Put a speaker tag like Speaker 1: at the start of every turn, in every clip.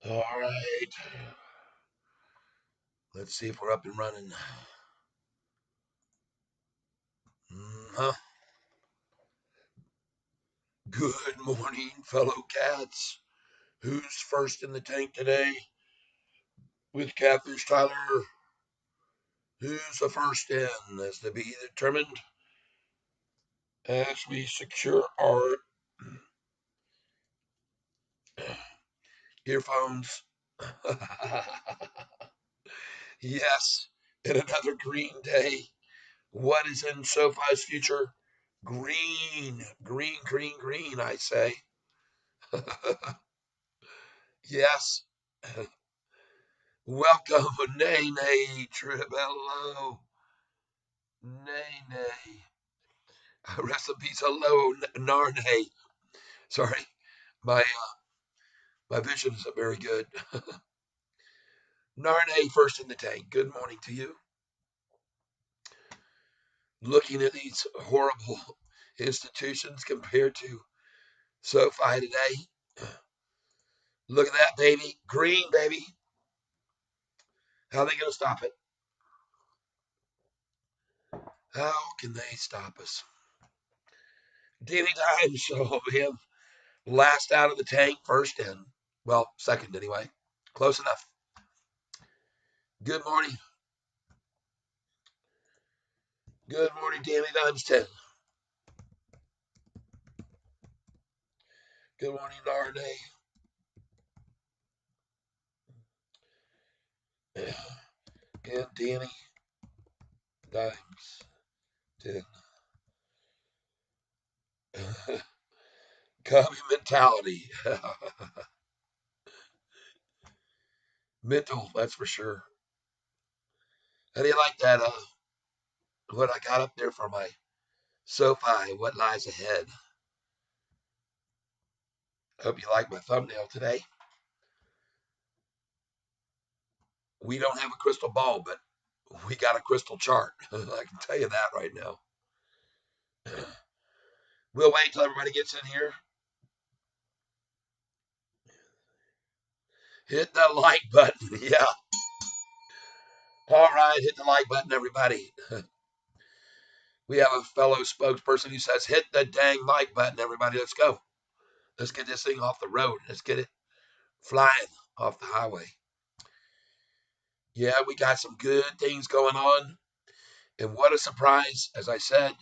Speaker 1: All right. Let's see if we're up and running. Huh? Good morning, fellow cats. Who's first in the tank today with Catfish Tyler? Who's the first in? As to be determined as we secure our earphones. Yes, in another green day. What is in SoFi's future? Green, green, green, green, I say. Yes. Welcome, nay, nay, Tribello. Nay, nay. Recipes, hello, Narnay. Sorry, my my vision isn't very good. Narnay first in the tank. Good morning to you. Looking at these horrible institutions compared to SoFi today. Look at that, baby. Green, baby. How are they going to stop it? How can they stop us? Danny Dimes, so him last out of the tank, first in. Well, second anyway. Close enough. Good morning. Good morning, Danny Dimes 10. Good morning, Narday. And Danny Dimes 10. Cubby mentality. Mental, that's for sure. How do you like that? What I got up there for my SoFi, what lies ahead? Hope you like my thumbnail today. We don't have a crystal ball, but we got a crystal chart. I can tell you that right now. We'll wait till everybody gets in here. Hit the like button. Yeah. All right. Hit the like button, everybody. We have a fellow spokesperson who says, hit the dang like button, everybody. Let's go. Let's get this thing off the road. Let's get it flying off the highway. Yeah, we got some good things going on. And what a surprise. As I said,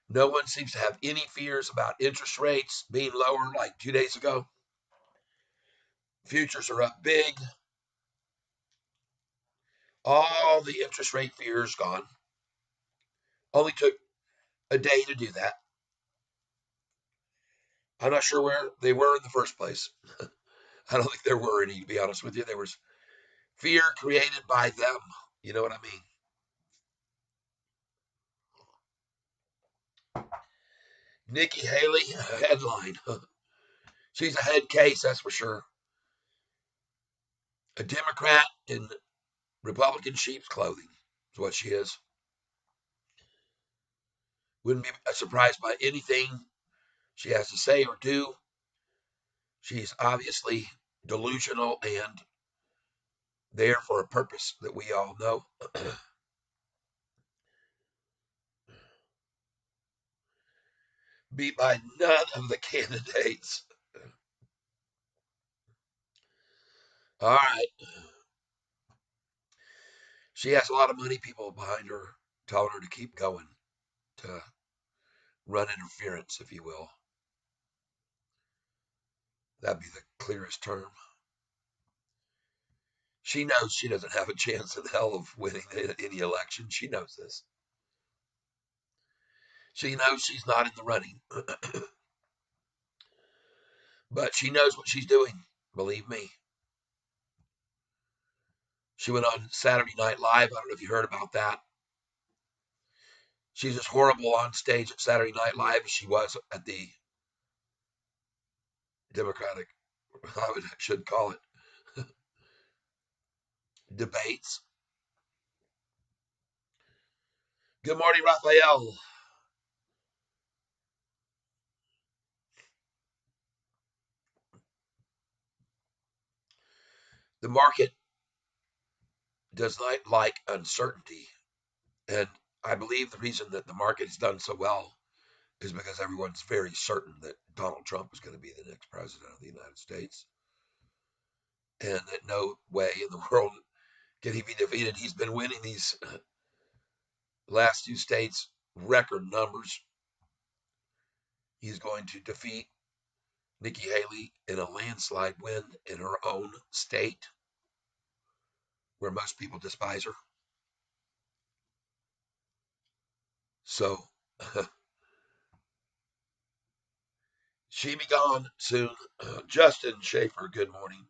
Speaker 1: no one seems to have any fears about interest rates being lower like 2 days ago. Futures are up big. All the interest rate fears gone. Only took a day to do that. I'm not sure where they were in the first place. I don't think there were any, to be honest with you. There was fear created by them. You know what I mean? Nikki Haley, headline. She's a head case, that's for sure. A Democrat in Republican sheep's clothing is what she is. Wouldn't be surprised by anything she has to say or do. She's obviously delusional and there for a purpose that we all know. Beat by none of the candidates. All right. She has a lot of money people behind her telling her to keep going, to run interference, if you will. That'd be the clearest term. She knows she doesn't have a chance in hell of winning any election. She knows this. She knows she's not in the running. But she knows what she's doing, believe me. She went on Saturday Night Live. I don't know if you heard about that. She's as horrible on stage at Saturday Night Live as she was at the Democratic, I should call it, debates. Good morning, Raphael. The market does not like uncertainty. And I believe the reason that the market has done so well is because everyone's very certain that Donald Trump is going to be the next president of the United States, and that no way in the world can he be defeated. He's been winning these last two states record numbers. He's going to defeat Nikki Haley in a landslide win in her own state, where most people despise her. So she be gone soon. Justin Schaefer, good morning.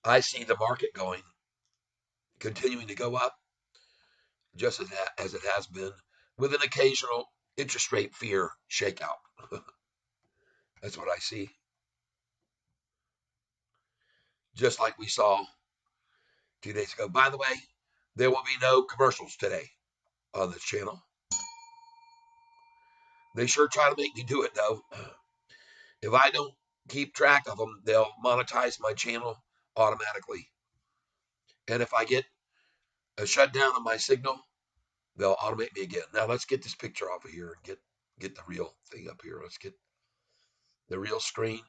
Speaker 1: I see the market continuing to go up, just as it has been, with an occasional interest rate fear shakeout. That's what I see. Just like we saw 2 days ago. By the way, there will be no commercials today on this channel. They sure try to make me do it, though. If I don't keep track of them, they'll monetize my channel automatically. And if I get a shutdown on my signal, they'll automate me again. Now let's get this picture off of here and get the real thing up here. Let's get the real screen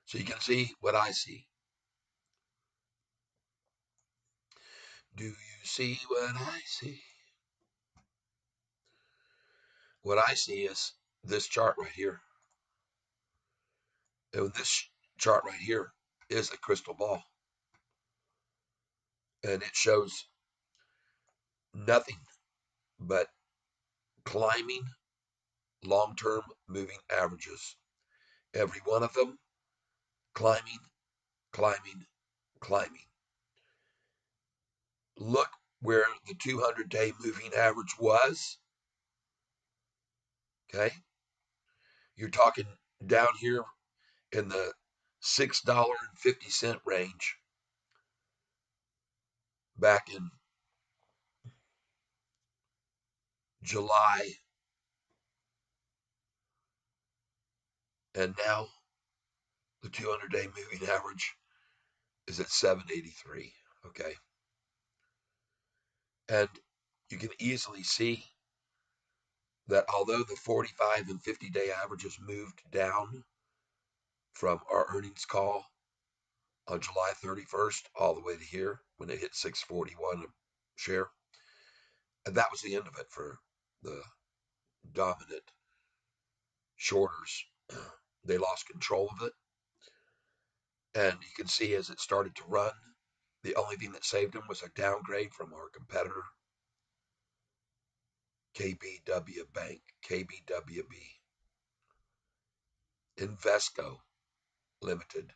Speaker 1: so you can see what I see. Do you see what I see? What I see is this chart right here. And this chart right here is a crystal ball. And it shows nothing but climbing long-term moving averages. Every one of them climbing, climbing, climbing. Look where the 200-day moving average was. Okay. You're talking down here in the $6.50 range back in July. And now the 200-day moving average is at 783. Okay. And you can easily see that although the 45 and 50-day averages moved down from our earnings call on July 31st all the way to here when it hit 641 a share, and that was the end of it for the dominant shorters. They lost control of it. And you can see as it started to run, the only thing that saved them was a downgrade from our competitor, KBW Bank, KBWB, Invesco Limited,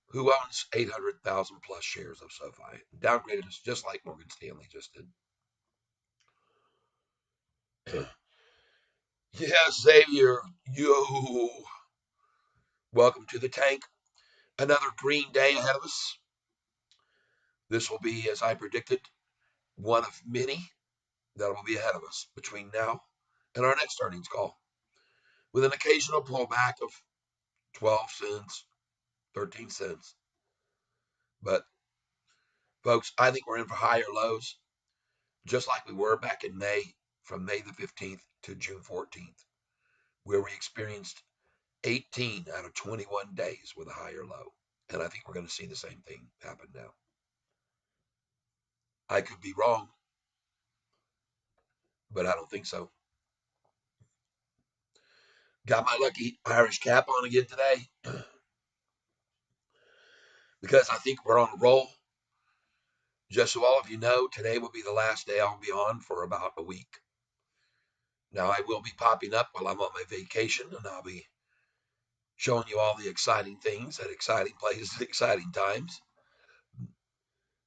Speaker 1: who owns 800,000 plus shares of Sofi. Downgraded us just like Morgan Stanley just did. Yes, Xavier, yo. Welcome to the tank. Another green day ahead of us. This will be, as I predicted, one of many that will be ahead of us between now and our next earnings call, with an occasional pullback of 12 cents, 13 cents. But, folks, I think we're in for higher lows, just like we were back in May, from May the 15th to June 14th, where we experienced 18 out of 21 days with a higher low. And I think we're going to see the same thing happen now. I could be wrong, but I don't think so. Got my lucky Irish cap on again today because I think we're on a roll. Just so all of you know, today will be the last day I'll be on for about a week. Now, I will be popping up while I'm on my vacation, and I'll be showing you all the exciting things at exciting places at exciting times.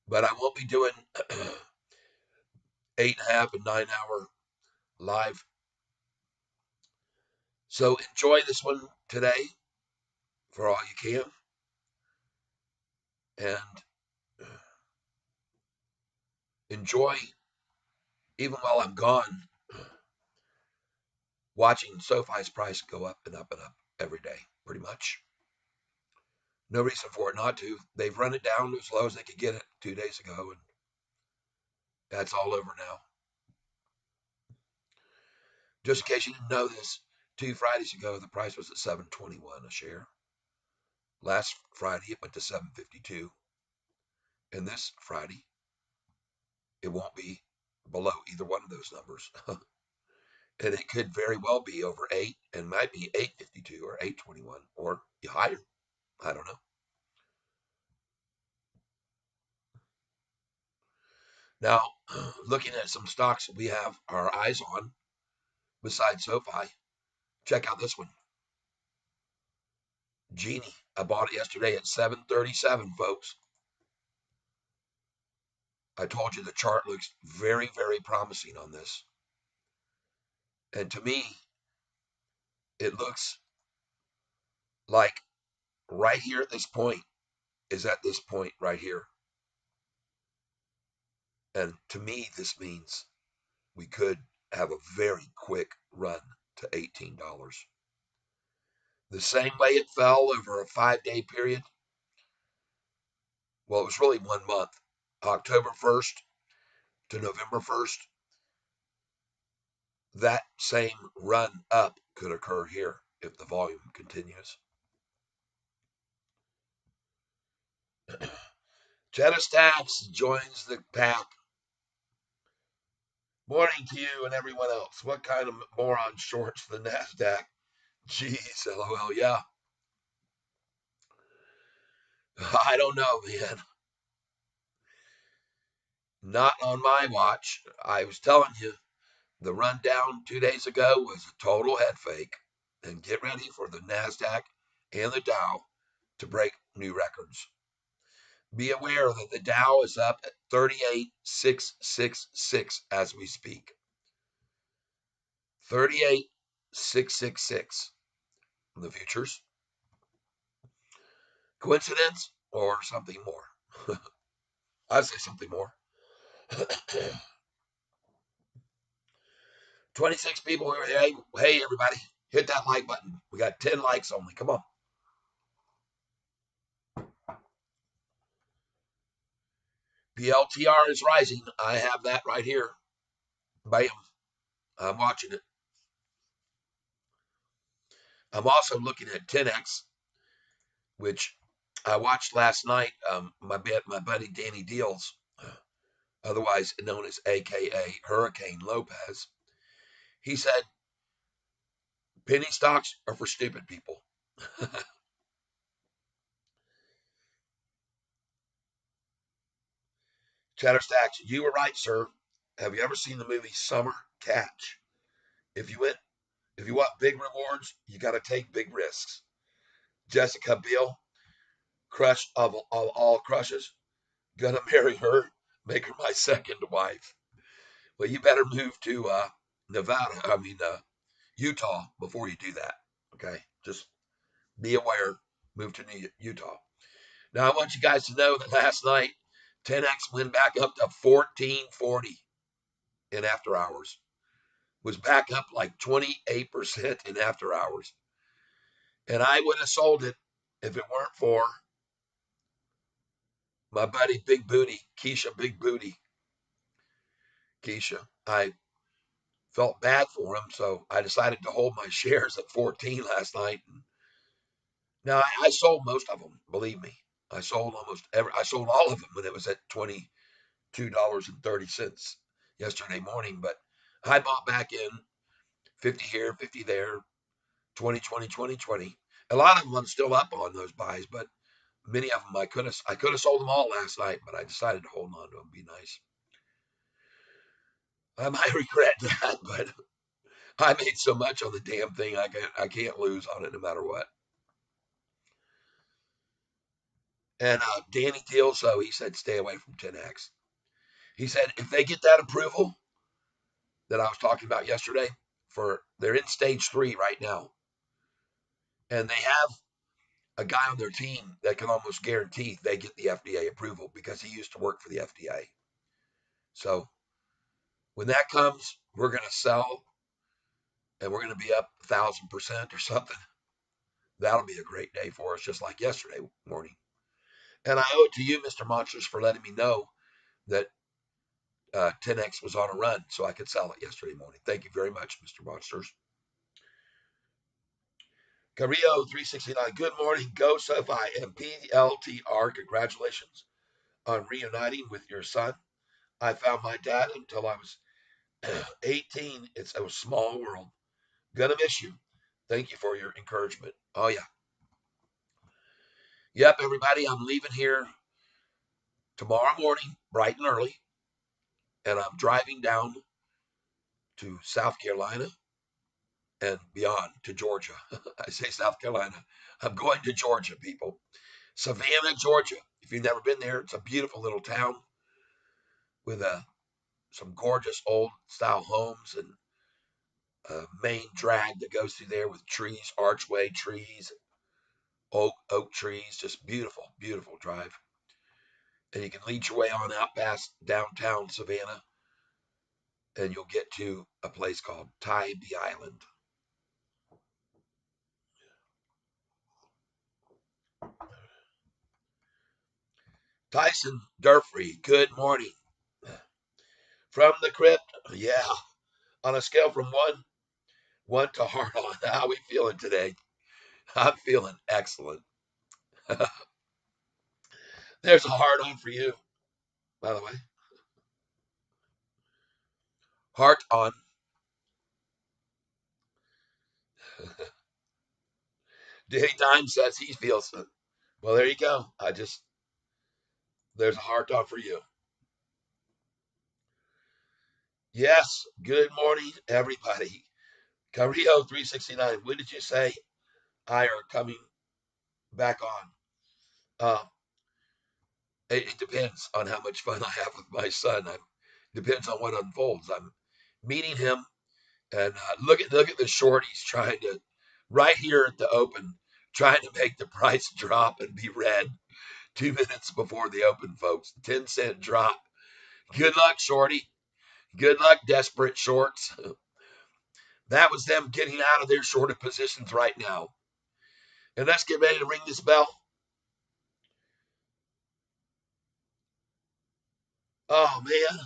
Speaker 1: But I won't be doing 8.5 and 9 hour live. So enjoy this one today for all you can. And enjoy, even while I'm gone, watching Sofi's price go up and up and up every day, pretty much. No reason for it not to. They've run it down as low as they could get it 2 days ago, and that's all over now. Just in case you didn't know this, 2 Fridays ago the price was at $7.21 a share. Last Friday it went to $7.52, and this Friday it won't be below either one of those numbers. And it could very well be over 8 and might be 8.52 or 8.21 or higher. I don't know. Now, looking at some stocks we have our eyes on besides Sofi, check out this one. Genie. I bought it yesterday at 7.37, folks. I told you the chart looks very, very promising on this. And to me, it looks like right here at this point is at this point right here. And to me, this means we could have a very quick run to $18. The same way it fell over a 5-day period. Well, it was really 1 month, October 1st to November 1st. That same run up could occur here if the volume continues. Cheddar Stacks joins the pack. Morning to you and everyone else. What kind of moron shorts the NASDAQ? Jeez, LOL, yeah. I don't know, man. Not on my watch. I was telling you, the rundown 2 days ago was a total head fake. And get ready for the NASDAQ and the Dow to break new records. Be aware that the Dow is up at 38,666 as we speak. 38,666 in the futures. Coincidence or something more? I'd say something more. 26 people. Hey, everybody, hit that like button. We got 10 likes only. Come on. PLTR is rising. I have that right here. Bam. I'm watching it. I'm also looking at 10X, which I watched last night. My buddy Danny Deals, otherwise known as AKA Hurricane Lopez, he said, penny stocks are for stupid people. Cheddar Stacks, you were right, sir. Have you ever seen the movie Summer Catch? If you want big rewards, you got to take big risks. Jessica Biel, crush of all crushes, gonna marry her, make her my second wife. Well, you better move to Utah before you do that. Okay, just be aware. Move to Utah. Now, I want you guys to know that last night, 10X went back up to 1440 in after hours. Was back up like 28% in after hours. And I would have sold it if it weren't for my buddy Big Booty, Keisha Big Booty. Keisha, I felt bad for him, so I decided to hold my shares at 14 last night. Now, I sold most of them, believe me. I sold I sold all of them when it was at $22.30 yesterday morning, but I bought back in 50 here, 50 there, 20, 20, 20, 20. A lot of them I'm still up on those buys, but many of them I could have sold them all last night, but I decided to hold on to them. Be nice. I might regret that, but I made so much on the damn thing, I can't lose on it no matter what. And Danny Deal, so he said stay away from 10X. He said if they get that approval that I was talking about yesterday, they're in stage 3 right now, and they have a guy on their team that can almost guarantee they get the FDA approval because he used to work for the FDA. So when that comes, we're going to sell, and we're going to be up 1,000% or something. That'll be a great day for us, just like yesterday morning. And I owe it to you, Mr. Monsters, for letting me know that 10X was on a run so I could sell it yesterday morning. Thank you very much, Mr. Monsters. Carrillo 369, good morning. Go Sofi and PLTR. Congratulations on reuniting with your son. I found my dad until I was 18. It's a small world. Gonna miss you. Thank you for your encouragement. Oh, yeah. Yep, everybody, I'm leaving here tomorrow morning, bright and early, and I'm driving down to South Carolina and beyond to Georgia. I say South Carolina. I'm going to Georgia, people. Savannah, Georgia. If you've never been there, it's a beautiful little town with some gorgeous old style homes and a main drag that goes through there with trees, archway trees, oak trees, just beautiful, beautiful drive. And you can lead your way on out past downtown Savannah, and you'll get to a place called Tybee Island. Tyson Durfree, good morning. From the crypt, yeah. On a scale from one to hard on, how are we feeling today? I'm feeling excellent. There's a hard on for you, by the way. Heart on. Danny Dime says he feels it. Well, there you go. There's a heart on for you. Yes, good morning, everybody. Carrillo 369, when did you say I are coming back on? Uh, it depends on how much fun I have with my son. It depends on what unfolds. I'm meeting him, and look at the shorties trying to right here at the open, trying to make the price drop and be red 2 minutes before the open, folks. 10-cent drop. Good luck, shorty. Good luck, desperate shorts. That was them getting out of their shorted positions right now. And let's get ready to ring this bell. Oh, man.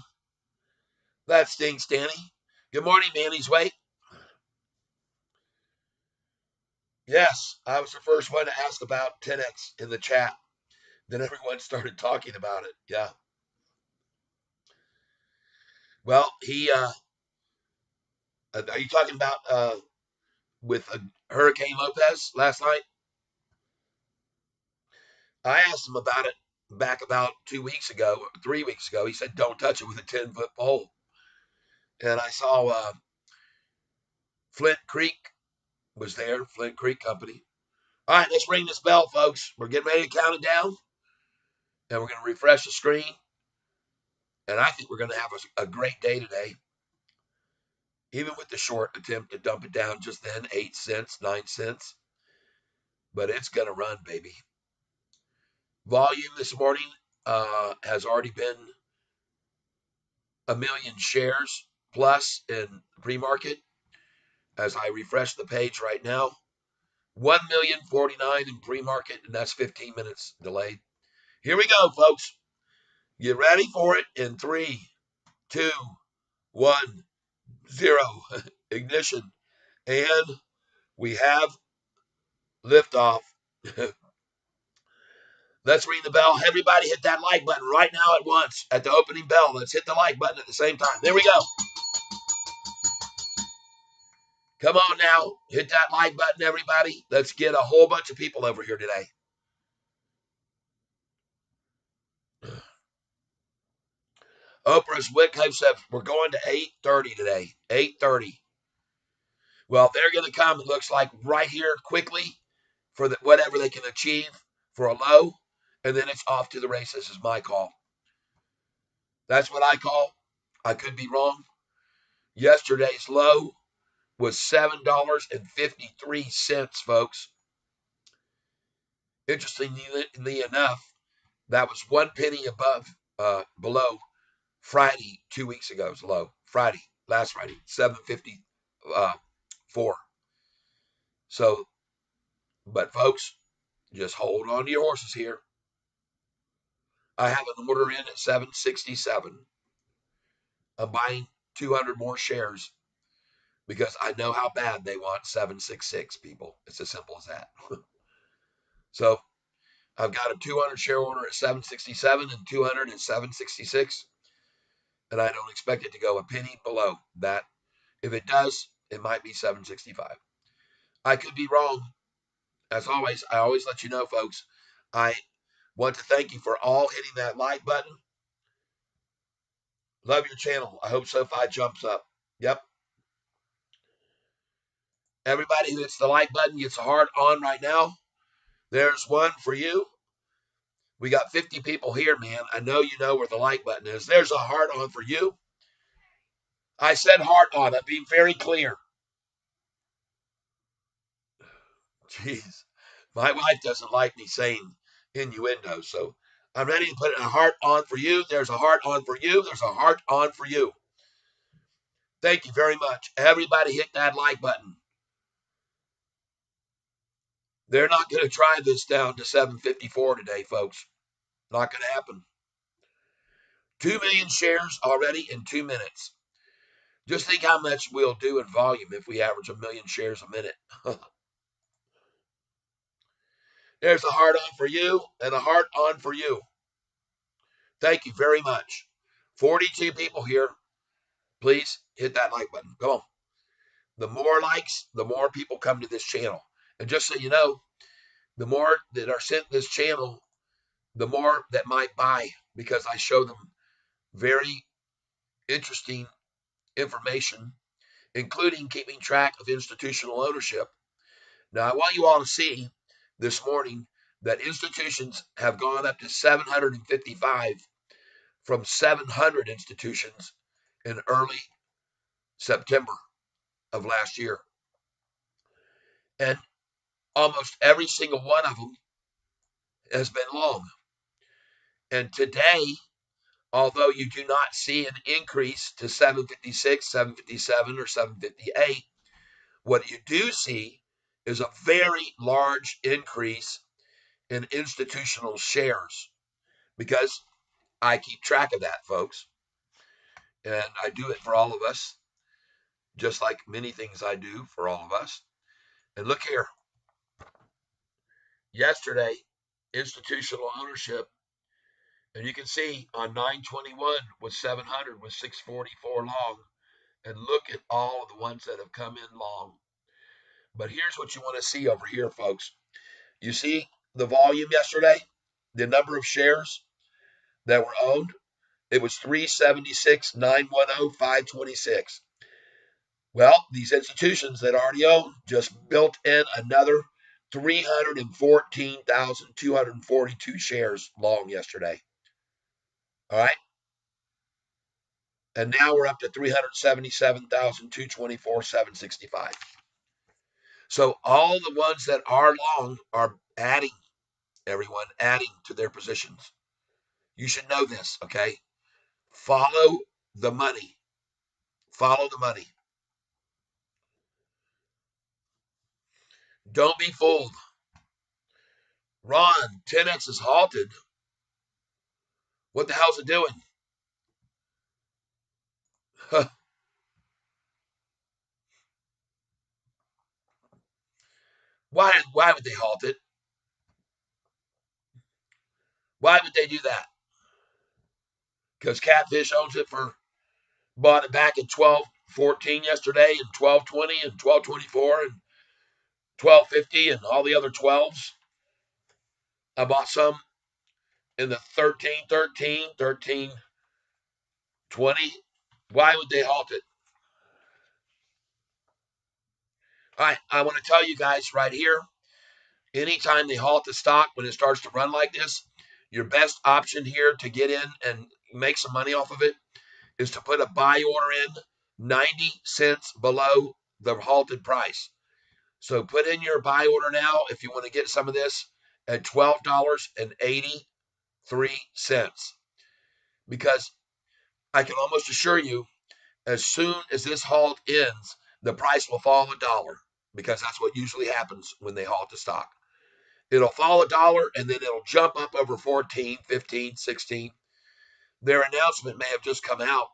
Speaker 1: That stinks, Danny. Good morning, Manny's Way. Yes, I was the first one to ask about 10X in the chat. Then everyone started talking about it. Yeah. Well, are you talking about with Hurricane Lopez last night? I asked him about it back about 2 weeks ago, 3 weeks ago. He said, don't touch it with a 10-foot pole. And I saw Flint Creek was there, Flint Creek Company. All right, let's ring this bell, folks. We're getting ready to count it down, and we're going to refresh the screen. And I think we're going to have a great day today. Even with the short attempt to dump it down just then, 8 cents, 9 cents. But it's going to run, baby. Volume this morning has already been 1 million shares plus in pre-market. As I refresh the page right now, 1,049,000 in pre-market, and that's 15 minutes delayed. Here we go, folks. Get ready for it in 3, 2, 1, 0. Ignition. And we have liftoff. Let's ring the bell. Everybody hit that like button right now at once at the opening bell. Let's hit the like button at the same time. There we go. Come on now. Hit that like button, everybody. Let's get a whole bunch of people over here today. Oprah's Wyckoff said we're going to 8:30 today. 8:30. Well, they're going to come, it looks like, right here quickly for whatever they can achieve for a low, and then it's off to the races is my call. That's what I call. I could be wrong. Yesterday's low was $7.53, folks. Interestingly enough, that was 1 penny below Friday 2 weeks ago's low. Last Friday, 7.54. So But folks, just hold on to your horses here. I have an order in at 767. I'm buying 200 more shares because I know how bad they want 766, people. It's as simple as that. So I've got a 200 share order at 767 and 200 at 766. And I don't expect it to go a penny below that. If it does, it might be 765. I could be wrong. As always, I always let you know, folks. I want to thank you for all hitting that like button. Love your channel. I hope Sofi jumps up. Yep. Everybody who hits the like button gets a heart on right now. There's one for you. We got 50 people here, man. I know you know where the like button is. There's a heart on for you. I said heart on. I'm being very clear. Jeez. My wife doesn't like me saying innuendo, so I'm ready to put a heart on for you. There's a heart on for you. There's a heart on for you. Thank you very much. Everybody hit that like button. They're not going to try this down to 754 today, folks. Not going to happen. 2 million shares already in 2 minutes. Just think how much we'll do in volume if we average 1 million shares a minute. There's a heart on for you and a heart on for you. Thank you very much. 42 people here. Please hit that like button. Go on. The more likes, the more people come to this channel. And just so you know, the more that are sent this channel, the more that might buy, because I show them very interesting information, including keeping track of institutional ownership. Now, I want you all to see this morning that institutions have gone up to 755 from 700 institutions in early September of last year. And almost every single one of them has been long. And today, although you do not see an increase to 756, 757, or 758, what you do see is a very large increase in institutional shares, because I keep track of that, folks. And I do it for all of us, just like many things I do for all of us. And look here. Yesterday, institutional ownership, and you can see on 921 was 700 was 644 long. And look at all of the ones that have come in long. But here's what you want to see over here, folks. You see the volume yesterday, the number of shares that were owned. It was 376, 910, 526. Well, these institutions that already own just built in another 314,242 shares long yesterday. All right. And now we're up to 377,224, 765. So all the ones that are long are adding, everyone, adding to their positions. You should know this, okay? Follow the money. Follow the money. Don't be fooled. Ron, 10X is halted. What the hell's it doing? Why would they halt it? Why would they do that? Because Catfish owns it bought it back in 1214 yesterday, and 1220 and 1224 and 1250 and all the other 12s. I bought some in the 1313, 1320. Why would they halt it? All right, I want to tell you guys right here, anytime they halt the stock when it starts to run like this, your best option here to get in and make some money off of it is to put a buy order in 90 cents below the halted price. So put in your buy order now if you want to get some of this at $12.83. Because I can almost assure you, as soon as this halt ends, the price will fall $1, because that's what usually happens when they halt the stock. It'll fall $1 and then it'll jump up over 14, 15, 16. Their announcement may have just come out.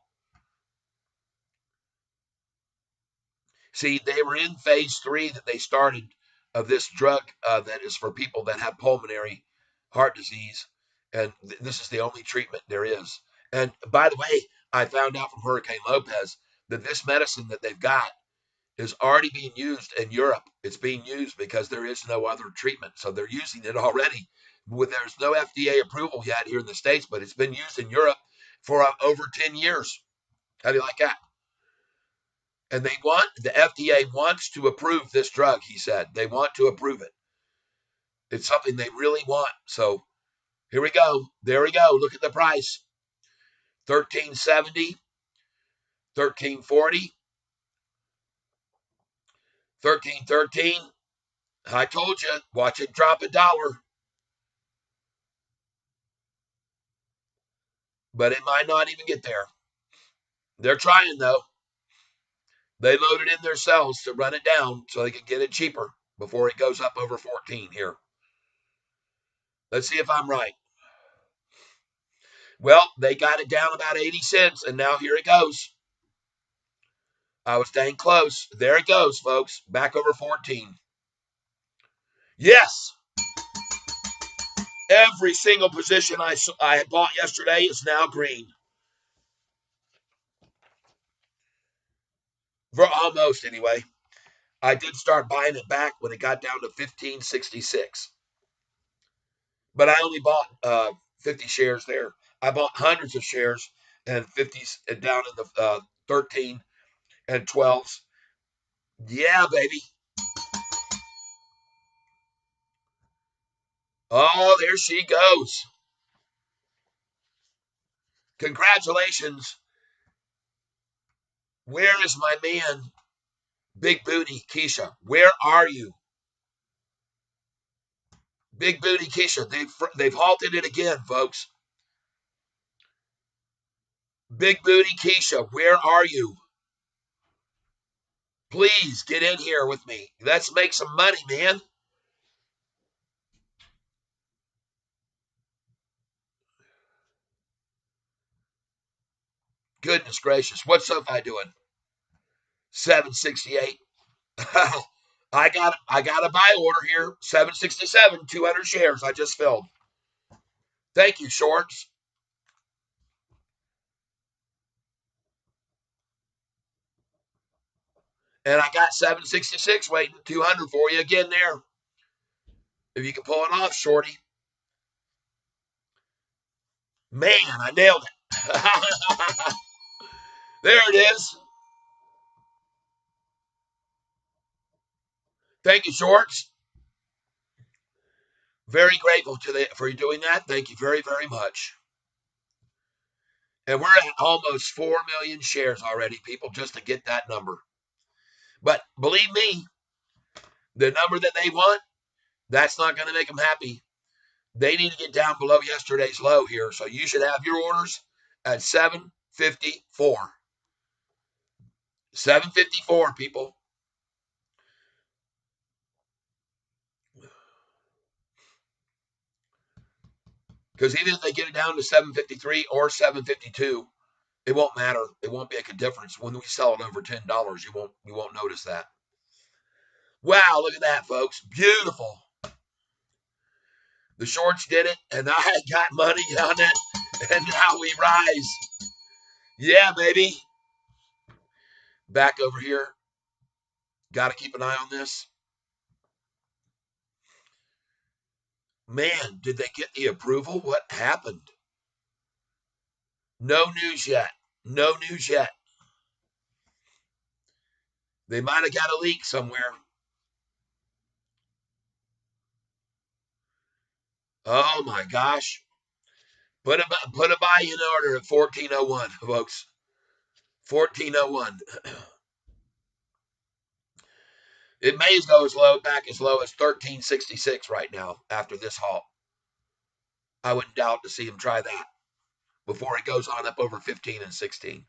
Speaker 1: See, they were in phase 3 that they started of this drug that is for people that have pulmonary heart disease. And this is the only treatment there is. And by the way, I found out from Hurricane Lopez that this medicine that they've got is already being used in Europe. It's being used because there is no other treatment. So they're using it already. There's no FDA approval yet here in the States, but it's been used in Europe for over 10 years. How do you like that? And the FDA wants to approve this drug, he said. They want to approve it. It's something they really want. So here we go. There we go. Look at the price. 1370, 1340, 1313. I told you, watch it drop $1. But it might not even get there. They're trying though. They loaded in their cells to run it down so they can get it cheaper before it goes up over 14 here. Let's see if I'm right. Well, they got it down about 80 cents, and now here it goes. I was dang close. There it goes, folks. Back over 14. Yes. Every single position I bought yesterday is now green. For almost, anyway. I did start buying it back when it got down to 1566. But I only bought 50 shares there. I bought hundreds of shares and 50s down in the 13 and 12s. Yeah, baby. Oh, there she goes. Congratulations. Where is my man, Big Booty Keisha? Where are you? Big Booty Keisha. They've halted it again, folks. Big Booty Keisha, where are you? Please get in here with me. Let's make some money, man. Goodness gracious. What's Sofi doing? 768. I got a buy order here. 767, 200 shares I just filled. Thank you, shorts. And I got 766 waiting, 200 for you again there. If you can pull it off, shorty. Man, I nailed it. There it is. Thank you, shorts. Very grateful for you doing that. Thank you very, very much. And we're at almost 4 million shares already, people, just to get that number. But believe me, the number that they want, that's not going to make them happy. They need to get down below yesterday's low here. So you should have your orders at 754. 754, people. Because even if they get it down to 753 or 752, it won't matter. It won't make a difference. When we sell it over $10, you won't notice that. Wow, look at that, folks. Beautiful. The shorts did it, and I got money on it, and now we rise. Yeah, baby. Back over here. Got to keep an eye on this. Man, did they get the approval? What happened? No news yet. No news yet. They might have got a leak somewhere. Oh my gosh. Put a buy in order at 1401, folks. 1401. It may go as low as 1366 right now after this halt. I wouldn't doubt to see him try that before it goes on up over 15 and 16.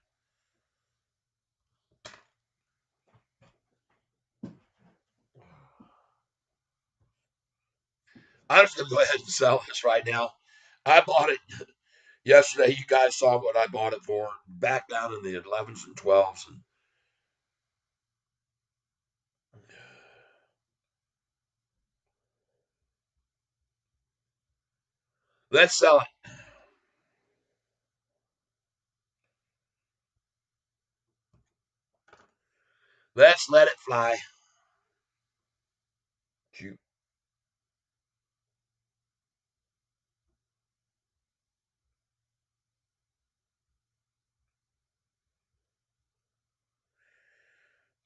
Speaker 1: I'm just going to go ahead and sell this right now. I bought it yesterday. You guys saw what I bought it for. Back down in the 11s and 12s. And let's sell it. Let's let it fly. Shoot.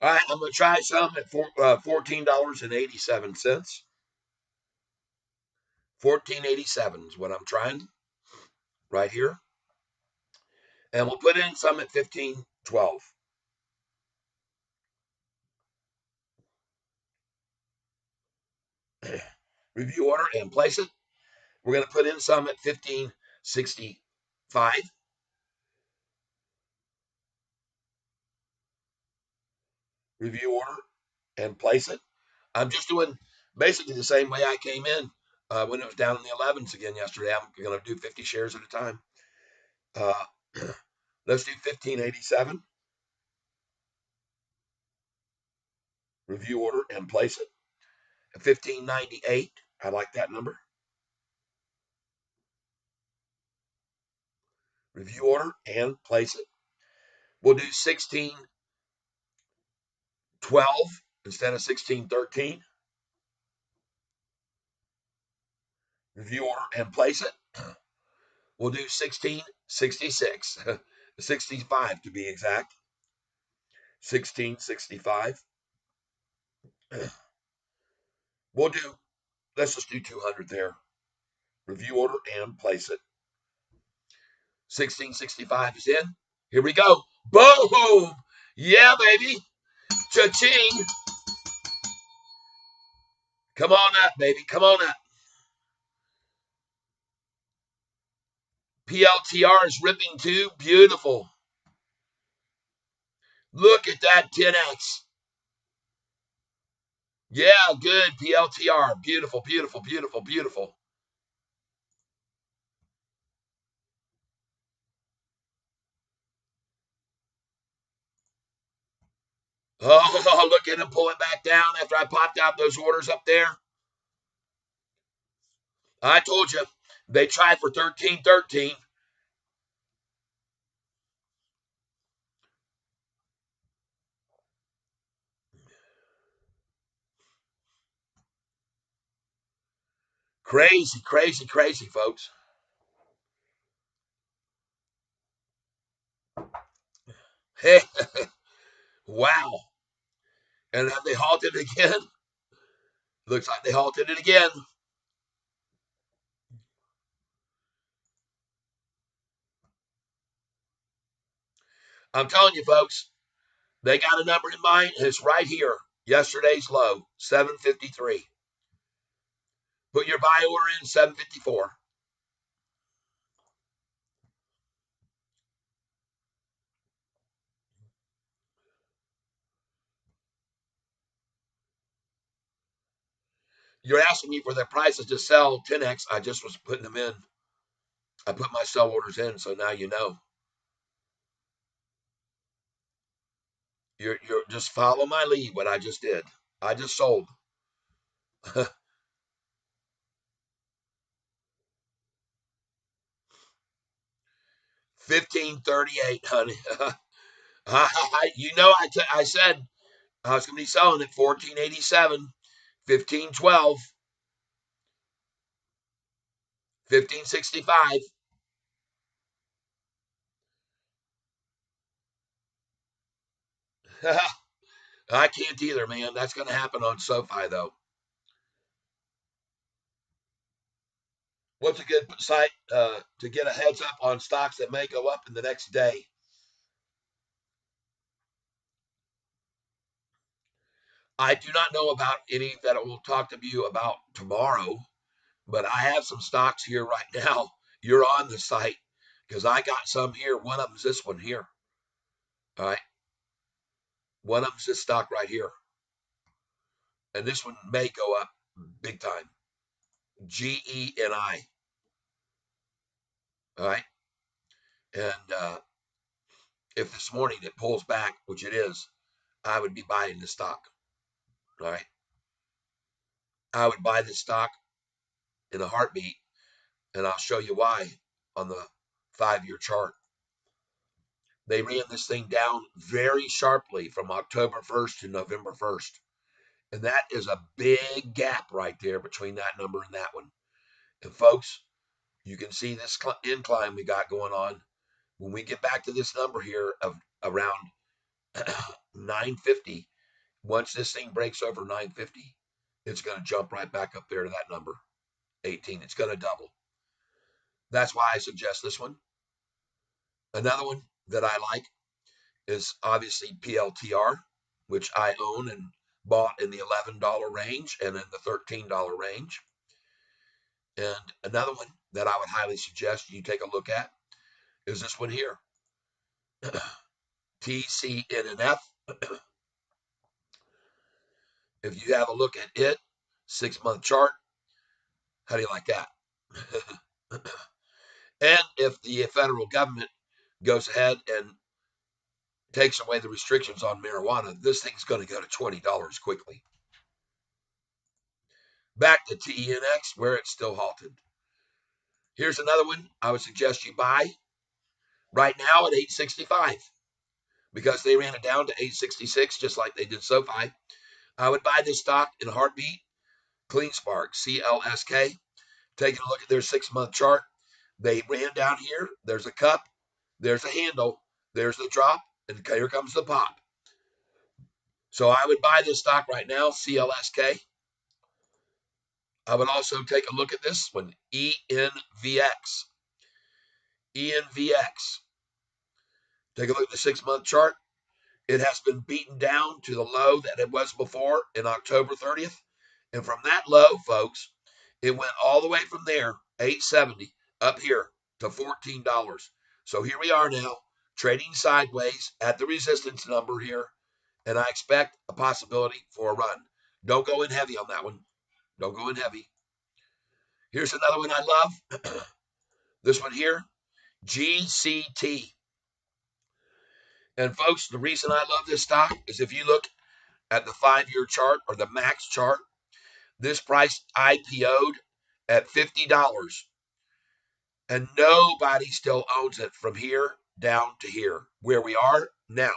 Speaker 1: All right, I'm going to try some at $14.87. 14.87 is what I'm trying right here. And we'll put in some at 15.12. Review order and place it. We're going to put in some at 15.65. Review order and place it. I'm just doing basically the same way I came in when it was down in the 11s again yesterday. I'm going to do 50 shares at a time. Uh, let's do 15.87. Review order and place it. 15.98. I like that number. Review order and place it. We'll do 16.12 instead of 16.13. Review order and place it. We'll do 16.66. 65 to be exact. 16.65. We'll do, let's just do 200 there. Review order and place it. 1665 is in. Here we go. Boom! Yeah, baby. Cha-ching. Come on up, baby. Come on up. PLTR is ripping too. Beautiful. Look at that 10X. Yeah, good. PLTR. Beautiful, beautiful, beautiful, beautiful. Oh, look at him pull it back down after I popped out those orders up there. I told you, they tried for 13.13. Crazy, crazy, crazy, folks. Hey, wow. And have they halted it again? Looks like they halted it again. I'm telling you, folks, they got a number in mind, and it's right here. Yesterday's low, 753. Put your buy order in 754. You're asking me for the prices to sell 10X. I just was putting them in. I put my sell orders in, so now you know. You're just follow my lead, what I just did. I just sold. 1538, honey. I said I was going to be selling at 1487, 1512, 1565. I can't either, man. That's going to happen on Sofi, though. What's a good site to get a heads up on stocks that may go up in the next day? I do not know about any that I will talk to you about tomorrow, but I have some stocks here right now. You're on the site because I got some here. One of them's this one here. All right. One of them's this stock right here. And this one may go up big time. GENI. All right. And if this morning it pulls back, which it is, I would be buying the stock. All right. I would buy the stock in a heartbeat, and I'll show you why on the 5-year chart. They ran this thing down very sharply from October 1st to November 1st. And that is a big gap right there between that number and that one. And folks, you can see this incline we got going on. When we get back to this number here of around 950, once this thing breaks over 950, it's going to jump right back up there to that number, 18. It's going to double. That's why I suggest this one. Another one that I like is obviously PLTR, which I own and bought in the $11 range and in the $13 range. And another one that I would highly suggest you take a look at is this one here, TCNNF. If you have a look at it, 6-month chart, how do you like that? And if the federal government goes ahead and takes away the restrictions on marijuana, this thing's going to go to $20 quickly. Back to TENX, where it's still halted. Here's another one I would suggest you buy right now at 865 because they ran it down to 866 just like they did Sofi. I would buy this stock in a heartbeat. Clean Spark, CLSK. Taking a look at their 6-month chart. They ran down here. There's a cup. There's a handle. There's the drop. And here comes the pop. So I would buy this stock right now, CLSK. I would also take a look at this one, ENVX. ENVX. Take a look at the 6-month chart. It has been beaten down to the low that it was before in October 30th. And from that low, folks, it went all the way from there, 870, up here to $14. So here we are now, trading sideways at the resistance number here. And I expect a possibility for a run. Don't go in heavy on that one. Don't go in heavy. Here's another one I love. This one here, GCT. And folks, the reason I love this stock is if you look at the 5-year chart or the max chart, this price IPO'd at $50. And nobody still owns it from here down to here, where we are now,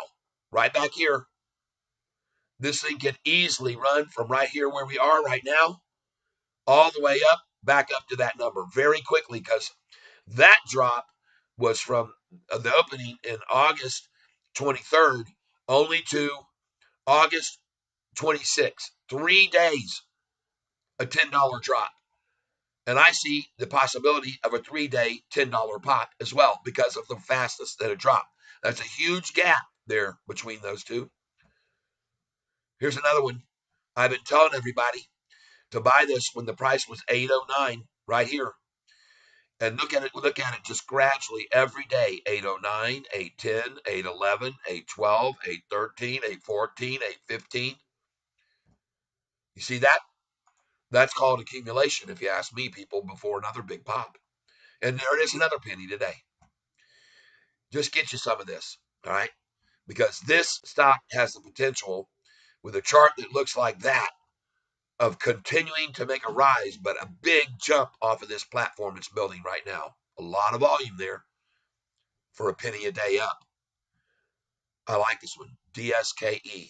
Speaker 1: right back here. This thing can easily run from right here where we are right now, all the way up, back up to that number very quickly, because that drop was from the opening in August 23rd only to August 26th. 3 days, a $10 drop. And I see the possibility of a 3-day $10 pop as well because of the fastest that it dropped. That's a huge gap there between those two. Here's another one. I've been telling everybody to buy this when the price was $8.09 right here. And look at it just gradually every day. $8.09, $8.10, $8.11, $8.12, $8.13, $8.14, $8.15. You see that? That's called accumulation, if you ask me, people, before another big pop. And there it is, another penny today. Just get you some of this, all right? Because this stock has the potential, with a chart that looks like that, of continuing to make a rise, but a big jump off of this platform it's building right now. A lot of volume there for a penny a day up. I like this one, DSKE.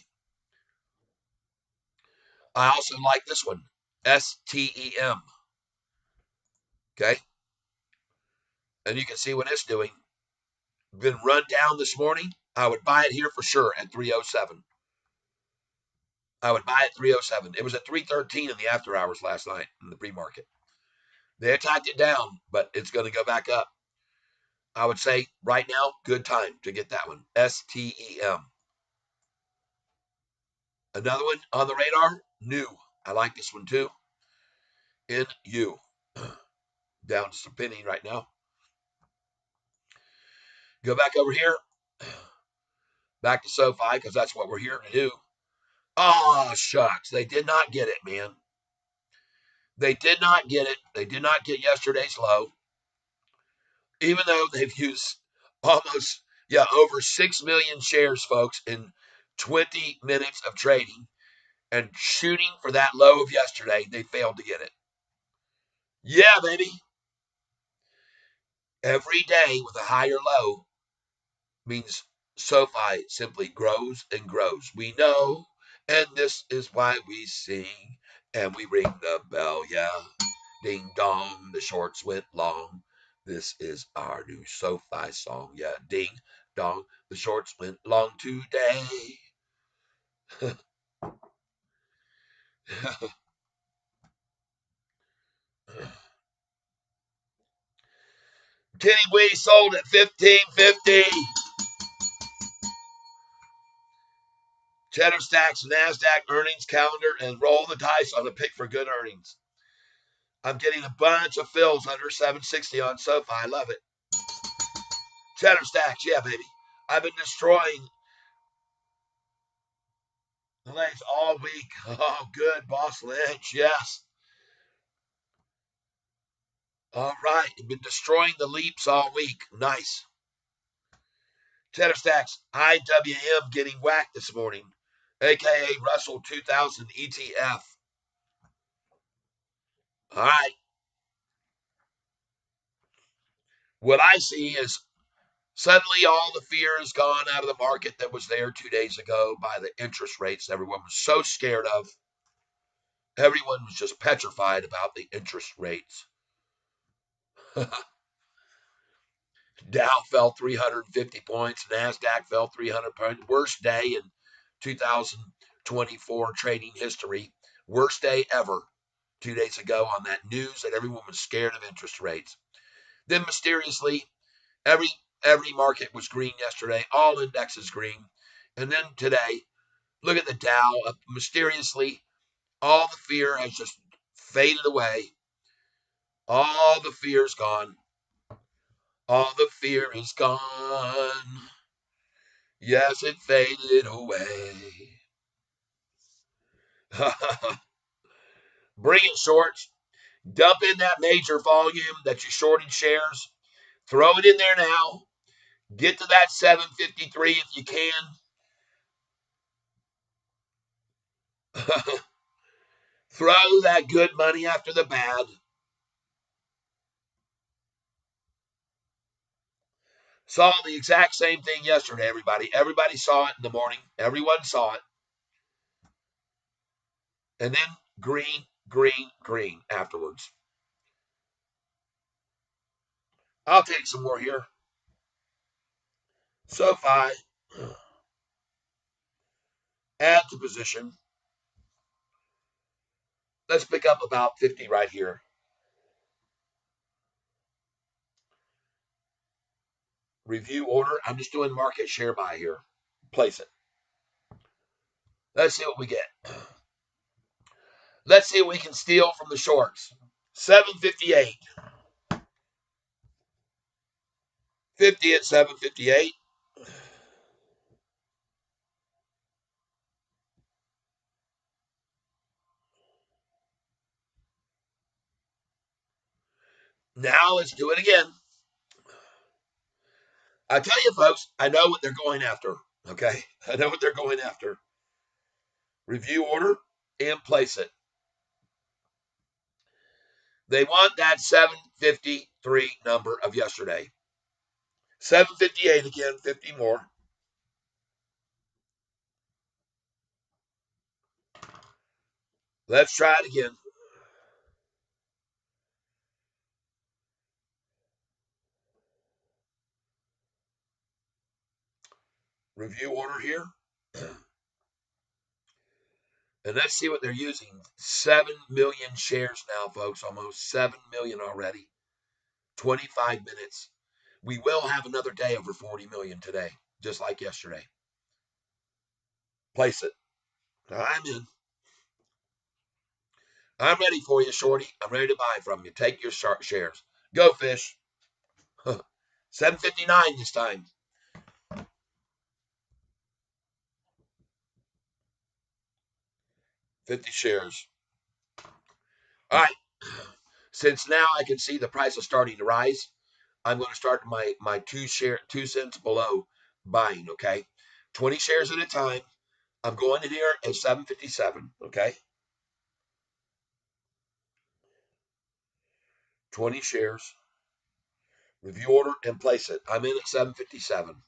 Speaker 1: I also like this one, STEM. Okay? And you can see what it's doing. Been run down this morning. I would buy it here for sure at 307. I would buy it 307. It was at 313 in the after hours last night in the pre-market. They attacked it down, but it's going to go back up. I would say right now, good time to get that one. STEM. Another one on the radar, new. I like this one too. NU. Down to some penny right now. Go back over here. Back to Sofi, because that's what we're here to do. Oh, shucks. They did not get it, man. They did not get it. They did not get yesterday's low, even though they've used almost, over 6 million shares, folks, in 20 minutes of trading and shooting for that low of yesterday. They failed to get it. Yeah, baby. Every day with a higher low means SoFi simply grows and grows. We know, and this is why we sing and we ring the bell. Yeah, ding dong, the shorts went long. This is our new SoFi song. Yeah, ding dong, the shorts went long today. Kenny Wee sold at 15.50. Cheddar Stacks NASDAQ earnings calendar and roll the dice on a pick for good earnings. I'm getting a bunch of fills under 760 on SoFi. I love it. Cheddar Stacks, yeah, baby. I've been destroying the legs all week. Oh, good, Boss Lynch, yes. All right, I've been destroying the leaps all week. Nice. Cheddar Stacks, IWM getting whacked this morning, a.k.a. Russell 2000 ETF. All right. What I see is suddenly all the fear is gone out of the market that was there 2 days ago by the interest rates everyone was so scared of. Everyone was just petrified about the interest rates. Dow fell 350 points. NASDAQ fell 300 points. Worst day in 2024 trading history. Worst day ever 2 days ago on that news that everyone was scared of interest rates. Then mysteriously, every market was green yesterday. All indexes green. And then today, look at the Dow. Mysteriously, all the fear has just faded away. All the fear is gone. All the fear is gone. Yes, it faded away. Bring it, shorts. Dump in that major volume that you shorted shares. Throw it in there now. Get to that 753 if you can. Throw that good money after the bad. Saw the exact same thing yesterday, everybody. Everybody saw it in the morning. Everyone saw it. And then green, green, green afterwards. I'll take some more here. SoFi, add to position. Let's pick up about 50 right here. Review order. I'm just doing market share buy here. Place it. Let's see what we get. Let's see what we can steal from the shorts. 758. 50 at 758. Now let's do it again. I tell you, folks, I know what they're going after. Okay? I know what they're going after. Review order and place it. They want that 753 number of yesterday. 758 again, 50 more. Let's try it again. Review order here. And let's see what they're using. 7 million shares now, folks. Almost 7 million already. 25 minutes. We will have another day over 40 million today, just like yesterday. Place it. I'm in. I'm ready for you, Shorty. I'm ready to buy from you. Take your shares. Go, fish. 759 this time. 50 shares. All right. Since now I can see the price is starting to rise, I'm going to start my 2 cents below buying. Okay, 20 shares at a time. I'm going in here at 757. Okay, 20 shares. Review order and place it. I'm in at 757.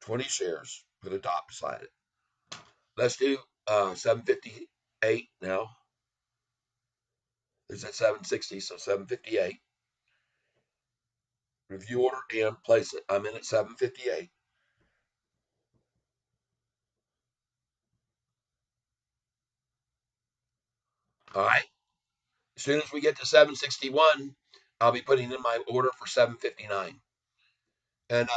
Speaker 1: 20 shares. Put a dot beside it. Let's do 758 now. It's at 760, so 758. Review order and place it. I'm in at 758. All right. As soon as we get to 761, I'll be putting in my order for 759. And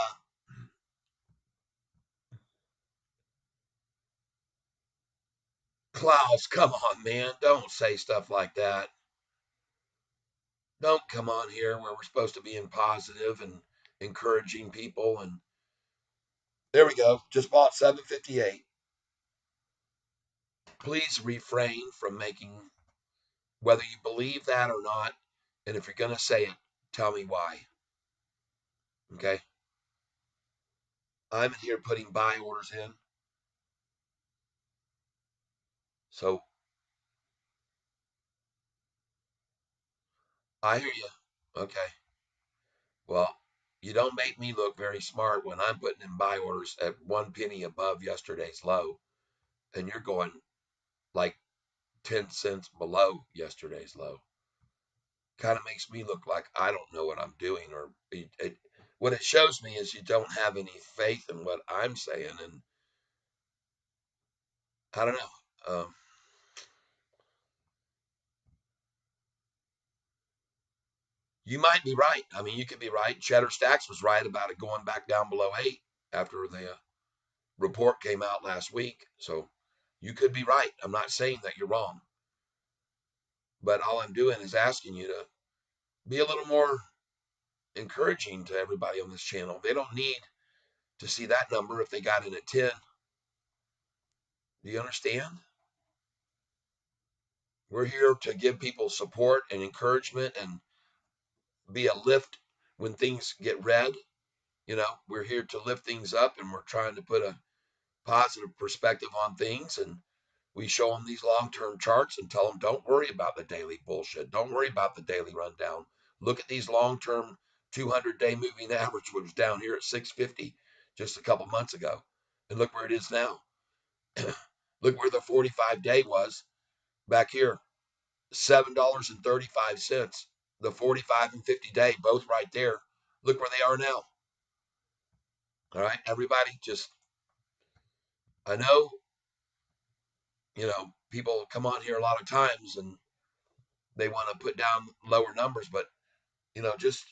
Speaker 1: Klaus, come on, man. Don't say stuff like that. Don't come on here where we're supposed to be in positive and encouraging people. And there we go. Just bought 758. Please refrain from making, whether you believe that or not. And if you're going to say it, tell me why. Okay. I'm in here putting buy orders in. So I hear you. Okay. Well, you don't make me look very smart when I'm putting in buy orders at 1 penny above yesterday's low, and you're going like 10 cents below yesterday's low. Kind of makes me look like I don't know what I'm doing, or what it shows me is you don't have any faith in what I'm saying, and I don't know. You might be right. I mean, you could be right. Cheddar Stacks was right about it going back down below 8 after the report came out last week. So you could be right. I'm not saying that you're wrong, but all I'm doing is asking you to be a little more encouraging to everybody on this channel. They don't need to see that number if they got in at 10. Do you understand? We're here to give people support and encouragement and be a lift when things get red. We're here to lift things up, and we're trying to put a positive perspective on things. And we show them these long-term charts and tell them, don't worry about the daily bullshit. Don't worry about the daily rundown. Look at these long-term 200-day moving average, which was down here at 650 just a couple months ago. And look where it is now. Look where the 45-day was back here, $7.35. The 45 and 50-day, both right there. Look where they are now. All right, everybody, I know, people come on here a lot of times and they want to put down lower numbers, but, just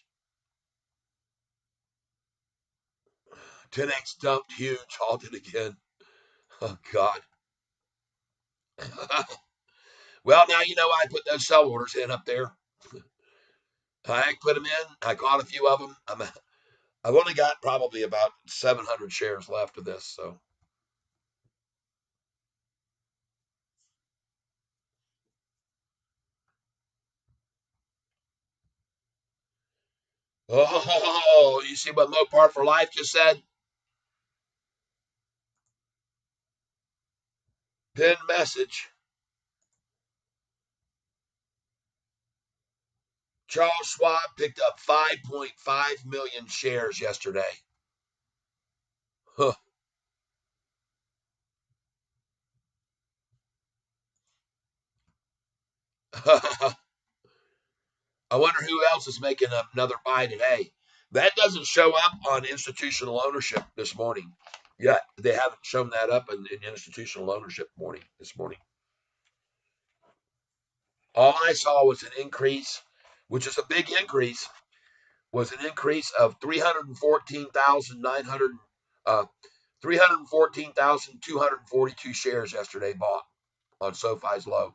Speaker 1: 10x dumped huge, halted again. Oh, God. Well, now you know I put those sell orders in up there. I put them in. I caught a few of them. I've only got probably about 700 shares left of this. So, oh, you see what Mopar for Life just said? Pin message. Charles Schwab picked up 5.5 million shares yesterday. Huh. I wonder who else is making another buy today. That doesn't show up on institutional ownership this morning. Yeah, they haven't shown that up in institutional ownership this morning. All I saw was an increase, which is a big increase, was an increase of 314,242 shares yesterday bought on SoFi's low.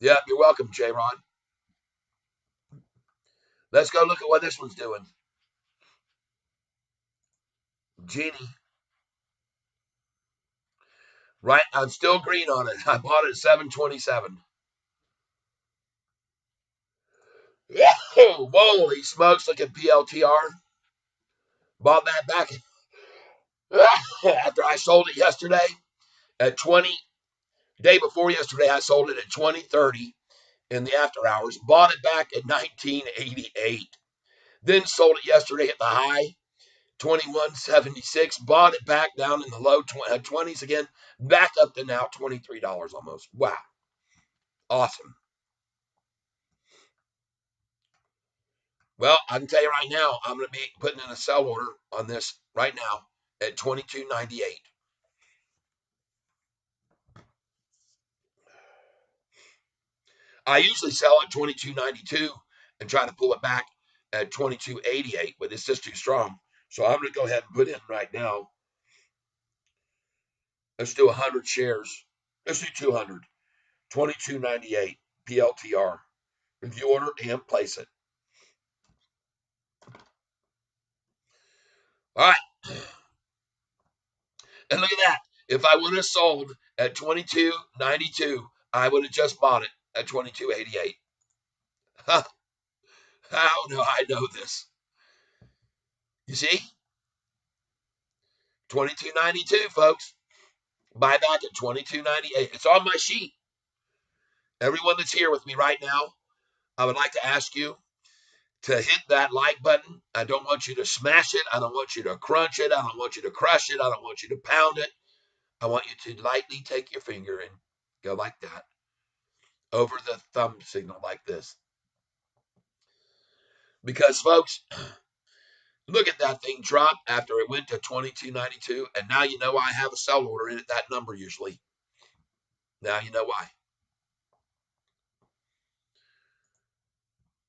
Speaker 1: Yeah, you're welcome, J. Ron. Let's go look at what this one's doing. Genie. Right, I'm still green on it. I bought it at 727. Holy smokes, look at PLTR. Bought that back after I sold it yesterday at 20. Day before yesterday, I sold it at 2030 in the after hours. Bought it back at 1988. Then sold it yesterday at the high, 2176. Bought it back down in the low 20s again. Back up to now $23 almost. Wow. Awesome. Well, I can tell you right now, I'm going to be putting in a sell order on this right now at 22.98. I usually sell at 22.92 and try to pull it back at 22.88, but it's just too strong. So I'm going to go ahead and put in right now. Let's do 100 shares. Let's do 200. 22.98 PLTR. Review order and place it. All right. And look at that. If I would have sold at 22.92, I would have just bought it at 22.88. How do I know this? You see? 22.92, folks. Buy back at 22.98. It's on my sheet. Everyone that's here with me right now, I would like to ask you to hit that like button. I don't want you to smash it. I don't want you to crunch it. I don't want you to crush it. I don't want you to pound it. I want you to lightly take your finger and go like that over the thumb signal like this. Because, folks, look at that thing drop after it went to 22.92, and now you know I have a sell order in at that number usually. Now you know why.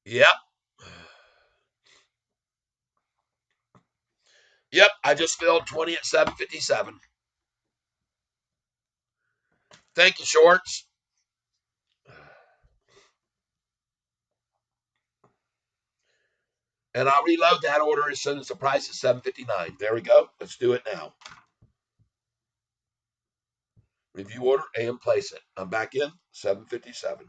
Speaker 1: Yep. Yep, I just filled 20 at 757. Thank you, Shorts. And I'll reload that order as soon as the price is 759. There we go. Let's do it now. Review order and place it. I'm back in 757.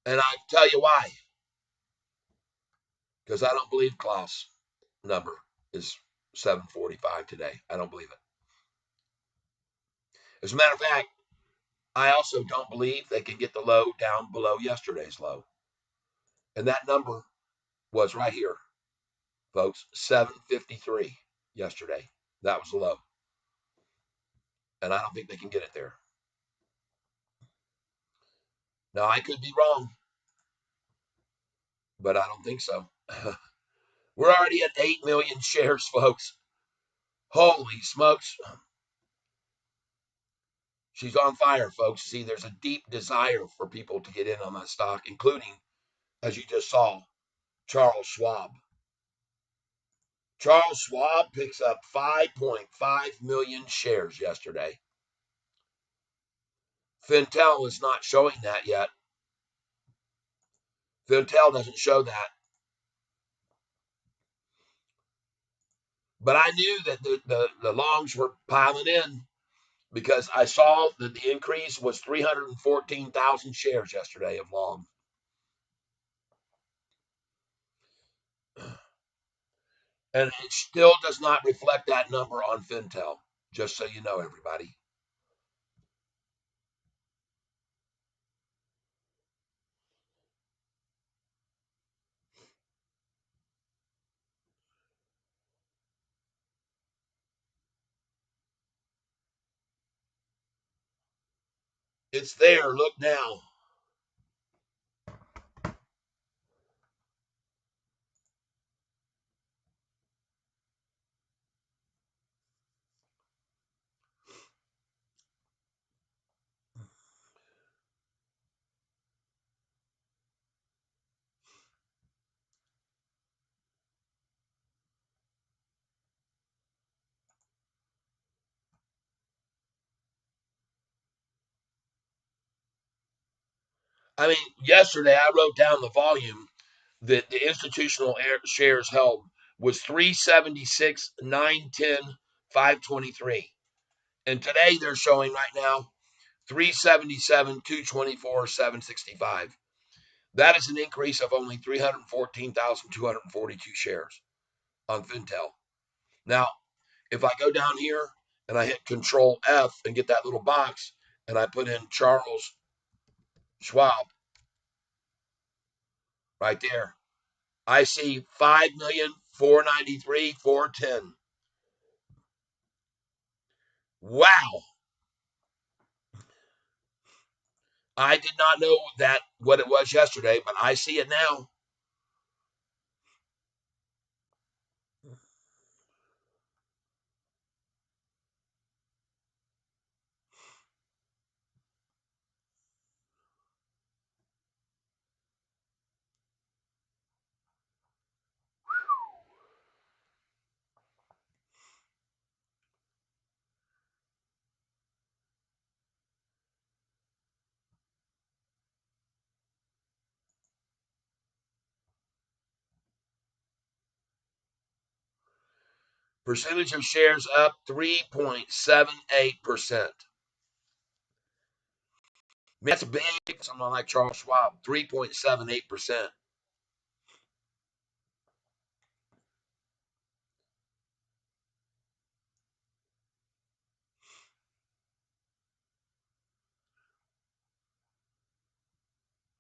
Speaker 1: And I tell you why. Because I don't believe Klaus' number is 745 today. I don't believe it. As a matter of fact, I also don't believe they can get the low down below yesterday's low. And that number was right here, folks, 753 yesterday. That was the low. And I don't think they can get it there. Now, I could be wrong, but I don't think so. We're already at 8 million shares, folks. Holy smokes. She's on fire, folks. See, there's a deep desire for people to get in on that stock, including, as you just saw, Charles Schwab. Charles Schwab picks up 5.5 million shares yesterday. Fintel is not showing that yet. Fintel doesn't show that. But I knew that the longs were piling in because I saw that the increase was 314,000 shares yesterday of long. And it still does not reflect that number on Fintel, just so you know, everybody. It's there. Look now. I mean, yesterday I wrote down the volume that the institutional shares held was 376, 910, 523. And today they're showing right now 377, 224, 765. That is an increase of only 314,242 shares on Fintel. Now, if I go down here and I hit Control F and get that little box and I put in Charles Schwab right there, I see 5,493,410. Wow. I did not know that what it was yesterday, but I see it now. Percentage of shares up 3.78%. That's big. Someone like Charles Schwab, 3.78%.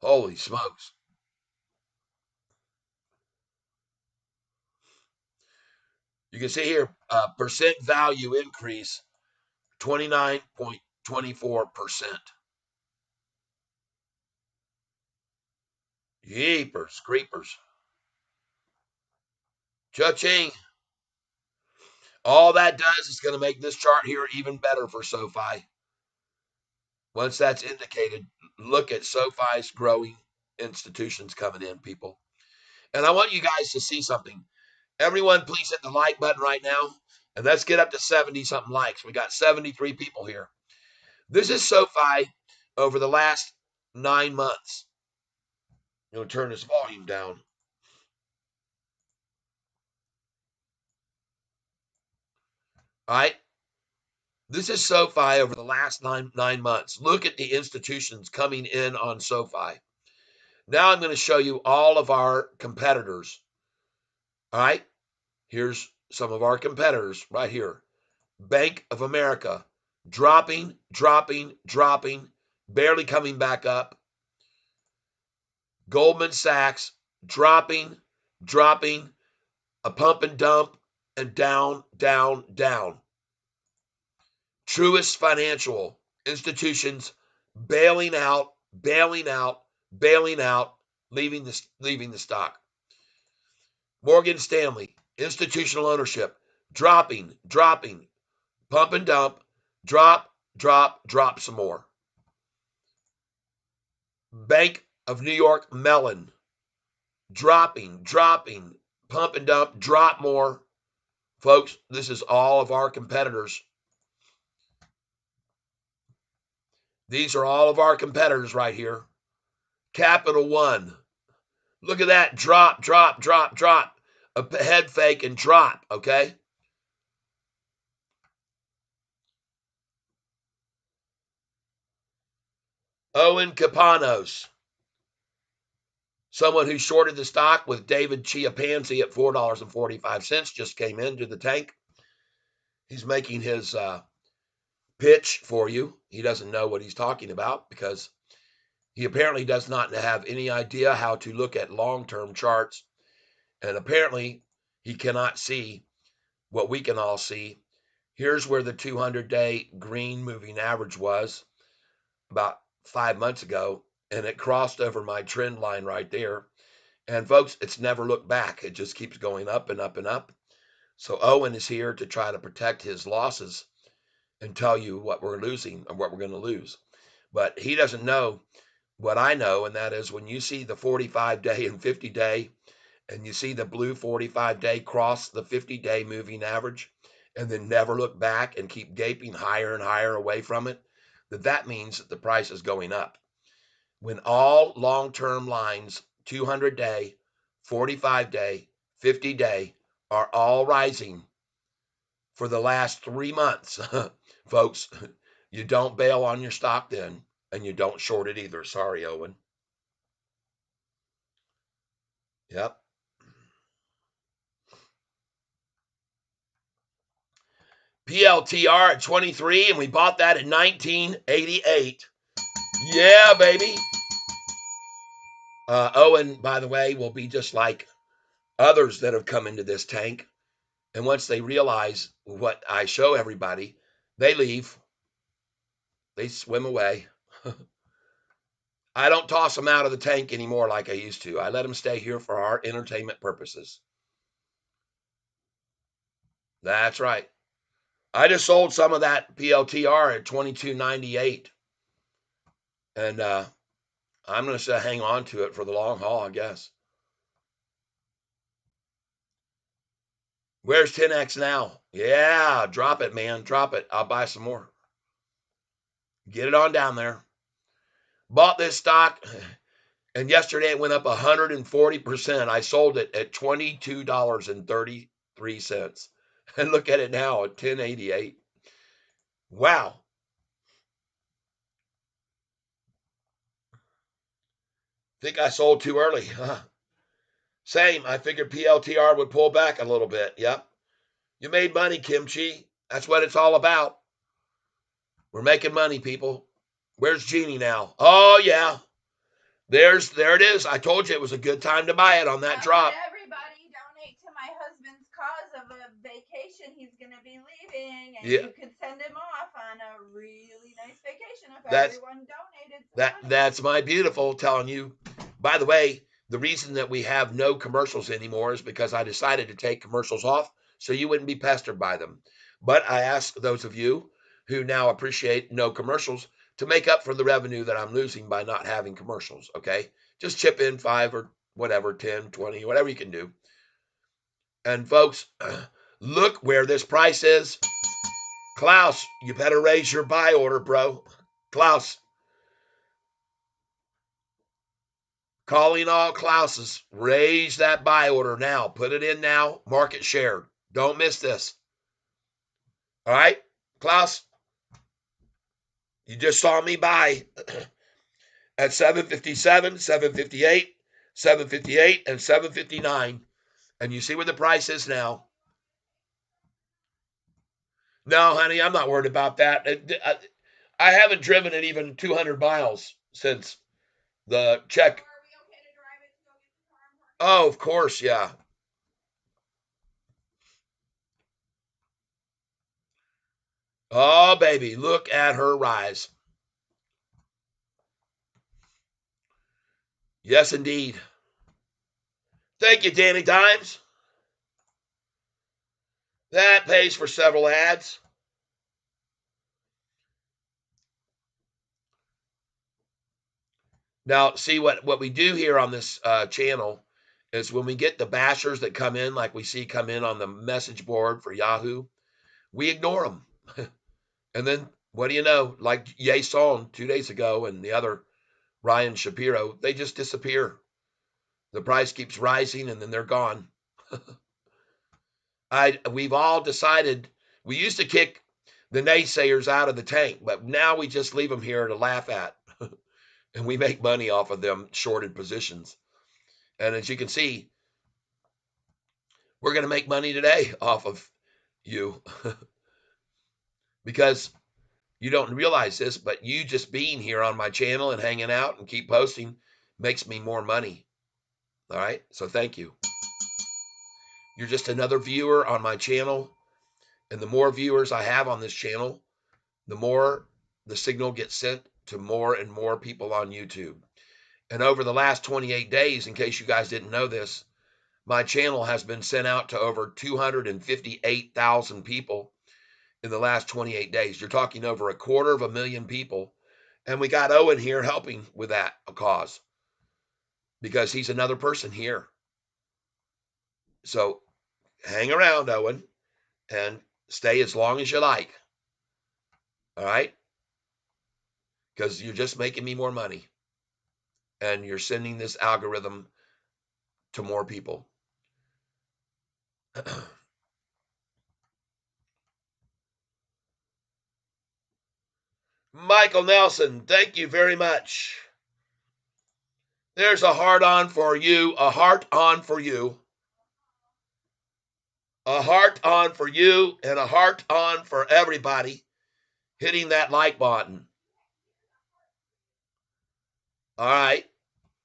Speaker 1: Holy smokes. You can see here, percent value increase 29.24%. Yeepers, creepers. Cha-ching. All that does is going to make this chart here even better for SoFi. Once that's indicated, look at SoFi's growing institutions coming in, people. And I want you guys to see something. Everyone, please hit the like button right now. And let's get up to 70 something likes. We got 73 people here. This is SoFi over the last 9 months. I'm going to turn this volume down. All right. This is SoFi over the last nine months. Look at the institutions coming in on SoFi. Now I'm going to show you all of our competitors. All right. Here's some of our competitors right here. Bank of America, dropping, barely coming back up. Goldman Sachs, dropping, a pump and dump, and down. Truist Financial institutions bailing out, leaving the stock. Morgan Stanley, institutional ownership, dropping, pump and dump, drop some more. Bank of New York Mellon, dropping, pump and dump, drop more. Folks, this is all of our competitors. These are all of our competitors right here. Capital One, look at that, drop, a head fake and drop, okay? Owen Capanos, someone who shorted the stock with David Chiapanzi at $4.45, just came into the tank. He's making his pitch for you. He doesn't know what he's talking about because he apparently does not have any idea how to look at long-term charts. And apparently he cannot see what we can all see. Here's where the 200-day green moving average was about 5 months ago, and it crossed over my trend line right there. And folks, it's never looked back. It just keeps going up and up and up. So Owen is here to try to protect his losses and tell you what we're losing and what we're going to lose. But he doesn't know what I know, and that is when you see the 45-day and 50-day, and you see the blue 45-day cross the 50-day moving average, and then never look back and keep gaping higher and higher away from it, that means that the price is going up. when all long-term lines, 200-day, 45-day, 50-day, are all rising for the last 3 months, folks, you don't bail on your stock then, and you don't short it either. Sorry, Owen. Yep. PLTR at 23, and we bought that in 1988. Yeah, baby. Owen, by the way, will be just like others that have come into this tank. And once they realize what I show everybody, they leave. They swim away. I don't toss them out of the tank anymore like I used to. I let them stay here for our entertainment purposes. That's right. I just sold some of that PLTR at 22.98, and I'm going to hang on to it for the long haul, I guess. Where's 10x now? Yeah, drop it, man. Drop it. I'll buy some more. Get it on down there. Bought this stock, and yesterday it went up 140%. I sold it at $22.33. And look at it now at 10.88. Wow. Think I sold too early. Same. I figured PLTR would pull back a little bit. Yep. You made money, Kimchi. That's what it's all about. We're making money, people. Where's Jeannie now? Oh, yeah. There it is. I told you it was a good time to buy it on that drop.
Speaker 2: Everybody donate to my husband's cause of a vacation he's going to be leaving, and
Speaker 1: Yeah.
Speaker 2: you could send him off on a really nice vacation if
Speaker 1: That's,
Speaker 2: everyone donated some money.
Speaker 1: That's my beautiful telling you. By the way, the reason that we have no commercials anymore is because I decided to take commercials off so you wouldn't be pestered by them. But I ask those of you who now appreciate no commercials to make up for the revenue that I'm losing by not having commercials, okay? Just chip in 5 or whatever, 10, 20, whatever you can do. And folks, look where this price is. Klaus, you better raise your buy order, bro. Klaus, calling all Klauses, raise that buy order now. Put it in now. Market share. Don't miss this. All right, Klaus, you just saw me buy at 757, 758, 758, and 759. And you see where the price is now. No, honey, I'm not worried about that. I haven't driven it even 200 miles since the check. Oh, of course, yeah. Oh, baby, look at her rise. Yes, indeed. Thank you, Danny Dimes. That pays for several ads. Now, see what we do here on this channel is when we get the bashers that come in, like we see come in on the message board for Yahoo, we ignore them. And then what do you know? Like Ye Song 2 days ago and the other Ryan Shapiro, they just disappear. The price keeps rising and then they're gone. We've all decided we used to kick the naysayers out of the tank, but now we just leave them here to laugh at. And we make money off of them shorted positions. And as you can see, we're going to make money today off of you because you don't realize this, but you just being here on my channel and hanging out and keep posting makes me more money. All right. So thank you. You're just another viewer on my channel. And the more viewers I have on this channel, the more the signal gets sent to more and more people on YouTube. And over the last 28 days, in case you guys didn't know this, my channel has been sent out to over 258,000 people in the last 28 days. You're talking over 250,000 people. And we got Owen here helping with that cause because he's another person here. So hang around, Owen, and stay as long as you like. All right? Because you're just making me more money. and you're sending this algorithm to more people. Michael Nelson, thank you very much. There's a heart on for you, a heart on for you, a heart on for you, and a heart on for everybody hitting that like button. All right.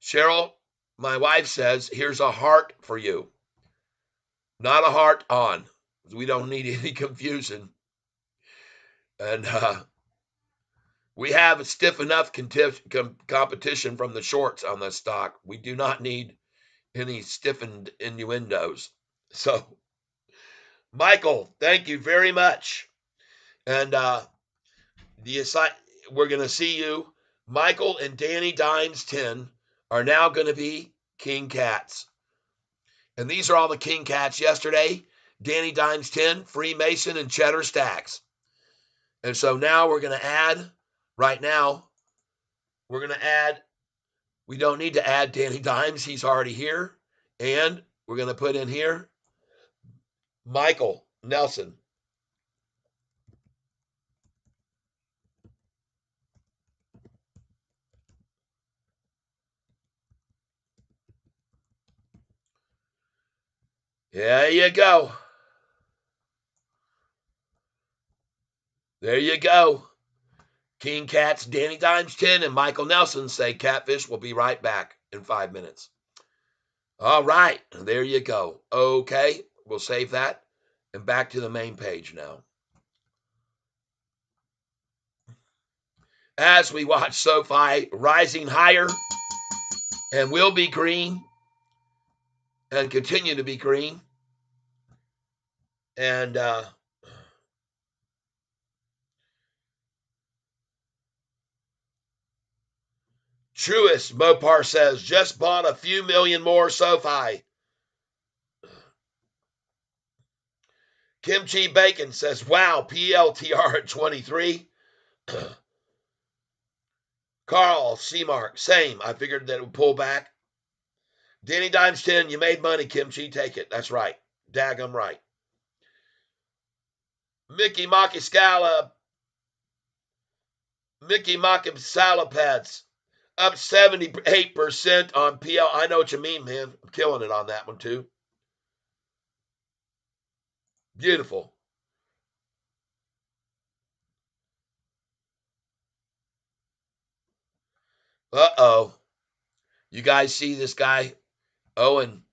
Speaker 1: Cheryl, my wife says, here's a heart for you, not a heart on. We don't need any confusion. And we have stiff enough competition from the shorts on this stock. We do not need any stiffened innuendos. So, Michael, thank you very much. And we're going to see you. Michael and Danny Dimes 10 are now going to be King Cats. And these are all the King Cats yesterday. Danny Dimes 10, Freemason, and Cheddar Stacks. And so now we're going to add, right now, we don't need to add Danny Dimes. He's already here. And we're going to put in here Michael Nelson. There you go. There you go. King Cats, Danny Dimes 10, and Michael Nelson say Catfish will be right back in 5 minutes. All right. There you go. Okay. We'll save that. And back to the main page now. As we watch Sofi rising higher and will be green and continue to be green. And Truist Mopar says, just bought a few million more Sofi. Kimchi Bacon says, wow, PLTR at 23. Carl Seamark, same. I figured that it would pull back. Danny Dimes 10, you made money, Kimchi. Take it. That's right. Daggum right. Mickey Makiscala Pets up 78% on PL. I know what you mean, man. I'm killing it on that one, too. Beautiful. Uh-oh. You guys see this guy? Owen,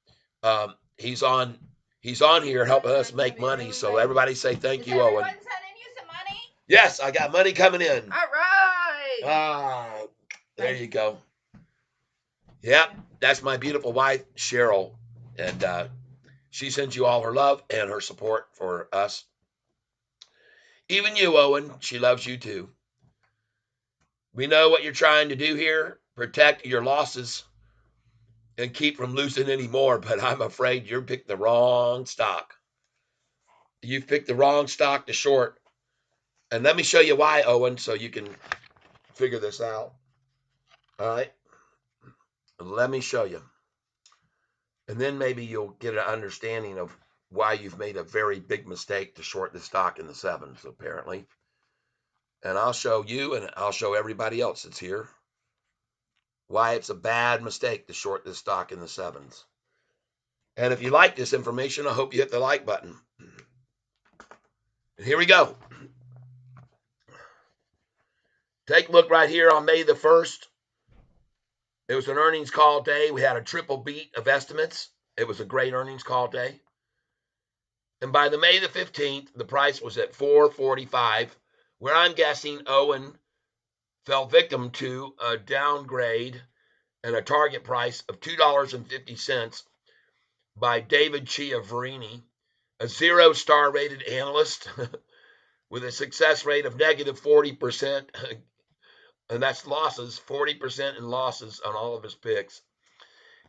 Speaker 1: he's on here helping us make money. So everybody say thank you, Owen.
Speaker 2: Everyone sending you some money?
Speaker 1: Yes, I got money coming in.
Speaker 2: All right.
Speaker 1: Ah, there you go. Yep, that's my beautiful wife, Cheryl. And she sends you all her love and her support for us. Even you, Owen, she loves you too. We know what you're trying to do here. Protect your losses and keep from losing any more, but I'm afraid you're picking the wrong stock. You've picked the wrong stock to short. And let me show you why, Owen, so you can figure this out. All right? Let me show you. And then maybe you'll get an understanding of why you've made a very big mistake to short the stock in the sevens, apparently. And I'll show you and I'll show everybody else that's here why it's a bad mistake to short this stock in the sevens. And if you like this information, I hope you hit the like button. And here we go. Take a look right here on May the 1st. It was an earnings call day. We had a triple beat of estimates. It was a great earnings call day. And by the May the 15th, the price was at $4.45, where I'm guessing Owen fell victim to a downgrade and a target price of $2.50 by David Chiavarini, a 0-star rated analyst with a success rate of negative 40%, and that's losses, 40% in losses on all of his picks.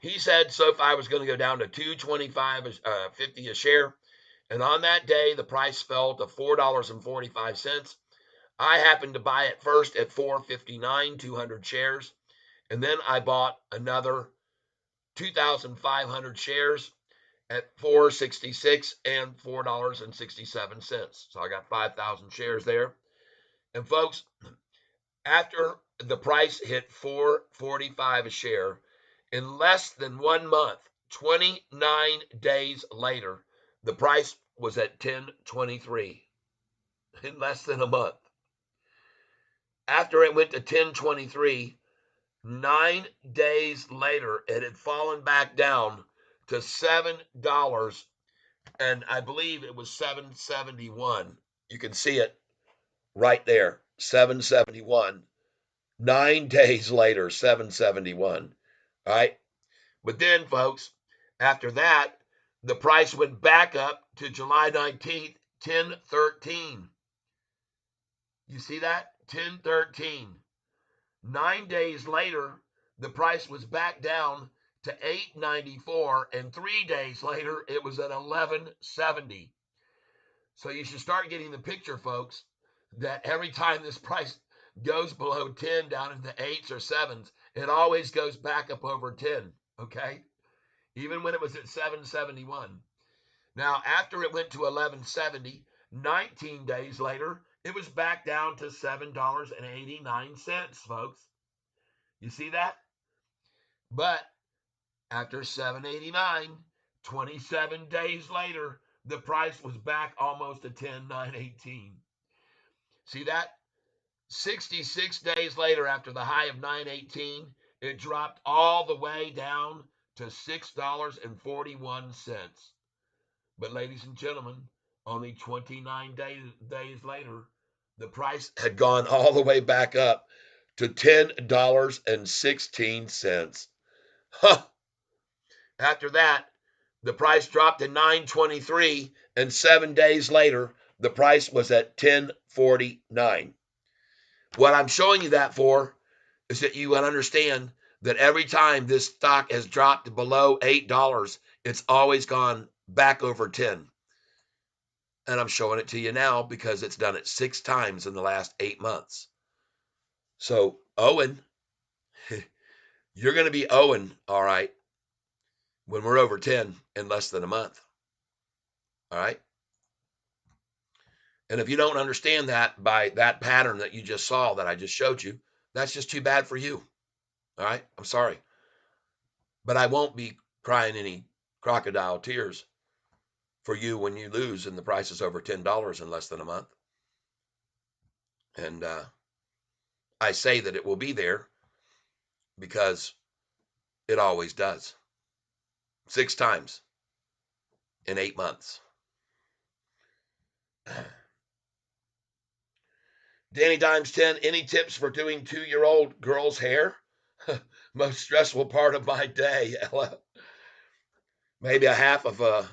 Speaker 1: He said SoFi was going to go down to $225.50 a share, and on that day, the price fell to $4.45. I happened to buy it first at $4.59, 200 shares, And then I bought another 2,500 shares at 466 and $4.67. So I got 5,000 shares there. And folks, after the price hit 445 a share, in less than 1 month, 29 days later, the price was at 1023 in less than a month. After it went to 1023, 9 days later, it had fallen back down to $7, and I believe it was 771. You can see it right there, 771. 9 days later, 771. All right. But then, folks, after that, the price went back up to July 19th, 1013. You see that? 1013. 9 days later, the price was back down to 894, and 3 days later, it was at 1170. So you should start getting the picture, folks, that every time this price goes below 10 down into eights or sevens, it always goes back up over 10. Okay. Even when it was at 771. Now, after it went to 1170, 19 days later, it was back down to $7.89, folks. You see that? But after 789, 27 days later, the price was back almost to 10,918. See that? 66 days later, after the high of 918, it dropped all the way down to $6.41. But, ladies and gentlemen, only 29 days later, the price had gone all the way back up to $10.16. Huh. After that, the price dropped to 923, and 7 days later, the price was at 1049. What I'm showing you that for is that you would understand that every time this stock has dropped below $8, it's always gone back over 10. And I'm showing it to you now because it's done it 6 times in the last 8 months. So, Owen, you're going to be Owen, all right, when we're over 10 in less than a month. All right. And if you don't understand that by that pattern that you just saw that I just showed you, that's just too bad for you. All right. I'm sorry. But I won't be crying any crocodile tears for you when you lose and the price is over $10 in less than a month. And I say that it will be there because it always does. 6 times in 8 months. Danny Dimes 10, any tips for doing 2-year-old girl's hair? Most stressful part of my day. Maybe a half of a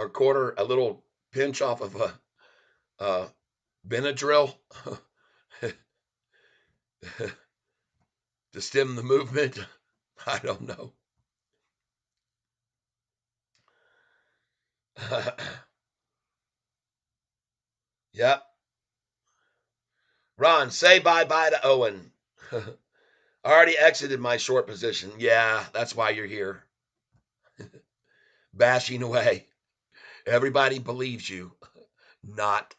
Speaker 1: quarter, a little pinch off of a Benadryl to stem the movement. I don't know. Yep. Ron, say bye-bye to Owen. I already exited my short position. Yeah, that's why you're here. Bashing away. Everybody believes you. Not.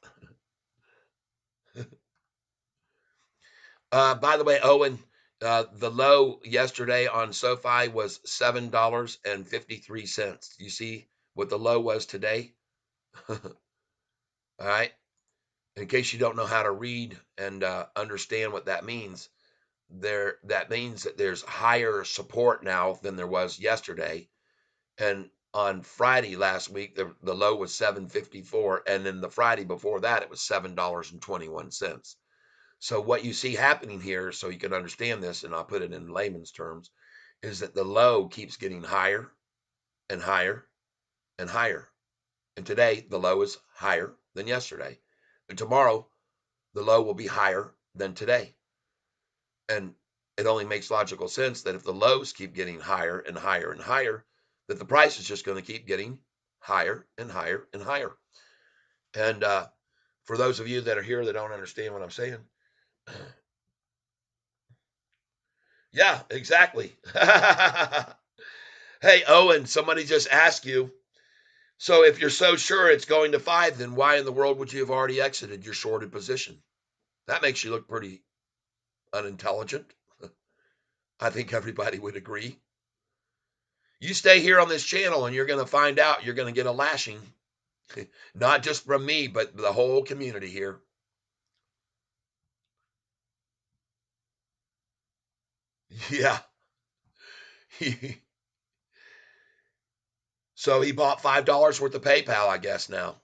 Speaker 1: By the way, Owen, the low yesterday on Sofi was $7.53. You see what the low was today? All right. In case you don't know how to read and understand what that means, that means that there's higher support now than there was yesterday. And on Friday last week, the low was 754, and then the Friday before that, it was $7.21. So what you see happening here, so you can understand this, and I'll put it in layman's terms, is that the low keeps getting higher and higher and higher. And today, the low is higher than yesterday. And tomorrow, the low will be higher than today. And it only makes logical sense that if the lows keep getting higher and higher and higher, that the price is just going to keep getting higher and higher and higher. And for those of you that are here that don't understand what I'm saying, Yeah, exactly. Hey, Owen, somebody just asked you. So if you're so sure it's going to 5, then why in the world would you have already exited your shorted position? That makes you look pretty unintelligent. I think everybody would agree. You stay here on this channel and you're going to find out you're going to get a lashing, not just from me, but the whole community here. Yeah. So he bought $5 worth of PayPal, I guess, now,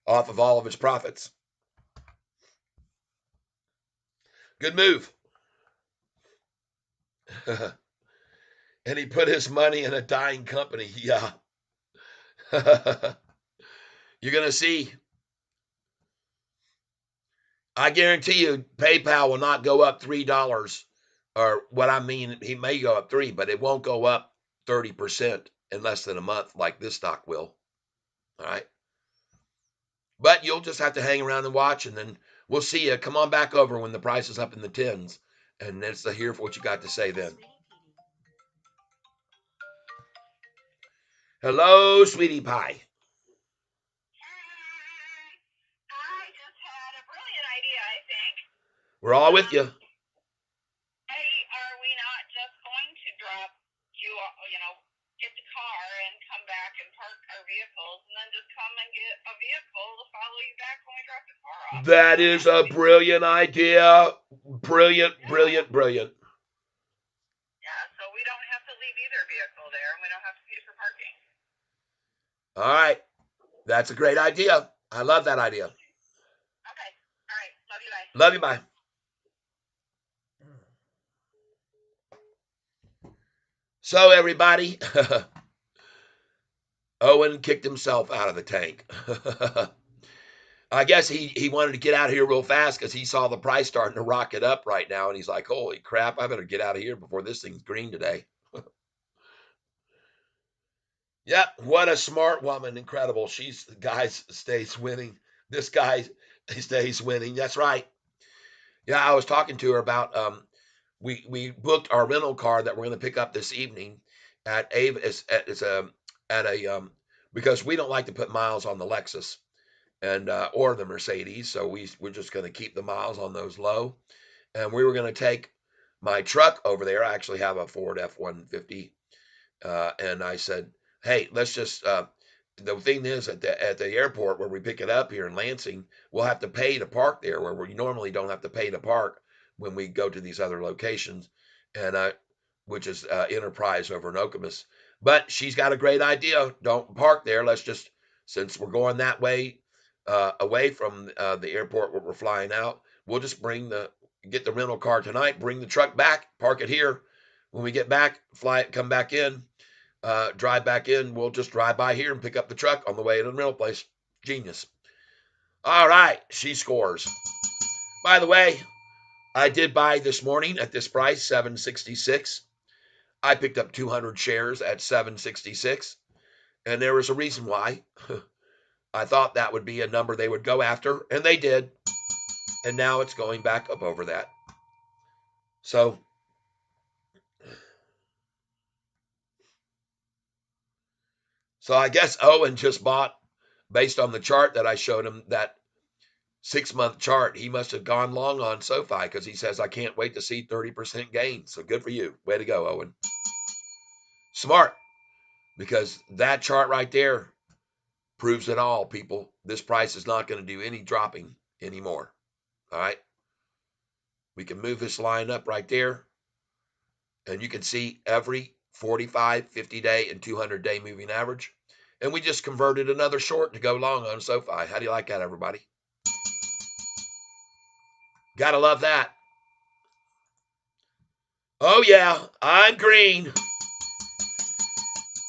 Speaker 1: off of all of his profits. Good move. And he put his money in a dying company. Yeah. You're going to see. I guarantee you, PayPal will not go up $3. Or what I mean, he may go up 3, but it won't go up 30% in less than a month like this stock will. All right. But you'll just have to hang around and watch, and then we'll see you. Come on back over when the price is up in the tens, and let's hear what you got to say then. Hello, sweetie pie.
Speaker 2: I just had a brilliant idea, I think.
Speaker 1: We're all with you.
Speaker 2: Hey, are we not just going to drop get the car and come back and park our vehicles and then just come and get a vehicle to follow you back when we drop the car off?
Speaker 1: That is a brilliant idea. Brilliant, brilliant, brilliant.
Speaker 2: Yeah, so we don't have to leave either vehicle there and we don't have to pay for parking.
Speaker 1: All right. That's a great idea. I love that idea.
Speaker 2: Okay. All right. Love you. Bye.
Speaker 1: Love you. Bye. So, everybody, Owen kicked himself out of the tank. I guess he wanted to get out of here real fast because he saw the price starting to rocket up right now. And he's like, holy crap, I better get out of here before this thing's green today. Yep, what a smart woman. Incredible. She's the guy stays winning. This guy stays winning. That's right. Yeah, I was talking to her about we booked our rental car that we're going to pick up this evening at a because we don't like to put miles on the Lexus and or the Mercedes, so we're just going to keep the miles on those low. And we were going to take my truck over there. I actually have a Ford F-150, and I said, hey, let's just. The thing is, at the airport where we pick it up here in Lansing, we'll have to pay to park there, where we normally don't have to pay to park when we go to these other locations, and which is Enterprise over in Okemos. But she's got a great idea. Don't park there. Let's just, since we're going that way, away from the airport where we're flying out, we'll just get the rental car tonight, bring the truck back, park it here. When we get back, fly it, come back in, drive back in. We'll just drive by here and pick up the truck on the way to the rental place. Genius. All right, she scores. By the way, I did buy this morning at this price, 766. I picked up 200 shares at 766, and there was a reason why. I thought that would be a number they would go after, and they did. And now it's going back up over that. So I guess Owen just bought, based on the chart that I showed him, that 6-month chart. He must have gone long on Sofi because he says, I can't wait to see 30% gain. So good for you. Way to go, Owen. Smart, because that chart right there proves it all, people. This price is not going to do any dropping anymore. All right. We can move this line up right there, and you can see every 45, 50-day, and 200-day moving average. And we just converted another short to go long on Sofi. How do you like that, everybody? Gotta love that. Oh, yeah, I'm green.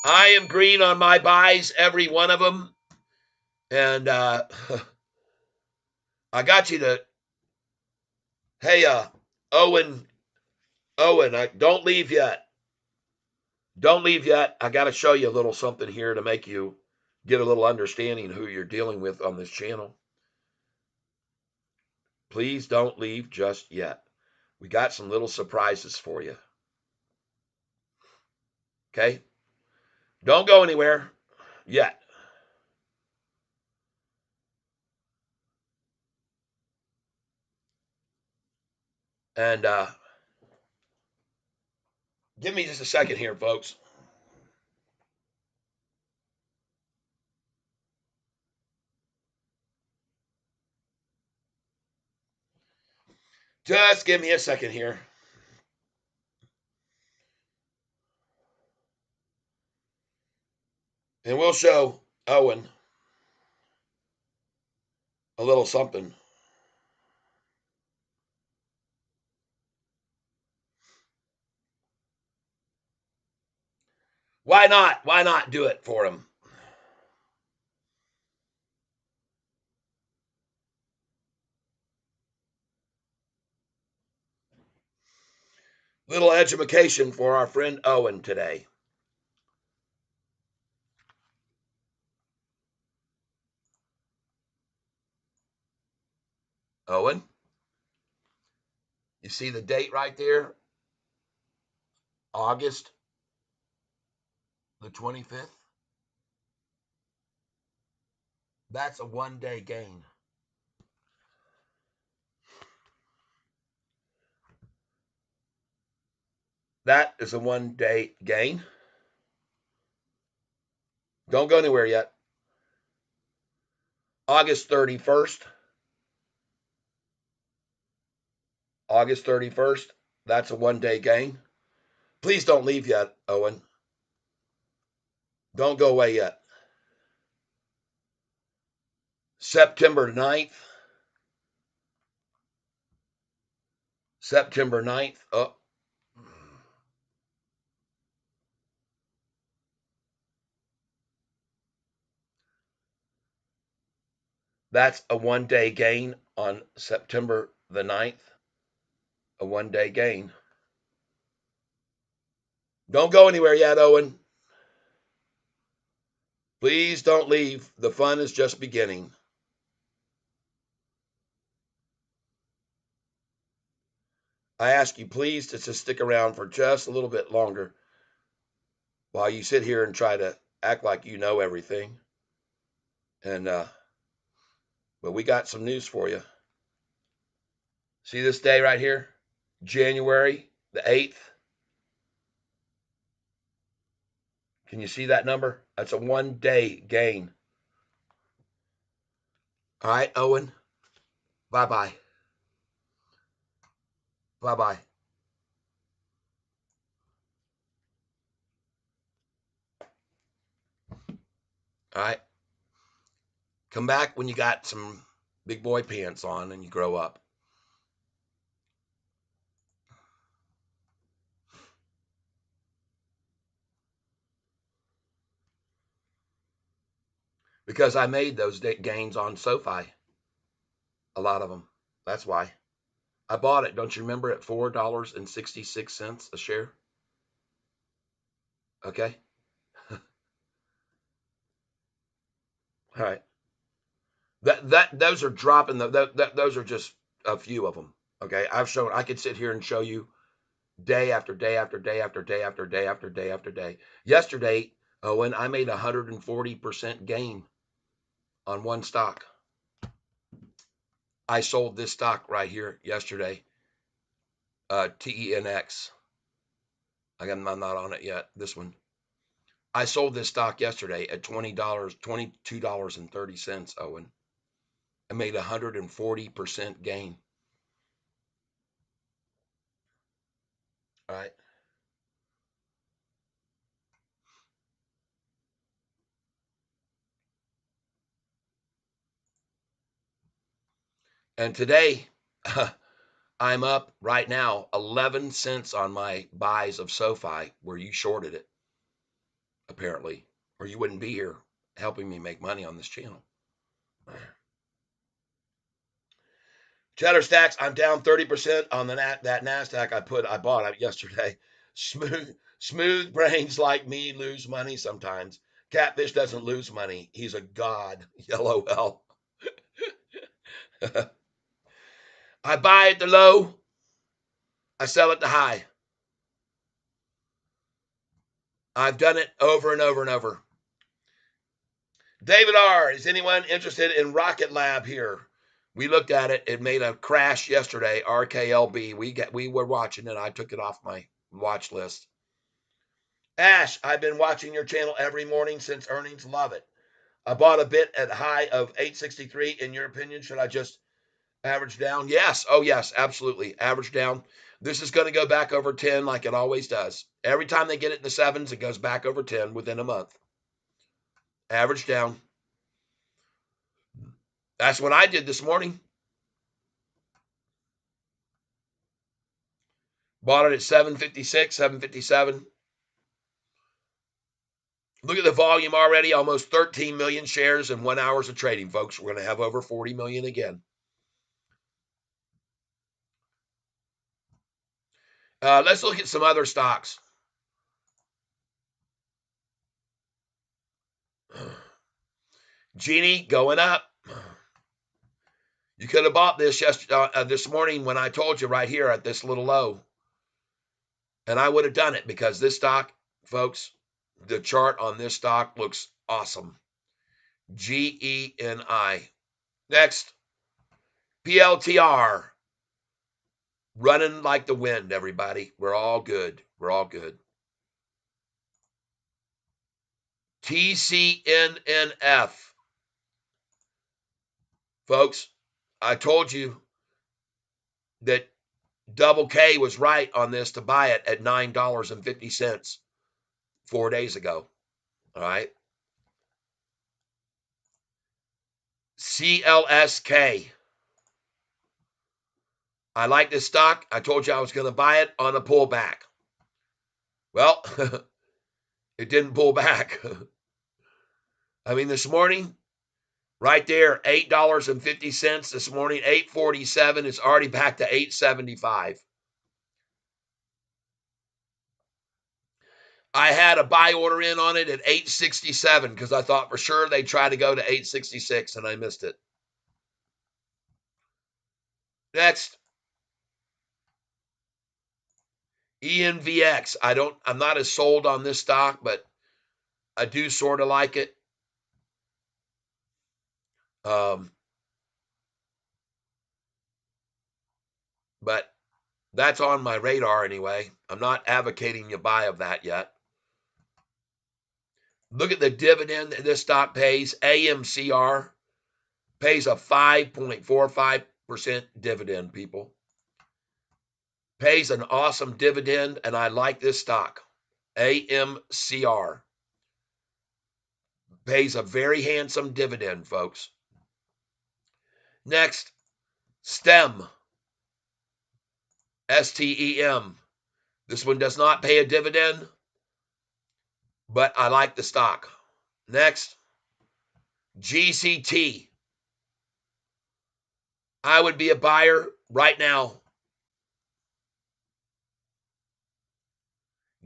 Speaker 1: I am green on my buys, every one of them. And I got you to, hey, Owen, don't leave yet. Don't leave yet. I got to show you a little something here to make you get a little understanding who you're dealing with on this channel. Please don't leave just yet. We got some little surprises for you. Okay? Don't go anywhere yet. And give me just a second here, folks. Just give me a second here. And we'll show Owen a little something. Why not? Why not do it for him? Little education for our friend Owen today. Owen, you see the date right there? August the 25th. That's a 1 day gain. That is a 1 day gain. Don't go anywhere yet. August 31st. August 31st. That's a 1 day gain. Please don't leave yet, Owen. Don't go away yet. September 9th. September 9th. Oh. That's a 1 day gain on September the 9th. A 1 day gain. Don't go anywhere yet, Owen. Please don't leave. The fun is just beginning. I ask you, please, to just stick around for just a little bit longer while you sit here and try to act like you know everything. And, but we got some news for you. See this day right here? January the 8th. Can you see that number? That's a 1 day gain. All right, Owen. Bye bye. Bye bye. All right. Come back when you got some big boy pants on and you grow up. Because I made those gains on Sofi. A lot of them. That's why. I bought it, don't you remember, at $4.66 a share? Okay. All right. Those are dropping those are just a few of them. Okay. I could sit here and show you day after day after day after day after day after day after day. Yesterday, when I made 140% gain on one stock. I sold this stock right here yesterday. TENX. I'm not on it yet. This one. I sold this stock yesterday at $20, $22.30, Owen. I made 140% gain. All right. And today, I'm up right now 11 cents on my buys of SoFi where you shorted it, apparently, or you wouldn't be here helping me make money on this channel. Cheddar Stacks, I'm down 30% on that NASDAQ I bought yesterday. Smooth brains like me lose money sometimes. Catfish doesn't lose money. He's a god. LOL. I buy at the low I sell at the high. I've done it over and over and over. David R., is anyone interested in Rocket Lab here? We looked at it. It made a crash yesterday, RKLB. We were watching it. I took it off my watch list. Ash, I've been watching your channel every morning since earnings. Love it. I bought a bit at high of 863. In your opinion, should I just average down? Yes. Oh, yes, absolutely. Average down. This is going to go back over 10 like it always does. Every time they get it in the sevens, it goes back over 10 within a month. Average down. That's what I did this morning. Bought it at 756, 757. Look at the volume already, almost 13 million shares in 1 hour of trading, folks. We're going to have over 40 million again. Let's look at some other stocks. Genie going up. You could have bought this this morning when I told you right here at this little low. And I would have done it because this stock, folks, the chart on this stock looks awesome. GENI. Next, PLTR. Running like the wind, everybody. We're all good. We're all good. TCNNF. Folks, I told you that Double K was right on this to buy it at $9.50 4 days ago. All right. CLSK. I like this stock. I told you I was going to buy it on a pullback. Well, it didn't pull back. I mean, this morning, right there, $8.50 this morning, $8.47 is already back to $8.75. I had a buy order in on it at $8.67 because I thought for sure they'd try to go to $8.66 and I missed it. Next, ENVX. I'm not as sold on this stock, but I do sort of like it. But that's on my radar anyway. I'm not advocating you buy of that yet. Look at the dividend that this stock pays. AMCR pays a 5.45% dividend, people. Pays an awesome dividend, and I like this stock. AMCR pays a very handsome dividend, folks. Next, STEM. STEM. This one does not pay a dividend, but I like the stock. Next, GCT. I would be a buyer right now.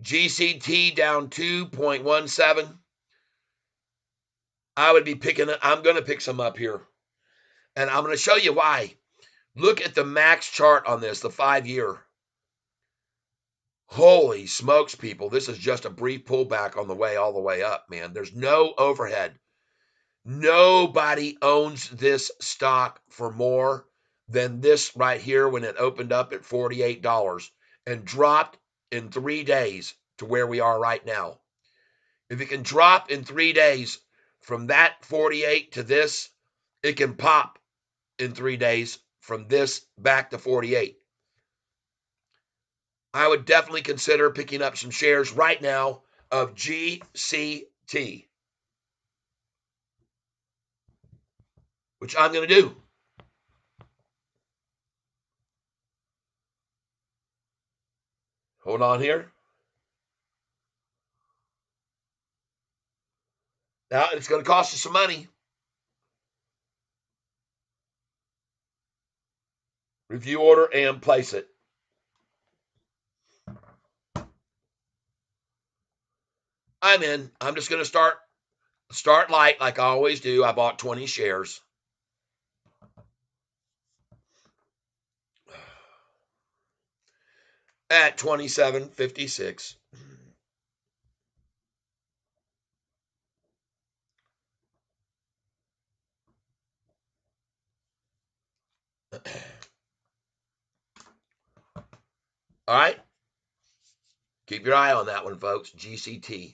Speaker 1: GCT down 2.17. I would be picking it. I'm going to pick some up here. And I'm going to show you why. Look at the max chart on this, the 5-year. Holy smokes, people. This is just a brief pullback on the way all the way up, man. There's no overhead. Nobody owns this stock for more than this right here when it opened up at $48 and dropped in 3 days to where we are right now. If it can drop in 3 days from that 48 to this, it can pop in 3 days from this back to 48. I would definitely consider picking up some shares right now of GCT, which I'm going to do. Hold on here. Now, it's going to cost you some money. Review order and place it. I'm in. I'm just going to start light like I always do. I bought 20 shares. at 27.56. All right. Keep your eye on that one, folks. GCT.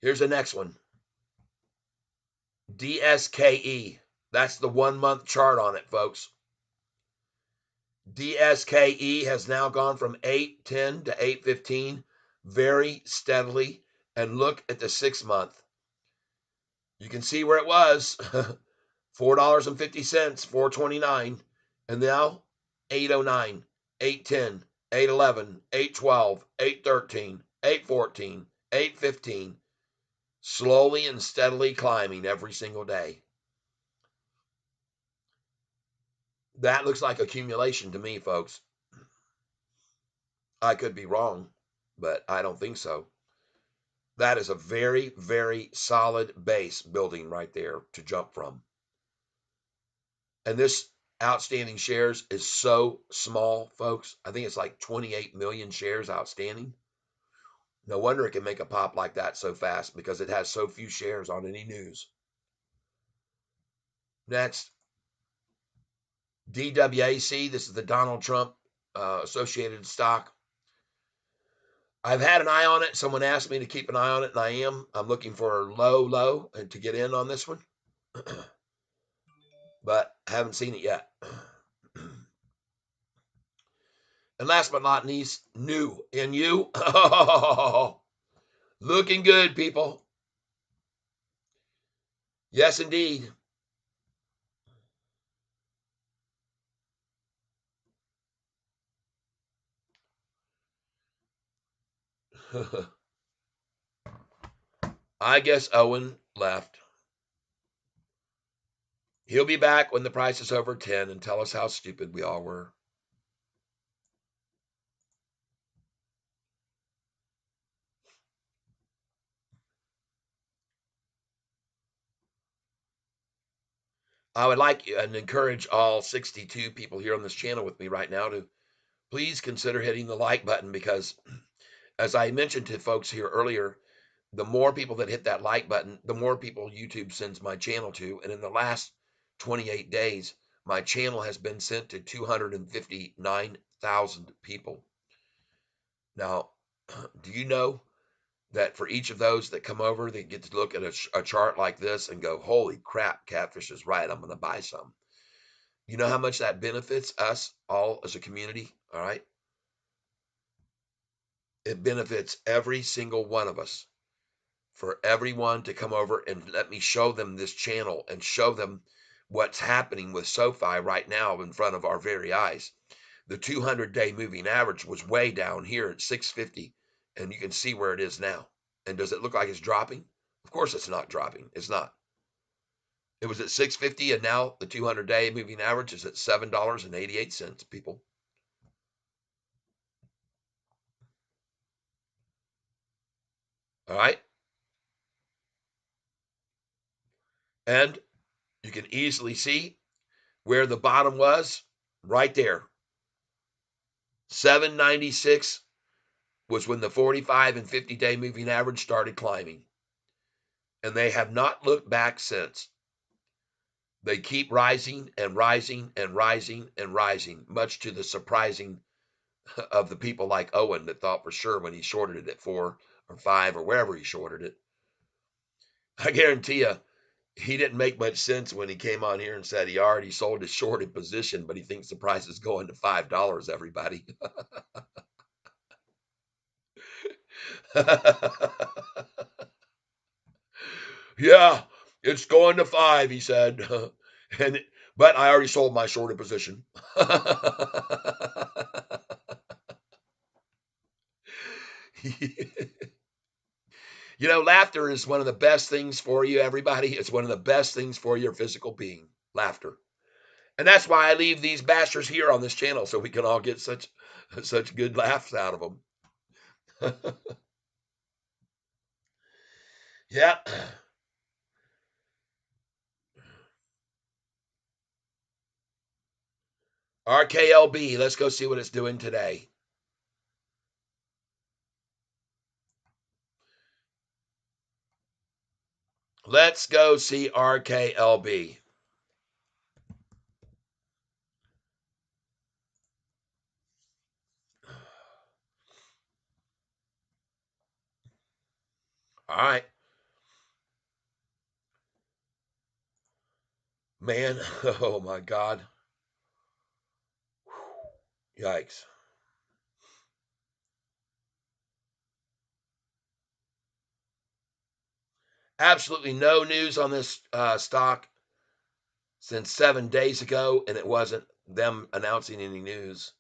Speaker 1: Here's the next one. DSKE. That's the 1 month chart on it, folks. DSKE has now gone from 810 to 815 very steadily. And look at the 6 month. You can see where it was. $4.50, 429, and now 809, 810, 811, 812, 813, 814, 815, slowly and steadily climbing every single day. That looks like accumulation to me, folks. I could be wrong, but I don't think so. That is a very, very solid base building right there to jump from. And this outstanding shares is so small, folks. I think it's like 28 million shares outstanding. No wonder it can make a pop like that so fast because it has so few shares on any news. Next, DWAC. This is the Donald Trump associated stock. I've had an eye on it. Someone asked me to keep an eye on it, and I am. I'm looking for a low to get in on this one, but I haven't seen it yet. And last but not least, new NU. Looking good, people. Yes, indeed. I guess Owen left. He'll be back when the price is over 10 and tell us how stupid we all were. I would like and encourage all 62 people here on this channel with me right now to please consider hitting the like button because, as I mentioned to folks here earlier, the more people that hit that like button, the more people YouTube sends my channel to. And in the last 28 days, my channel has been sent to 259,000 people. Now, do you know that for each of those that come over, they get to look at a chart like this and go, holy crap, Catfish is right. I'm going to buy some. You know how much that benefits us all as a community? All right. It benefits every single one of us for everyone to come over and let me show them this channel and show them what's happening with Sofi right now in front of our very eyes. The 200-day moving average was way down here at 650, and you can see where it is now. And does it look like it's dropping? Of course it's not dropping. It's not. It was at 650, and now the 200-day moving average is at $7.88, people. All right. And you can easily see where the bottom was right there. 796 was when the 45 and 50-day moving average started climbing. And they have not looked back since. They keep rising and rising and rising and rising, much to the surprising of the people like Owen that thought for sure when he shorted it at 4 or 5 or wherever he shorted it. I guarantee you, he didn't make much sense when he came on here and said he already sold his shorted position, but he thinks the price is going to $5, everybody. Yeah, it's going to 5, he said. and but I already sold my shorted position. Laughter is one of the best things for you, everybody. It's one of the best things for your physical being. Laughter. And that's why I leave these bastards here on this channel so we can all get such good laughs out of them. Yeah. RKLB, let's go see what it's doing today. Let's go see RKLB. All right. Man, oh my God. Yikes. Absolutely no news on this stock since 7 days ago, and it wasn't them announcing any news.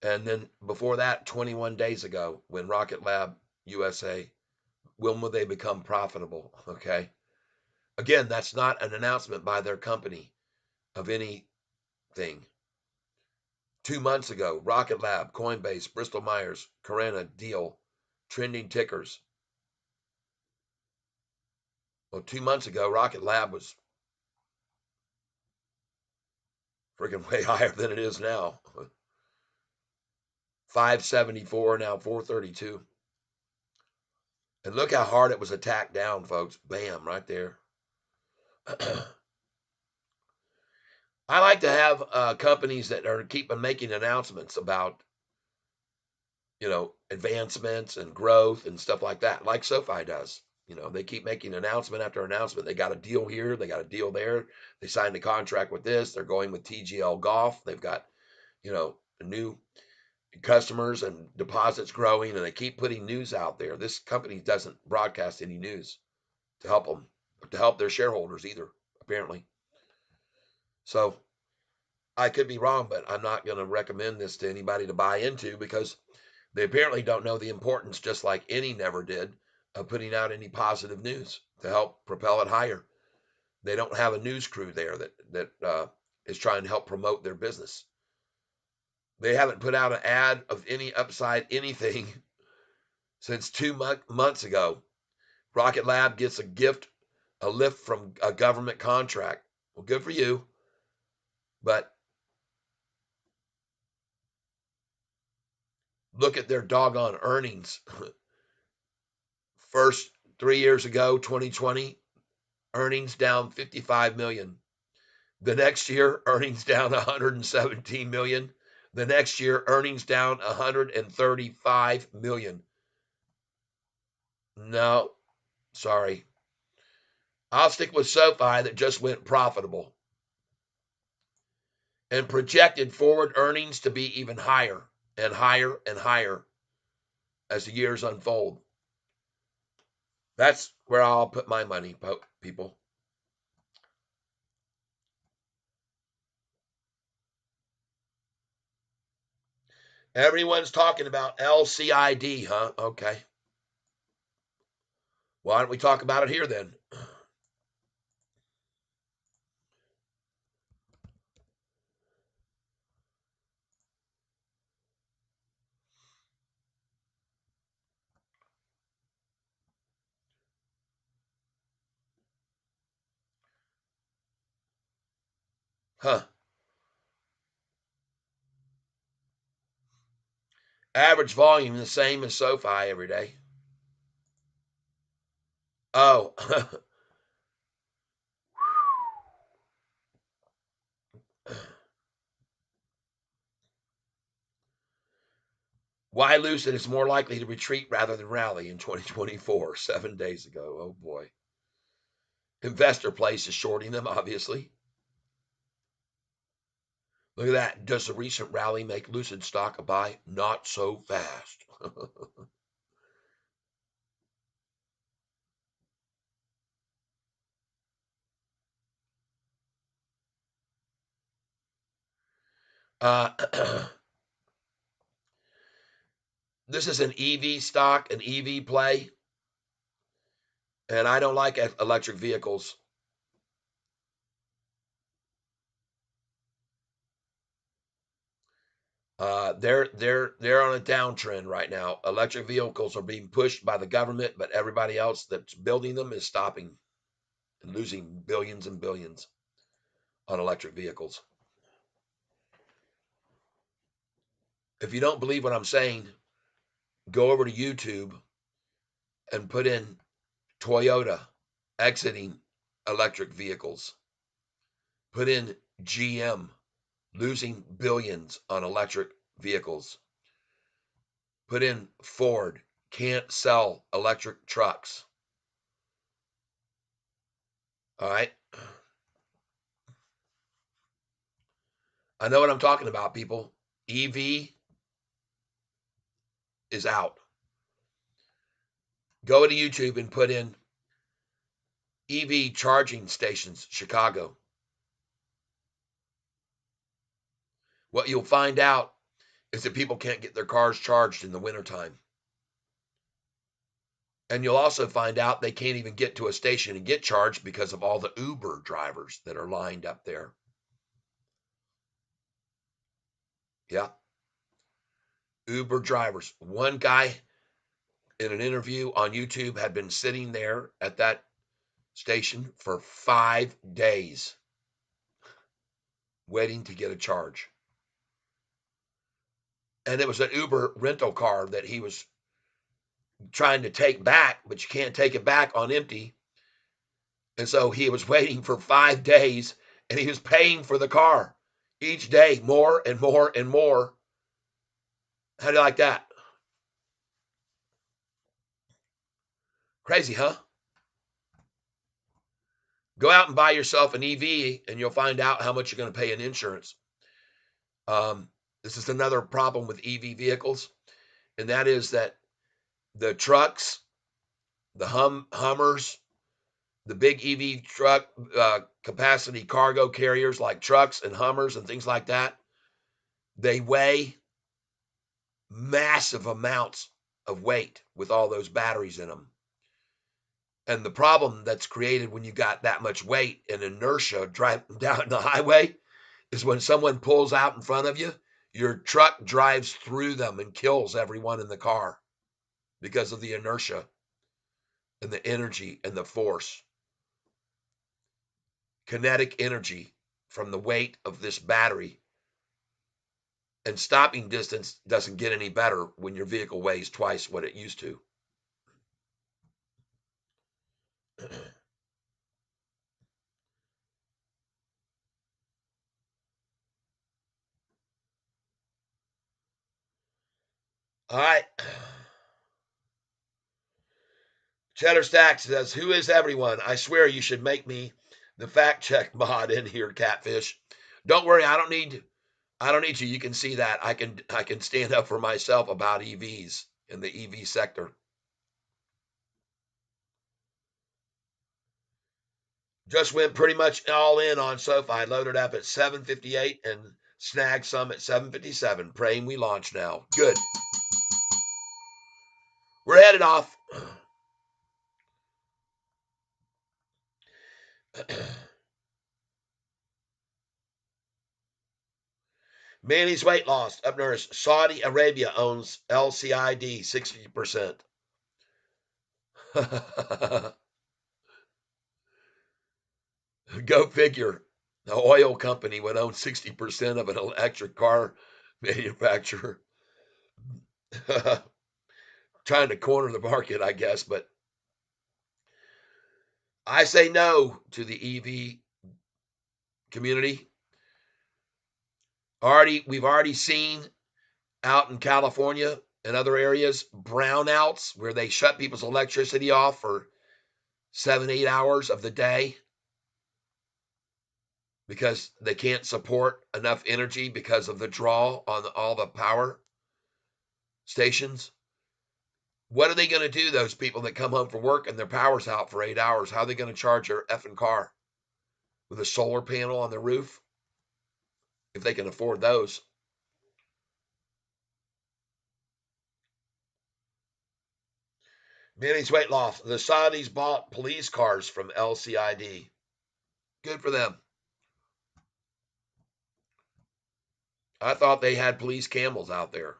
Speaker 1: And then before that, 21 days ago, when Rocket Lab USA, when will they become profitable? Okay. Again, that's not an announcement by their company of anything. 2 months ago, Rocket Lab, Coinbase, Bristol Myers, Carena, Deal, trending tickers. Well, 2 months ago, Rocket Lab was freaking way higher than it is now. 574, now 432. And look how hard it was attacked down, folks. Bam, right there. I like to have companies that are keeping making announcements about, advancements and growth and stuff like that, like SoFi does. They keep making announcement after announcement. They got a deal here, they got a deal there. They signed a contract with this. They're going with TGL Golf. They've got, new customers and deposits growing, and they keep putting news out there. This company doesn't broadcast any news to help them, to help their shareholders either, apparently. So I could be wrong, but I'm not going to recommend this to anybody to buy into because they apparently don't know the importance, just like any never did, of putting out any positive news to help propel it higher. They don't have a news crew there that is trying to help promote their business. They haven't put out an ad of any upside anything since 2 months ago. Rocket Lab gets a gift, a lift from a government contract. Well, good for you, but look at their doggone earnings. First 3 years ago, 2020, earnings down 55 million. The next year, earnings down 117 million. The next year, earnings down 135 million. No, sorry. I'll stick with SoFi that just went profitable and projected forward earnings to be even higher and higher and higher as the years unfold. That's where I'll put my money, people. Everyone's talking about LCID, huh? Okay. Why don't we talk about it here then? Huh. Average volume the same as SoFi every day. Oh, why Lucid is more likely to retreat rather than rally in 2024, 7 days ago. Oh boy. Investor Place is shorting them, obviously. Look at that. Does the recent rally make Lucid stock a buy? Not so fast. uh, this is an EV stock, an EV play, and I don't like electric vehicles. They're on a downtrend right now. Electric vehicles are being pushed by the government, but everybody else that's building them is stopping. and losing billions and billions on electric vehicles. If you don't believe what I'm saying, go over to YouTube and put in Toyota exiting electric vehicles. Put in GM losing billions on electric vehicles. Put in Ford can't sell electric trucks. All right. I know what I'm talking about, people. EV is out. Go to YouTube and put in EV charging stations, Chicago. What you'll find out is that people can't get their cars charged in the wintertime. And you'll also find out they can't even get to a station and get charged because of all the Uber drivers that are lined up there. Yeah. Uber drivers. One guy in an interview on YouTube had been sitting there at that station for 5 days waiting to get a charge. And it was an Uber rental car that he was trying to take back, but you can't take it back on empty. And so he was waiting for 5 days and he was paying for the car each day more and more and more. How do you like that? Crazy, huh? Go out and buy yourself an EV and you'll find out how much you're going to pay in insurance. This is another problem with EV vehicles, and that is that the trucks, the Hummers, the big EV truck capacity cargo carriers like trucks and Hummers and things like that, they weigh massive amounts of weight with all those batteries in them. And the problem that's created when you got that much weight and inertia driving down the highway is when someone pulls out in front of you, your truck drives through them and kills everyone in the car because of the inertia and the energy and the force. Kinetic energy from the weight of this battery. And stopping distance doesn't get any better when your vehicle weighs twice what it used to. All right. Cheddar Stack says, "Who is everyone? I swear you should make me the fact check mod in here, Catfish. Don't worry, I don't need you. You can see that. I can stand up for myself about EVs in the EV sector. Just went pretty much all in on Sofi. Loaded up at 7:58 and snagged some at 7:57. Praying we launch now. Good. We're headed off. Manny's weight loss up nurse. Saudi Arabia owns LCID 60%. Go figure. The oil company would own 60% of an electric car manufacturer. Trying to corner the market, I guess, but I say no to the EV community. We've already seen out in California and other areas brownouts where they shut people's electricity off for 7-8 hours of the day because they can't support enough energy because of the draw on all the power stations. What are they going to do, those people that come home from work and their power's out for 8 hours? How are they going to charge their effing car? With a solar panel on the roof? If they can afford those. Manny's weight loss. The Saudis bought police cars from LCID. Good for them. I thought they had police camels out there.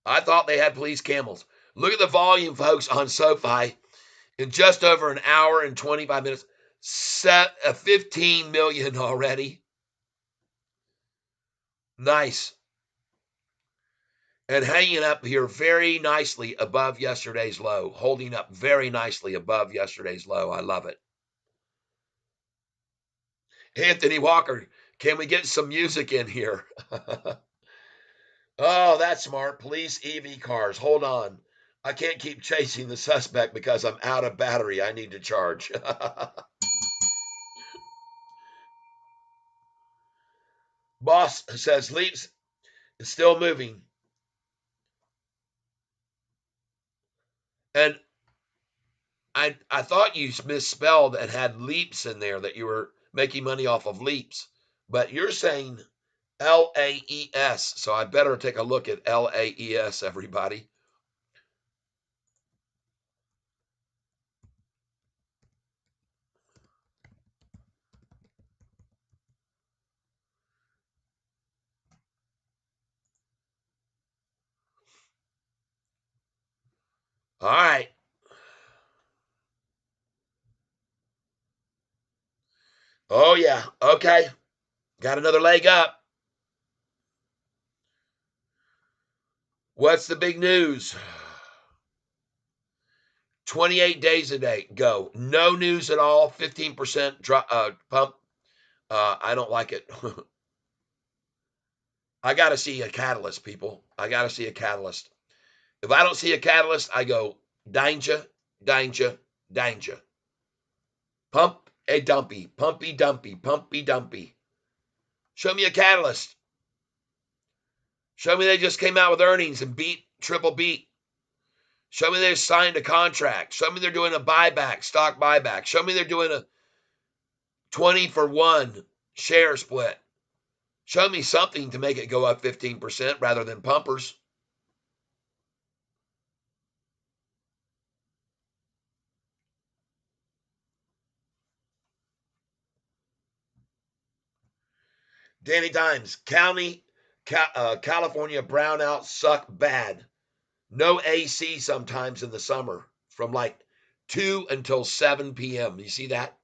Speaker 1: I thought they had police camels. Look at the volume, folks, on Sofi. In just over an hour and 25 minutes, set a 15 million already. Nice. And hanging up here very nicely above yesterday's low, holding up very nicely above yesterday's low. I love it. Anthony Walker, can we get some music in here? Oh, that's smart. Police EV cars. Hold on. I can't keep chasing the suspect because I'm out of battery. I need to charge. Boss says Leaps is still moving. And I thought you misspelled and had leaps in there, that you were making money off of leaps. But you're saying LAES. So I better take a look at LAES, everybody. All right. Oh, yeah. Okay. Got another leg up. What's the big news? 28 days a day. Go. No news at all. 15% drop, pump. I don't like it. I got to see a catalyst, people. I got to see a catalyst. If I don't see a catalyst, I go danger, danger, danger. Pump a dumpy, pumpy dumpy, pumpy dumpy. Show me a catalyst. Show me they just came out with earnings and beat, triple beat. Show me they signed a contract. Show me they're doing a buyback, stock buyback. Show me they're doing a 20 for 1 share split. Show me something to make it go up 15% rather than pumpers. Danny Dimes, California brownouts suck bad. No AC sometimes in the summer from like 2 until 7 p.m. You see that?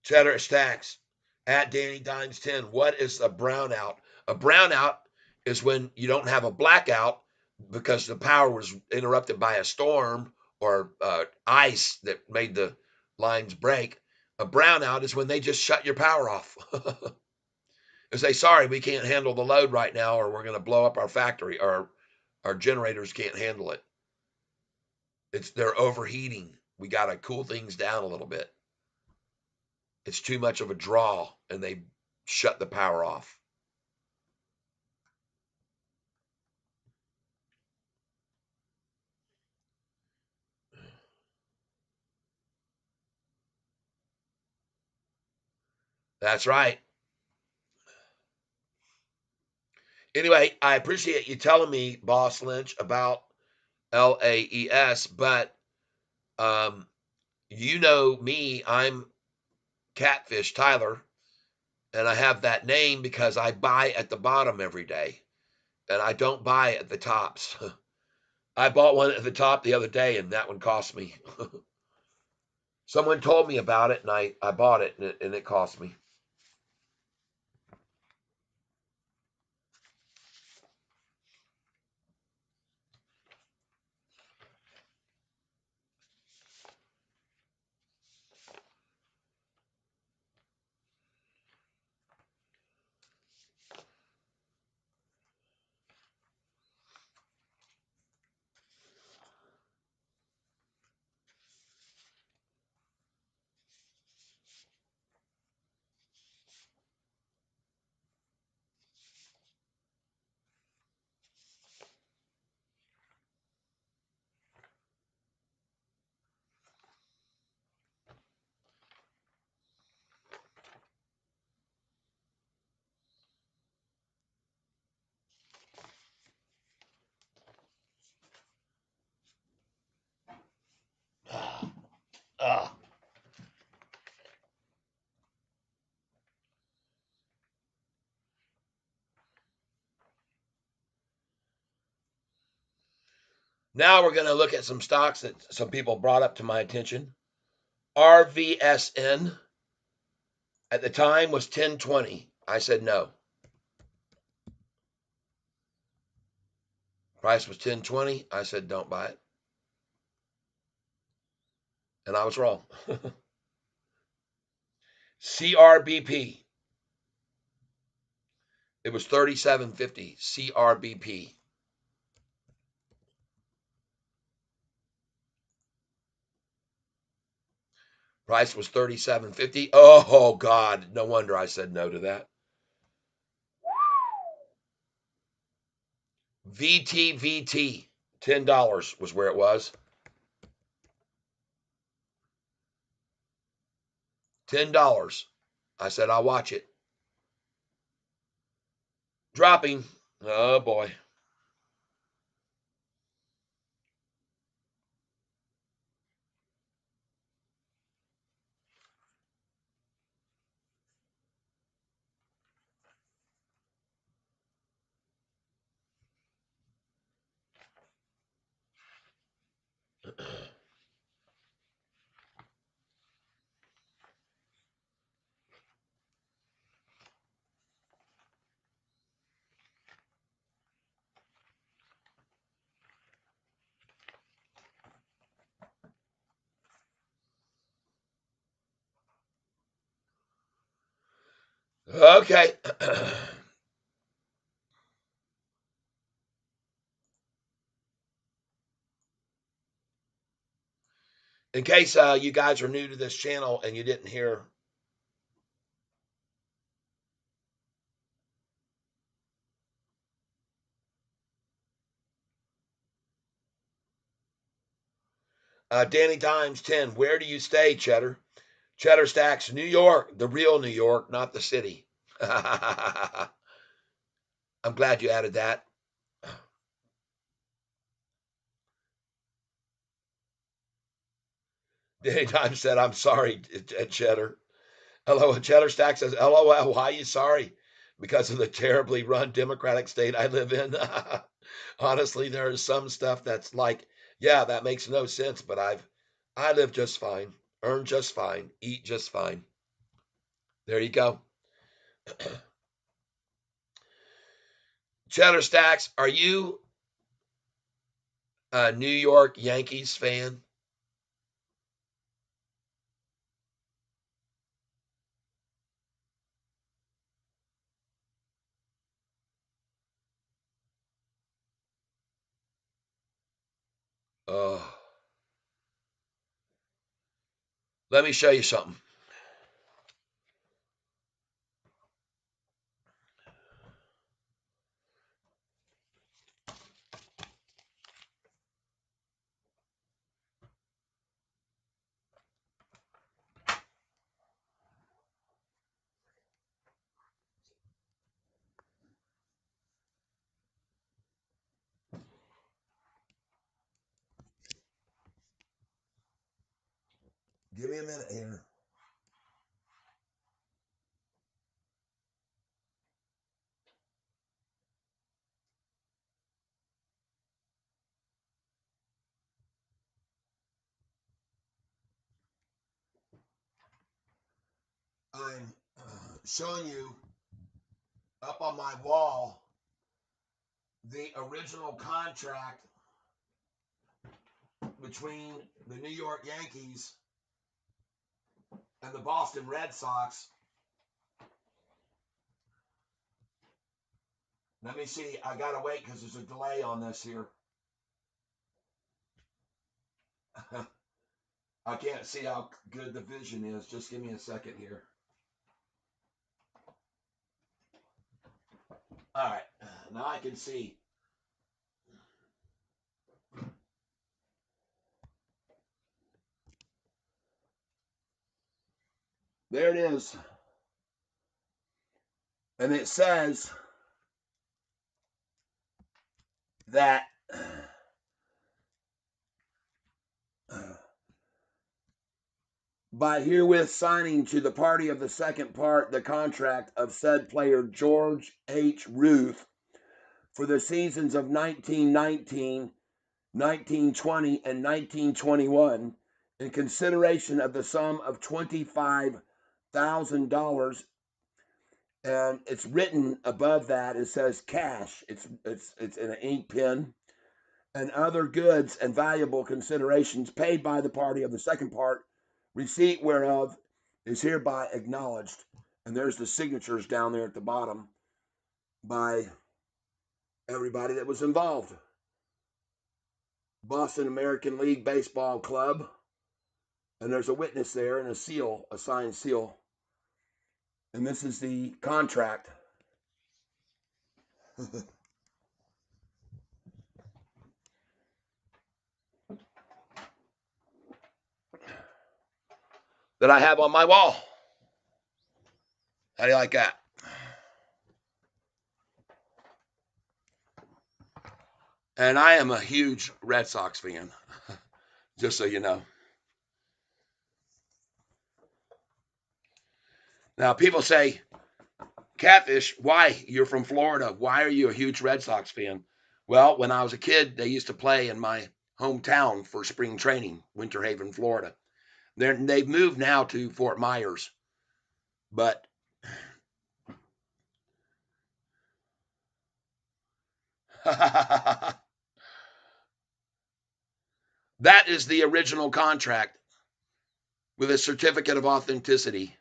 Speaker 1: Cheddar Stacks at Danny Dimes 10. What is a brownout? A brownout is when you don't have a blackout because the power was interrupted by a storm or ice that made the lines break. A brownout is when they just shut your power off. They say, sorry, we can't handle the load right now, or we're going to blow up our factory, or our generators can't handle it. They're overheating. We got to cool things down a little bit. It's too much of a draw, and they shut the power off. That's right. Anyway, I appreciate you telling me, Boss Lynch, about LAES, but um, you know me, I'm Catfish Tyler, and I have that name because I buy at the bottom every day, and I don't buy at the tops. I bought one at the top the other day, and that one cost me. Someone told me about it, and I bought it, and it cost me. Ah, Now we're going to look at some stocks that some people brought up to my attention. RVSN at the time was 10.20. I said no. Price was 10.20. I said don't buy it. And I was wrong. CRBP. It was 37.50. CRBP. Price was 37.50. Oh God, no wonder I said no to that. VTVT. $10 was where it was. $10. I said I'll watch it. Dropping. Oh boy. Okay. In case you guys are new to this channel and you didn't hear, Danny Dimes 10, where do you stay, Cheddar? Cheddar Stacks, New York, the real New York, not the city. I'm glad you added that. Danny Dimes said, I'm sorry, Cheddar. Hello, Cheddar Stack says, LOL, why are you sorry? Because of the terribly run Democratic state I live in. Honestly, there is some stuff that's like, yeah, that makes no sense, but I live just fine, earn just fine, eat just fine. There you go. Cheddar Stacks, are you a New York Yankees fan? Oh, let me show you something. Give me a minute here. I'm showing you up on my wall the original contract between the New York Yankees and the Boston Red Sox. Let me see. I gotta wait because there's a delay on this here. I can't see how good the vision is. Just give me a second here. All right. Now I can see. There it is. And it says that by herewith signing to the party of the second part the contract of said player George H. Ruth for the seasons of 1919, 1920 and 1921 in consideration of the sum of $25,000. And it's written above that. It says cash. It's in an ink pen. And other goods and valuable considerations paid by the party of the second part, receipt whereof is hereby acknowledged. And there's the signatures down there at the bottom by everybody that was involved. Boston American League Baseball Club. And there's a witness there and a seal, a signed seal. And this is the contract. That I have on my wall. How do you like that? And I am a huge Red Sox fan, just so you know. Now, people say, Catfish, why? You're from Florida. Why are you a huge Red Sox fan? Well, when I was a kid, they used to play in my hometown for spring training, Winter Haven, Florida. They've moved now to Fort Myers. But that is the original contract with a certificate of authenticity.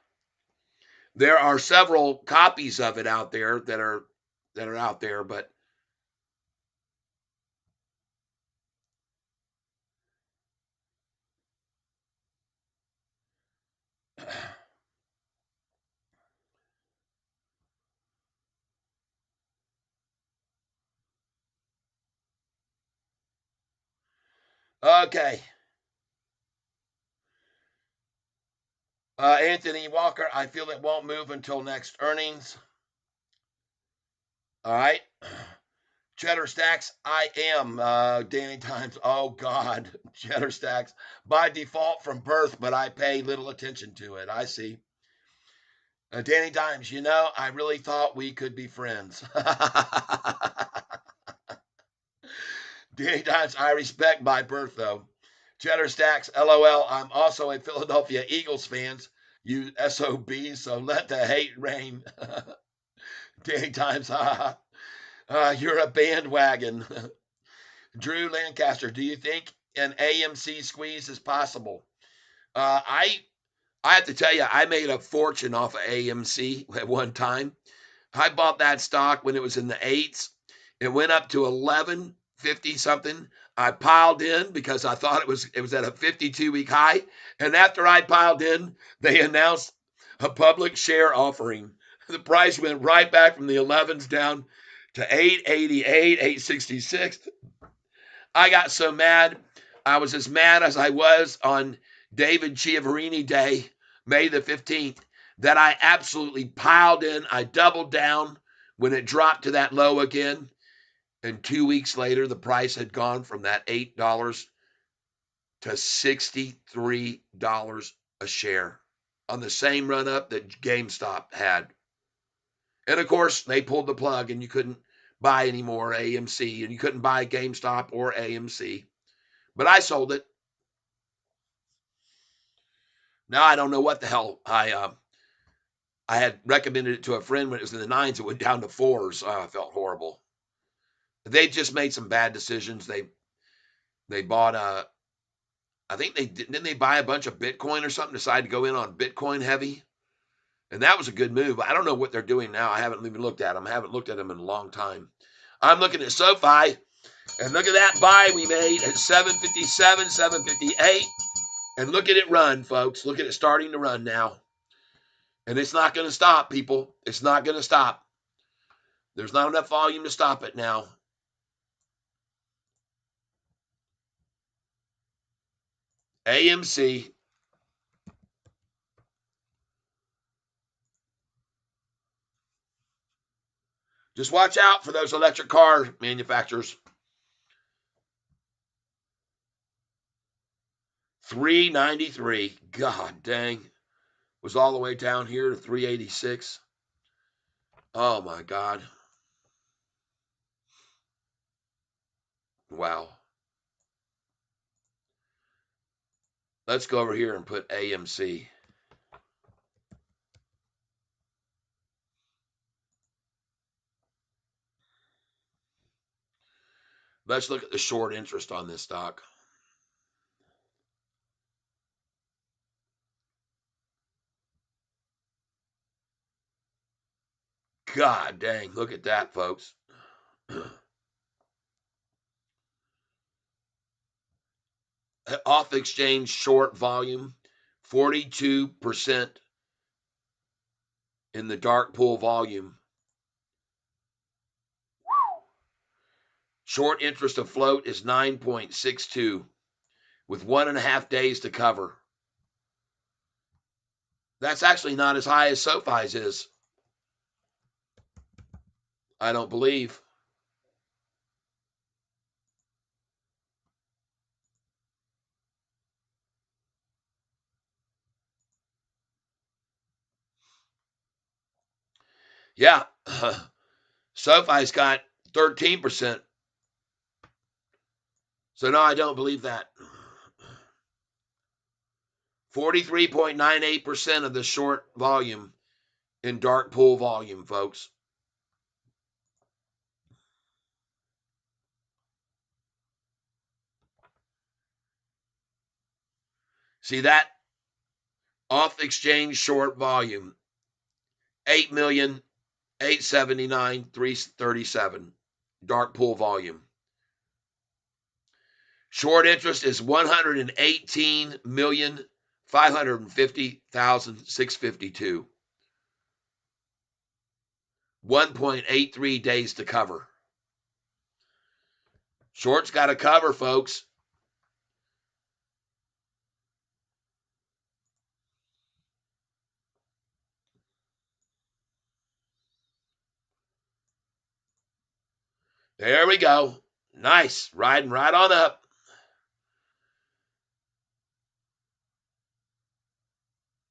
Speaker 1: There are several copies of it out there that are out there, but okay. Anthony Walker, I feel it won't move until next earnings. All right. Cheddar Stacks, I am Danny Times. Oh, God. Cheddar Stacks. By default from birth, but I pay little attention to it. I see. Danny Dimes, I really thought we could be friends. Danny Dimes, I respect by birth, though. Cheddar Stacks, LOL, I'm also a Philadelphia Eagles fan, you SOB, so let the hate rain. Danny Dimes, you're a bandwagon. Drew Lancaster, do you think an AMC squeeze is possible? I have to tell you, I made a fortune off of AMC at one time. I bought that stock when it was in the eights. It went up to 11.50 something. I piled in because I thought it was at a 52-week high. And after I piled in, they announced a public share offering. The price went right back from the 11s down to 888, 866. I got so mad. I was as mad as I was on David Chiavarini Day, May the 15th, that I absolutely piled in. I doubled down when it dropped to that low again. And 2 weeks later, the price had gone from that $8 to $63 a share on the same run up that GameStop had. And of course, they pulled the plug and you couldn't buy any more AMC and you couldn't buy GameStop or AMC. But I sold it. Now I don't know what the hell I had recommended it to a friend when it was in the nines. It went down to fours. I felt horrible. They just made some bad decisions. They bought I think didn't they buy a bunch of Bitcoin or something, decide to go in on Bitcoin heavy. And that was a good move. I don't know what they're doing now. I haven't even looked at them. I haven't looked at them in a long time. I'm looking at Sofi, and look at that buy we made at 757, 758. And look at it run, folks. Look at it starting to run now. And it's not going to stop, people. It's not going to stop. There's not enough volume to stop it now. AMC. Just watch out for those electric car manufacturers. 393. God dang. Was all the way down here to 386. Oh my God. Wow. Let's go over here and put AMC. Let's look at the short interest on this stock. God dang, look at that, folks. Off exchange short volume, 42% in the dark pool volume. Short interest afloat is 9.62 with 1.5 days to cover. That's actually not as high as Sofi's is, I don't believe. Yeah, Sofi's got 13%. So no, I don't believe that. 43.98% of the short volume in dark pool volume, folks. See that? Off exchange short volume, 8,879,337 dark pool volume. Short interest is 118,550,652. 1.83 days to cover. Short's got to cover, folks. There we go. Nice. Riding right on up.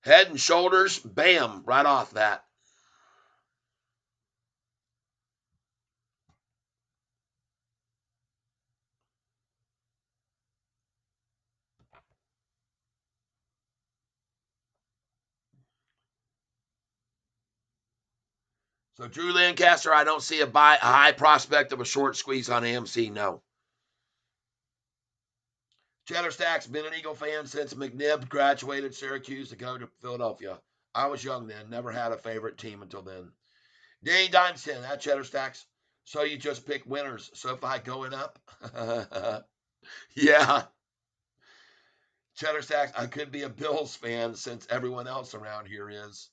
Speaker 1: Head and shoulders, bam, right off that. So Drew Lancaster, I don't see a high prospect of a short squeeze on AMC. No. Cheddar Stack's been an Eagle fan since McNibb graduated Syracuse to go to Philadelphia. I was young then, never had a favorite team until then. Danny Dimeston, that Cheddar Stacks. So you just pick winners. So if I going up, yeah. Cheddar Stacks, I could be a Bills fan since everyone else around here is.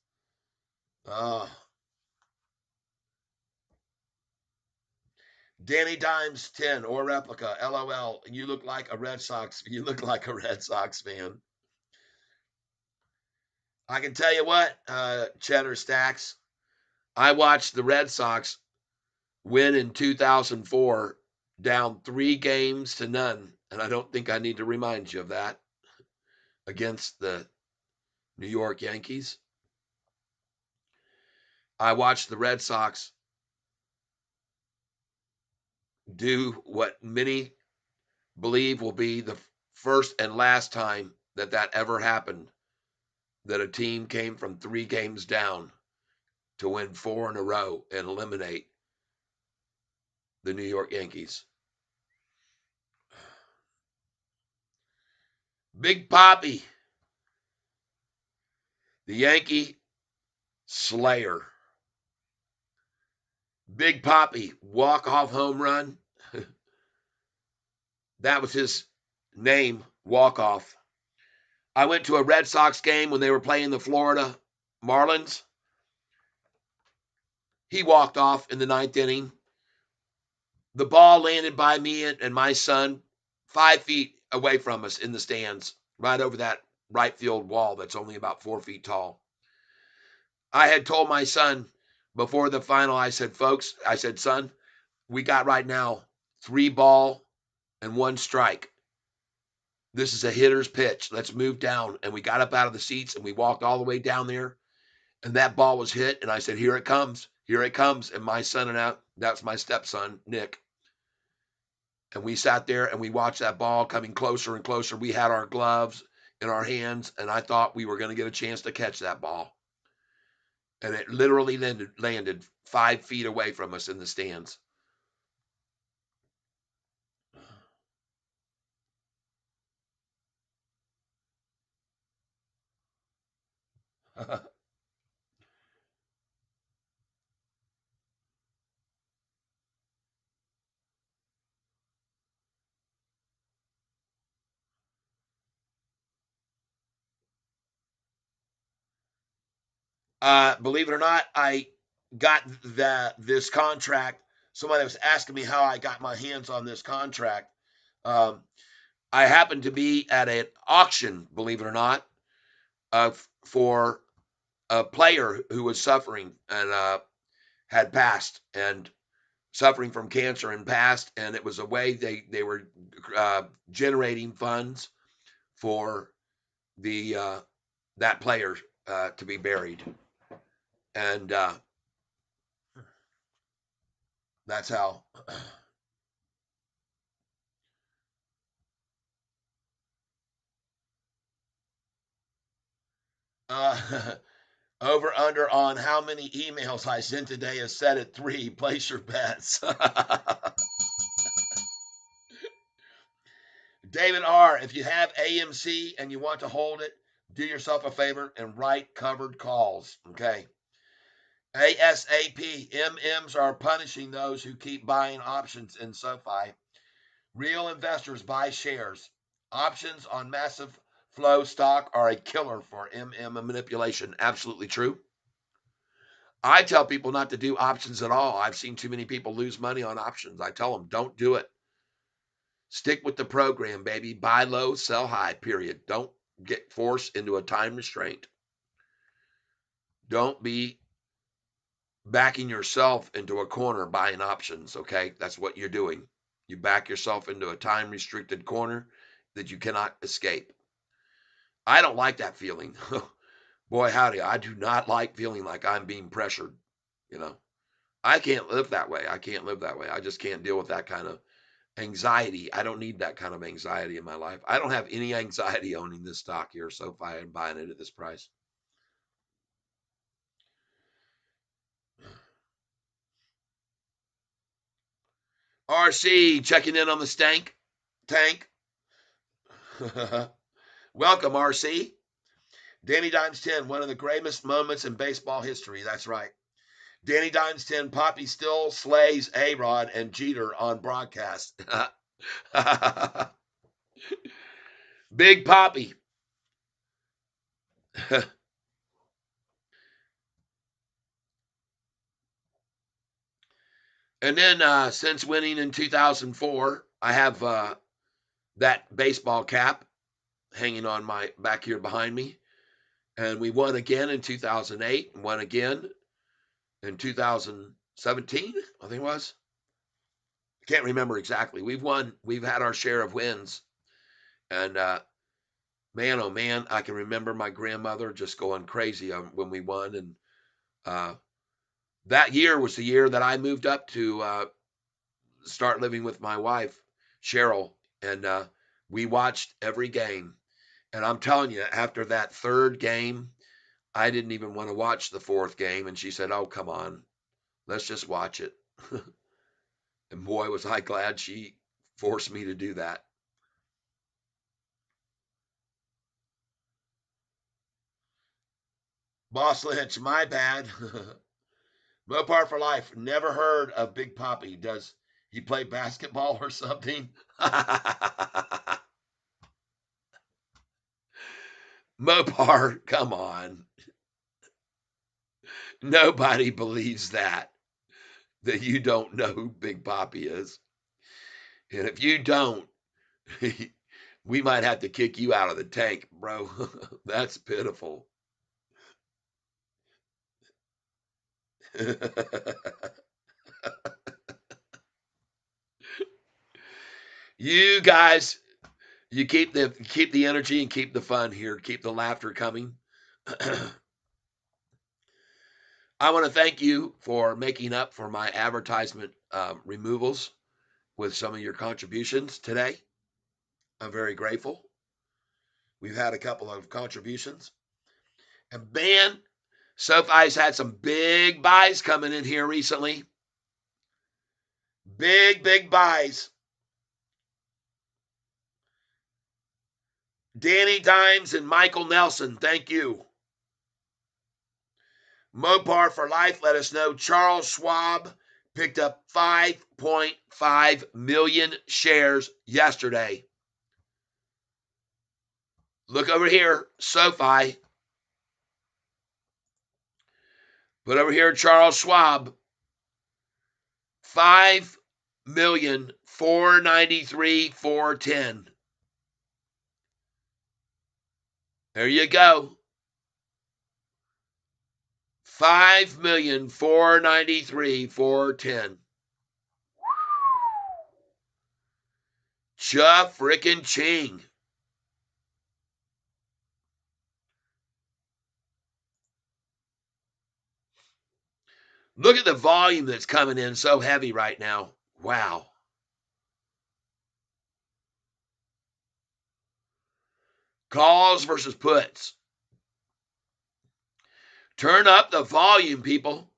Speaker 1: Danny Dimes 10 or replica. LOL. You look like a Red Sox. You look like a Red Sox fan. I can tell you what, Cheddar Stacks. I watched the Red Sox win in 2004, down 3-0, and I don't think I need to remind you of that, against the New York Yankees. I watched the Red Sox do what many believe will be the first and last time that ever happened, that a team came from 3 games down to win 4 in a row and eliminate the New York Yankees. Big Poppy, the Yankee Slayer. Big Poppy, walk-off home run. That was his name, walk-off. I went to a Red Sox game when they were playing the Florida Marlins. He walked off in the 9th inning. The ball landed by me and my son 5 feet away from us in the stands, right over that right field wall that's only about 4 feet tall. I had told my son before the final, I said, folks, I said, son, we got right now 3 ball and 1 strike. This is a hitter's pitch. Let's move down. And we got up out of the seats and we walked all the way down there. And that ball was hit. And I said, here it comes. Here it comes. And my son and that's my stepson, Nick. And we sat there and we watched that ball coming closer and closer. We had our gloves in our hands, and I thought we were going to get a chance to catch that ball. And it literally landed 5 feet away from us in the stands. Believe it or not, I got this contract. Somebody was asking me how I got my hands on this contract. Um, I happened to be at an auction, believe it or not, for a player who was suffering and had passed and suffering from cancer and passed, and it was a way they were generating funds for the that player to be buried, and that's how. Uh, over under on how many emails I sent today is set at 3. Place your bets. David R., if you have AMC and you want to hold it, do yourself a favor and write covered calls. Okay. ASAP. MMs are punishing those who keep buying options in SoFi. Real investors buy shares. Options on massive flow stock are a killer for MM manipulation. Absolutely true. I tell people not to do options at all. I've seen too many people lose money on options. I tell them, don't do it. Stick with the program, baby. Buy low, sell high, period. Don't get forced into a time restraint. Don't be backing yourself into a corner buying options, okay? That's what you're doing. You back yourself into a time restricted corner that you cannot escape. I don't like that feeling. Boy, howdy, I do not like feeling like I'm being pressured. You know, I can't live that way. I can't live that way. I just can't deal with that kind of anxiety. I don't need that kind of anxiety in my life. I don't have any anxiety owning this stock here, SoFi, and buying it at this price. RC checking in on the tank. Welcome, RC. Danny Dimes 10, one of the greatest moments in baseball history. That's right. Danny Dimes 10, Poppy still slays A Rod and Jeter on broadcast. Big Poppy. And then since winning in 2004, I have that baseball cap hanging on my back here behind me. And we won again in 2008 and won again in 2017, I think it was. I can't remember exactly. We've had our share of wins. And man, oh man, I can remember my grandmother just going crazy when we won. And uh, that year was the year that I moved up to start living with my wife, Cheryl. And we watched every game. And I'm telling you, after that third game, I didn't even want to watch the fourth game. And she said, "Oh, come on, let's just watch it." And boy, was I glad she forced me to do that. Boss Lynch, my bad. Mopar for life. Never heard of Big Poppy. Does he play basketball or something? Mopar, come on. Nobody believes that you don't know who Big Poppy is. And if you don't, we might have to kick you out of the tank, bro. That's pitiful. You guys, you keep the energy and keep the fun here. Keep the laughter coming. I want to thank you for making up for my advertisement removals with some of your contributions today. I'm very grateful. We've had a couple of contributions. And man, SoFi's had some big buys coming in here recently. Big buys. Danny Dimes and Michael Nelson, thank you. Mopar for Life let us know Charles Schwab picked up 5.5 million shares yesterday. Look over here, SoFi. But over here, Charles Schwab, 5,493,410. There you go. 5,493,410. Cha frickin' ching. Look at the volume that's coming in so heavy right now. Wow. Calls versus puts. Turn up the volume, people.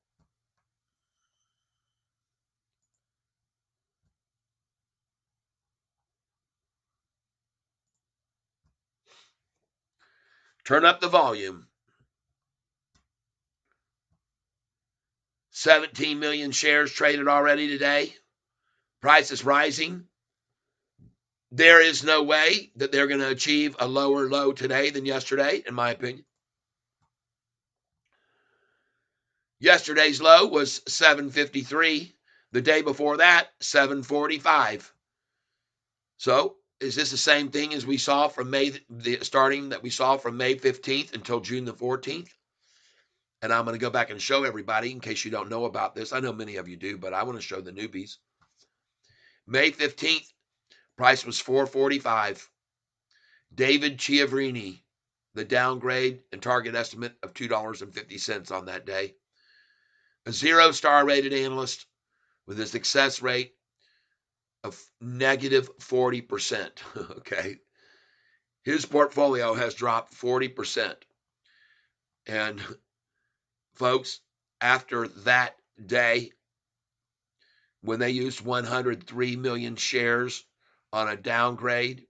Speaker 1: Turn up the volume. 17 million shares traded already today. Price is rising. There is no way that they're going to achieve a lower low today than yesterday, in my opinion. Yesterday's low was 753. The day before that, 745. So is this the same thing as we saw from May 15th until June the 14th? And I'm going to go back and show everybody in case you don't know about this. I know many of you do, but I want to show the newbies. May 15th, price was 445. David Chiavrini, the downgrade and target estimate of $2.50 on that day. A 0-star rated analyst with a success rate of negative 40%. Okay. His portfolio has dropped 40%. And folks, after that day, when they used 103 million shares on a downgrade,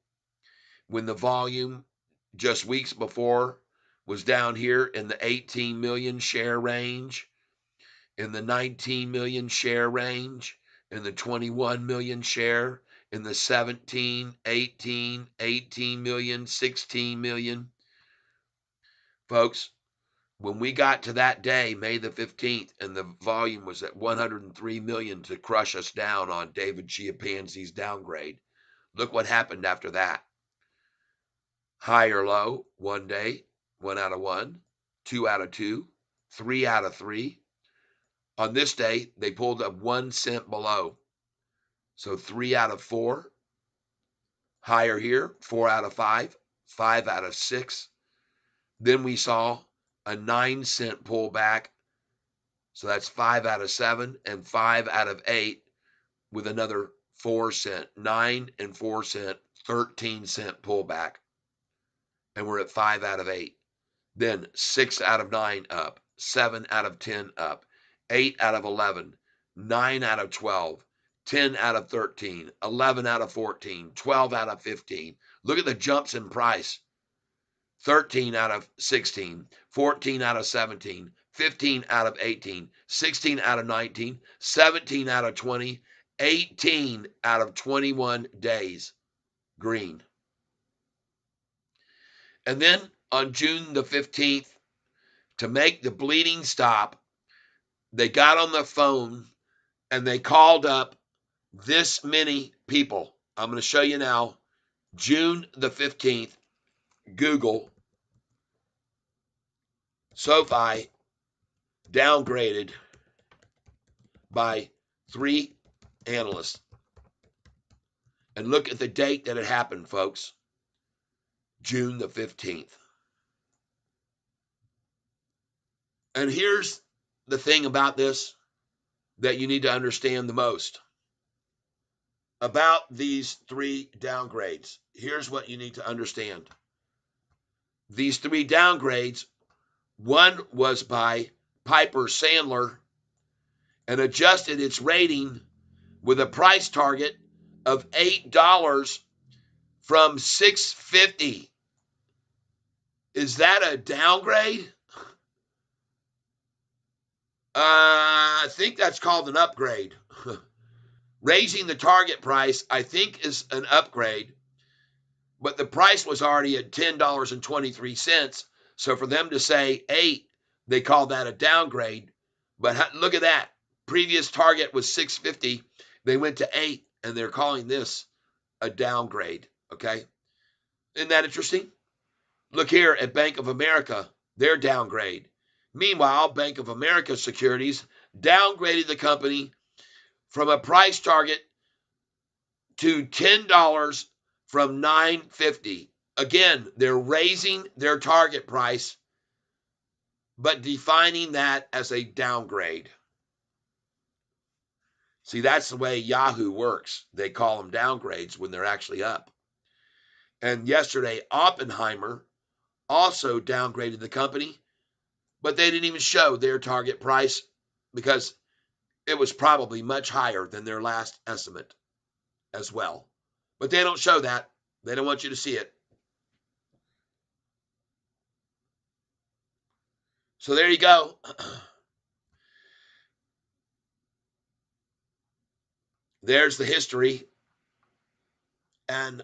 Speaker 1: when the volume just weeks before was down here in the 18 million share range, in the 19 million share range, in the 21 million share, in the 17, 18, 18 million, 16 million. Folks, when we got to that day, May the 15th, and the volume was at 103 million to crush us down on David Chiapanzi's downgrade, look what happened after that. High or low, one day, 1 out of 1, 2 out of 2, 3 out of 3. On this day, they pulled up 1 cent below. So 3 out of 4. Higher here, 4 out of 5, 5 out of 6. Then we saw a 9-cent pullback. So that's 5 out of 7 and 5 out of 8 with another 4 cent, 9 and 4 cent, 13-cent pullback. And we're at 5 out of 8. Then 6 out of 9 up, 7 out of 10 up, 8 out of 11, 9 out of 12, 10 out of 13, 11 out of 14, 12 out of 15. Look at the jumps in price. 13 out of 16, 14 out of 17, 15 out of 18, 16 out of 19, 17 out of 20, 18 out of 21 days. Green. And then on June the 15th, to make the bleeding stop, they got on the phone and they called up this many people. I'm going to show you now. June the 15th, Google, SoFi downgraded by 3 analysts. And look at the date that it happened, folks. June the 15th. And here's the thing about this that you need to understand the most. About these 3 downgrades, here's what you need to understand. these three downgrades. One was by Piper Sandler and adjusted its rating with a price target of $8 from $6.50. Is that a downgrade? I think that's called an upgrade. Raising the target price, I think, is an upgrade, but the price was already at $10.23. So for them to say 8, they call that a downgrade. But look at that. Previous target was 650. They went to 8, and they're calling this a downgrade. Okay. Isn't that interesting? Look here at Bank of America, their downgrade. Meanwhile, Bank of America Securities downgraded the company from a price target to $10 from $9.50. Again, they're raising their target price, but defining that as a downgrade. See, that's the way Yahoo works. They call them downgrades when they're actually up. And yesterday, Oppenheimer also downgraded the company, but they didn't even show their target price because it was probably much higher than their last estimate as well. But they don't show that. They don't want you to see it. So there you go. There's the history. And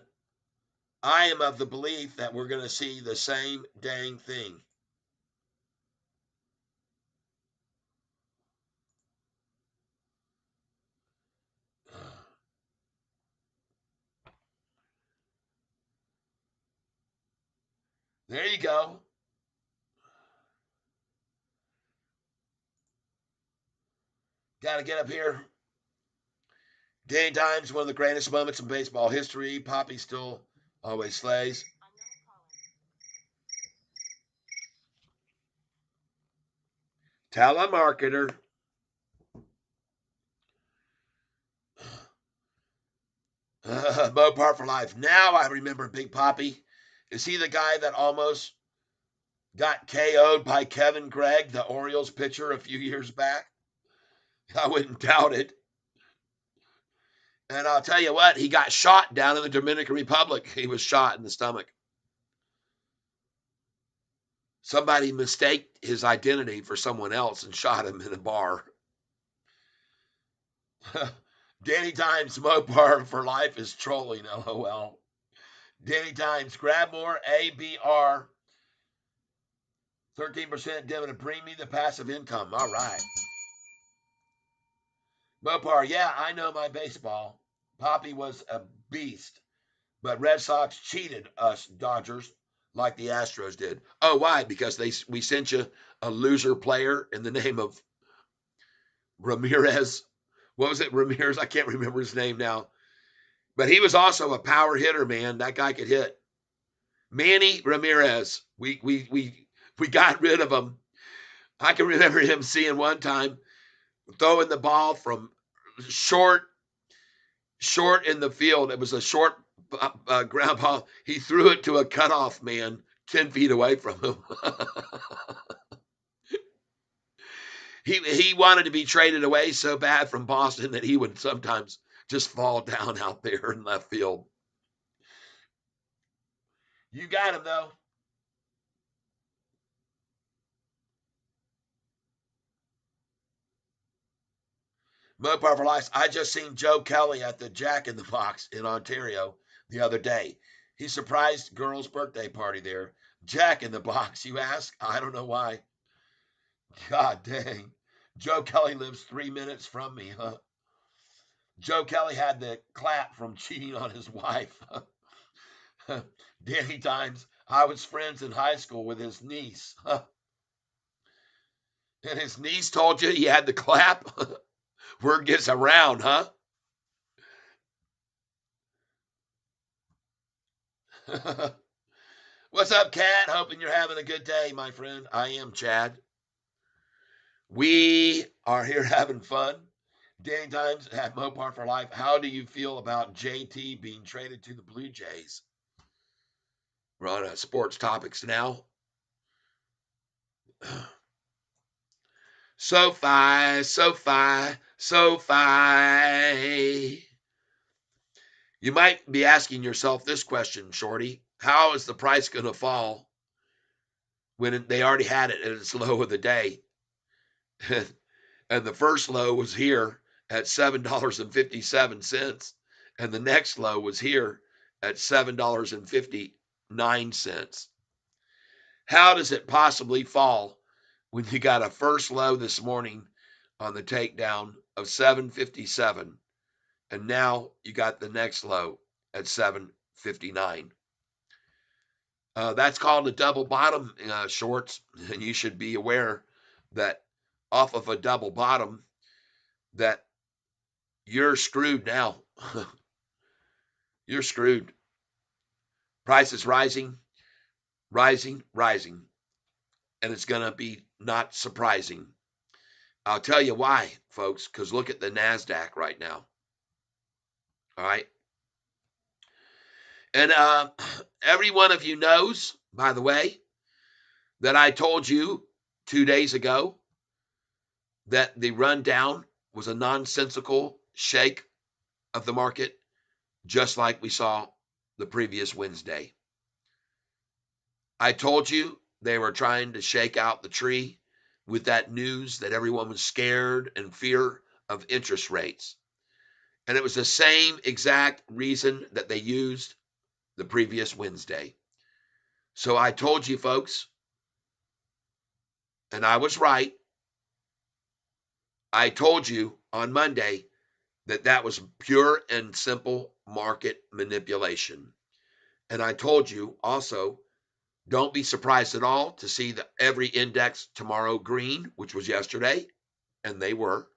Speaker 1: I am of the belief that we're going to see the same dang thing. There you go. Got to get up here. Day times, one of the greatest moments in baseball history. Poppy still always slays. Telemarketer. Mopar for life. Now I remember Big Poppy. Is he the guy that almost got KO'd by Kevin Gregg, the Orioles pitcher, a few years back? I wouldn't doubt it. And I'll tell you what, he got shot down in the Dominican Republic. He was shot in the stomach. Somebody mistaked his identity for someone else and shot him in a bar. Danny Times Mopar for life is trolling, LOL. Danny Times, grab more ABR, 13% dividend. Bring me the passive income. All right. Mopar, yeah, I know my baseball. Poppy was a beast, but Red Sox cheated us Dodgers like the Astros did. Oh, why? Because we sent you a loser player in the name of Ramirez. What was it? Ramirez? I can't remember his name now. But he was also a power hitter, man. That guy could hit. Manny Ramirez. We got rid of him. I can remember him seeing one time throwing the ball from short in the field. It was a short ground ball. He threw it to a cutoff man 10 feet away from him. He wanted to be traded away so bad from Boston that he would sometimes just fall down out there in left field. You got him, though. Mopar for Life. I just seen Joe Kelly at the Jack in the Box in Ontario the other day. He surprised girl's birthday party there. Jack in the Box, you ask? I don't know why. God dang. Joe Kelly lives 3 minutes from me, huh? Joe Kelly had the clap from cheating on his wife. Danny Times, I was friends in high school with his niece. And his niece told you he had the clap? Word gets around, huh? What's up, Cat? Hoping you're having a good day, my friend. I am Chad. We are here having fun. Danny Times at Mopar for Life. How do you feel about JT being traded to the Blue Jays? We're on sports topics now. Sofi, Sofi, Sofi. You might be asking yourself this question, Shorty. How is the price going to fall when they already had it at its low of the day? And the first low was here at $7.57, and the next low was here at $7.59. How does it possibly fall when you got a first low this morning on the takedown of 757, and now you got the next low at 759? That's called a double bottom, shorts, and you should be aware that off of a double bottom that you're screwed now. You're screwed. Price is rising, rising, rising, and it's going to be not surprising. I'll tell you why, folks, because look at the NASDAQ right now. All right. And every one of you knows, by the way, that I told you 2 days ago that the rundown was a nonsensical shake of the market, just like we saw the previous Wednesday. I told you they were trying to shake out the tree with that news that everyone was scared and fear of interest rates. And it was the same exact reason that they used the previous Wednesday. So I told you, folks, and I was right. I told you on Monday that that was pure and simple market manipulation. And I told you also, don't be surprised at all to see every index tomorrow green, which was yesterday, and they were.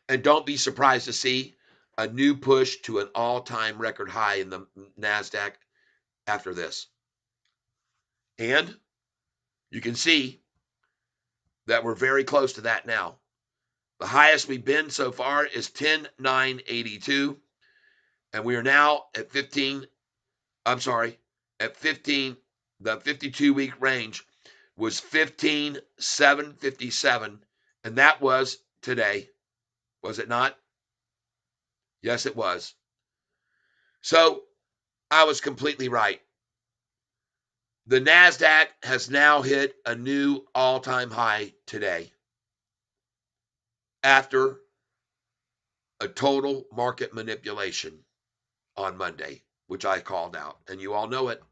Speaker 1: And don't be surprised to see a new push to an all-time record high in the NASDAQ after this. And you can see that we're very close to that now. The highest we've been so far is 10,982, and we are now at 15. I'm sorry, at 15. The 52-week range was 15,757, and that was today, was it not? Yes, it was. So I was completely right. The NASDAQ has now hit a new all-time high today after a total market manipulation on Monday, which I called out, and you all know it.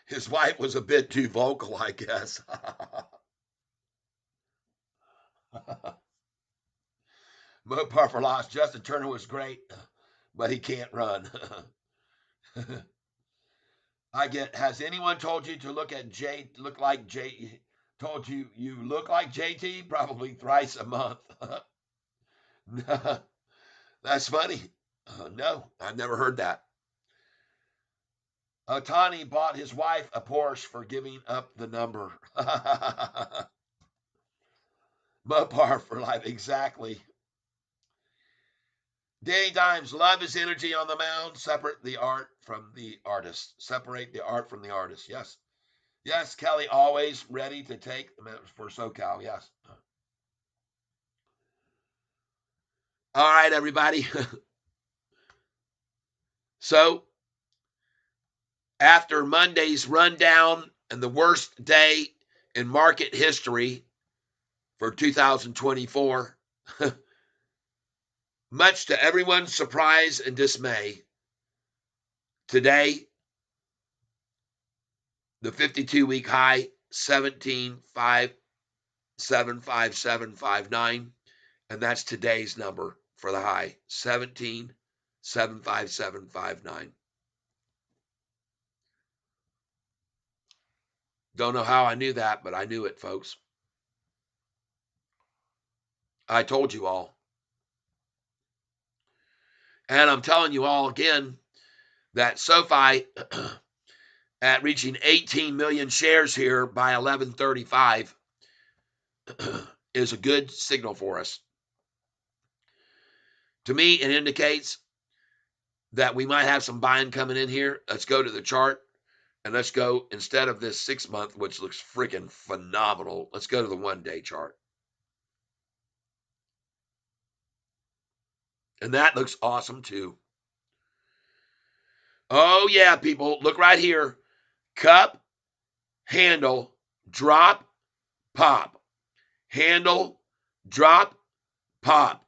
Speaker 1: His wife was a bit too vocal, I guess. Mopar for loss. Justin Turner was great, but he can't run. I get. Has anyone told you to look like J? Told you you look like JT? Probably thrice a month. That's funny. No, I've never heard that. Otani bought his wife a Porsche for giving up the number. Mopar for life, exactly. Danny Dimes, love is energy on the mound. Separate the art from the artist. Separate the art from the artist. Yes. Yes, Kelly, always ready to take for SoCal. Yes. All right, everybody. So, after Monday's rundown and the worst day in market history for 2024, much to everyone's surprise and dismay, today, the 52-week high, 17,577.59, and that's today's number for the high, 17,757.59. Don't know how I knew that, but I knew it, folks. I told you all. And I'm telling you all again that Sofi at reaching 18 million shares here by 11:35 is a good signal for us. To me, it indicates that we might have some buying coming in here. Let's go to the chart and let's go, instead of this 6-month, which looks freaking phenomenal, let's go to the 1-day chart. And that looks awesome too. Oh, yeah, people, look right here. Cup, handle, drop, pop. Handle, drop, pop.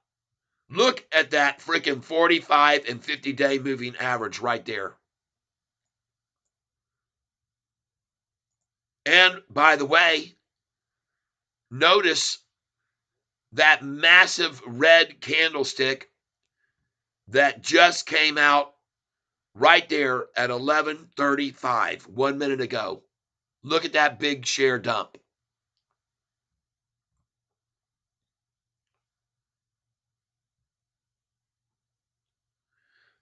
Speaker 1: Look at that freaking 45 and 50-day moving average right there. And by the way, notice that massive red candlestick that just came out right there at 11:35, 1 minute ago. Look at that big share dump.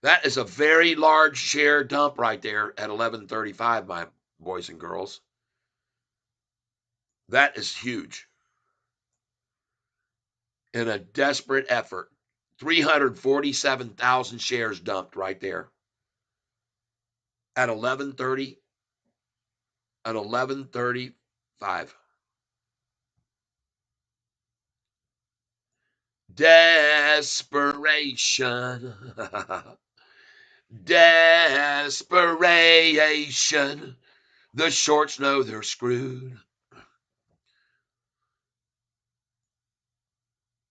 Speaker 1: That is a very large share dump right there at 11:35, my boys and girls. That is huge. In a desperate effort, 347,000 shares dumped right there at 11:30, at 11:35. Desperation. Desperation. The shorts know they're screwed.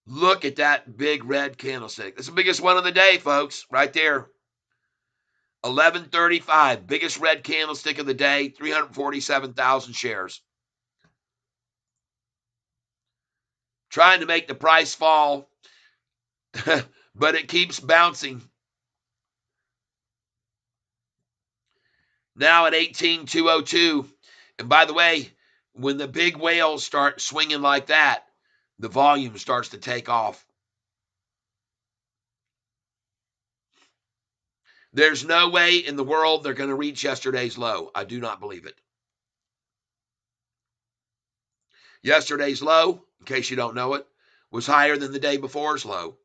Speaker 1: Look at that big red candlestick. That's the biggest one of the day, folks, right there. 11:35, biggest red candlestick of the day, 347,000 shares. Trying to make the price fall, but it keeps bouncing. Now at 18,202. And by the way, when the big whales start swinging like that, the volume starts to take off. There's no way in the world they're going to reach yesterday's low. I do not believe it. Yesterday's low, in case you don't know it, was higher than the day before's low.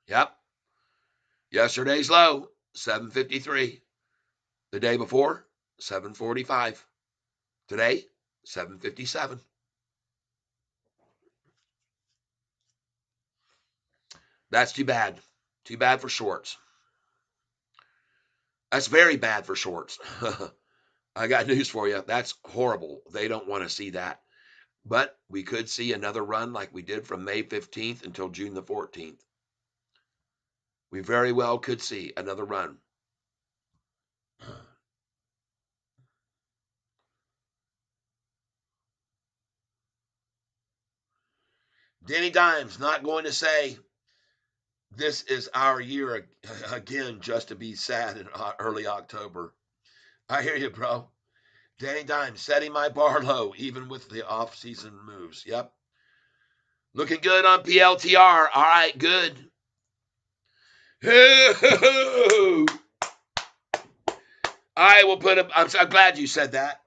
Speaker 1: Yep. Yesterday's low, 753. The day before, 745. Today, 757. That's too bad. Too bad for shorts. That's very bad for shorts. I got news for you. That's horrible. They don't want to see that. But we could see another run like we did from May 15th until June the 14th. We very well could see another run. Danny Dimes not going to say this is our year again just to be sad in early October. I hear you, bro. Danny Dimes setting my bar low even with the off-season moves. Yep. Looking good on PLTR. All right, good. I will put up. I'm so glad you said that.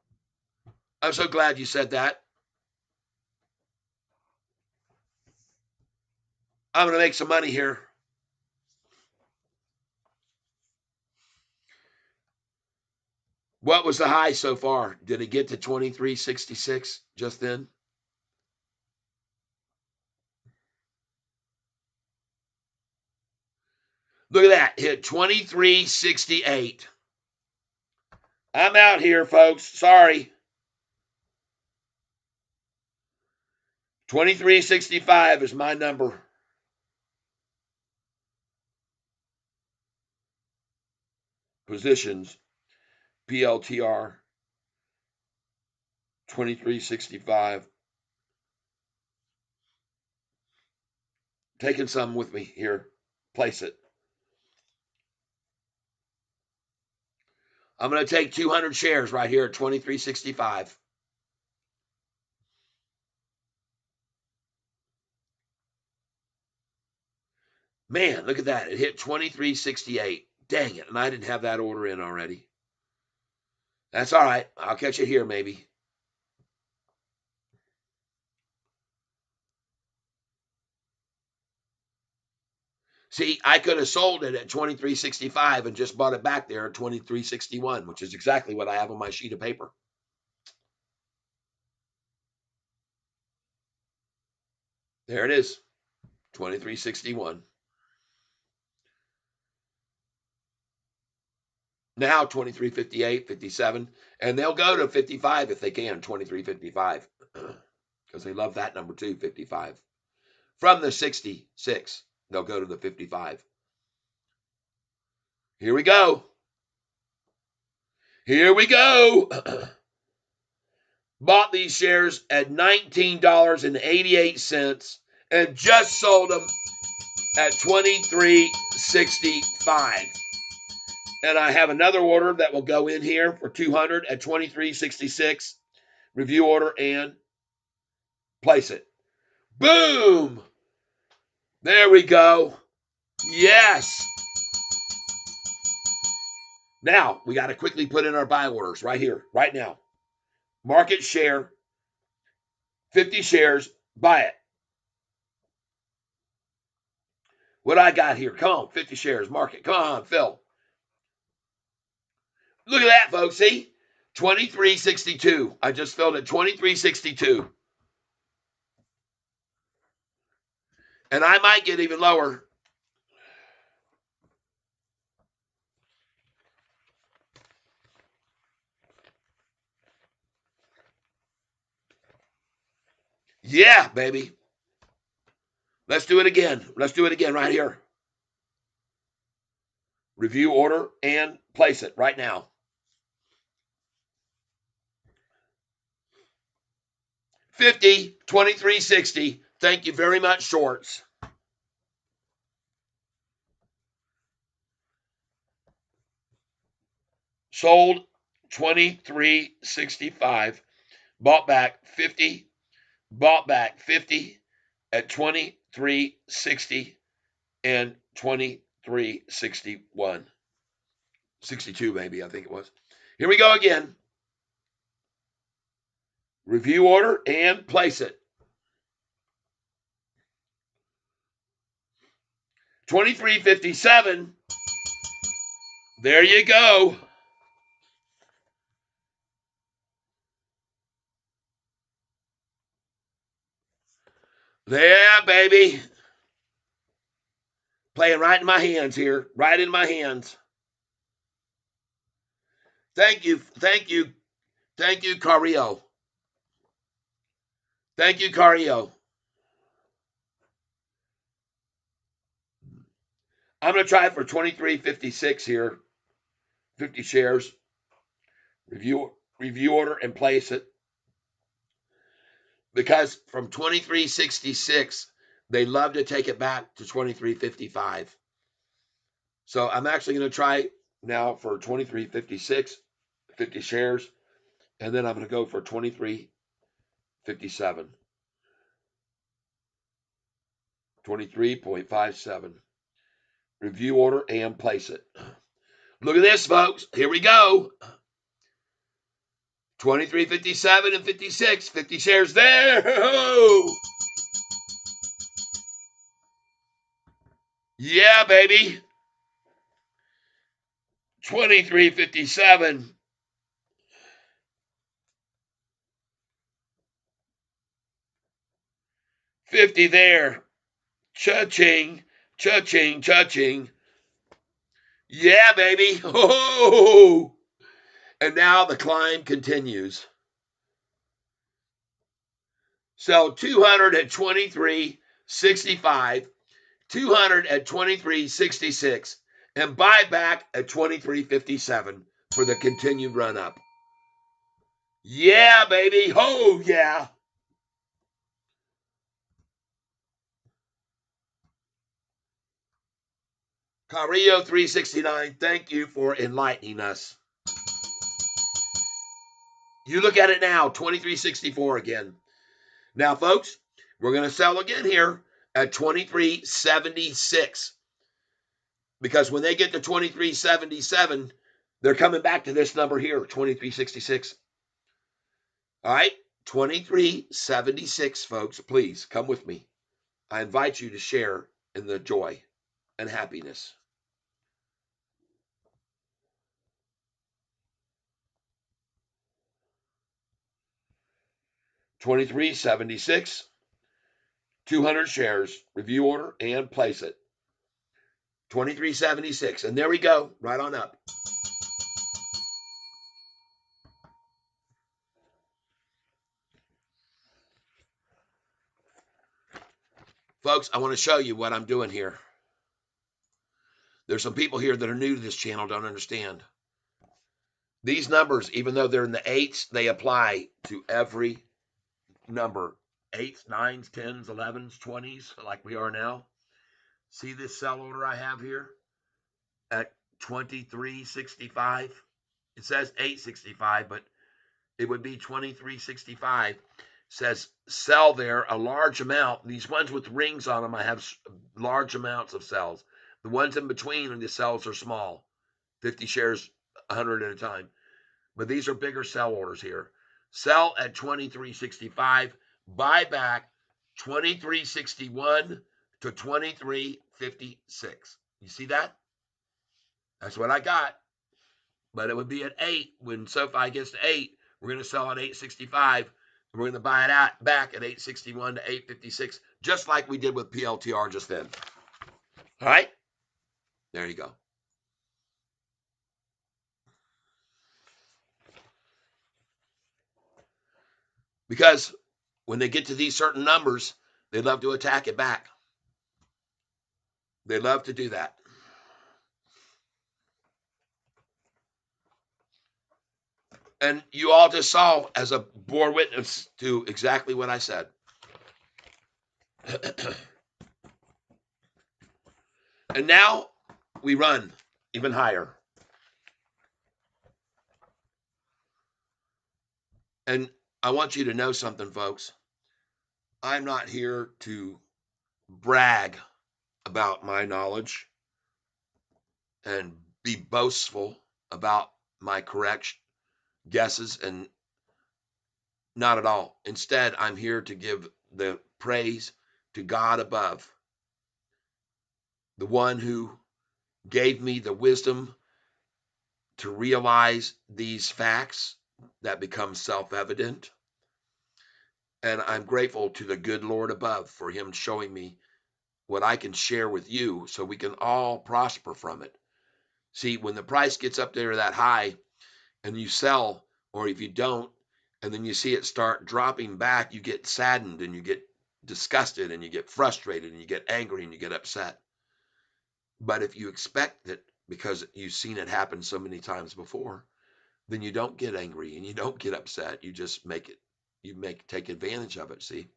Speaker 1: I'm so glad you said that. I'm going to make some money here. What was the high so far? Did it get to 23.66 just then? Look at that. Hit 23.68. I'm out here, folks. Sorry. 23.65 is my number. Positions. PLTR. 23.65. Taking some with me here. Place it. I'm going to take 200 shares right here at 23.65. Man, look at that. It hit 23.68. Dang it. And I didn't have that order in already. That's all right. I'll catch it here maybe. See, I could have sold it at 23.65 and just bought it back there at 23.61, which is exactly what I have on my sheet of paper. There it is, 23.61. Now 23.58, 57, and they'll go to 55 if they can, 23.55, because they love that number too, 55. From the 66, they'll go to the 55. Here we go. Here we go. Bought these shares at $19.88 and just sold them at $23.65. And I have another order that will go in here for 200 at $23.66. Review order and place it. Boom! There we go. Yes. Now we got to quickly put in our buy orders right here, right now. Market share, 50 shares, buy it. What I got here? Come on, 50 shares, market. Come on, Phil. Look at that, folks. See? 23.62. I just filled at 23.62. And I might get even lower. Yeah, baby. Let's do it again. Let's do it again right here. Review order and place it right now. 50, 23.60. Thank you very much, shorts. Sold 23.65. Bought back 50. Bought back 50 at 23.60 and 23.61. 62 maybe, I think it was. Here we go again. Review order and place it. 23.57. There you go. Yeah, baby. Playing right in my hands here. Right in my hands. Thank you. Thank you. Thank you, Cario. Thank you, Cario. I'm going to try it for 23.56 here. 50 shares. Review order and place it. Because from 23.66, they love to take it back to 23.55. So I'm actually going to try now for 23.56, 50 shares, and then I'm going to go for 23.57. 23.57. Review order and place it. Look at this, folks. Here we go. 23.57 and 56. 50 shares there. Yeah, baby. 23.57. 50 there. Cha-ching. Cha-ching. Cha-ching. Yeah, baby. Oh. And now the climb continues. So 200 at 23.65, 200 at 23.66, and buy back at 23.57 for the continued run up. Yeah, baby. Oh, yeah. Carrillo 369, thank you for enlightening us. You look at it now, 23.64 again. Now, folks, we're going to sell again here at 23.76. Because when they get to 2377, they're coming back to this number here, 2366. All right, 2376, folks, please come with me. I invite you to share in the joy and happiness. 2376, 200 shares, review order, and place it. 2376. And there we go, right on up. Folks, I want to show you what I'm doing here. There's some people here that are new to this channel, don't understand. These numbers, even though they're in the eights, they apply to every number. Eights, nines, tens, 11s, 20s, like we are now. See this sell order I have here at 2365? It says 865, but it would be 2365. It says sell there a large amount. These ones with rings on them, I have large amounts of sells. The ones in between, the sells are small, 50 shares, 100 at a time. But these are bigger sell orders here. Sell at 2365, buy back 2361 to 2356. You see that? That's what I got. But it would be at 8 when SoFi gets to 8. We're going to sell at 865. We're going to buy it back at 861 to 856, just like we did with PLTR just then. All right? There you go. Because when they get to these certain numbers, they love to attack it back. They love to do that. And you all just saw as a bore witness to exactly what I said. And now we run even higher. And I want you to know something, folks. I'm not here to brag about my knowledge and be boastful about my correct guesses, and not at all. Instead, I'm here to give the praise to God above, the one who gave me the wisdom to realize these facts that become self-evident. And I'm grateful to the good Lord above for him showing me what I can share with you so we can all prosper from it. See, when the price gets up there that high and you sell, or if you don't, and then you see it start dropping back, you get saddened and you get disgusted and you get frustrated and you get angry and you get upset. But if you expect it because you've seen it happen so many times before, then you don't get angry and you don't get upset. You just take advantage of it. See,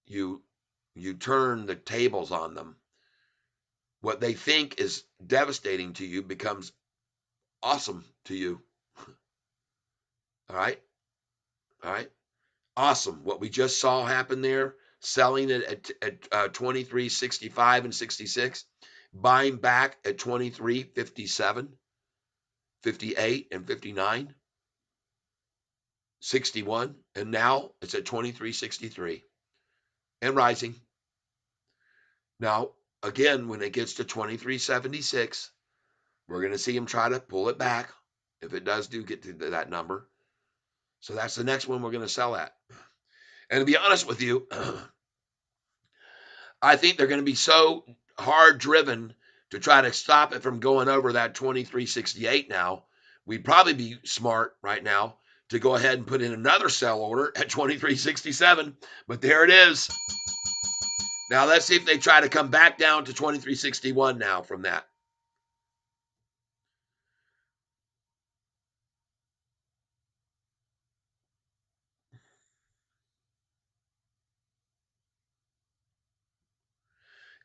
Speaker 1: you turn the tables on them. What they think is devastating to you becomes awesome to you. All right. All right. Awesome. What we just saw happen there, selling it at 23.65 and 66, buying back at 23.57, 58 and 59, 61, and now it's at 23.63 and rising. Now, again, when it gets to 23.76, we're going to see him try to pull it back if it does get to that number. So that's the next one we're going to sell at. And to be honest with you, I think they're going to be so hard driven to try to stop it from going over that 23.68 now. We'd probably be smart right now to go ahead and put in another sell order at 23.67. But there it is. Now let's see if they try to come back down to 23.61 now from that.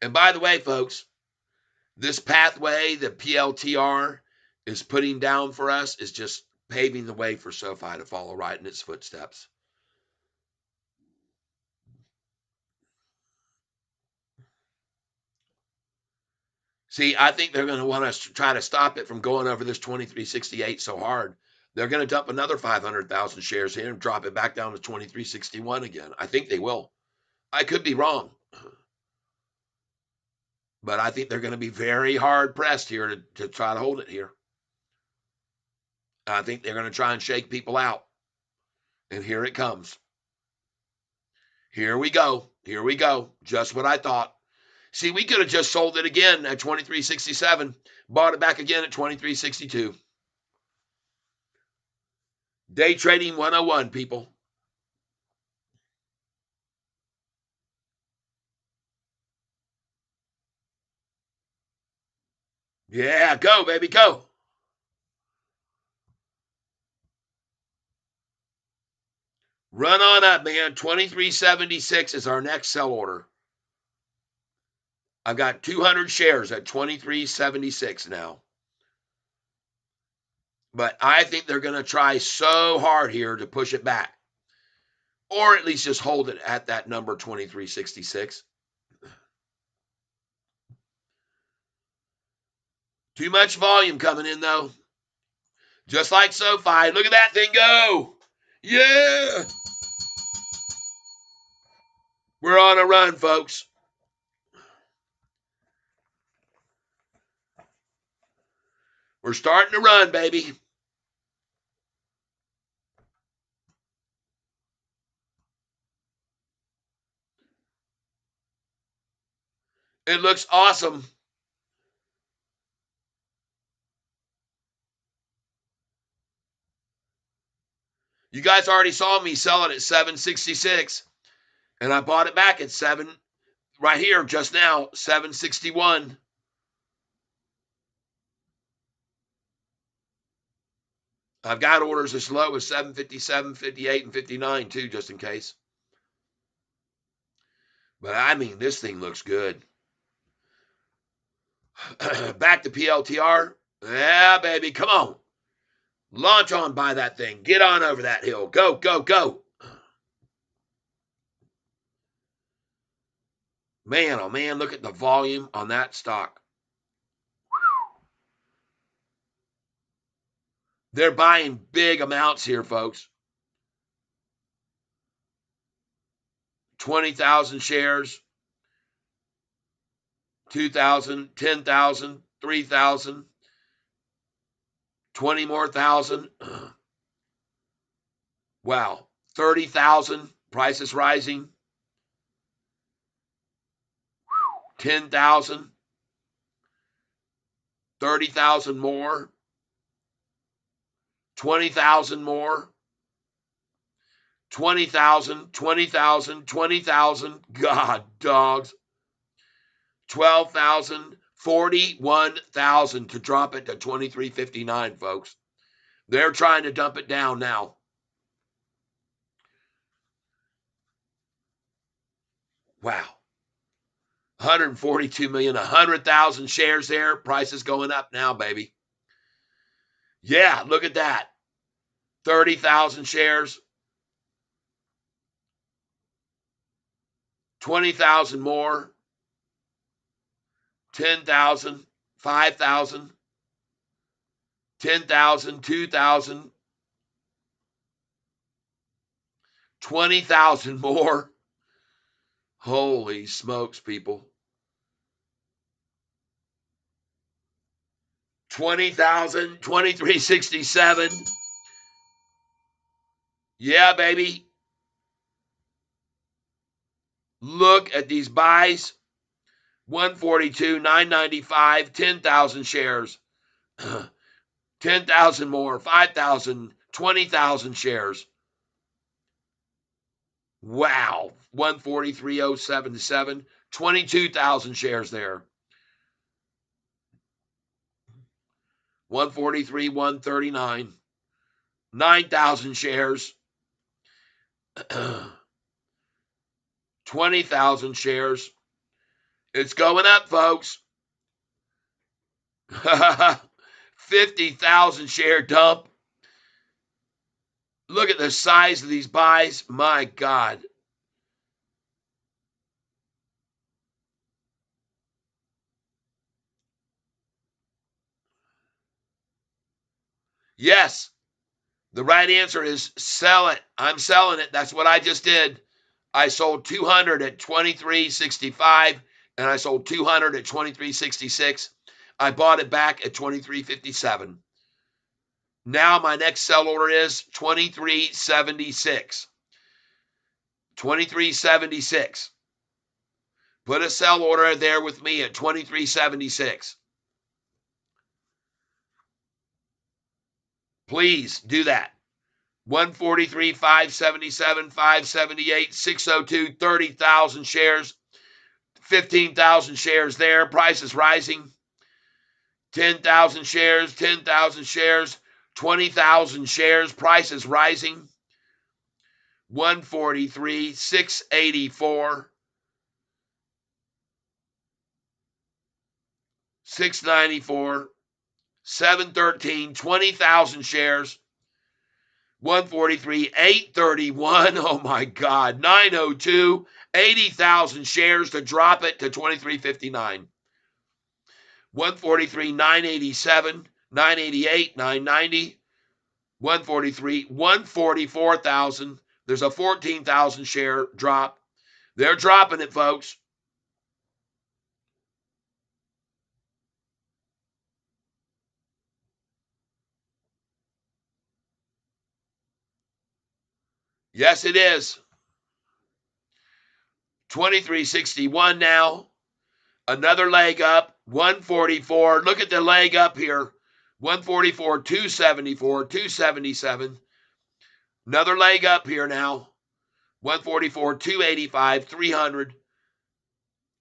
Speaker 1: And by the way, folks, this pathway that PLTR is putting down for us is just paving the way for SoFi to follow right in its footsteps. See, I think they're going to want us to try to stop it from going over this 2368 so hard. They're going to dump another 500,000 shares here and drop it back down to 2361 again. I think they will. I could be wrong, but I think they're going to be very hard pressed here to try to hold it here. I think they're going to try and shake people out. And here it comes. Here we go. Here we go. Just what I thought. See, we could have just sold it again at 2367, bought it back again at 2362. Day trading 101, people. Yeah, go, baby, go. Run on up, man. 2376 is our next sell order. I've got 200 shares at 2376 now. But I think they're going to try so hard here to push it back, or at least just hold it at that number 2366. Too much volume coming in, though. Just like Sofi. Look at that thing go. Yeah. We're on a run, folks. We're starting to run, baby. It looks awesome. You guys already saw me sell it at 766, and I bought it back at 7 right here just now, 761. I've got orders as low as 757, 58, and 59 too, just in case. But I mean, this thing looks good. Back to PLTR. Yeah, baby, come on. Launch on by that thing. Get on over that hill. Go, go, go. Man, oh man, look at the volume on that stock. They're buying big amounts here, folks. 20,000 shares, 2,000, 10,000, 3,000, 20 more thousand. Wow. 30,000. Price is rising. 10,000. 30,000 more. 20,000 more. 20,000, 20,000, 20,000. God, dogs. 12,000, 41,000 to drop it to 2359, folks. They're trying to dump it down now. Wow. 142 million, 100,000 shares there. Price is going up now, baby. Yeah, look at that. 30,000 shares. 20,000 more. 10,000, 5,000, 10,000, 2,000, 20,000 more. Holy smokes, people. 20,000, 2367. Yeah, baby. Look at these buys. 142, 995, 10,000 shares. 10,000 more, 5,000, 20,000 shares. Wow. 143,077, 22,000 shares there. 143, 139, 9,000 shares. 20,000 shares. It's going up, folks. 50,000 share dump. Look at the size of these buys. My God. Yes, the right answer is sell it. I'm selling it. That's what I just did. I sold 200 at 23.65 and I sold 200 at 23.66. I bought it back at 23.57. Now my next sell order is 23.76. 23.76. Put a sell order there with me at 23.76. Please do that. 143, 577, 578, 602, 30,000 shares, 15,000 shares there. Price is rising. 10,000 shares, 10,000 shares, 20,000 shares. Price is rising. 143, 684, 694, 713, 20,000 shares. 143, 831. Oh my God. 902, 80,000 shares to drop it to 2359. 143, 987, 988, 990, 143, 144,000. There's a 14,000 share drop. They're dropping it, folks. Yes, it is. 2361 now. Another leg up. 144. Look at the leg up here. 144, 274, 277. Another leg up here now. 144, 285, 300,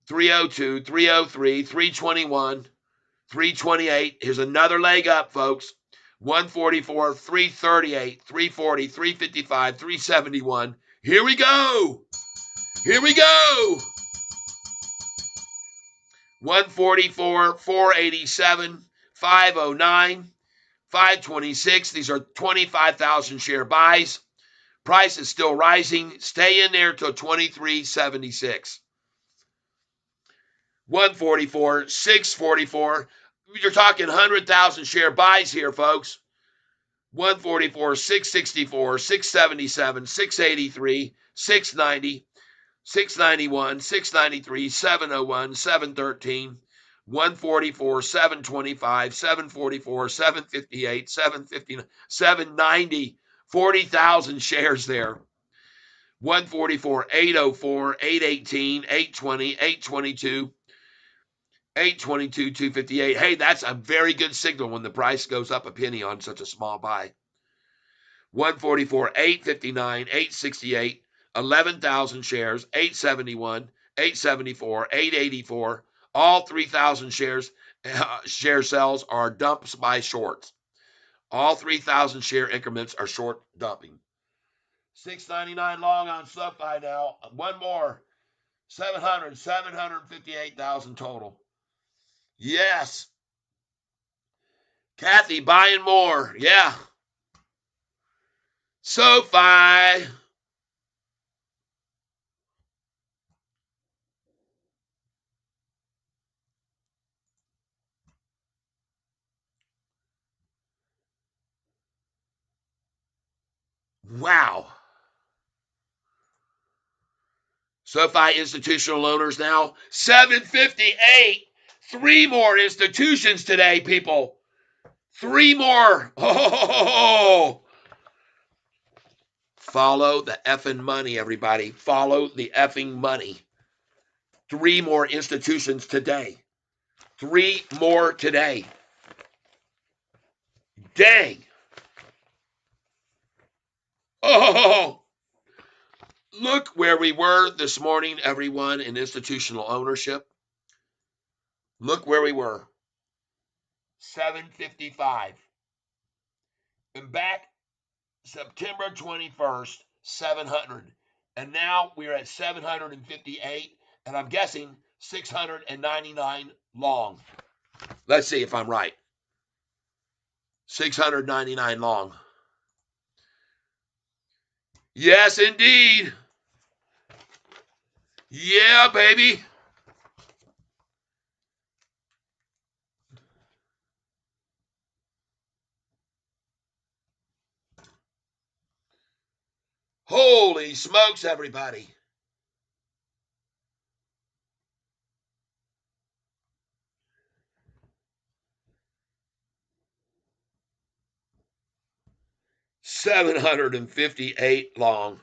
Speaker 1: 302, 303, 321, 328. Here's another leg up, folks. 144, 338, 340, 355, 371. Here we go. Here we go. 144, 487, 509, 526. These are 25,000 share buys. Price is still rising. Stay in there till 2376. 144, 644. You're talking 100,000 share buys here, folks. 144, 664, 677, 683, 690, 691, 693, 701, 713, 144, 725, 744, 758, 759, 790, 40,000 shares there. 144, 804, 818, 820, 822, 822, 258. Hey, that's a very good signal when the price goes up a penny on such a small buy. 144, 859, 868, 11,000 shares, 871, 874, 884. All 3,000 shares share sells are dumps by shorts. All 3,000 share increments are short dumping. 699 long on Sofi now. One more. 758,000 total. Yes. Kathy buying more. Yeah. Sofi. Wow. SoFi institutional owners now 758. Three more institutions today, people. Three more. Oh, follow the effing money, everybody. Follow the effing money. Three more institutions today. Three more today. Dang. Oh, look where we were this morning, everyone, in institutional ownership. Look where we were. 755. And back September 21st, 700. And now we're at 758, and I'm guessing 699 long. Let's see if I'm right. 699 long. Yes, indeed. Yeah, baby. Holy smokes, everybody. $758 long.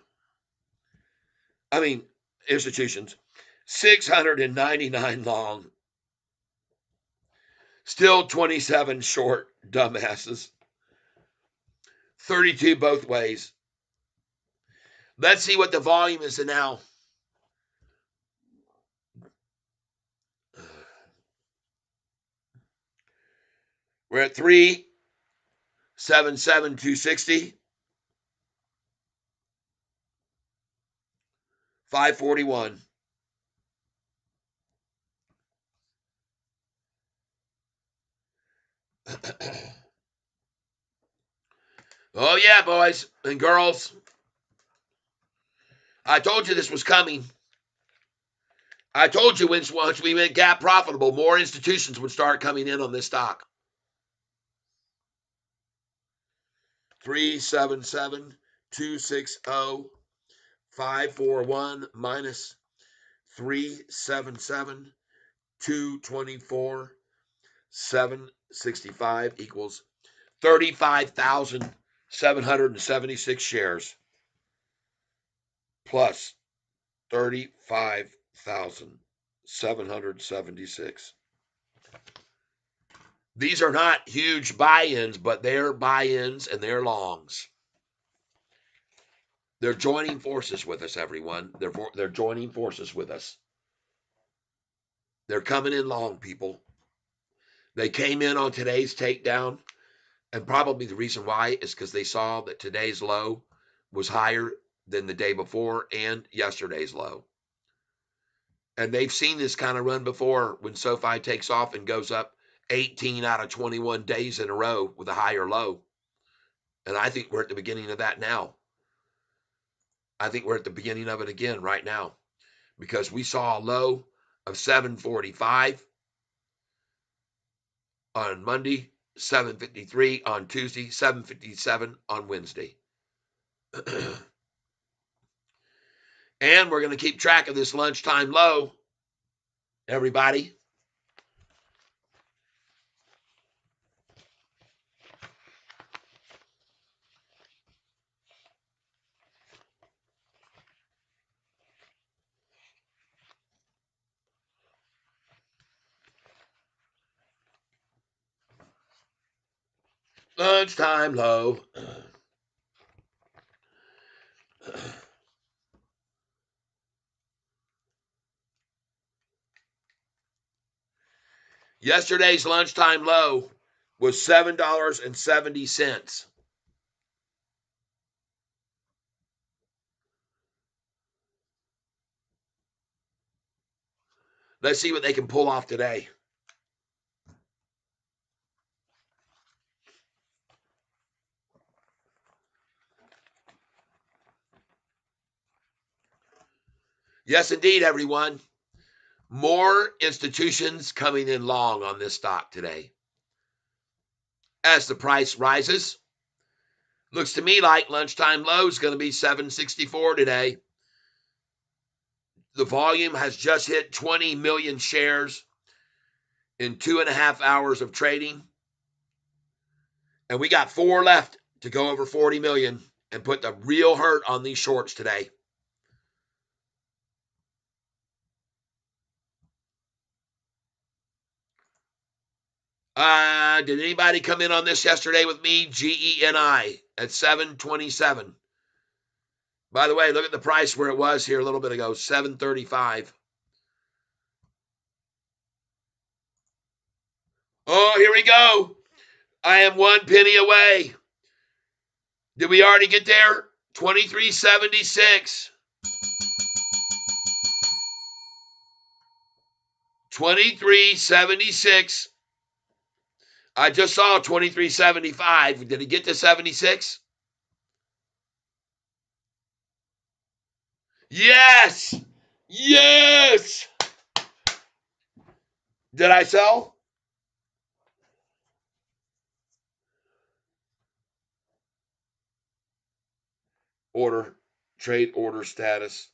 Speaker 1: I mean, institutions. 699 long. Still 27 short, dumbasses. 32 both ways. Let's see what the volume is now. We're at 377,260. 541. Oh, yeah, boys and girls. I told you this was coming. I told you once we went gap profitable, more institutions would start coming in on this stock. 377,260, 541 minus 377,224, 765 equals 35,776 shares plus 35,776. These are not huge buy-ins, but they're buy-ins and they're longs. They're joining forces with us, everyone. They're joining forces with us. They're coming in long, people. They came in on today's takedown, and probably the reason why is because they saw that today's low was higher than the day before and yesterday's low. And they've seen this kind of run before when Sofi takes off and goes up 18 out of 21 days in a row with a higher low. And I think we're at the beginning of that now. I think we're at the beginning of it again right now because we saw a low of 745 on Monday, 753 on Tuesday, 757 on Wednesday. And we're going to keep track of this lunchtime low, everybody. Lunchtime low. Yesterday's lunchtime low was $7.70. Let's see what they can pull off today. Yes, indeed, everyone. More institutions coming in long on this stock today. As the price rises, looks to me like lunchtime low is going to be 764 today. The volume has just hit 20 million shares in 2.5 hours of trading. And we got 4 left to go over 40 million and put the real hurt on these shorts today. Did anybody come in on this yesterday with me? GENI at 727. By the way, look at the price where it was here a little bit ago, 735. Oh, here we go. I am 1 penny away. Did we already get there? 2376. 2376. I just saw 2375. Did it get to 76? Yes. Yes. Did I sell? Order. trade order status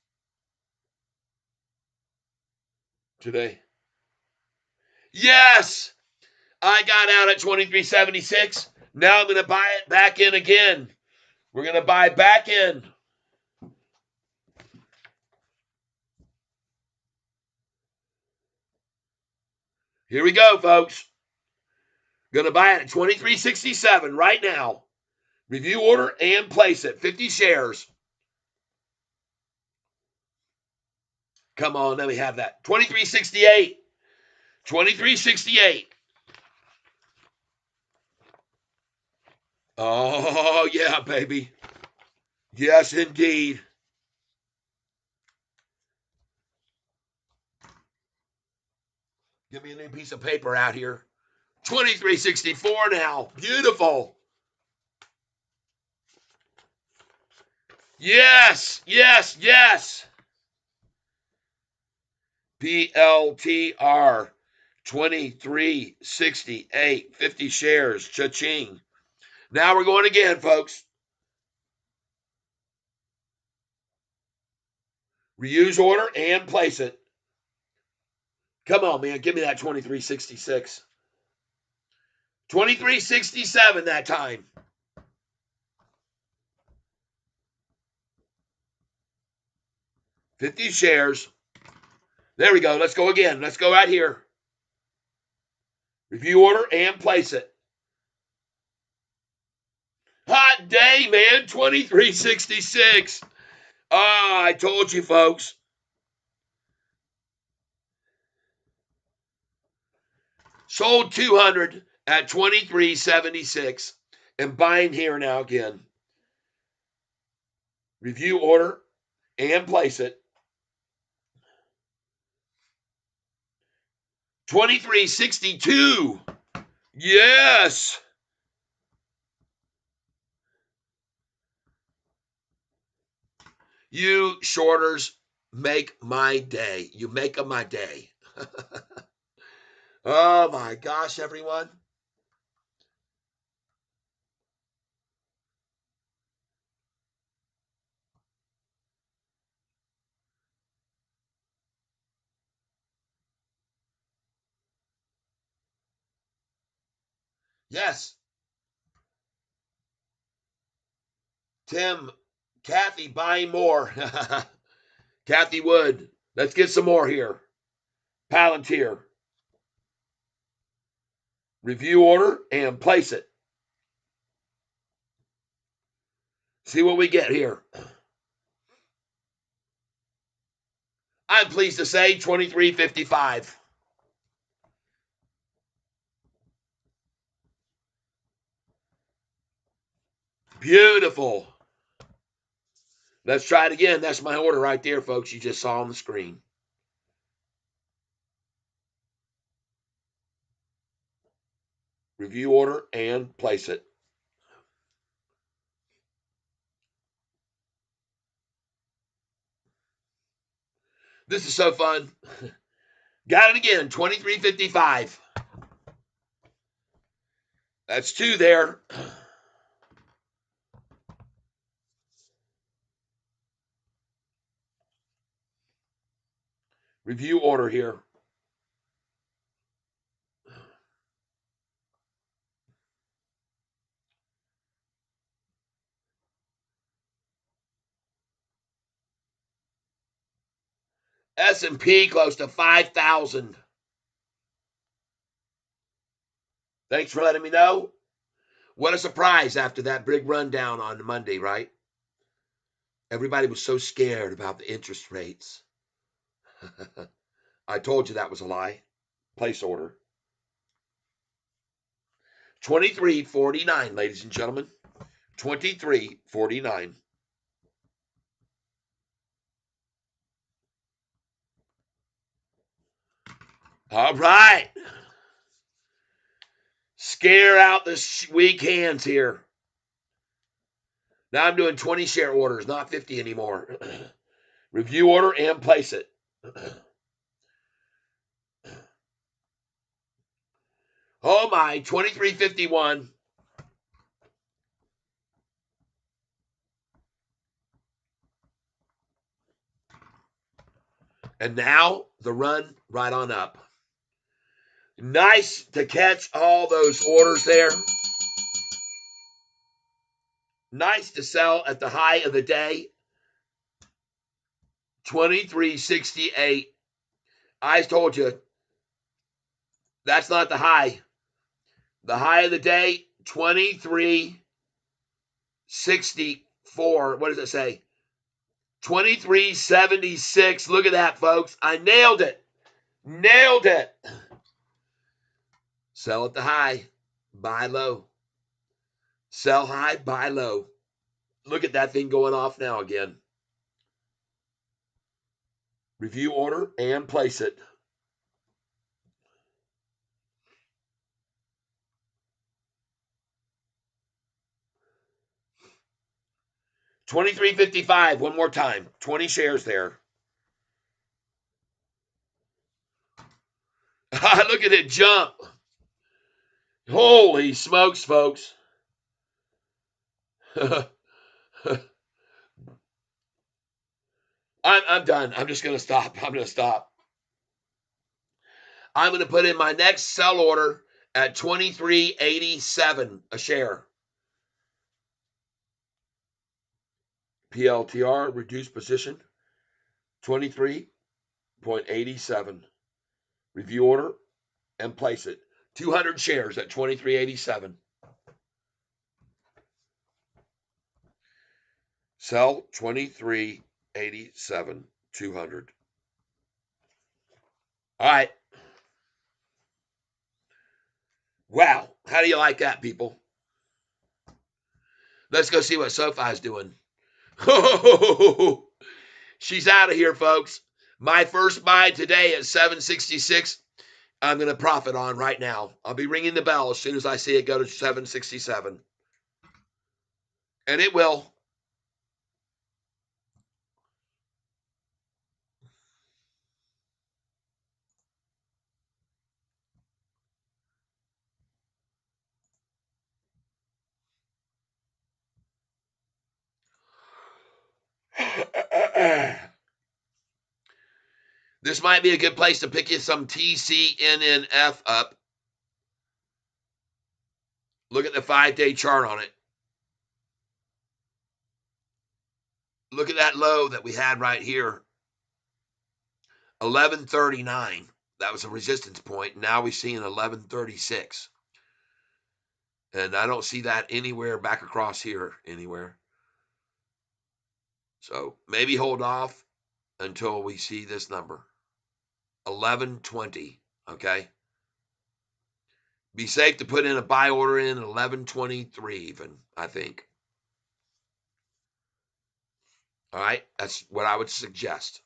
Speaker 1: today. Yes, I got out at 23.76. Now I'm going to buy it back in again. We're going to buy back in. Here we go, folks. Going to buy it at 23.67 right now. Review order and place it. 50 shares. Come on, let me have that. 23.68. 23.68. Oh, yeah, baby. Yes, indeed. Give me a new piece of paper out here. 23.64 now. Beautiful. Yes, yes, yes. PLTR 23.68. 50 shares. Cha-ching. Now we're going again, folks. Reuse order and place it. Come on, man. Give me that 23.66. 23.67 that time. 50 shares. There we go. Let's go again. Let's go right here. Review order and place it. Hot day, man. 23.66. Ah, I told you, folks. Sold 200 at 23.76 and buying here now again. Review order and place it. 23.62. Yes. You shorters make my day. You make them my day. Oh my gosh, everyone. Yes. Tim, Kathy buying more. Kathy Wood. Let's get some more here. Palantir. Review order and place it. See what we get here. I'm pleased to say 23.55. Beautiful. Let's try it again. That's my order right there, folks. You just saw on the screen. Review order and place it. This is so fun. Got it again. 23.55. That's two there. Review order here. S&P close to 5,000. Thanks for letting me know. What a surprise after that big rundown on Monday, right? Everybody was so scared about the interest rates. I told you that was a lie. Place order. 23.49, ladies and gentlemen. 23.49. All right. Scare out the weak hands here. Now I'm doing 20 share orders, not 50 anymore. Review order and place it. Oh my, 23.51. And now the run right on up. Nice to catch all those orders there. Nice to sell at the high of the day, 23.68. I told you, that's not the high. The high of the day, 23.64. What does it say? 23.76. Look at that, folks. I nailed it. Nailed it. Sell at the high, buy low. Sell high, buy low. Look at that thing going off now again. Review order and place it. $23.55. One more time. 20 shares there. Look at it jump. Holy smokes, folks. I'm done. I'm just going to stop. I'm going to stop. I'm going to put in my next sell order at 23.87 a share. PLTR, reduced position, 23.87. Review order and place it. 200 shares at 23.87. Sell 23.87, 200. All right. Wow. How do you like that, people? Let's go see what Sofi's doing. She's out of here, folks. My first buy today at 766. I'm going to profit on right now. I'll be ringing the bell as soon as I see it go to 767. And it will. This might be a good place to pick you some TCNNF up. Look at the 5-day chart on it. Look at that low that we had right here. 1139. That was a resistance point. Now we see an 1136. And I don't see that anywhere back across here anywhere. So maybe hold off until we see this number. 1120. Okay. Be safe to put in a buy order in 1123 even, I think. All right. That's what I would suggest.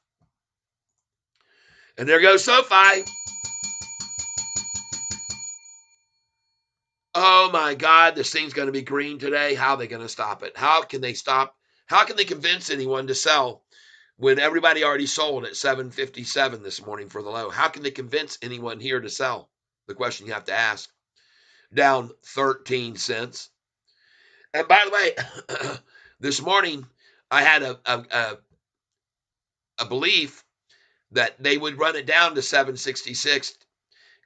Speaker 1: And there goes Sofi. Oh my God, this thing's going to be green today. How are they going to stop it? How can they stop? How can they convince anyone to sell when everybody already sold at 757 this morning for the low? How can they convince anyone here to sell? The question you have to ask. Down 13 cents. And by the way, this morning I had a belief that they would run it down to 766.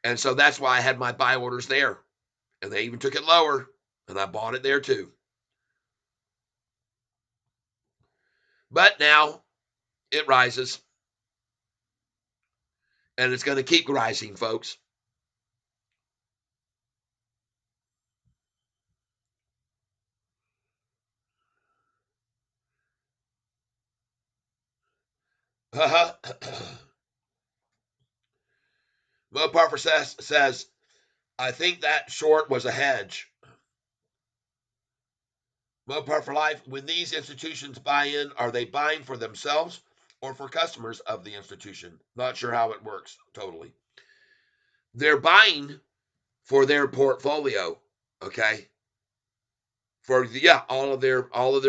Speaker 1: And so that's why I had my buy orders there. And they even took it lower, and I bought it there too. But now it rises, and it's going to keep rising, folks. Mo Parker says, I think that short was a hedge. Mopar for Life, when these institutions buy in, are they buying for themselves or for customers of the institution? Not sure how it works totally. They're buying for their portfolio, okay? For all of their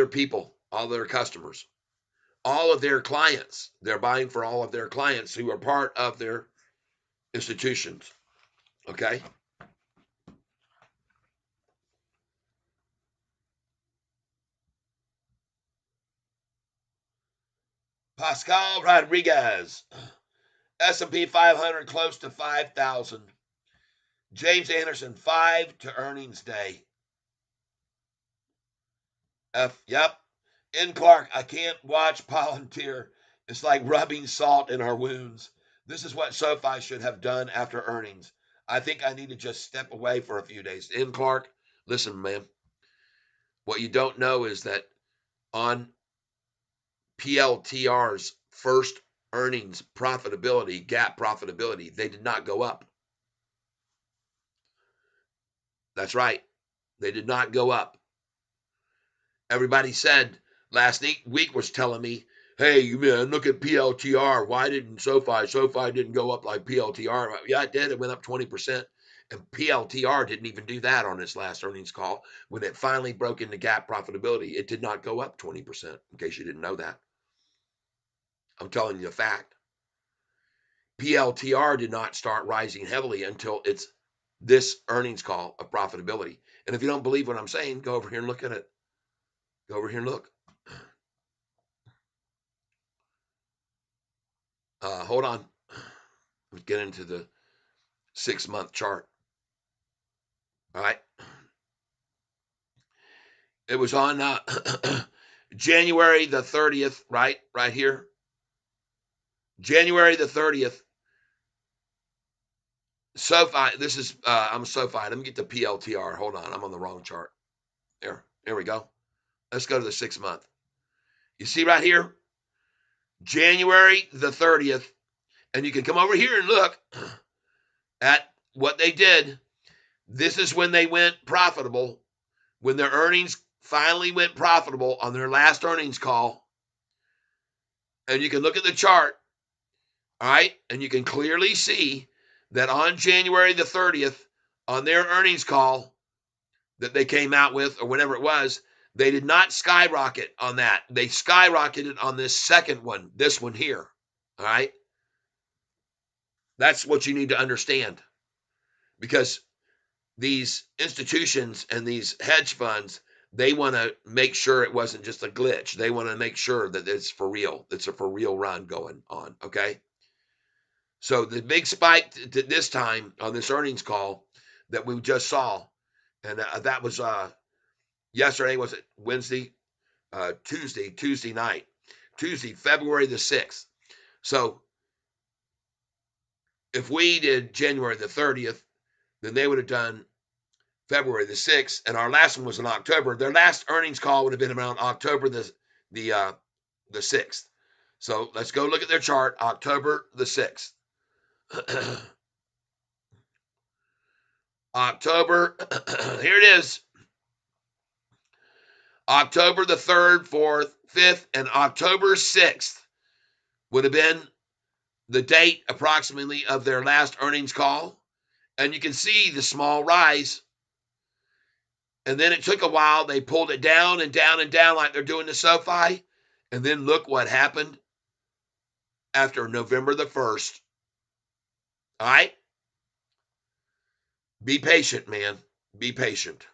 Speaker 1: people, all of their customers, all of their clients. They're buying for all of their clients who are part of their institutions, okay? Pascal Rodriguez. S&P 500 close to 5,000. James Anderson, 5 to earnings day. Yep. In Clark, I can't watch Palantir. It's like rubbing salt in our wounds. This is what SoFi should have done after earnings. I think I need to just step away for a few days. In Clark, listen, man. What you don't know is that on PLTR's first earnings profitability, GAAP profitability, they did not go up. That's right. They did not go up. Everybody said last week was telling me, hey, man, look at PLTR. Why didn't SoFi? SoFi didn't go up like PLTR. Yeah, it did. It went up 20%. And PLTR didn't even do that on its last earnings call. When it finally broke into GAAP profitability, it did not go up 20%, in case you didn't know that. I'm telling you a fact. PLTR did not start rising heavily until it's this earnings call of profitability. And if you don't believe what I'm saying, go over here and look at it. Go over here and look. Hold on. Let's get into the 6-month chart. All right. It was on January the 30th, right here. January the 30th. SoFi, this is, I'm SoFi. Let me get the PLTR. Hold on. I'm on the wrong chart. There we go. Let's go to the 6-month. You see right here, January the 30th, and you can come over here and look at what they did. This is when they went profitable, when their earnings finally went profitable on their last earnings call. And you can look at the chart, all right, and you can clearly see that on January the 30th, on their earnings call that they came out with, or whenever it was, they did not skyrocket on that. They skyrocketed on this second one, this one here, all right? That's what you need to understand, because these institutions and these hedge funds, they want to make sure it wasn't just a glitch. They want to make sure that it's for real. It's a for real run going on, okay? So the big spike this time on this earnings call that we just saw, and that was yesterday, was it Wednesday? Tuesday night. Tuesday, February the 6th. So if we did January the 30th, then they would have done February the 6th, and our last one was in October. Their last earnings call would have been around October the 6th. So let's go look at their chart, October the 6th. October, here it is. October the 3rd, 4th, 5th, and October 6th would have been the date approximately of their last earnings call. And you can see the small rise. And then it took a while. They pulled it down and down and down like they're doing the SoFi. And then look what happened after November the 1st. All right? Be patient, man. Be patient.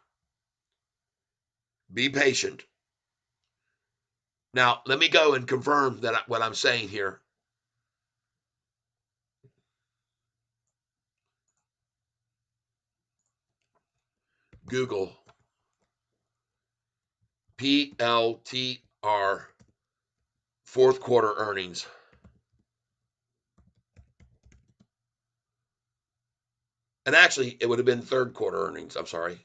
Speaker 1: Be patient. Now, let me go and confirm that what I'm saying here. Google PLTR fourth quarter earnings. And actually, it would have been third quarter earnings. I'm sorry.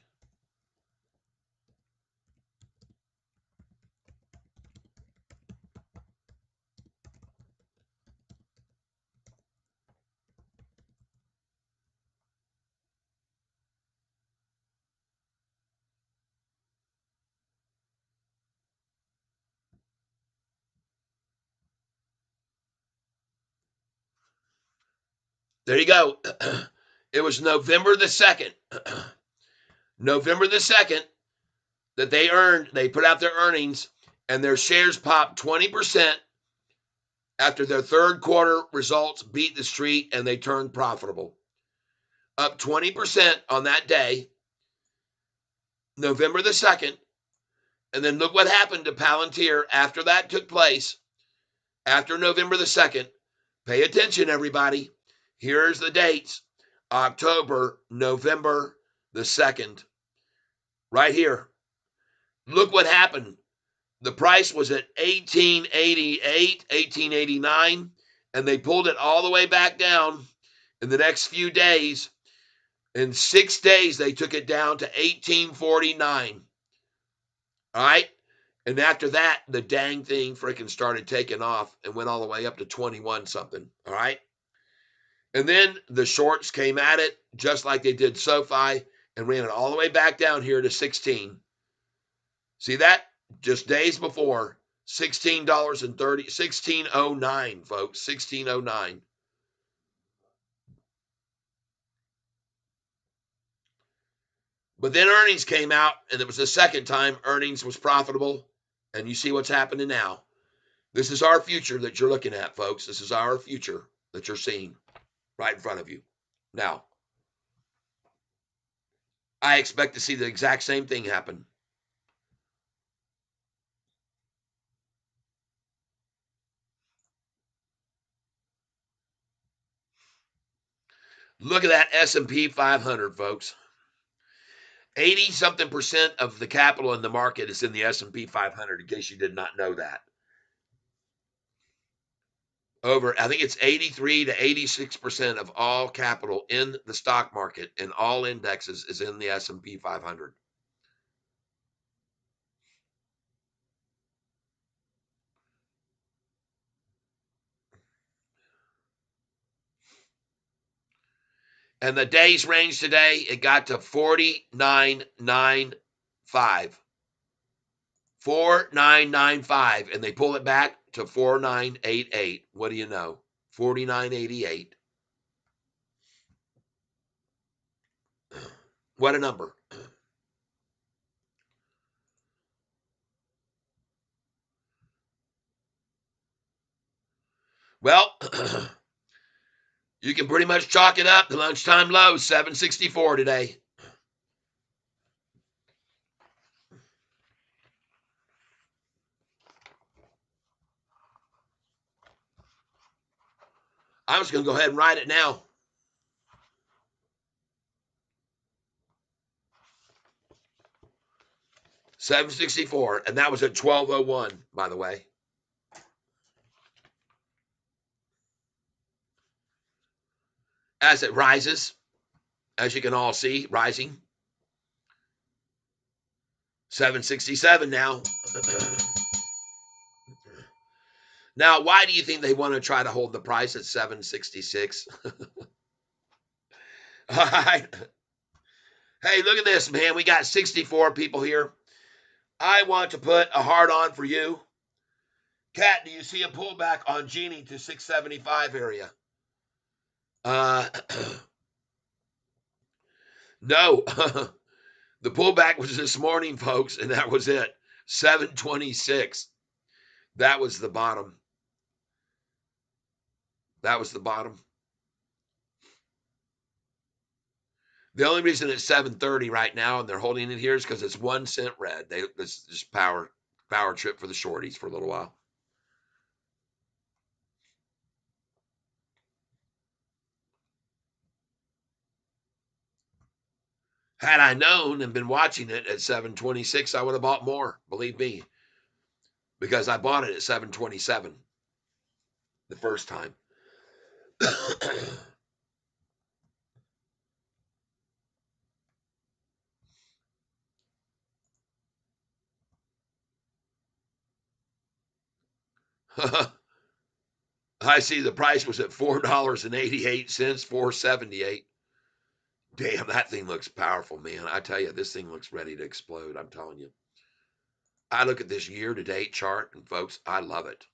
Speaker 1: There you go. It was November the 2nd. November the 2nd that they put out their earnings, and their shares popped 20% after their third quarter results beat the street and they turned profitable. Up 20% on that day, November the 2nd. And then look what happened to Palantir after that took place, after November the 2nd. Pay attention, everybody. Here's the dates: October, November the 2nd, right here. Look what happened. The price was at 1888, 1889, and they pulled it all the way back down in the next few days. In 6 days, they took it down to 1849. All right. And after that, the dang thing freaking started taking off and went all the way up to 21 something. All right. And then the shorts came at it just like they did SoFi and ran it all the way back down here to 16. See that? Just days before, $16.30, 1609, folks, 1609. But then earnings came out, and it was the second time earnings was profitable. And you see what's happening now. This is our future that you're looking at, folks. This is our future that you're seeing right in front of you. Now, I expect to see the exact same thing happen. Look at that S&P 500, folks. 80 something percent of the capital in the market is in the S&P 500, in case you did not know that. I think it's 83 to 86% of all capital in the stock market and all indexes is in the S&P 500. And the day's range today, it got to 49.95. 4995, and they pull it back to 4988. What do you know? 4988. What a number. Well, you can pretty much chalk it up. The lunchtime low, 764 today. I'm just going to go ahead and write it now. $764, and that was at 12:01, by the way. As it rises, as you can all see, rising. 767 now. Now, why do you think they want to try to hold the price at 766? All right. Hey, look at this, man. We got 64 people here. I want to put a heart on for you. Kat, do you see a pullback on Genie to 675 area? No. The pullback was this morning, folks, and that was it. 726. That was the bottom. That was the bottom. The only reason it's 730 right now and they're holding it here is because it's 1 cent red. This just power trip for the shorties for a little while. Had I known and been watching it at 726, I would have bought more, believe me, because I bought it at 727 the first time. I see the price was at $4.88, 478. Damn, that thing looks powerful, man. I tell you, this thing looks ready to explode. I'm telling you. I look at this year-to-date chart, and folks, I love it.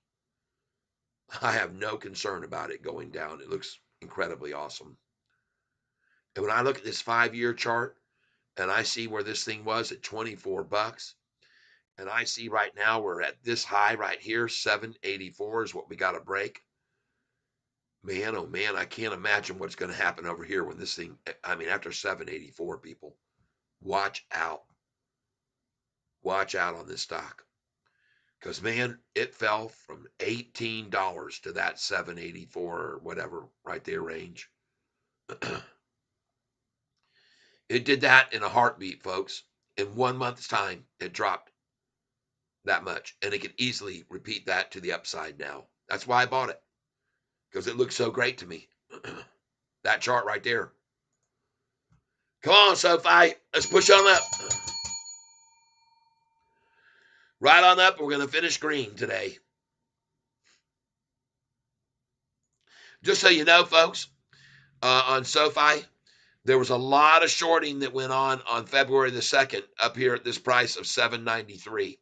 Speaker 1: I have no concern about it going down. It looks incredibly awesome. And when I look at this 5-year chart and I see where this thing was at 24 bucks, and I see right now we're at this high right here, 784 is what we got to break. Man, oh man, I can't imagine what's going to happen over here when this thing, I mean, after 784, people, watch out. Watch out on this stock. Because, man, it fell from $18 to that 784 or whatever right there range. It did that in a heartbeat, folks. In 1 month's time, it dropped that much. And it could easily repeat that to the upside now. That's why I bought it, because it looks so great to me. That chart right there. Come on, Sofi. Let's push on up. Right on up. We're going to finish green today. Just so you know, folks, on Sofi, there was a lot of shorting that went on February the 2nd up here at this price of $7.93.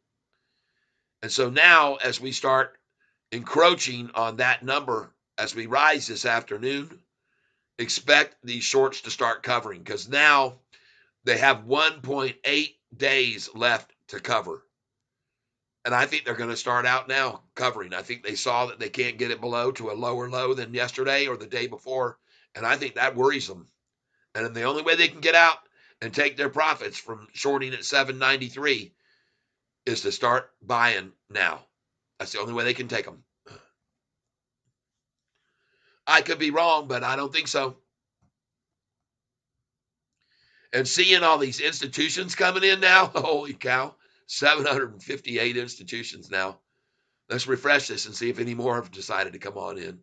Speaker 1: And so now, as we start encroaching on that number as we rise this afternoon, expect these shorts to start covering, because now they have 1.8 days left to cover. And I think they're going to start out now covering. I think they saw that they can't get it below to a lower low than yesterday or the day before. And I think that worries them. And the only way they can get out and take their profits from shorting at 793 is to start buying now. That's the only way they can take them. I could be wrong, but I don't think so. And seeing all these institutions coming in now, holy cow, 758 institutions now. Let's refresh this and see if any more have decided to come on in.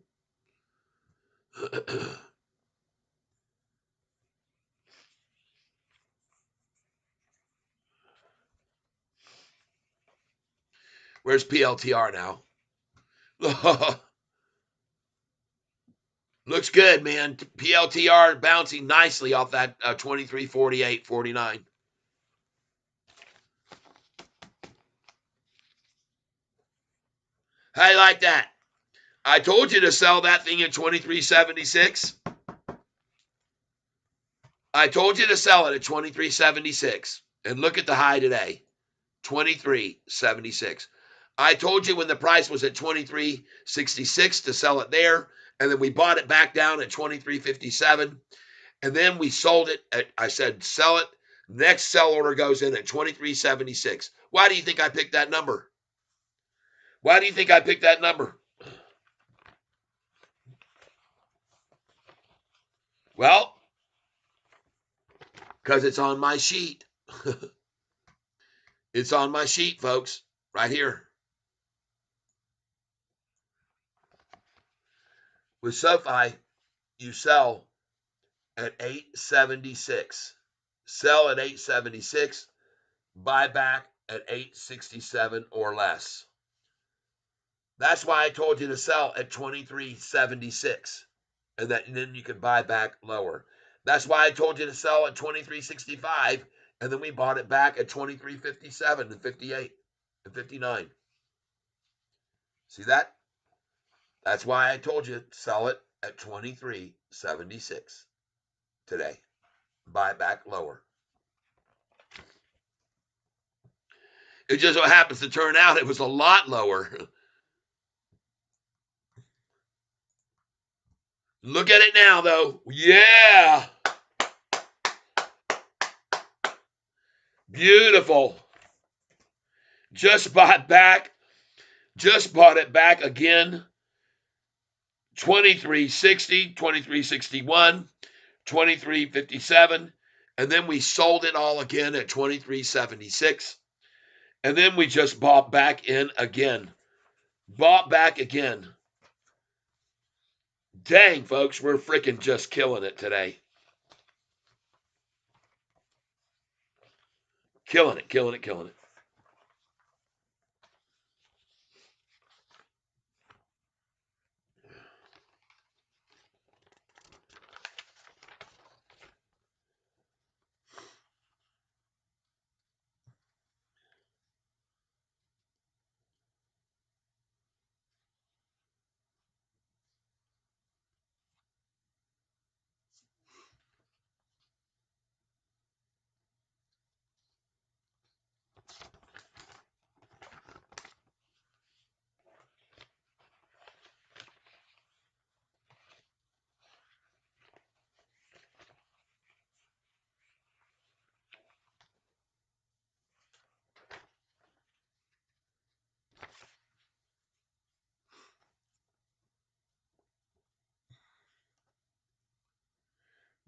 Speaker 1: Where's PLTR now? Looks good, man. PLTR bouncing nicely off that 23.48.49. How you like that? I told you to sell that thing at 23.76. I told you to sell it at 23.76. And look at the high today, 23.76. I told you when the price was at 23.66 to sell it there, and then we bought it back down at 23.57, and then we sold it at, I said, sell it. Next sell order goes in at 23.76. Why do you think I picked that number? Why do you think I picked that number? Well, because it's on my sheet. It's on my sheet, folks, right here. With SoFi, you sell at 876. Sell at 876, buy back at 867 or less. That's why I told you to sell at 23.76, and then you can buy back lower. That's why I told you to sell at 23.65, and then we bought it back at 23.57 and 58 and 59. See that? That's why I told you sell it at 23.76 today. Buy back lower. It just so happens to turn out it was a lot lower. Look at it now, though. Yeah. Beautiful. Just bought it back again. 2360, 2361, 2357. And then we sold it all again at 2376. And then we just bought back in again. Bought back again. Dang, folks, we're freaking just killing it today. Killing it, killing it, killing it.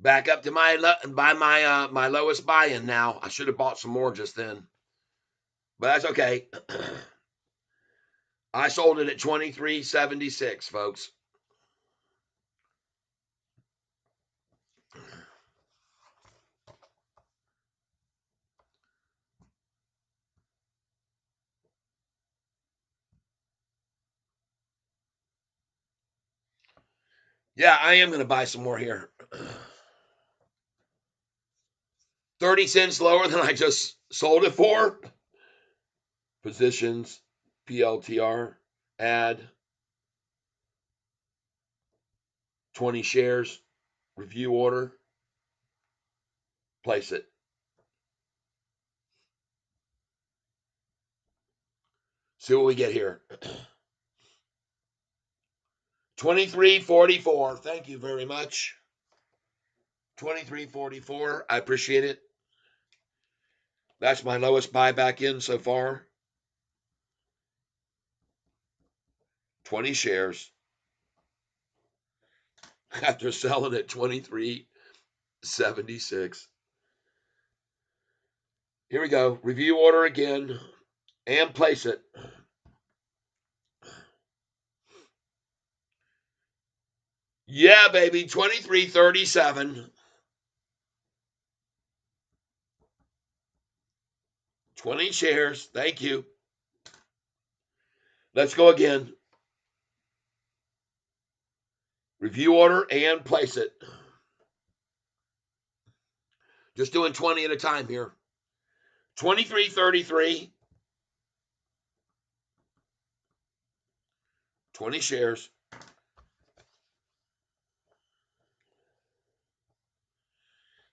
Speaker 1: Back up to my my lowest buy-in now. I should have bought some more just then, but that's okay. I sold it at 23.76, folks. Yeah, I am going to buy some more here. 30 cents lower than I just sold it for. Positions, PLTR, add 20 shares, review order, place it. See what we get here. 23.44. Thank you very much. 23.44. I appreciate it. That's my lowest buyback in so far. 20 shares. After selling at 23.76. Here we go. Review order again and place it. Yeah, baby. 23.37. 20 shares. Thank you. Let's go again. Review order and place it. Just doing 20 at a time here. 23.33. 20 shares.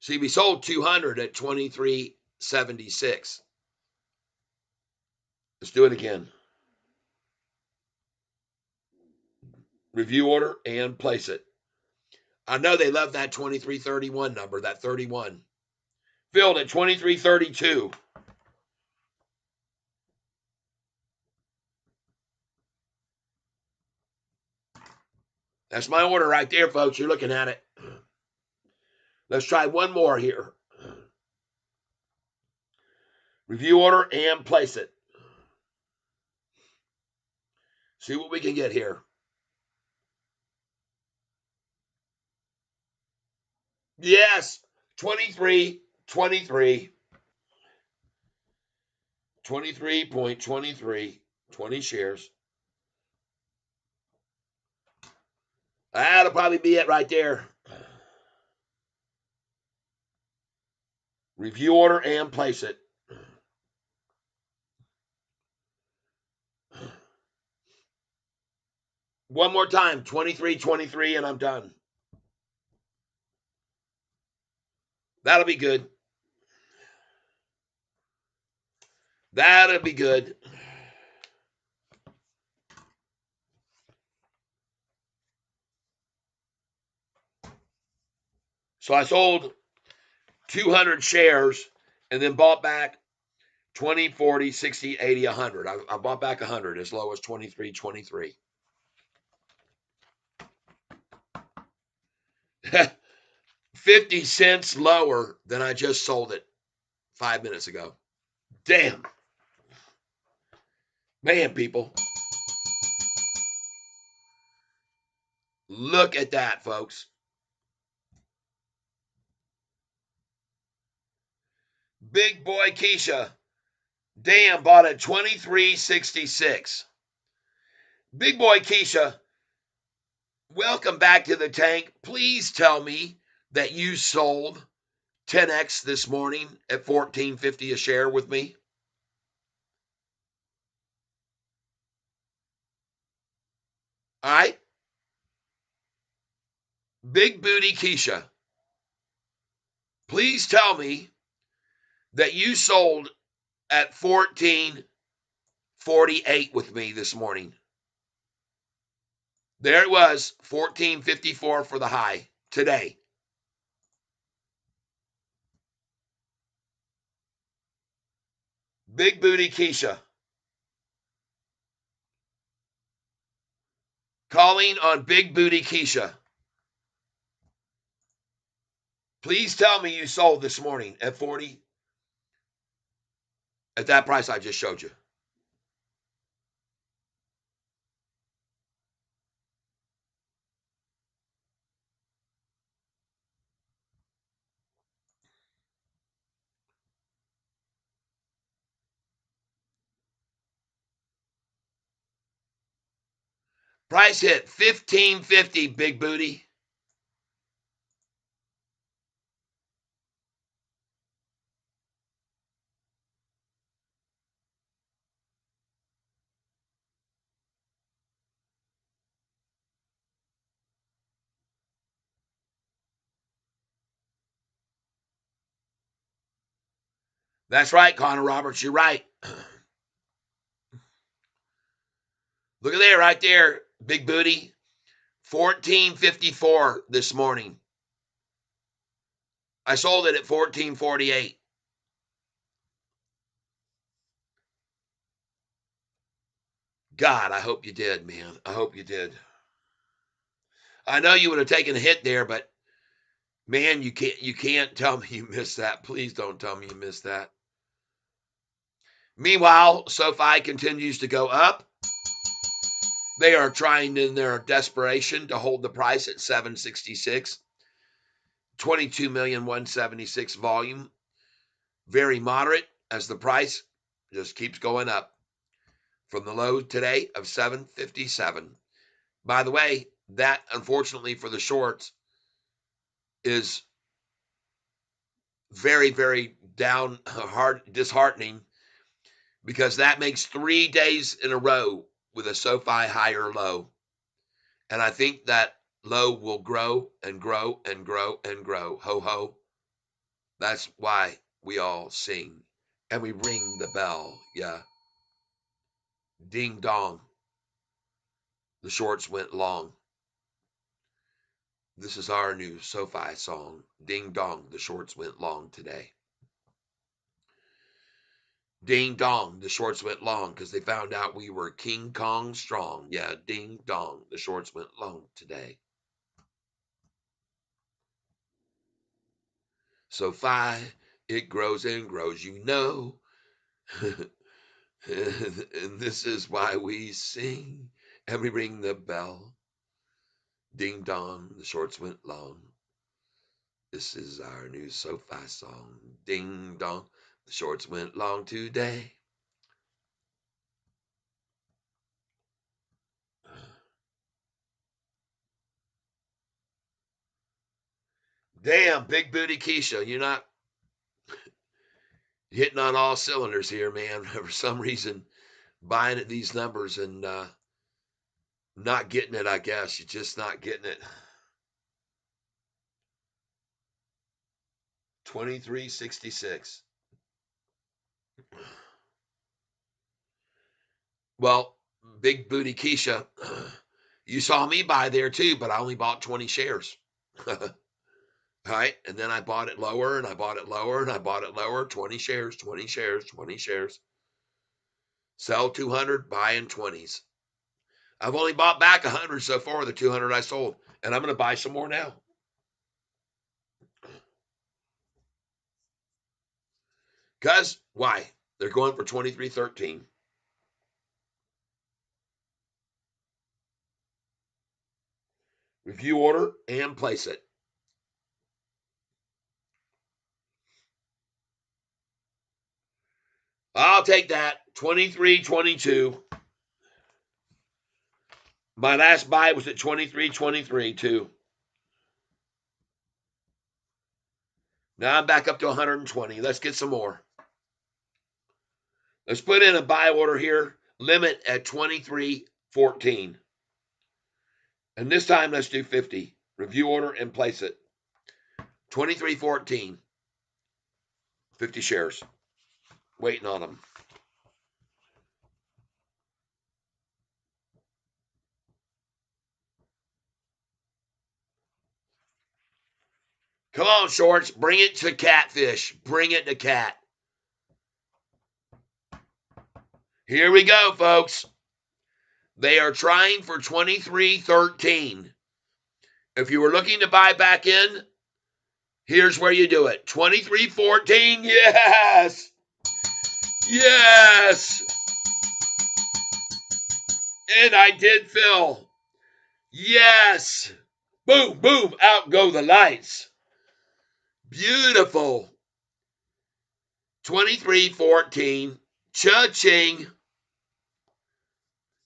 Speaker 1: See, we sold 200 at 23.76. Let's do it again. Review order and place it. I know they love that 23.31 number, that 31. Filled at 23.32. That's my order right there, folks. You're looking at it. Let's try one more here. Review order and place it. See what we can get here. Yes, 23, 23, 23.23, 20 shares. That'll probably be it right there. Review order and place it. One more time, 23, 23, and I'm done. That'll be good. That'll be good. So I sold 200 shares and then bought back 20, 40, 60, 80, 100. I bought back 100 as low as 23, 23. 50 cents lower than I just sold it 5 minutes ago. Damn. Man, people. Look at that, folks. Big boy Keisha. Damn, bought at 23.66. Big boy Keisha, welcome back to the tank. Please tell me that you sold 10x this morning at $14.50 a share with me. All right. Big booty Keisha, please tell me that you sold at 14.48 with me this morning. There it was, 14.54 for the high today. Big booty Keisha. Calling on big booty Keisha. Please tell me you sold this morning at 40 at that price I just showed you. Price hit 1550, big booty. That's right, Connor Roberts. You're right. Look at there, right there, big booty. 1454 this morning. I sold it at 1448. God, I hope you did, man. I hope you did. I know you would have taken a hit there, but man, you can't tell me you missed that. Please don't tell me you missed that. Meanwhile, Sofi continues to go up. They are trying in their desperation to hold the price at 766. 22,176 volume. Very moderate as the price just keeps going up from the low today of 757. By the way, that unfortunately for the shorts is very, very disheartening because that makes 3 days in a row with a SoFi higher low. And I think that low will grow and grow and grow and grow. Ho ho. That's why we all sing and we ring the bell. Yeah. Ding dong. The shorts went long. This is our new SoFi song. Ding dong. The shorts went long today. Ding dong. The shorts went long because they found out we were King Kong strong. Yeah. Ding dong. The shorts went long today. SoFi, it grows and grows, you know. And this is why we sing and we ring the bell. Ding dong, the shorts went long. This is our new SoFi song. Ding dong, the shorts went long today. Damn, big booty Keisha, you're not hitting on all cylinders here, man. For some reason, buying at these numbers and not getting it, I guess. You're just not getting it. 2366. Well, big booty Keisha, you saw me buy there too, but I only bought 20 shares. All right. And then I bought it lower and I bought it lower and I bought it lower. 20 shares, 20 shares, 20 shares. Sell 200, buy in 20s. I've only bought back 100 so far, the 200 I sold. And I'm going to buy some more now. Because why? They're going for 23.13. Review order and place it. I'll take that. 23.22. My last buy was at 23.23 too. Now I'm back up to 120. Let's get some more. Let's put in a buy order here. Limit at 23.14. And this time let's do 50. Review order and place it. 23.14. 50 shares. Waiting on them. Come on, shorts. Bring it to Catfish. Bring it to Cat. Here we go, folks. They are trying for 23.13. If you were looking to buy back in, Here's where you do it. 23.14. Yes. Yes. And I did fill. Yes. Boom, boom. Out go the lights. Beautiful. 23.14. Cha-ching.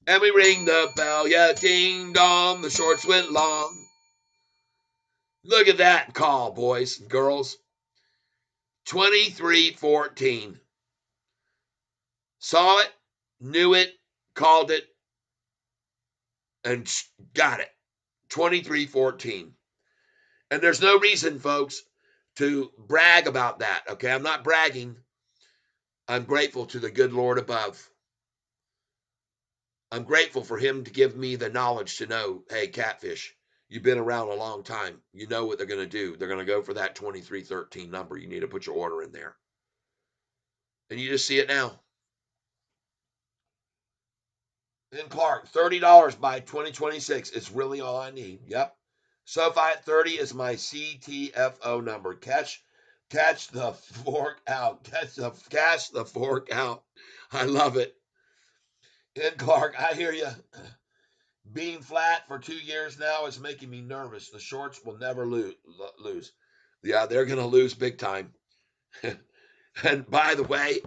Speaker 1: And we ring the bell. Yeah, ding dong. The shorts went long. Look at that call, boys and girls. 23.14. Saw it, knew it, called it, and got it. 23.14. And there's no reason, folks, to brag about that. Okay, I'm not bragging. I'm grateful to the good Lord above. I'm grateful for him to give me the knowledge to know, hey, Catfish, you've been around a long time. You know what they're going to do. They're going to go for that 23.13 number. You need to put your order in there. And you just see it now. And Clark, $30 by 2026 is really all I need. Yep. Sofi at 30 is my CTFO number. Catch the fork out. Catch the fork out. I love it. And Clark, I hear you. Being flat for 2 years now is making me nervous. The shorts will never lose. Yeah, they're going to lose big time. And by the way,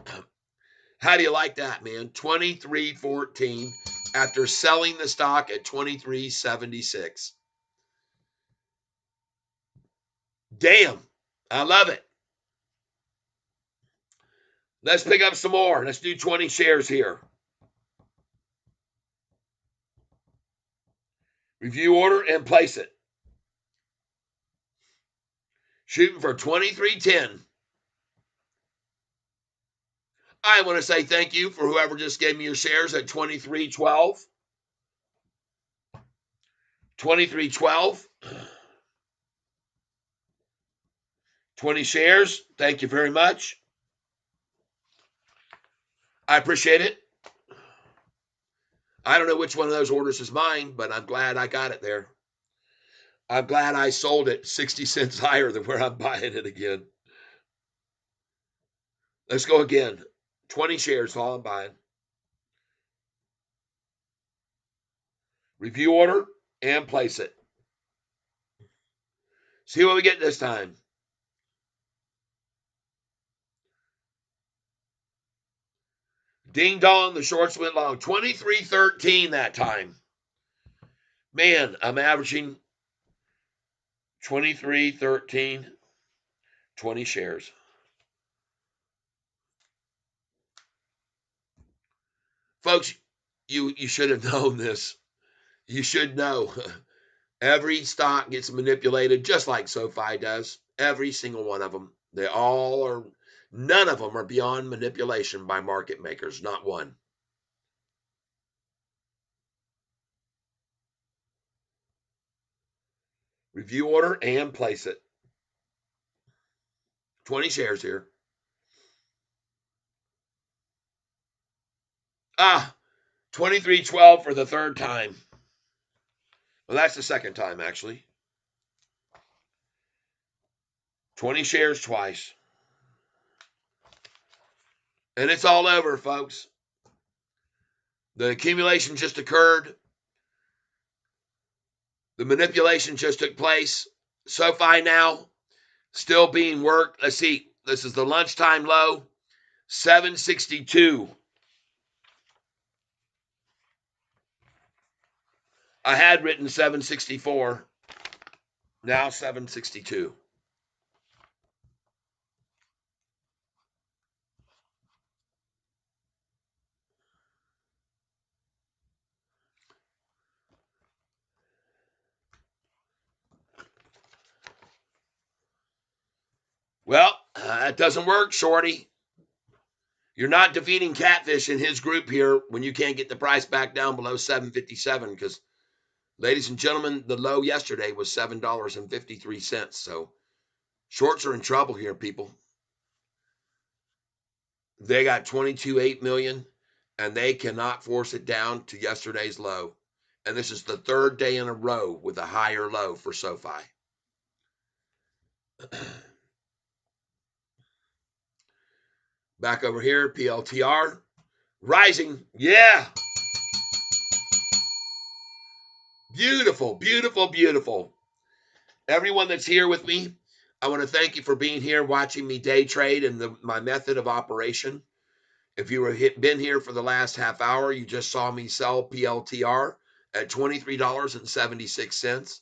Speaker 1: how do you like that, man? 23.14 after selling the stock at 23.76. Damn, I love it. Let's pick up some more. Let's do 20 shares here. Review order and place it. Shooting for 23.10. I want to say thank you for whoever just gave me your shares at 23.12. 23.12. 20 shares. Thank you very much. I appreciate it. I don't know which one of those orders is mine, but I'm glad I got it there. I'm glad I sold it 60 cents higher than where I'm buying it again. Let's go again. 20 shares, all I'm buying. Review order and place it. See what we get this time. Ding dong, the shorts went long. 23.13 that time. Man, I'm averaging 23.13, 20 shares. Folks, you should have known this. You should know. Every stock gets manipulated just like SoFi does. Every single one of them. They all are, none of them are beyond manipulation by market makers. Not one. Review order and place it. 20 shares here. 23.12 for the third time. Well, that's the second time, actually. 20 shares twice. And it's all over, folks. The accumulation just occurred. The manipulation just took place. SoFi now still being worked. Let's see. This is the lunchtime low. 762. I had written 764. Now 762. Well, that doesn't work, Shorty. You're not defeating Catfish in his group here when you can't get the price back down below 757 because, ladies and gentlemen, the low yesterday was $7.53. So shorts are in trouble here, people. They got 22.8 million and they cannot force it down to yesterday's low. And this is the third day in a row with a higher low for SoFi. Back over here, PLTR. Rising. Yeah. Beautiful, beautiful, beautiful. Everyone that's here with me, I want to thank you for being here, watching me day trade and my method of operation. If you were been here for the last half hour, you just saw me sell PLTR at $23.76.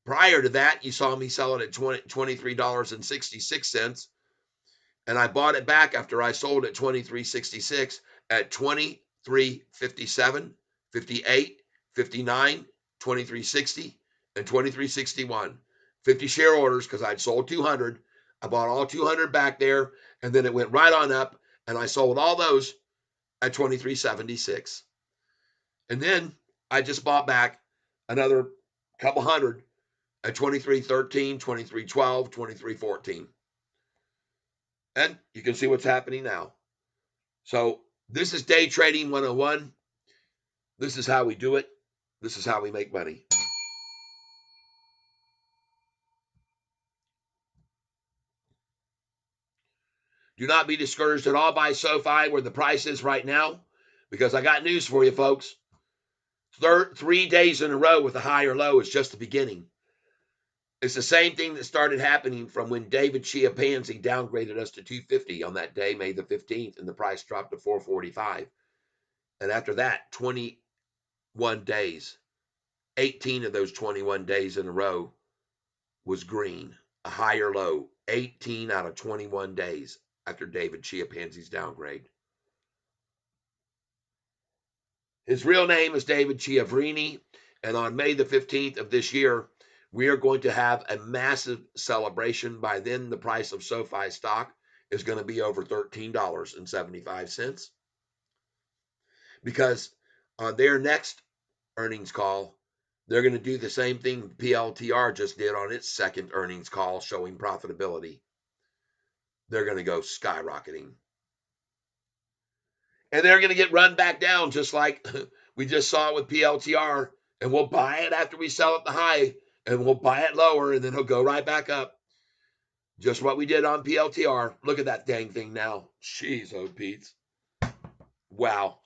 Speaker 1: Prior to that, you saw me sell it at $23.66. And I bought it back after I sold at $23.66 at $23.57, $58, $59, $23.60, and $23.61. 50 share orders because I'd sold 200. I bought all 200 back there, and then it went right on up, and I sold all those at $23.76. And then I just bought back another couple hundred at $23.13, $23.12, $23.14. And you can see what's happening now. So this is day trading 101. This is how we do it. This is how we make money. Do not be discouraged at all by Sofi where the price is right now, because I got news for you, folks. 3 days in a row with a high or low is just the beginning. It's the same thing that started happening from when David Chiapanzi downgraded us to 250 on that day, May the 15th, and the price dropped to 445. And after that, 21 days, 18 of those 21 days in a row was green, a higher low, 18 out of 21 days after David Chiapanzi's downgrade. His real name is David Chiavrini, and on May the 15th of this year, we are going to have a massive celebration. By then, the price of SoFi stock is going to be over $13.75, because on their next earnings call, they're going to do the same thing PLTR just did on its second earnings call, showing profitability. They're going to go skyrocketing. And they're going to get run back down just like we just saw with PLTR. And we'll buy it after we sell it the high, and we'll buy it lower, and then it'll go right back up. Just what we did on PLTR. Look at that dang thing now. Jeez, oh, Pete. Wow.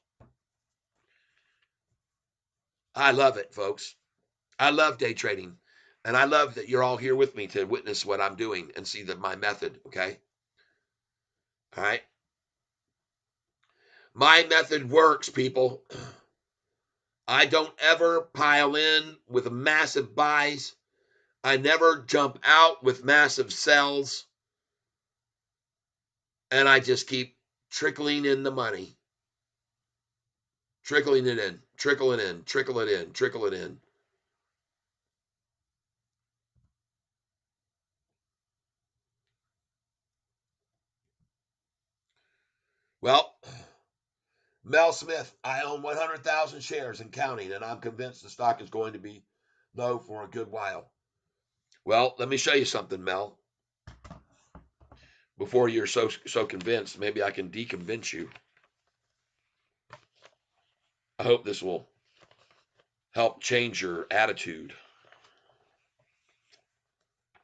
Speaker 1: I love it, folks. I love day trading. And I love that you're all here with me to witness what I'm doing and see my method, okay? All right? My method works, people. I don't ever pile in with massive buys. I never jump out with massive sells. And I just keep trickling in the money. Trickling it in, trickle it in, trickle it in, trickle it in. Well, Mel Smith, I own 100,000 shares and counting, and I'm convinced the stock is going to be low for a good while. Well, let me show you something, Mel. Before you're so convinced, maybe I can deconvince you. I hope this will help change your attitude.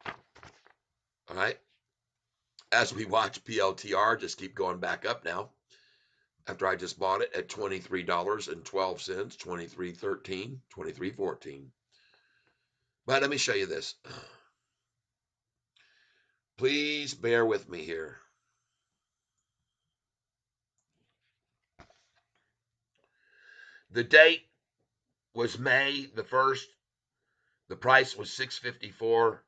Speaker 1: All right. As we watch PLTR just keep going back up now. After I just bought it at $23.12, $23.13, $23.14. But let me show you this. Please bear with me here. The date was May the 1st. The price was $6.54.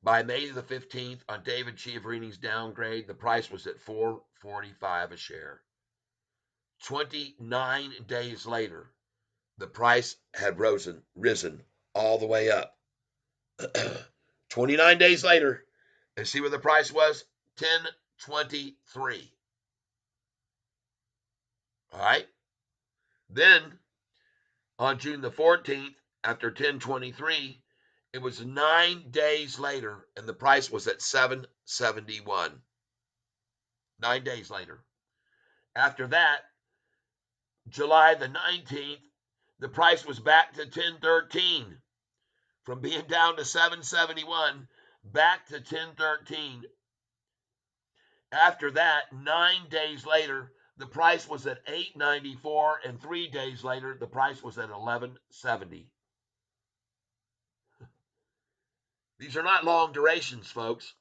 Speaker 1: By May the 15th, on David Chiavrini's downgrade, the price was at $4.45 a share. 29 days later, the price had risen all the way up. 29 days later, and see where the price was? 10.23. All right. Then on June the 14th, after 10.23, it was 9 days later, and the price was at 7.71. 9 days later. After that, July the 19th, the price was back to 10.13. From being down to 7.71, back to 1013. After that, 9 days later, the price was at 894, and 3 days later, the price was at 1170. These are not long durations, folks.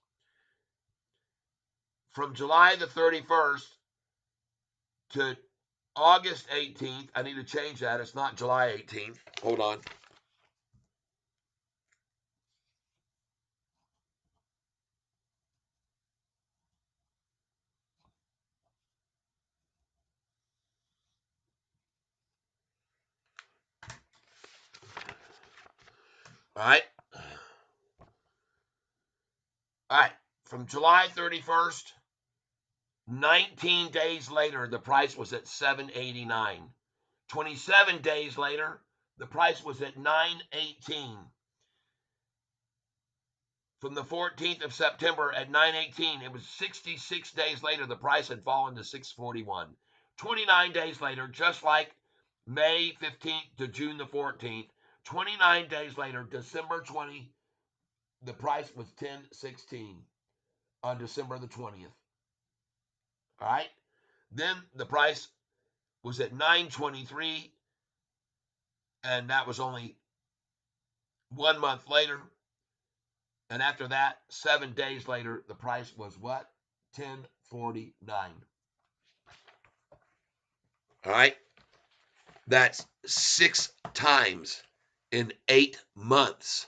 Speaker 1: From July the 31st to August 18th, I need to change that. It's not July 18th. Hold on. All right. All right. From July 31st, 19 days later, the price was at 789. 27 days later, the price was at 918. From the 14th of September at 918, it was 66 days later, the price had fallen to 641. 29 days later, just like May 15th to June the 14th, 29 days later, December 20, the price was 1016 on December the 20th. All right. Then the price was at 923, and that was only 1 month later. And after that, 7 days later, the price was what? 1049. All right. That's 6 times in 8 months.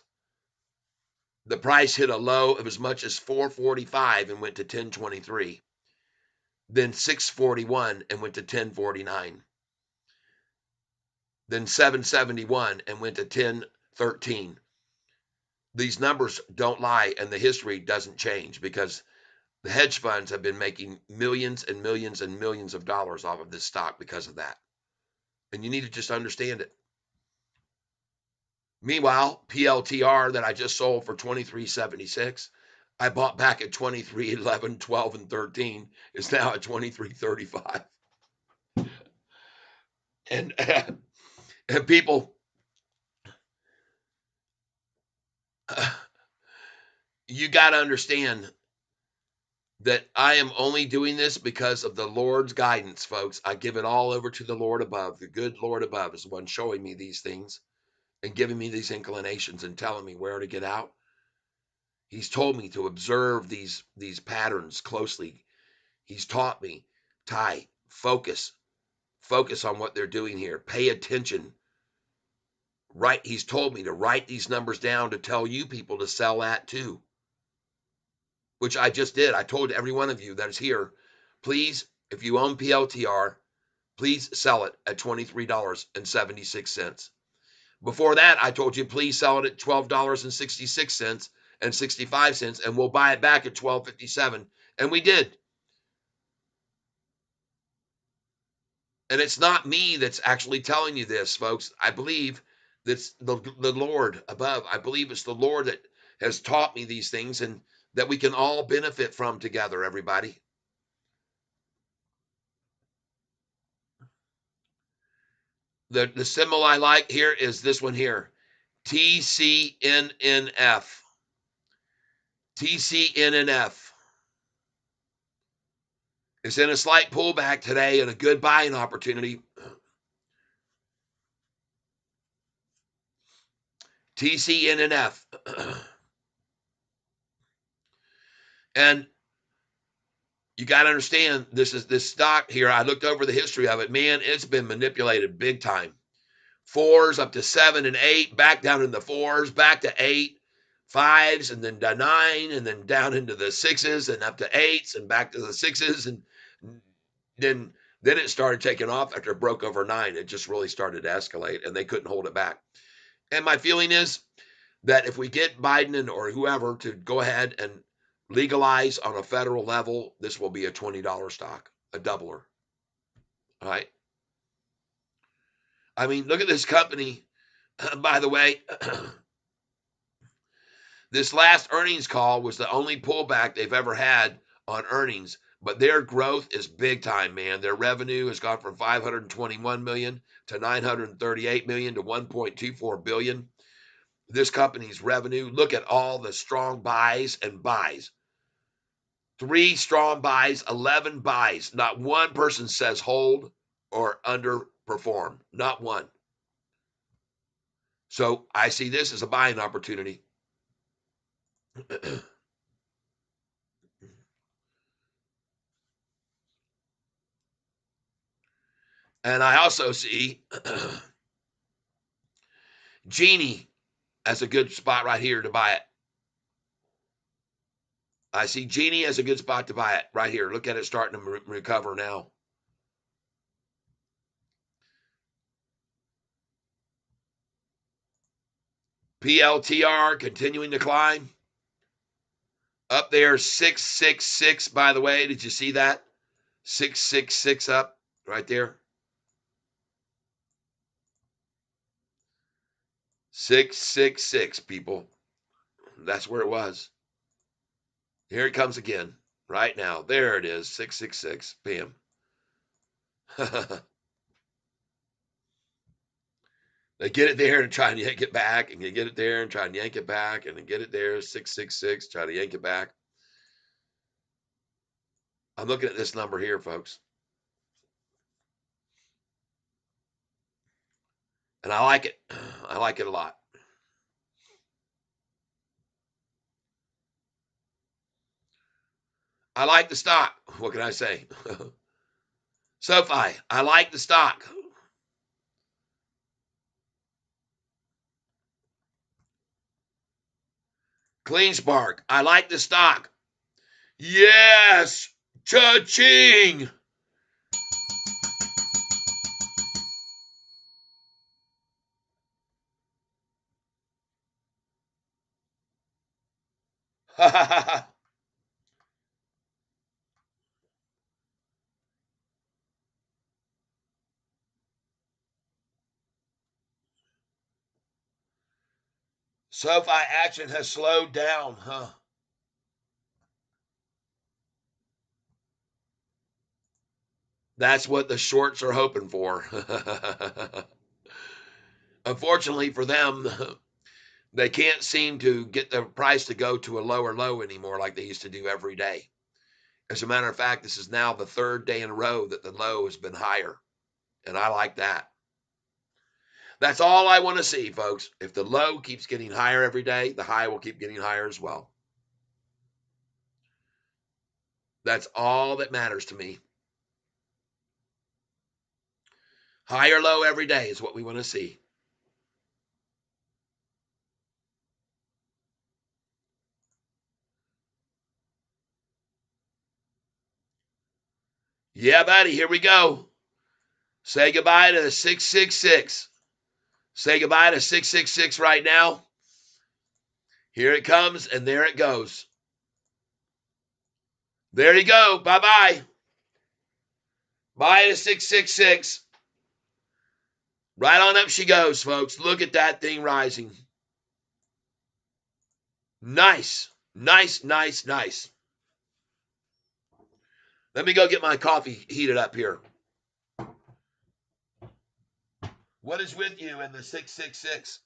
Speaker 1: The price hit a low of as much as 445 and went to 1023. Then 641 and went to 1049. Then 771 and went to 1013. These numbers don't lie, and the history doesn't change, because the hedge funds have been making millions and millions and millions of dollars off of this stock because of that. And you need to just understand it. Meanwhile, PLTR that I just sold for $23.76, I bought back at 23.11, 12, and 13, is now at 23.35. And, and people, you got to understand that I am only doing this because of the Lord's guidance, folks. I give it all over to the Lord above. The good Lord above is the one showing me these things and giving me these inclinations and telling me where to get out. He's told me to observe these patterns closely. He's taught me, Ty, focus on what they're doing here. Pay attention. Right? He's told me to write these numbers down to tell you people to sell at too, which I just did. I told every one of you that is here, please, if you own PLTR, please sell it at $23.76. Before that, I told you, please sell it at $12.66 and 65 cents, and we'll buy it back at $12.57. And we did. And it's not me that's actually telling you this, folks. I believe that's the Lord above. I believe it's the Lord that has taught me these things, and that we can all benefit from together, everybody. The symbol I like here is this one here, TCNNF. TCNNF. It's in a slight pullback today and a good buying opportunity. TCNNF. And you got to understand, this stock here. I looked over the history of it. Man, it's been manipulated big time. 4s up to 7 and 8, back down in the 4s, back to 8, 5s, and then to 9, and then down into the 6s, and up to 8s, and back to the 6s, and then it started taking off after it broke over 9. It just really started to escalate, and they couldn't hold it back. And my feeling is that if we get Biden or whoever to go ahead and legalize on a federal level, this will be a $20 stock, a doubler. All right. I mean, look at this company. By the way, this last earnings call was the only pullback they've ever had on earnings, but their growth is big time, man. Their revenue has gone from 521 million to 938 million to 1.24 billion. this company's revenue. Look at all the strong buys and buys. 3 strong buys, 11 buys. Not one person says hold or underperform. Not one. So I see this as a buying opportunity. And I also see Genie as a good spot right here to buy it. I see Genie as a good spot to buy it right here. Look at it starting to recover now. PLTR continuing to climb. Up there, 666, by the way. Did you see that? 666 up right there. 666, people. That's where it was. Here it comes again. Right now. There it is. 666. Bam. They get it there and try and yank it back, and they get it there and try and yank it back, and then get it there, 666, try to yank it back. I'm looking at this number here, folks. And I like it. I like it a lot. I like the stock. What can I say? Sofi, I like the stock. Clean Spark, I like the stock. Yes! Cha-ching! SoFi action has slowed down, huh? That's what the shorts are hoping for. Unfortunately for them, they can't seem to get the price to go to a lower low anymore like they used to do every day. As a matter of fact, this is now the 3rd day in a row that the low has been higher. And I like that. That's all I want to see, folks. If the low keeps getting higher every day, the high will keep getting higher as well. That's all that matters to me. High or low every day is what we want to see. Yeah, buddy, here we go. Say goodbye to 666. Say goodbye to 666 right now. Here it comes, and there it goes. There you go. Bye-bye. Bye to 666. Right on up she goes, folks. Look at that thing rising. Nice. Nice, nice, nice. Let me go get my coffee heated up here. What is with you in the 666?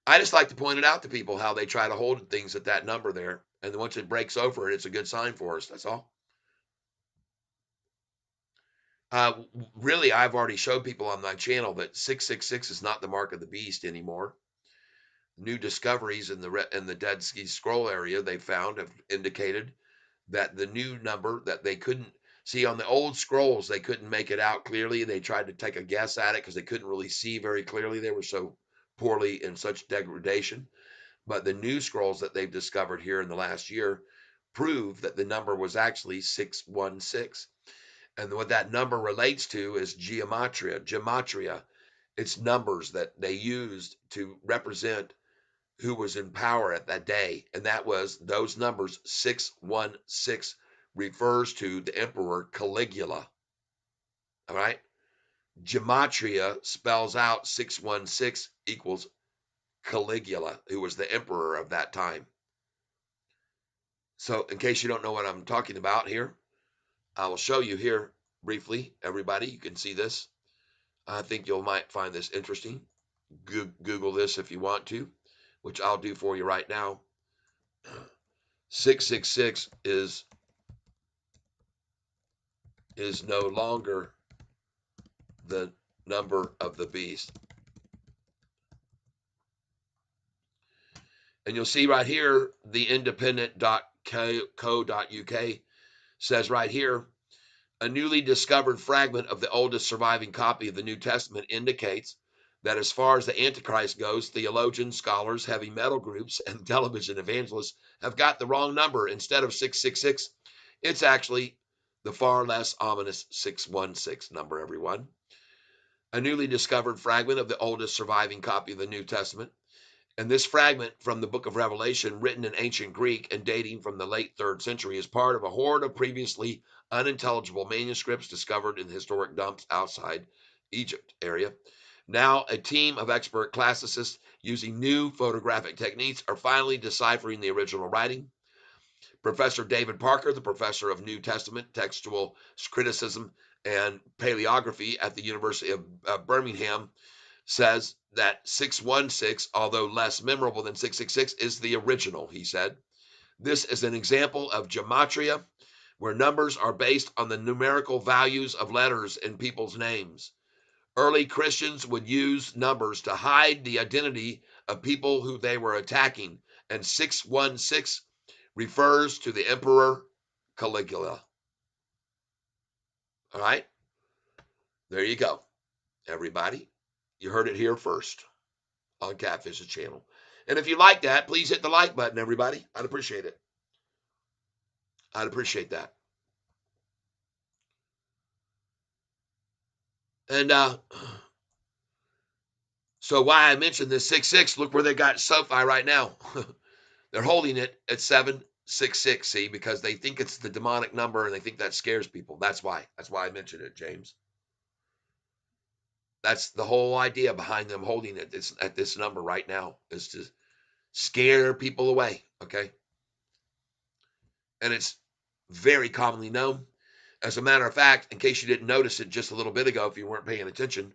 Speaker 1: I just like to point it out to people how they try to hold things at that number there. And once it breaks over it, it's a good sign for us. That's all. Really, I've already showed people on my channel that 666 is not the mark of the beast anymore. New discoveries in the Dead Sea Scroll area they found have indicated that the new number that they couldn't see on the old scrolls, they couldn't make it out clearly. They tried to take a guess at it because they couldn't really see very clearly. They were so poorly in such degradation. But the new scrolls that they've discovered here in the last year prove that the number was actually 616. And what that number relates to is gematria. Gematria, it's numbers that they used to represent who was in power at that day. And that was those numbers. 616 refers to the emperor Caligula. All right. Gematria spells out 616 equals Caligula, who was the emperor of that time. So in case you don't know what I'm talking about here, I will show you here briefly. Everybody, you can see this. I think you might find this interesting. Google this if you want to. which I'll do for you right now. 666 is no longer the number of the beast. And you'll see right here, the independent.co.uk says right here, a newly discovered fragment of the oldest surviving copy of the New Testament indicates that as far as the Antichrist goes, theologians, scholars, heavy metal groups, and television evangelists have got the wrong number. Instead of 666, it's actually the far less ominous 616 number, everyone. A newly discovered fragment of the oldest surviving copy of the New Testament. And this fragment from the book of Revelation, written in ancient Greek and dating from the late 3rd century, is part of a horde of previously unintelligible manuscripts discovered in historic dumps outside Egypt area. Now, a team of expert classicists using new photographic techniques are finally deciphering the original writing. Professor David Parker, the professor of New Testament textual criticism and paleography at the University of Birmingham, says that 616, although less memorable than 666, is the original, he said. This is an example of gematria, where numbers are based on the numerical values of letters in people's names. Early Christians would use numbers to hide the identity of people who they were attacking, and 616 refers to the Emperor Caligula. All right, there you go, everybody. You heard it here first on Catfish's channel. And if you like that, please hit the like button, everybody. I'd appreciate it. I'd appreciate that. And so why I mentioned this 6-6, look where they got Sofi right now. They're holding it at 766, see, because they think it's the demonic number and they think that scares people. That's why. That's why I mentioned it, James. That's the whole idea behind them holding it at this number right now, is to scare people away, okay? And it's very commonly known. As a matter of fact, in case you didn't notice it just a little bit ago, if you weren't paying attention,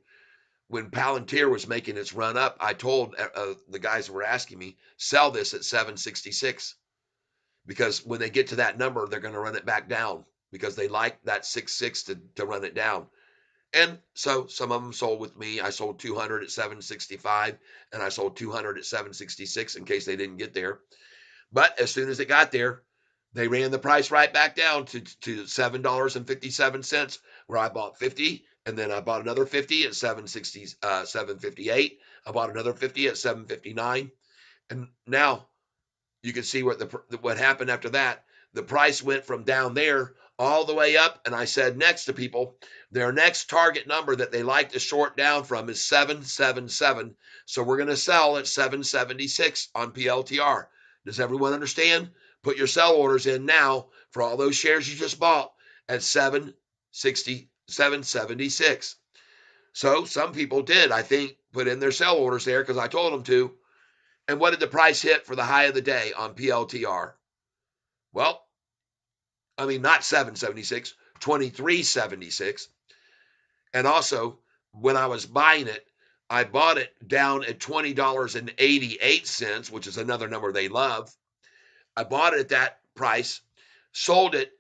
Speaker 1: when Palantir was making its run up, I told the guys who were asking me, sell this at 766, because when they get to that number, they're going to run it back down because they like that 66 to run it down. And so some of them sold with me. I sold 200 at 765, and I sold 200 at 766 in case they didn't get there. But as soon as it got there, they ran the price right back down to $7.57, where I bought 50, and then I bought another 50 at 758. I bought another 50 at 759, and now you can see what happened after that. The price went from down there all the way up, and I said next to people, their next target number that they like to short down from is 777. So we're going to sell at 776 on PLTR. Does everyone understand? Put your sell orders in now for all those shares you just bought at 776. So some people did, I think, put in their sell orders there because I told them to. And what did the price hit for the high of the day on PLTR? Well, I mean, not 776, 2376. And also, when I was buying it, I bought it down at $20.88, which is another number they love. I bought it at that price, sold it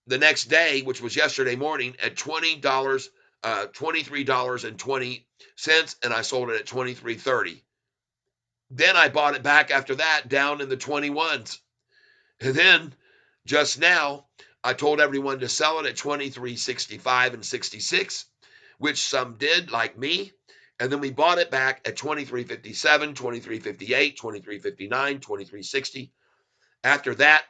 Speaker 1: the next day, which was yesterday morning, at $23.20, and I sold it at $23.30. Then I bought it back after that down in the 21s. And then just now, I told everyone to sell it at 23.65 and 66, which some did, like me. And then we bought it back at 23.57, 23.58, 23.59, 23.60. After that,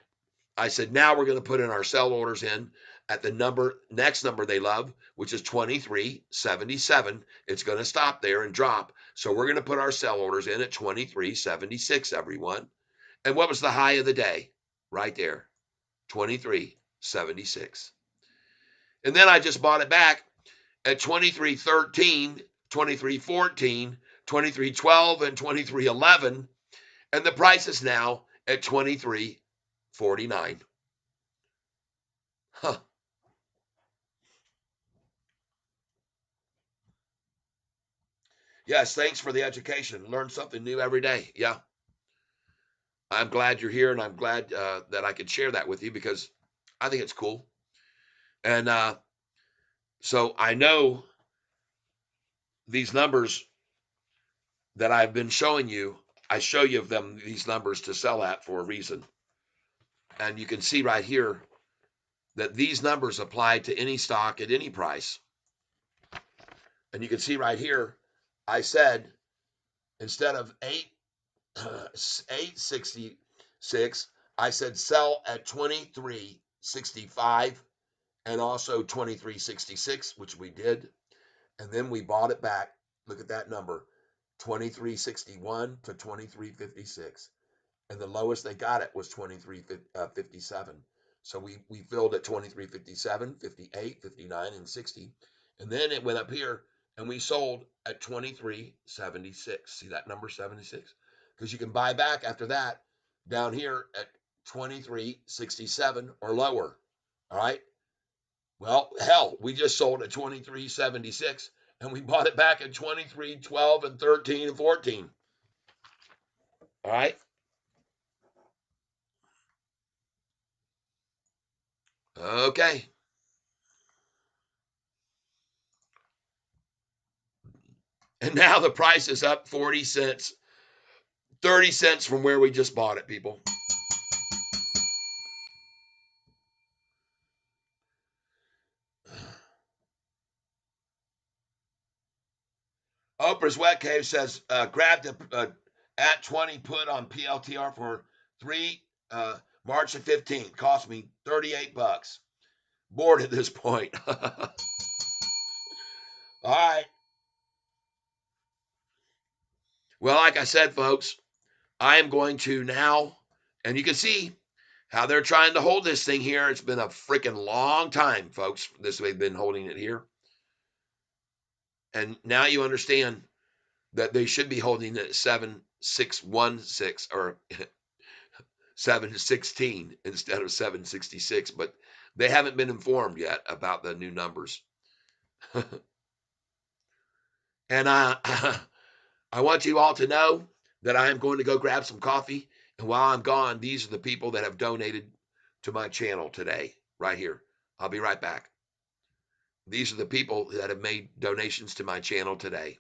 Speaker 1: I said, now we're going to put in our sell orders in at the next number they love, which is 23.77. It's going to stop there and drop. So we're going to put our sell orders in at 23.76, everyone. And what was the high of the day? Right there, 23.76. And then I just bought it back at 23.13, 23.14, 23.12, and 23.11. And the price is now at 23.49. Huh. Yes, thanks for the education. Learn something new every day. Yeah. I'm glad you're here, and I'm glad that I could share that with you because I think it's cool. And so I know these numbers that I've been showing you. I show you them these numbers to sell at for a reason, and you can see right here that these numbers apply to any stock at any price. And you can see right here, I said instead of 866, I said sell at 2365 and also 2366, which we did. And then we bought it back. Look at that number, 2361 to 2356. And the lowest they got it was 2357. So we filled at 2357, 58, 59, and 60. And then it went up here and we sold at 2376. See that number 76? Because you can buy back after that down here at 2367 or lower. All right. Well, hell, we just sold at 2376 and we bought it back at 2312 and 13 and 14. All right. Okay. And now the price is up 40 cents, 30 cents from where we just bought it, people. Oprah's Wet Cave says, grab the at 20 put on PLTR for 3 March the 15th. Cost me 38 bucks. Bored at this point. All right. Well, like I said, folks, I am going to now, and you can see how they're trying to hold this thing here. It's been a freaking long time, folks. This way they've been holding it here. And now you understand that they should be holding it at 7616 or 716 instead of 766, but they haven't been informed yet about the new numbers. And I want you all to know that I am going to go grab some coffee. And while I'm gone, these are the people that have donated to my channel today, right here. I'll be right back. These are the people that have made donations to my channel today.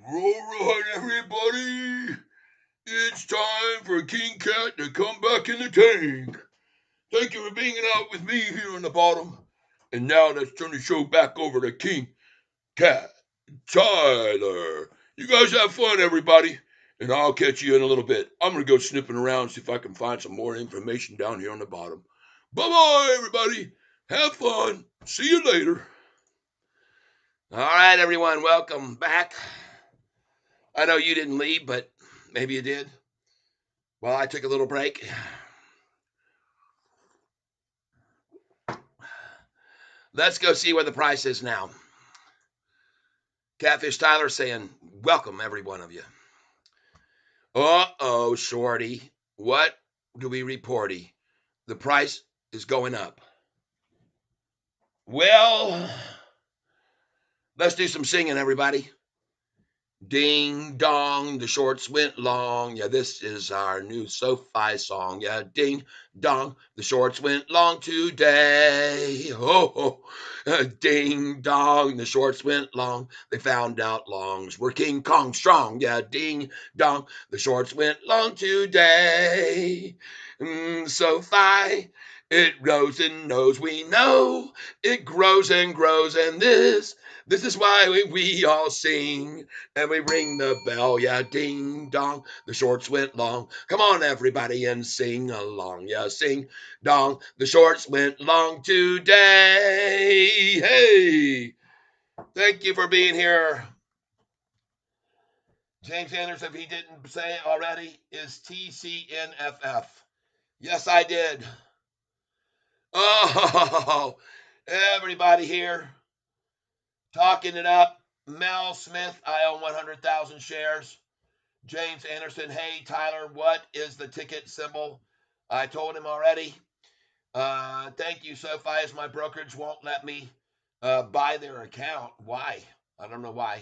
Speaker 1: All right, everybody. It's time for King Cat to come back in the tank. Thank you for being out with me here on the bottom. And now let's turn the show back over to King Cat Tyler. You guys have fun, everybody. And I'll catch you in a little bit. I'm going to go sniffing around, see if I can find some more information down here on the bottom. Bye-bye, everybody. Have fun. See you later. All right, everyone. Welcome back. I know you didn't leave, but maybe you did. Well, I took a little break. Let's go see where the price is now. Catfish Tyler saying, welcome, every one of you. Uh-oh, shorty. What do we reporty? The price is going up. Well, let's do some singing, everybody. Ding dong, the shorts went long. Yeah, this is our new Sofi song. Yeah, ding dong, the shorts went long today. Oh, ding dong, the shorts went long. They found out longs were King Kong strong. Yeah, ding dong, the shorts went long today. Sofi, it grows and knows we know. It grows and grows, and this is why we all sing. And we ring the bell, yeah, ding dong, the shorts went long. Come on, everybody, and sing along, yeah, sing dong, the shorts went long today. Hey, thank you for being here. James Anderson, if he didn't say it already, is TCNFF. Yes, I did. Oh, everybody here talking it up. Mel Smith, I own 100,000 shares. James Anderson, hey, Tyler, what is the ticket symbol? I told him already. Thank you, Sofi, as my brokerage won't let me buy their account. Why? I don't know why.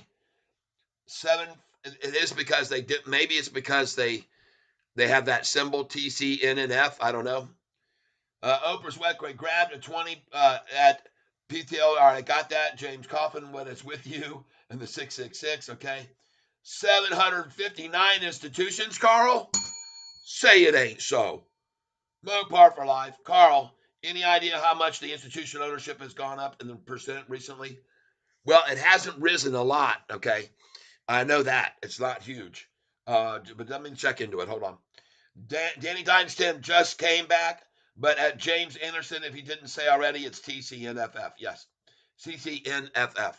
Speaker 1: It is because they did. Maybe it's because they have that symbol TCNNF. I don't know. Oprah's wet grade grabbed a 20 at PTO. All right, I got that. James Coffin, what is with you? And the 666, okay. 759 institutions, Carl? Say it ain't so. Mopar for life. Carl, any idea how much the institution ownership has gone up in the percent recently? Well, it hasn't risen a lot, okay? I know that. It's not huge. But let me check into it. Hold on. Danny Dimes 10 just came back, but at James Anderson, if he didn't say already, it's TCNFF. Yes, CCNFF.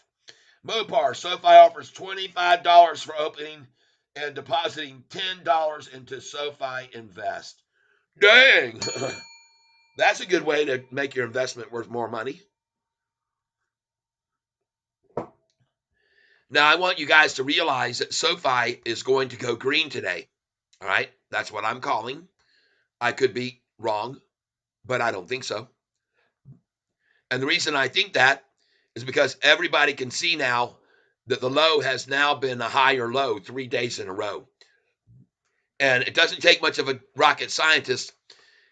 Speaker 1: Mopar, SoFi offers $25 for opening and depositing $10 into SoFi Invest. Dang! That's a good way to make your investment worth more money. Now, I want you guys to realize that SoFi is going to go green today. All right? That's what I'm calling. I could be wrong, but I don't think so. And the reason I think that is because everybody can see now that the low has now been a higher low 3 days in a row. And it doesn't take much of a rocket scientist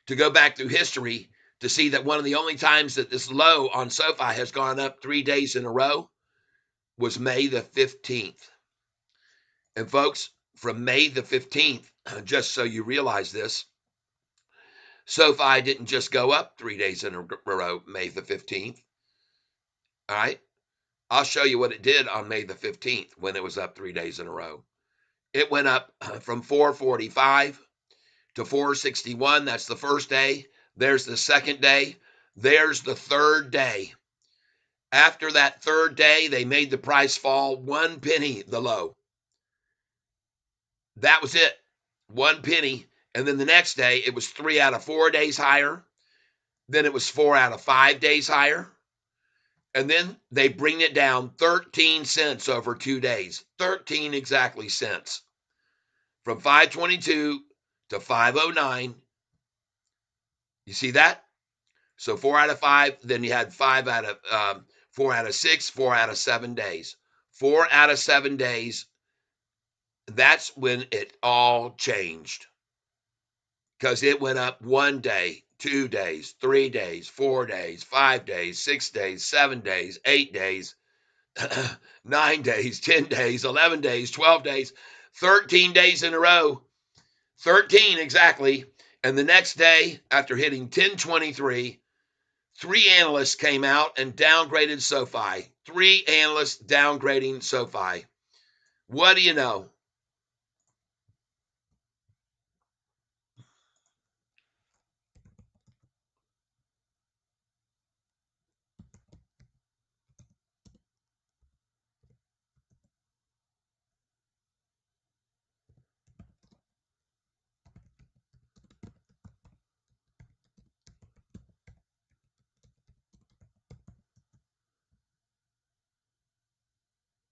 Speaker 1: to go back through history to see that one of the only times that this low on SoFi has gone up 3 days in a row was May the 15th. And folks, from May the 15th, just so you realize this, SoFi didn't just go up 3 days in a row, May the 15th. All right. I'll show you what it did on May the 15th when it was up 3 days in a row. It went up from 445 to 461. That's the first day. There's the second day. There's the third day. After that third day, they made the price fall 1 penny, the low. That was it. 1 penny. And then the next day, it was 3 out of 4 days higher. Then it was 4 out of 5 days higher. And then they bring it down 13 cents over 2 days. 13 exactly cents. From 522 to 509. You see that? So 4 out of 5. Then you had 4 out of 6, 4 out of 7 days. 4 out of 7 days. That's when it all changed. Because it went up 1 day, 2 days, 3 days, 4 days, 5 days, 6 days, 7 days, 8 days. 9 days, 10 days, 11 days, 12 days, 13 days in a row. 13 exactly. And the next day, after hitting 1023, three analysts came out and downgraded SoFi. Three analysts downgrading SoFi. What do you know?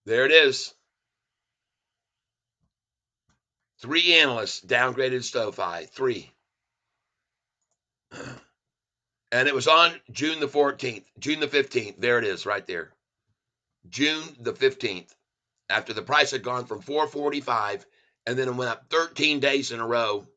Speaker 1: There it is. Three analysts downgraded SoFi. Three. And it was on June the 14th, June the 15th. There it is right there. June the 15th. After the price had gone from 445 and then it went up 13 days in a row,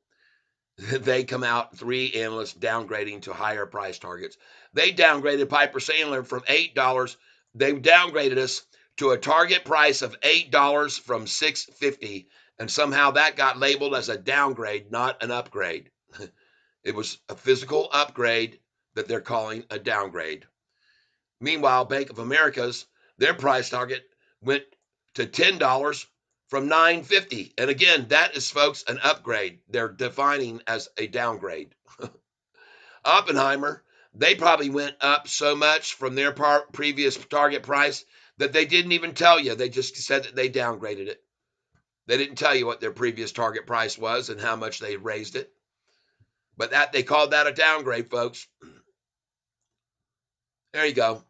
Speaker 1: they come out, three analysts downgrading to higher price targets. They downgraded Piper Sandler from $8. They downgraded us to a target price of $8 from 650, and somehow that got labeled as a downgrade, not an upgrade. It was a physical upgrade that they're calling a downgrade. Meanwhile, Bank of America's their price target went to $10 from 950. And again, that is, folks, an upgrade. They're defining as a downgrade. Oppenheimer, they probably went up so much from their previous target price that they didn't even tell you. They just said that they downgraded it. They didn't tell you what their previous target price was and how much they raised it. But that they called that a downgrade, folks. There you go.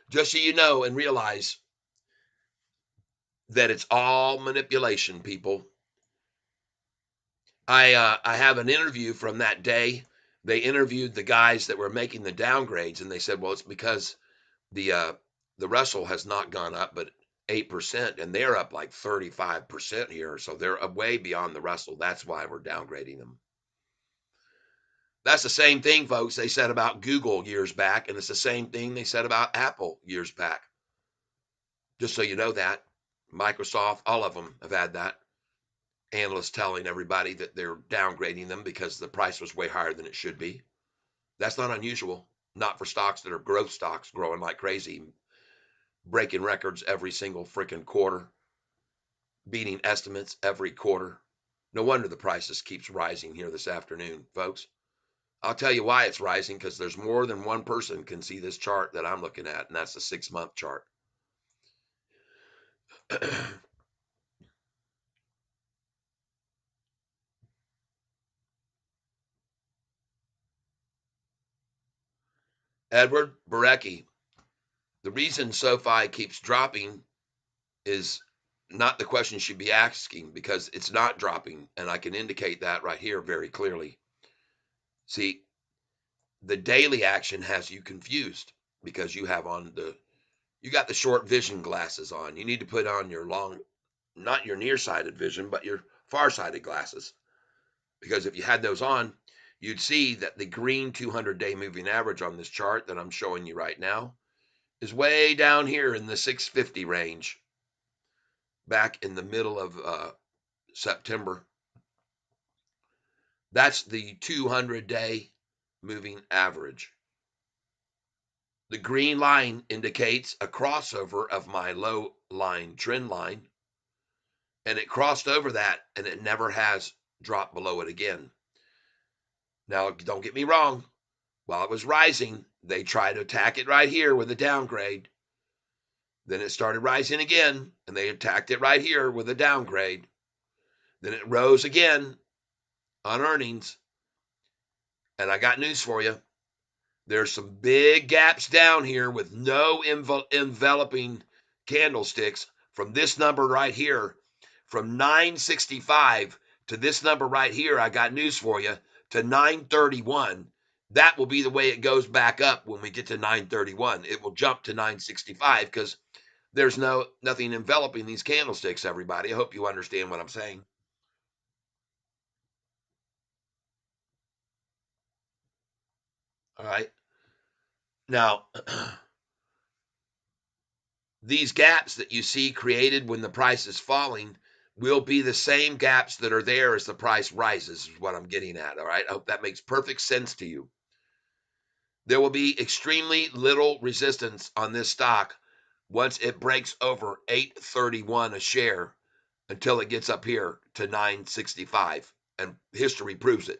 Speaker 1: Just so you know and realize that it's all manipulation, people. I have an interview from that day. They interviewed the guys that were making the downgrades, and they said, well, it's because the Russell has not gone up, but 8%, and they're up like 35% here, so they're way beyond the Russell. That's why we're downgrading them. That's the same thing, folks, they said about Google years back, and it's the same thing they said about Apple years back. Just so you know that. Microsoft, all of them have had that. Analysts telling everybody that they're downgrading them because the price was way higher than it should be. That's not unusual. Not for stocks that are growth stocks growing like crazy, breaking records every single freaking quarter, beating estimates every quarter. No wonder the prices keeps rising here this afternoon, folks. I'll tell you why it's rising, because there's more than one person can see this chart that I'm looking at, and that's the 6-month chart. Edward Barecki, the reason SoFi keeps dropping is not the question you should be asking, because it's not dropping, and I can indicate that right here very clearly. See, the daily action has you confused because you have on you got the short vision glasses on. You need to put on your long, not your nearsighted vision, but your far-sighted glasses, because if you had those on, you'd see that the green 200-day moving average on this chart that I'm showing you right now is way down here in the 650 range, back in the middle of September. That's the 200-day moving average. The green line indicates a crossover of my low line trend line, and it crossed over that, and it never has dropped below it again. Now, don't get me wrong. While it was rising, they tried to attack it right here with a downgrade. Then it started rising again, and they attacked it right here with a downgrade. Then it rose again on earnings. And I got news for you. There's some big gaps down here with no enveloping candlesticks from this number right here, from 965 to this number right here. I got news for you, to 931. That will be the way it goes back up when we get to 931. It will jump to 965 because there's nothing enveloping these candlesticks, everybody. I hope you understand what I'm saying. All right. Now, these gaps that you see created when the price is falling will be the same gaps that are there as the price rises, is what I'm getting at. All right. I hope that makes perfect sense to you. There will be extremely little resistance on this stock once it breaks over 831 a share until it gets up here to 965. And history proves it.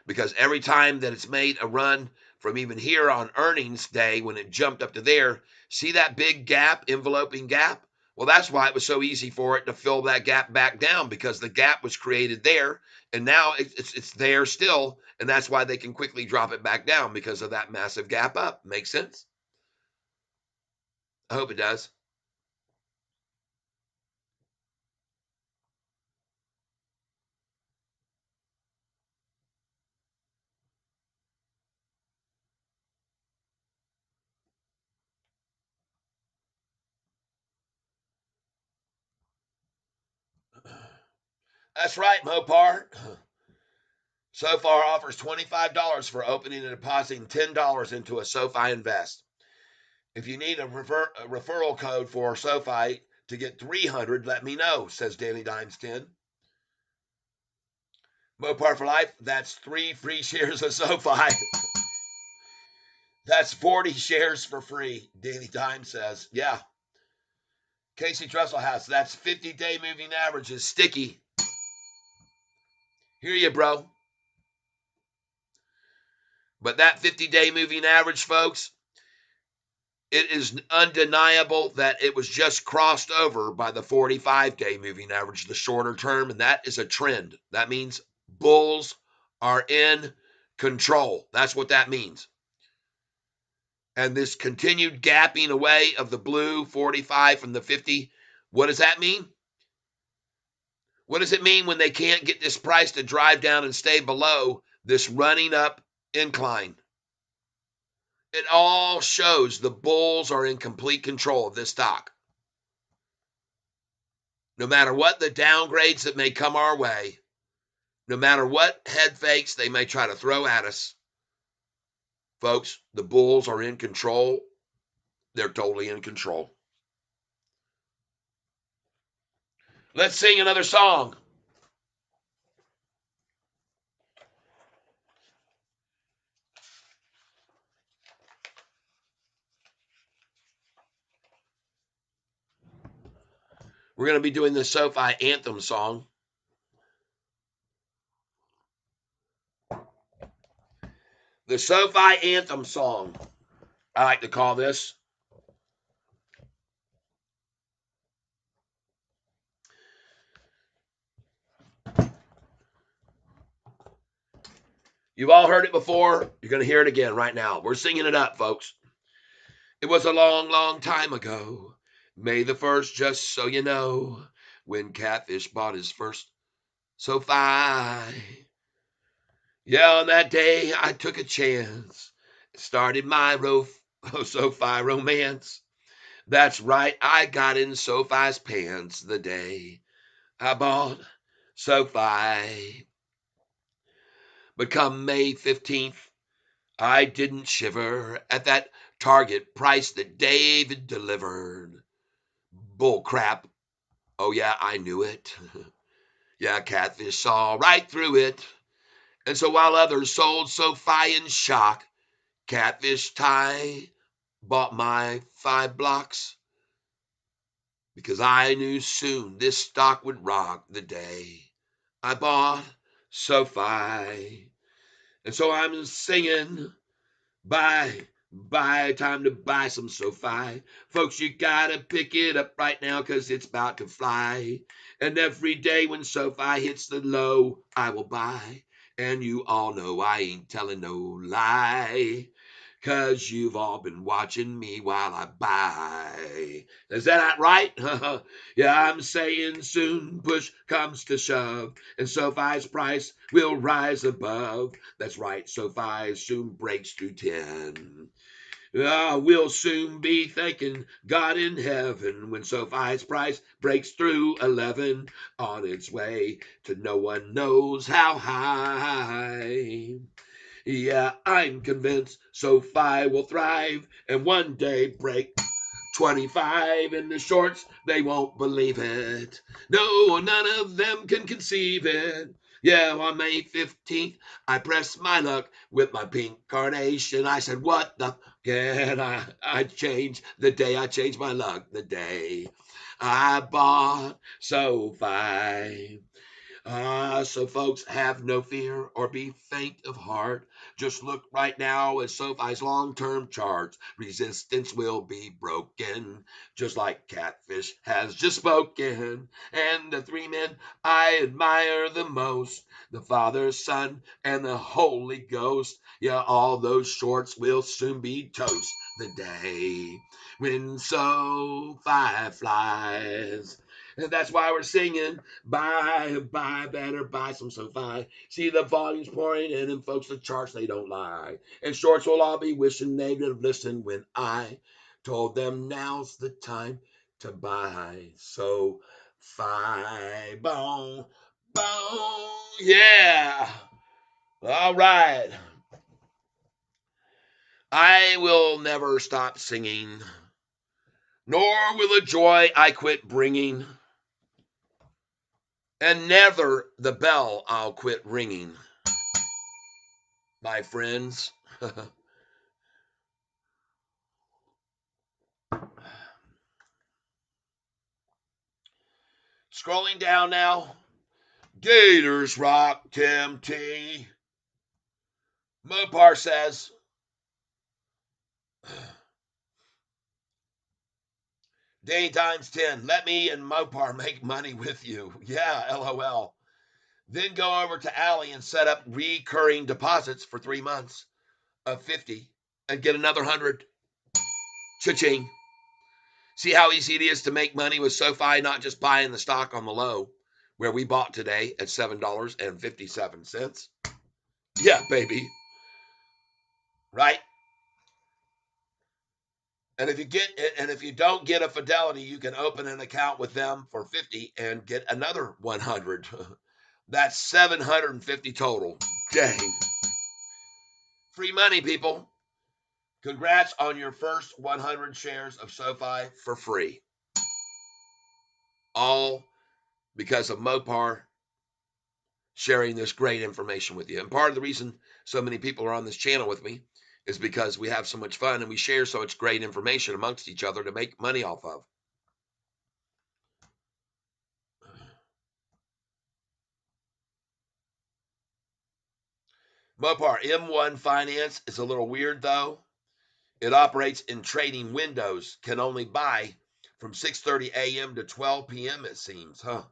Speaker 1: Because every time that it's made a run from even here on earnings day when it jumped up to there, see that big gap, enveloping gap? Well, that's why it was so easy for it to fill that gap back down, because the gap was created there and now it's there still, and that's why they can quickly drop it back down because of that massive gap up. Makes sense? I hope it does. That's right, Mopar. So far offers $25 for opening and depositing $10 into a SoFi Invest. If you need a referral code for SoFi to get 300, let me know, says Danny Dimes 10. Mopar for life, that's 3 free shares of SoFi. That's 40 shares for free, Danny Dimes says. Yeah. Casey Trussell House, that's 50-day moving average is sticky. Hear you, bro. But that 50-day moving average, folks, it is undeniable that it was just crossed over by the 45-day moving average, the shorter term, and that is a trend. That means bulls are in control. That's what that means. And this continued gapping away of the blue 45 from the 50, what does that mean? What does it mean when they can't get this price to drive down and stay below this running up incline? It all shows the bulls are in complete control of this stock. No matter what the downgrades that may come our way, no matter what head fakes they may try to throw at us, folks, the bulls are in control. They're totally in control. Let's sing another song. We're going to be doing the SoFi Anthem song. The SoFi Anthem song, I like to call this. You've all heard it before. You're going to hear it again right now. We're singing it up, folks. It was a long, long time ago, May the 1st, just so you know, when Catfish bought his first SoFi. Yeah, on that day I took a chance, started my SoFi romance. That's right, I got in SoFi's pants the day I bought SoFi. But come May 15th, I didn't shiver at that target price that David delivered. Bull crap. Oh, yeah, I knew it. Yeah, Catfish saw right through it. And so while others sold SoFi in shock, Catfish Tie bought my 5 blocks because I knew soon this stock would rock the day I bought SoFi. And so I'm singing, buy, time to buy some SoFi. Folks, you gotta pick it up right now because it's about to fly. And every day when SoFi hits the low, I will buy. And you all know I ain't telling no lie. Cause you've all been watching me while I buy. Is that right? Yeah, I'm saying soon push comes to shove, and SoFi's price will rise above. That's right, SoFi soon breaks through 10. We'll soon be thanking God in heaven when SoFi's price breaks through 11, on its way to no one knows how high. Yeah, I'm convinced SoFi will thrive and one day break 25 in the shorts, they won't believe it. No, none of them can conceive it. Yeah, on May 15th, I pressed my luck with my pink carnation. I said, what the can I changed the day I changed my luck, the day I bought Sofi. So folks, have no fear or be faint of heart. Just look right now at SoFi's long-term charts. Resistance will be broken, just like Catfish has just spoken. And the three men I admire the most, the Father, Son, and the Holy Ghost. Yeah, all those shorts will soon be toast. The day when SoFi flies. And that's why we're singing, buy, better buy some SoFi. See the volumes pouring in, and folks, the charts, they don't lie. And shorts will all be wishing they'd have listened when I told them now's the time to buy SoFi. Boom, boom, yeah. All right. I will never stop singing, nor will the joy I quit bringing. And never the bell I'll quit ringing, my friends. Scrolling down now. Gators rock Tim T. Mopar says, day times 10. Let me and Mopar make money with you. Yeah, LOL. Then go over to Allie and set up recurring deposits for 3 months of 50 and get another 100. Cha-ching. See how easy it is to make money with SoFi, not just buying the stock on the low, where we bought today at $7.57. Yeah, baby. Right? And if you don't get a Fidelity, you can open an account with them for 50 and get another 100. That's 750 total. Dang. Free money, people. Congrats on your first 100 shares of SoFi for free. All because of Mopar sharing this great information with you. And part of the reason so many people are on this channel with me is because we have so much fun and we share so much great information amongst each other to make money off of. Mopar M1 Finance is a little weird though. It operates in trading windows, can only buy from 6:30 a.m. to 12 p.m. it seems, huh?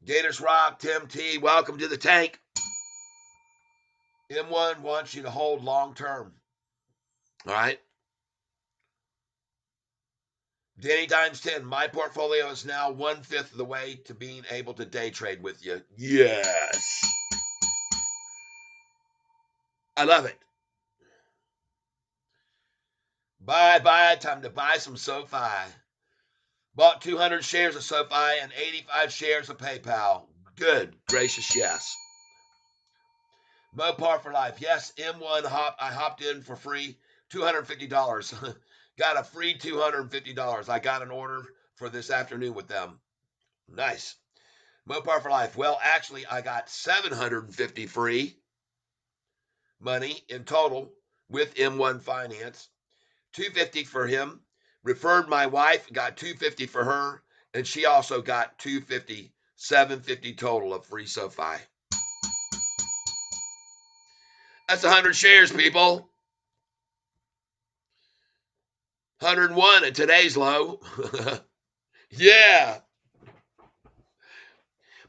Speaker 1: Gators Rock, Tim T, welcome to the tank. M1 wants you to hold long term. All right. Danny times 10. My portfolio is now 1/5 of the way to being able to day trade with you. Yes. I love it. Bye. Time to buy some SoFi. Bought 200 shares of SoFi and 85 shares of PayPal. Good gracious, yes. Mopar for life. Yes, M1 I hopped in for free. $250. Got a free $250. I got an order for this afternoon with them. Nice. Mopar for life. Well, actually, I got 750 free money in total with M1 Finance. 250 for him. Referred my wife, got 250 for her, and she also got 250, 750 total of free SoFi. That's 100 shares, people. 101 at today's low. Yeah.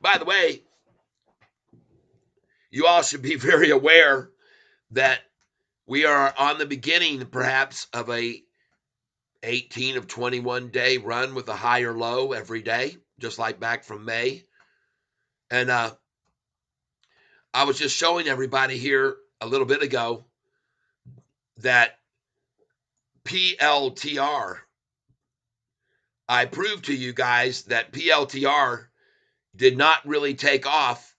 Speaker 1: By the way, you all should be very aware that we are on the beginning, perhaps, of a 18 of 21 day run with a higher low every day, just like back from May. And I was just showing everybody here a little bit ago that PLTR, I proved to you guys that PLTR did not really take off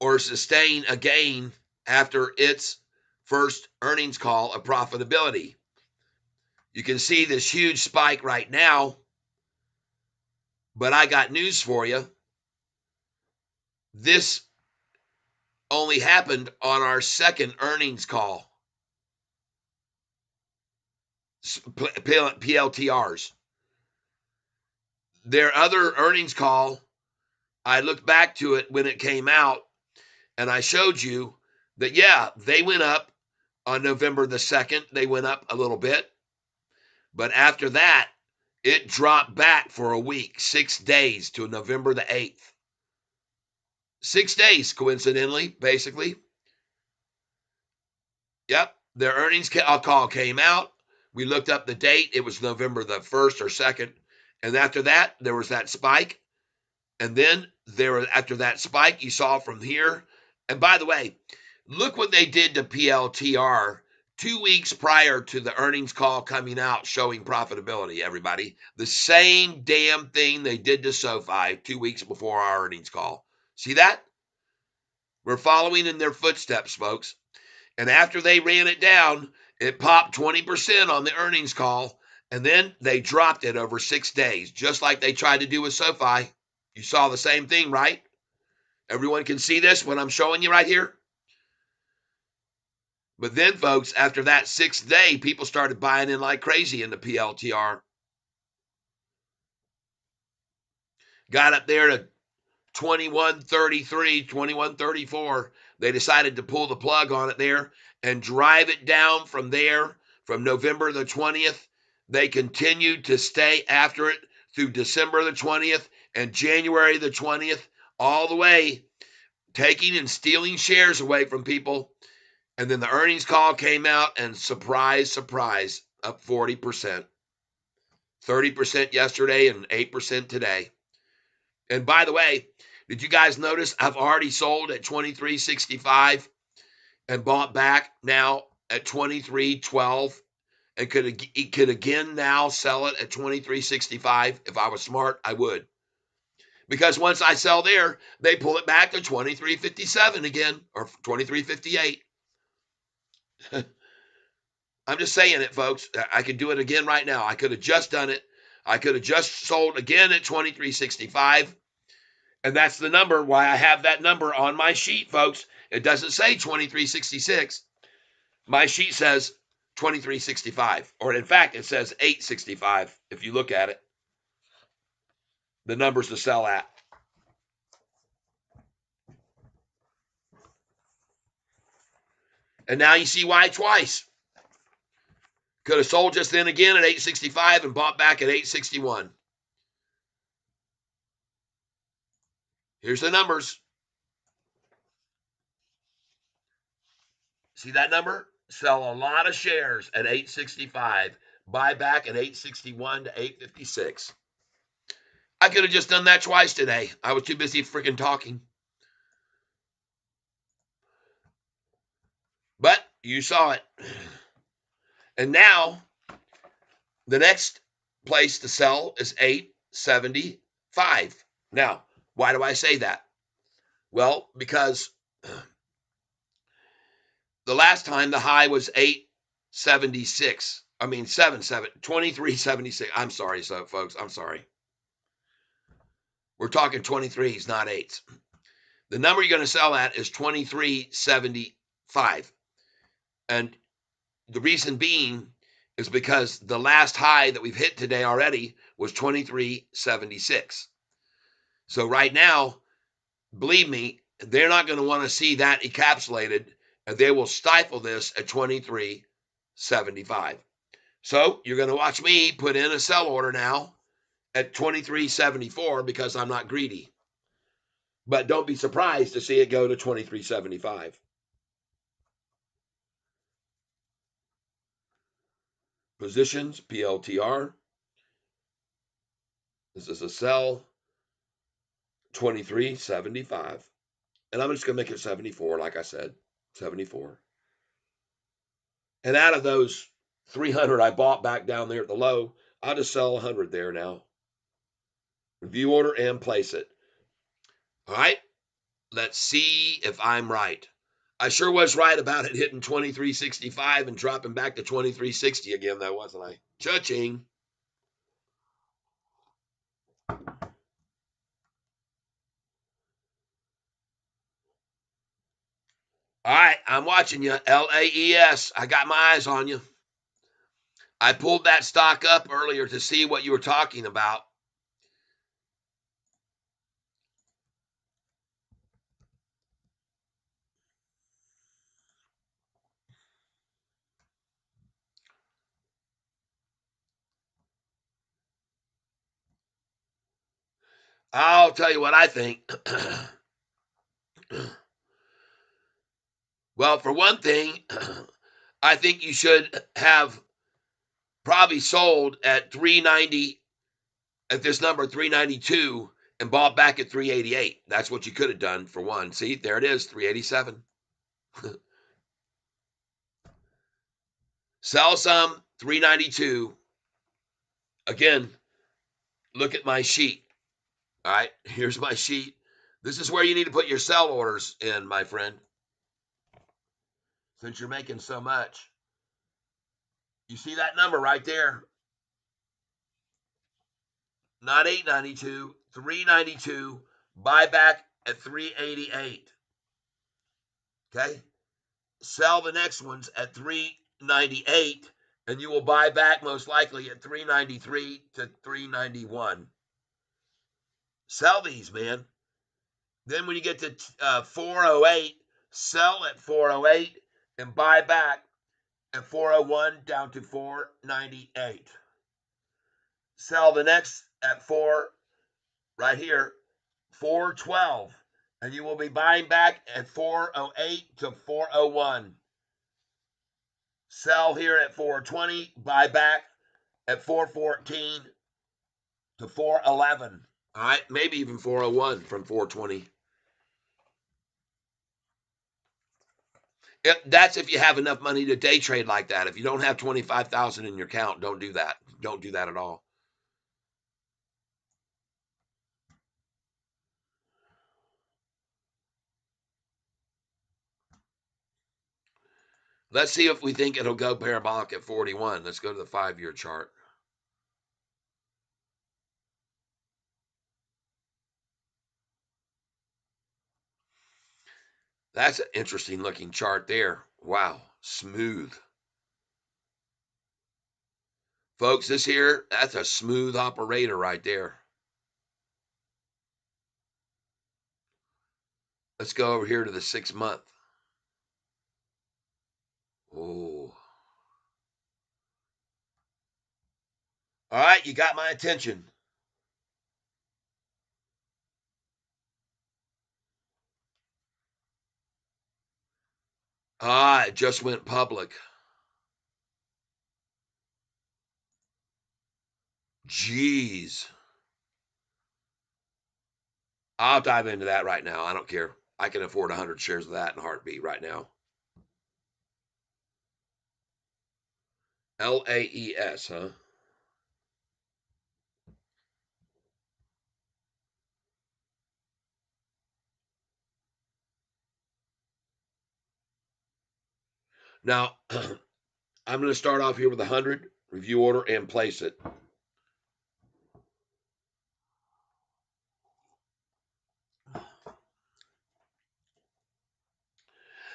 Speaker 1: or sustain a gain after its first earnings call of profitability. You can see this huge spike right now, but I got news for you. This only happened on our second earnings call, PLTRs. Their other earnings call, I looked back to it when it came out, and I showed you that, yeah, they went up on November the 2nd. They went up a little bit. But after that, it dropped back for a week, 6 days to November the 8th. 6 days, coincidentally, basically. Yep, their earnings call came out. We looked up the date. It was November the 1st or 2nd. And after that, there was that spike. And then after that spike, you saw from here. And by the way, look what they did to PLTR 2 weeks prior to the earnings call coming out showing profitability, everybody. The same damn thing they did to Sofi 2 weeks before our earnings call. See that? We're following in their footsteps, folks. And after they ran it down, it popped 20% on the earnings call, and then they dropped it over 6 days, just like they tried to do with Sofi. You saw the same thing, right? Everyone can see this, what I'm showing you right here? But then, folks, after that 6th day, people started buying in like crazy in the PLTR. Got up there to 21.33, 21.34. They decided to pull the plug on it there and drive it down from there from November the 20th. They continued to stay after it through December the 20th and January the 20th, all the way taking and stealing shares away from people. And then the earnings call came out, and surprise, surprise, up 40%. 30% yesterday and 8% today. And by the way, did you guys notice I've already sold at 23.65 and bought back now at 23.12 and could again now sell it at 23.65? If I was smart, I would. Because once I sell there, they pull it back to 23.57 again, or 23.58. I'm just saying it, folks. I could do it again right now. I could have just done it. I could have just sold again at 23.65. And that's the number, why I have that number on my sheet, folks. It doesn't say 23.66. My sheet says 23.65. Or in fact, it says 8.65 if you look at it. The numbers to sell at. And now you see why twice. Could have sold just then again at 8.65 and bought back at 8.61. Here's the numbers. See that number? Sell a lot of shares at 8.65. Buy back at 8.61 to 8.56. I could have just done that twice today. I was too busy freaking talking. But you saw it. And now the next place to sell is 8.75. Now, why do I say that? Well, because the last time the high was 8.76. I mean 23.76. I'm sorry, folks. I'm sorry. We're talking 23s, not 8s. The number you're going to sell at is 23.75. And the reason being is because the last high that we've hit today already was 23.76. So right now, believe me, they're not going to want to see that encapsulated, and they will stifle this at 23.75. So you're going to watch me put in a sell order now at 23.74 because I'm not greedy. But don't be surprised to see it go to 23.75. Positions, PLTR. This is a sell, 23.75. And I'm just going to make it 74, like I said, 74. And out of those 300 I bought back down there at the low, I'll just sell 100 there now. Review order and place it. All right, let's see if I'm right. I sure was right about it hitting 2365 and dropping back to 2360 again, though, wasn't I? Cha-ching. All right, I'm watching you. LAES. I got my eyes on you. I pulled that stock up earlier to see what you were talking about. I'll tell you what I think. Well, for one thing, I think you should have probably sold at 390 at this number 392 and bought back at 388. That's what you could have done for one. See, there it is, 387. Sell some 392. Again, look at my sheet. All right, here's my sheet. This is where you need to put your sell orders in, my friend. Since you're making so much. You see that number right there? Not 892, 392, buy back at 388. Okay? Sell the next ones at 398, and you will buy back most likely at 393 to 391. Sell these, man. Then when you get to 408, sell at 408 and buy back at 401 down to 498. Sell the next at 4 right here, 412, and you will be buying back at 408 to 401. Sell here at 420, buy back at 414 to 411. All right, maybe even 401 from 420. That's if you have enough money to day trade like that. If you don't have 25,000 in your account, don't do that. Don't do that at all. Let's see if we think it'll go parabolic at 41. Let's go to the 5-year chart. That's an interesting looking chart there. Wow, smooth. Folks, this here, that's a smooth operator right there. Let's go over here to the 6-month. Oh. All right, you got my attention. It just went public. Jeez. I'll dive into that right now. I don't care. I can afford 100 shares of that in a heartbeat right now. LAES, huh? Now, I'm going to start off here with 100, review order, and place it.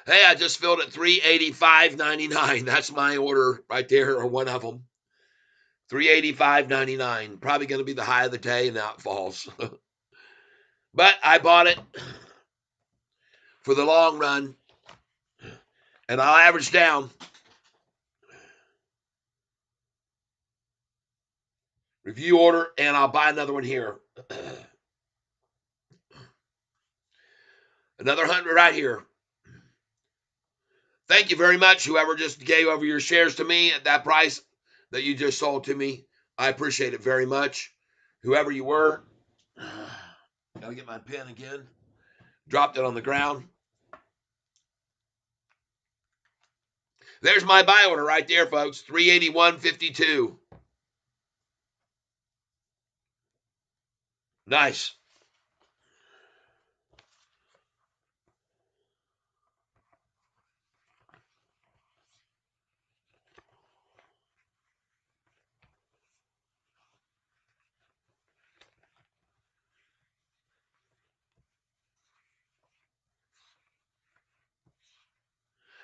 Speaker 1: Hey, I just filled at 385.99. That's my order right there, or one of them. 385.99. Probably going to be the high of the day, and now it falls. But I bought it for the long run, and I'll average down. Review order, and I'll buy another one here. Another 100 right here. Thank you very much, whoever just gave over your shares to me at that price that you just sold to me. I appreciate it very much. Whoever you were. Gotta get my pen again. Dropped it on the ground. There's my buy order right there, folks. 381.52. Nice.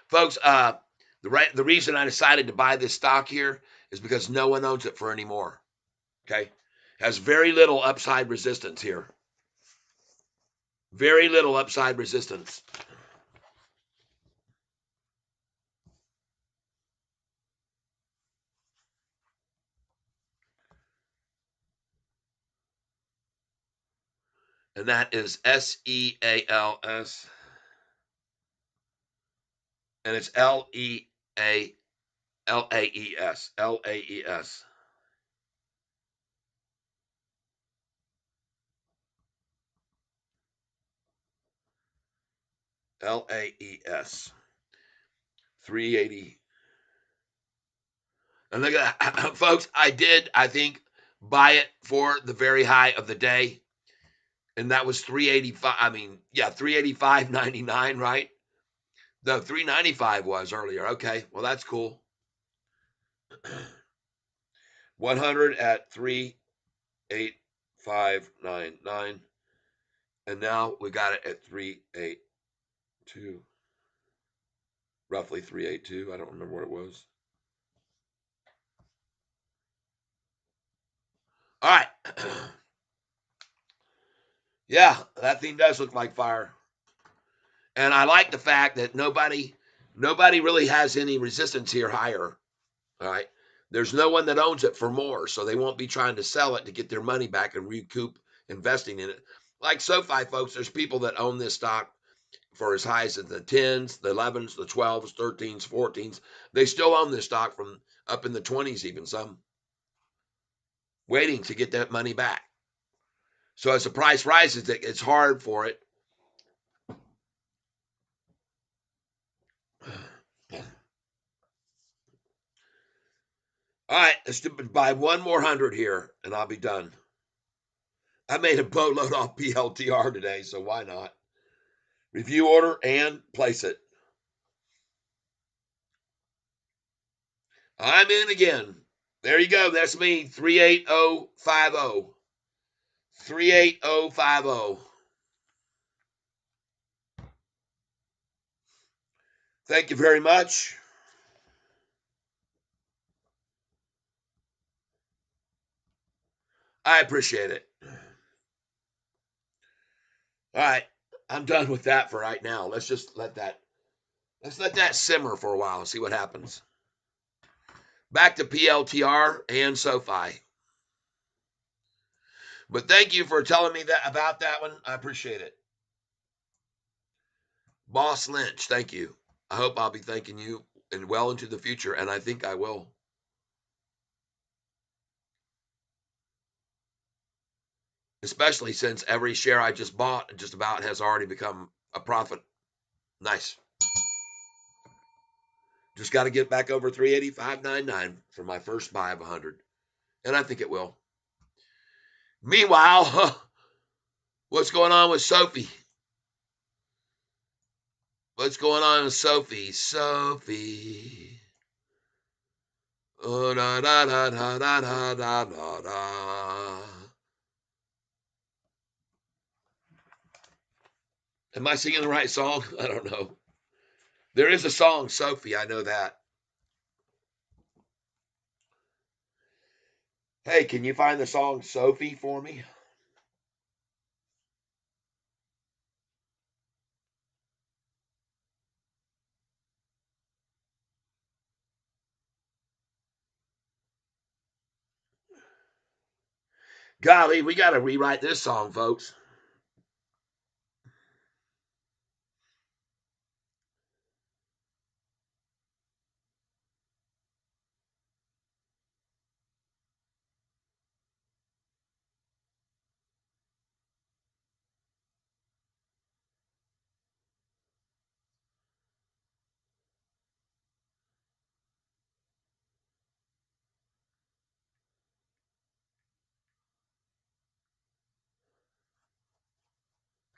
Speaker 1: folks. The reason I decided to buy this stock here is because no one owns it for anymore. Okay, has very little upside resistance here. Very little upside resistance. And that is SEALS, and it's LAES. LAES 380. And look at that, folks. I think, buy it for the very high of the day, and that was 385. I mean, yeah, 385.99, right? No, 395 was earlier. Okay, well that's cool. 100 at 38599, and now we got it at 382, roughly 382. I don't remember what it was. All right. Yeah, that thing does look like fire. And I like the fact that nobody really has any resistance here higher. All right. There's no one that owns it for more, so they won't be trying to sell it to get their money back and recoup investing in it. Like SoFi, folks, there's people that own this stock for as high as the 10s, the 11s, the 12s, 13s, 14s. They still own this stock from up in the 20s, even some, waiting to get that money back. So as the price rises, it's hard for it. All right, let's buy one more 100 here, and I'll be done. I made a boatload off PLTR today, so why not? Review order and place it. I'm in again. There you go. That's me. 38050. 38050. Thank you very much. I appreciate it. All right. I'm done with that for right now. Let's let that simmer for a while and see what happens. Back to PLTR and SoFi. But thank you for telling me that about that one. I appreciate it. Boss Lynch, thank you. I hope I'll be thanking you and well into the future, and I think I will. Especially since every share I just bought just about has already become a profit. Nice. Just got to get back over 385.99 for my first buy of 100. And I think it will. Meanwhile, what's going on with Sofi? What's going on with Sofi? Sofi. Oh, da, da, da, da, da, da, da, da, da. Am I singing the right song? I don't know. There is a song, Sofi. I know that. Hey, can you find the song Sofi for me? Golly, we got to rewrite this song, folks.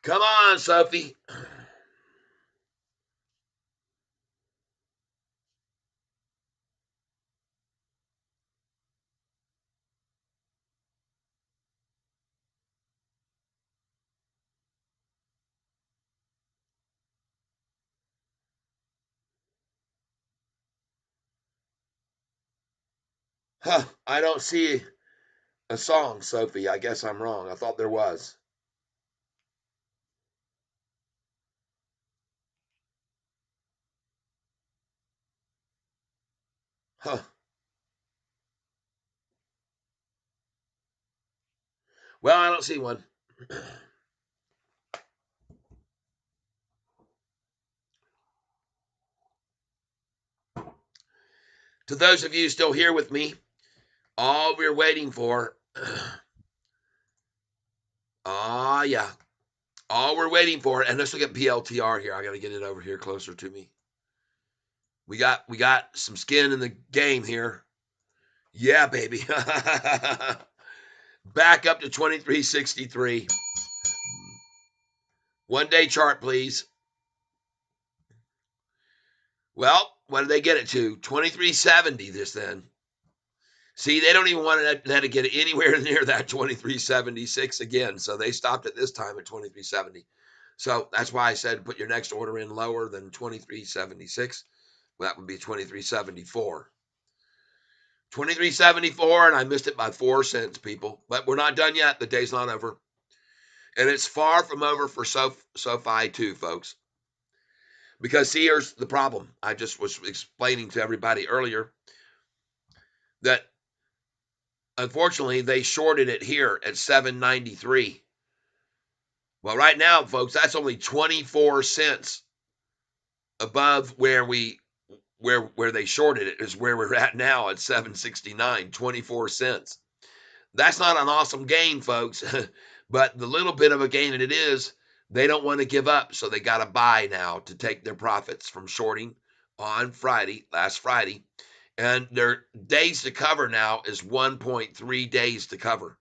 Speaker 1: Come on, Sofi. Huh, I don't see a song, Sophie. I guess I'm wrong. I thought there was. Huh. Well, I don't see one. To those of you still here with me, all we're waiting for, yeah, all we're waiting for, and let's look at PLTR here. I got to get it over here closer to me. We got some skin in the game here. Yeah, baby. Back up to 2363. 1 day chart, please. Well, what did they get it to? 2370 this then. See, they don't even want to let it get anywhere near that 2376 again. So they stopped at this time at 2370. So that's why I said put your next order in lower than 2376. Well, that would be 2374. 2374, and I missed it by 4 cents, people. But we're not done yet. The day's not over. And it's far from over for SoFi too, folks. Because see, here's the problem. I just was explaining to everybody earlier that unfortunately they shorted it here at 793. Well, right now, folks, that's only 24 cents above where they shorted it is where we're at now at 769, 24 cents. That's not an awesome gain, folks, but the little bit of a gain that it is, they don't want to give up, so they got to buy now to take their profits from shorting on last Friday, and their days to cover now is 1.3 days to cover.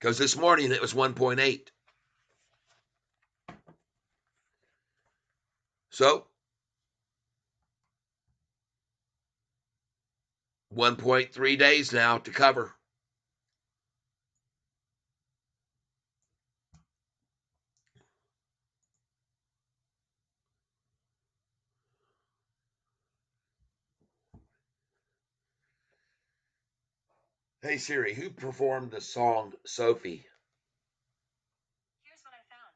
Speaker 1: Because this morning it was 1.8. So 1.3 days now to cover. Hey Siri, who performed the song Sophie?
Speaker 2: Here's what I found.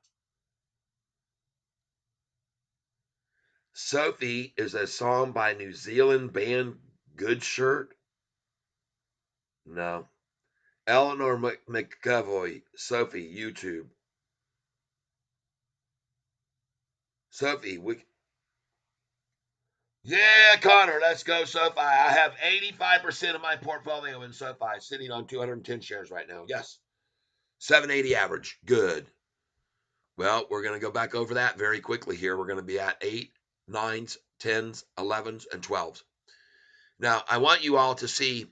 Speaker 1: Sophie is a song by New Zealand band Good Shirt. No. Eleanor McEvoy, Sophie, YouTube. Sophie, yeah, Connor, let's go, SoFi. I have 85% of my portfolio in SoFi, sitting on 210 shares right now. Yes. 780 average. Good. Well, we're going to go back over that very quickly here. We're going to be at 8, 9s, 10s, 11s, and 12s. Now, I want you all to see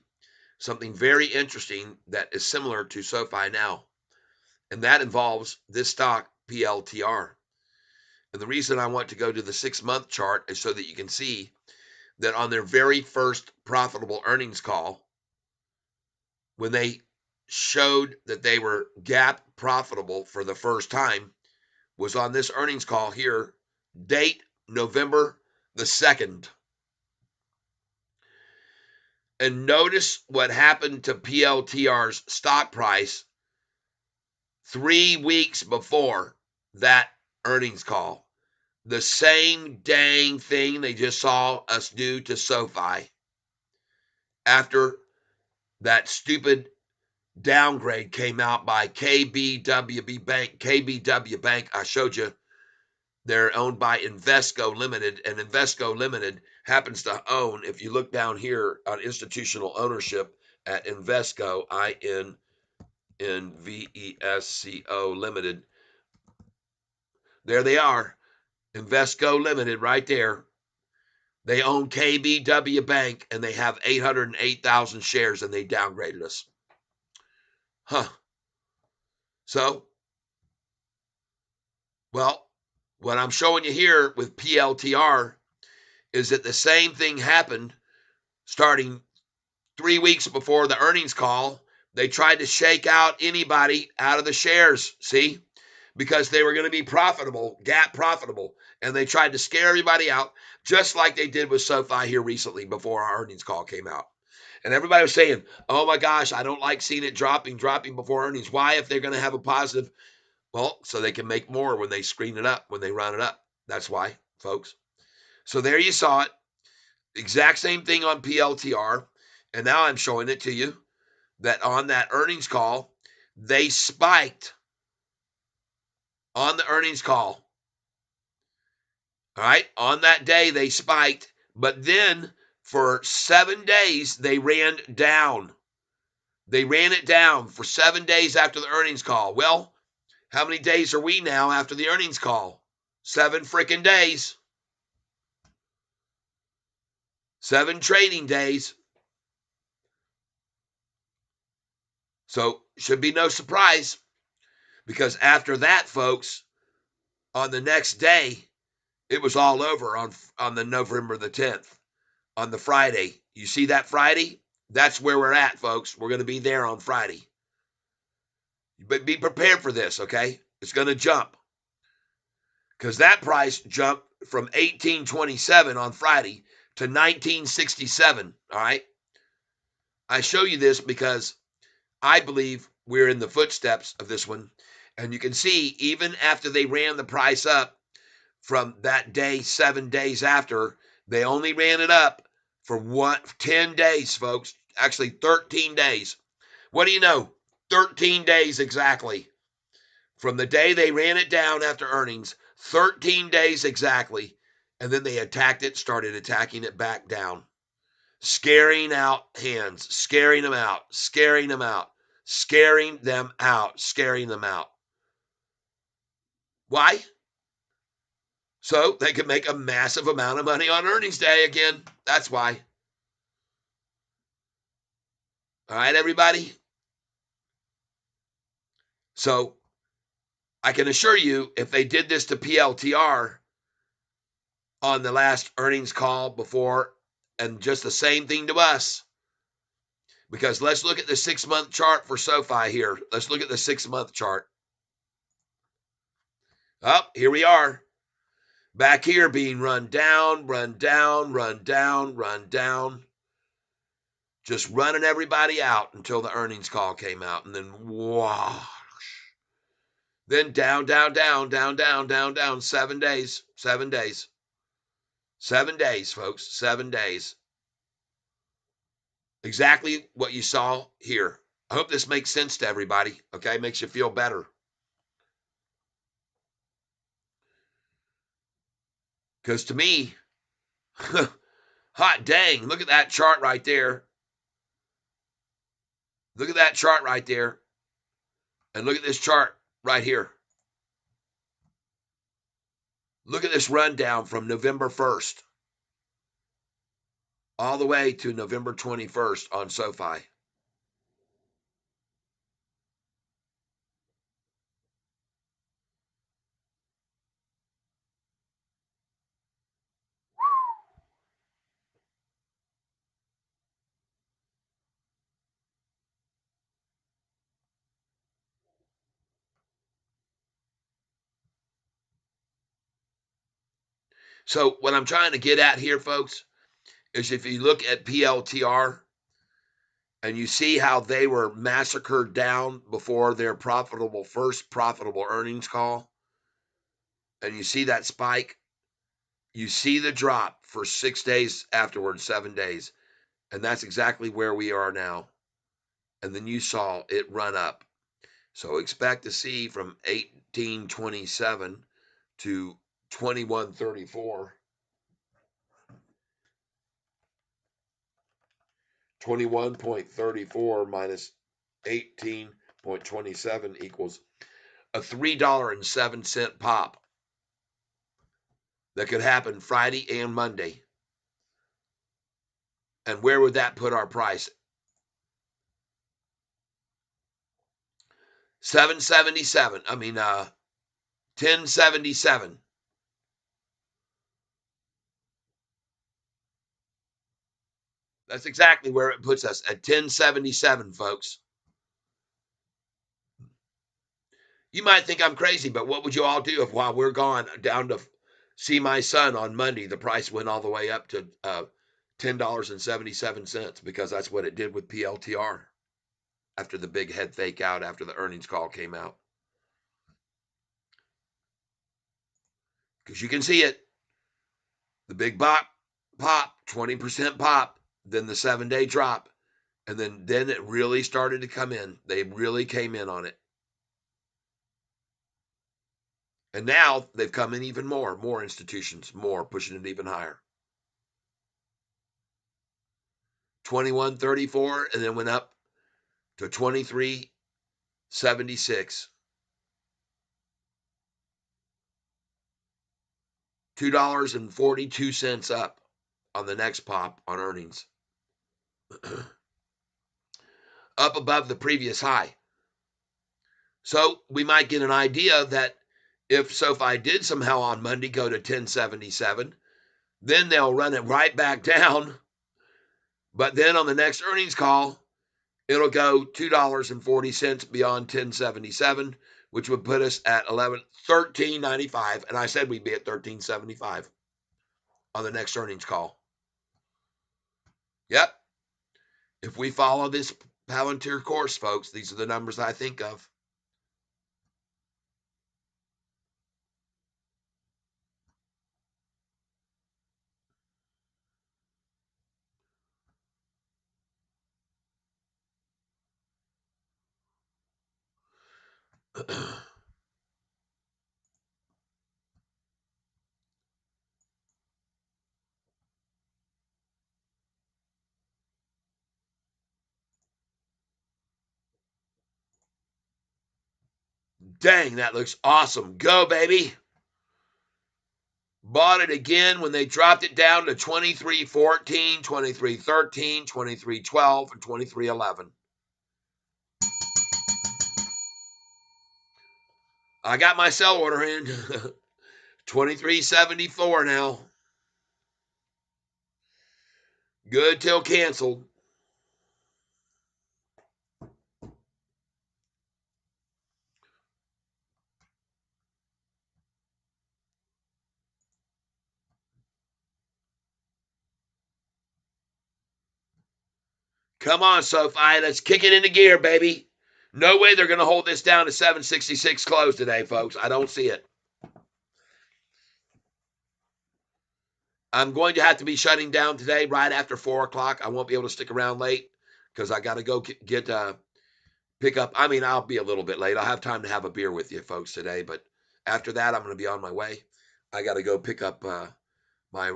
Speaker 1: something very interesting that is similar to SoFi now, and that involves this stock, PLTR. And the reason I want to go to the 6-month chart is so that you can see that on their very first profitable earnings call, when they showed that they were GAAP profitable for the first time, was on this earnings call here, date November the 2nd. And notice what happened to PLTR's stock price 3 weeks before that earnings call. The same dang thing they just saw us do to SoFi after that stupid downgrade came out by KBW Bank. KBW Bank, I showed you, they're owned by Invesco Limited, and Invesco Limited happens to own, if you look down here on institutional ownership at Invesco, INVESCO Limited, there they are, Invesco Limited right there. They own KBW Bank, and they have 808,000 shares, and they downgraded us. Huh. So, well, what I'm showing you here with PLTR is that the same thing happened starting 3 weeks before the earnings call. They tried to shake out anybody out of the shares, see, because they were going to be profitable, GAAP profitable. And they tried to scare everybody out, just like they did with SoFi here recently before our earnings call came out. And everybody was saying, oh my gosh, I don't like seeing it dropping before earnings. Why, if they're going to have a positive? Well, so they can make more when they screen it up, when they run it up. That's why, folks. So there you saw it. Exact same thing on PLTR. And now I'm showing it to you that on that earnings call, they spiked on the earnings call. All right. On that day, they spiked, but then for 7 days, they ran down. They ran it down for 7 days after the earnings call. Well, how many days are we now after the earnings call? 7 freaking days. 7 trading days. So should be no surprise, because after that, folks, on the next day, it was all over on the November the 10th, on the Friday. You see that Friday? That's where we're at, folks. We're going to be there on Friday. But be prepared for this, okay? It's going to jump, because that price jumped from 1827 on Friday to 1967. All right. I show you this because I believe we're in the footsteps of this one. And you can see, even after they ran the price up from that day, 7 days after, they only ran it up for 10 days, folks. Actually, 13 days. What do you know? 13 days exactly. From the day they ran it down after earnings, 13 days exactly. And then they attacked it, started attacking it back down. Scaring out hands, scaring them out, scaring them out, scaring them out, scaring them out. Why? So they can make a massive amount of money on earnings day again. That's why. All right, everybody? So I can assure you, if they did this to PLTR on the last earnings call before, and just the same thing to us, because let's look at the 6-month chart for SoFi here. Let's look at the 6-month chart. Oh, here we are. Back here being run down, run down, run down, run down. Just running everybody out until the earnings call came out. And then, wow. Then down, down, down, down, down, down, down. 7 days. 7 days. 7 days, folks. 7 days. Exactly what you saw here. I hope this makes sense to everybody. Okay, makes you feel better. Because to me, hot dang, look at that chart right there. Look at that chart right there. And look at this chart right here. Look at this rundown from November 1st all the way to November 21st on SoFi. So what I'm trying to get at here, folks, is if you look at PLTR and you see how they were massacred down before their first profitable earnings call, and you see that spike, you see the drop for 6 days afterwards, 7 days, and that's exactly where we are now. And then you saw it run up. So expect to see from 1827 to 2134. 21.34 minus 18.27 equals a $3.07 pop that could happen Friday and Monday. And where would that put our price? 777. 1077. That's exactly where it puts us, at 1077, folks. You might think I'm crazy, but what would you all do if while we're gone down to See, my son on Monday, the price went all the way up to $10.77 because that's what it did with PLTR after the big head fake out after the earnings call came out. Because you can see it. The big pop, 20% pop, then the 7-day drop. And then it really started to come in. They really came in on it. And now they've come in even more institutions, pushing it even higher. 21.34 and then went up to 23.76. $2.42 up on the next pop on earnings. Up above the previous high. So we might get an idea that if SoFi did somehow on Monday go to 1077, then they'll run it right back down. But then on the next earnings call, it'll go $2.40 beyond 1077, which would put us at 13.95. And I said we'd be at 13.75 on the next earnings call. Yep. If we follow this Palantir course, folks, these are the numbers I think of. Dang, that looks awesome. Go, baby. Bought it again when they dropped it down to 23.14, 23.13, 23.12, and 23.11. I got my sell order in. 23.74 now. Good till canceled. Come on, Sofi. Let's kick it into gear, baby. No way they're going to hold this down to 766 close today, folks. I don't see it. I'm going to have to be shutting down today right after 4 o'clock. I won't be able to stick around late because I got to go get pick up. I mean, I'll be a little bit late. I'll have time to have a beer with you folks today, but after that, I'm going to be on my way. I got to go pick up my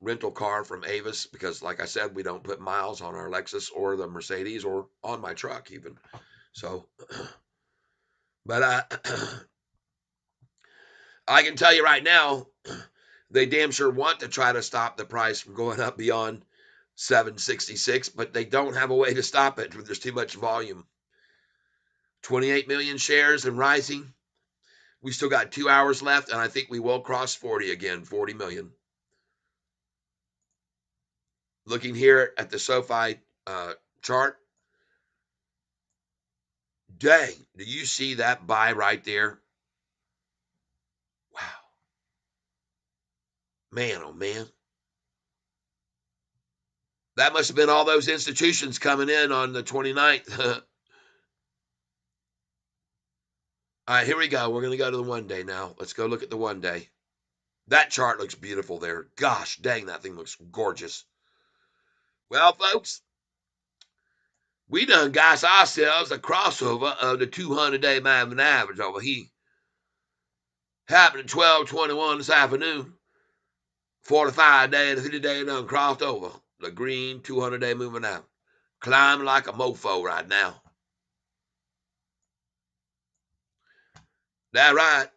Speaker 1: rental car from Avis because, like I said, we don't put miles on our Lexus or the Mercedes or on my truck even. So, but I can tell you right now, they damn sure want to try to stop the price from going up beyond 766, but they don't have a way to stop it. There's too much volume. 28 million shares and rising. We still got 2 hours left, and I think we will cross 40 again, 40 million. Looking here at the SoFi chart. Dang, do you see that buy right there? Wow. Man, oh man. That must have been all those institutions coming in on the 29th. All right, here we go. We're going to go to the 1 day now. Let's go look at the 1 day. That chart looks beautiful there. Gosh, dang, that thing looks gorgeous. Well, folks, we done got ourselves a crossover of the 200-day moving average over here. Happened at 12:21 this afternoon. 45-day and 50-day done crossed over. The green 200-day moving average. Climbing like a mofo right now. That right.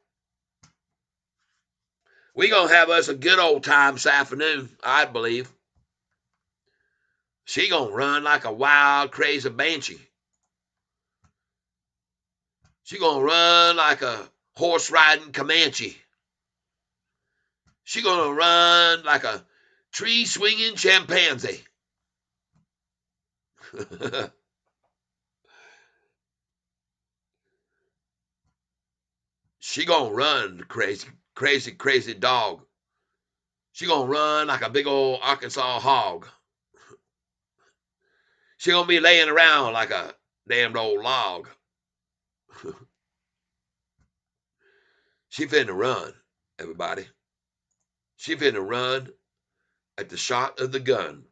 Speaker 1: We gonna have us a good old time this afternoon, I believe. She gonna run like a wild, crazy banshee. She gonna run like a horse riding Comanche. She gonna run like a tree swinging chimpanzee. She gonna run, crazy, crazy, crazy dog. She gonna run like a big old Arkansas hog. She gonna be laying around like a damned old log. She finna run, everybody. She finna run at the shot of the gun.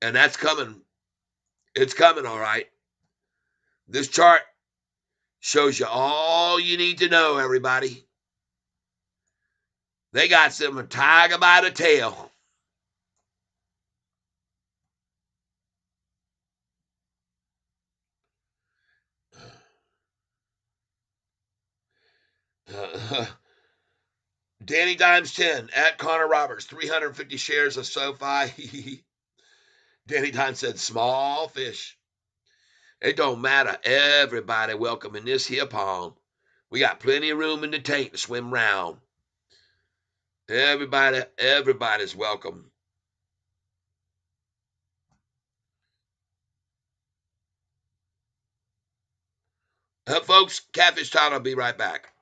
Speaker 1: And that's coming. It's coming, all right. This chart shows you all you need to know, everybody. They got some tiger by the tail. Danny Dimes 10 at Connor Roberts, 350 shares of Sofi. Danny Dimes said, small fish. It don't matter. Everybody welcome in this here pond. We got plenty of room in the tank to swim round. Everybody's welcome. Folks, Catfish Tyler will be right back.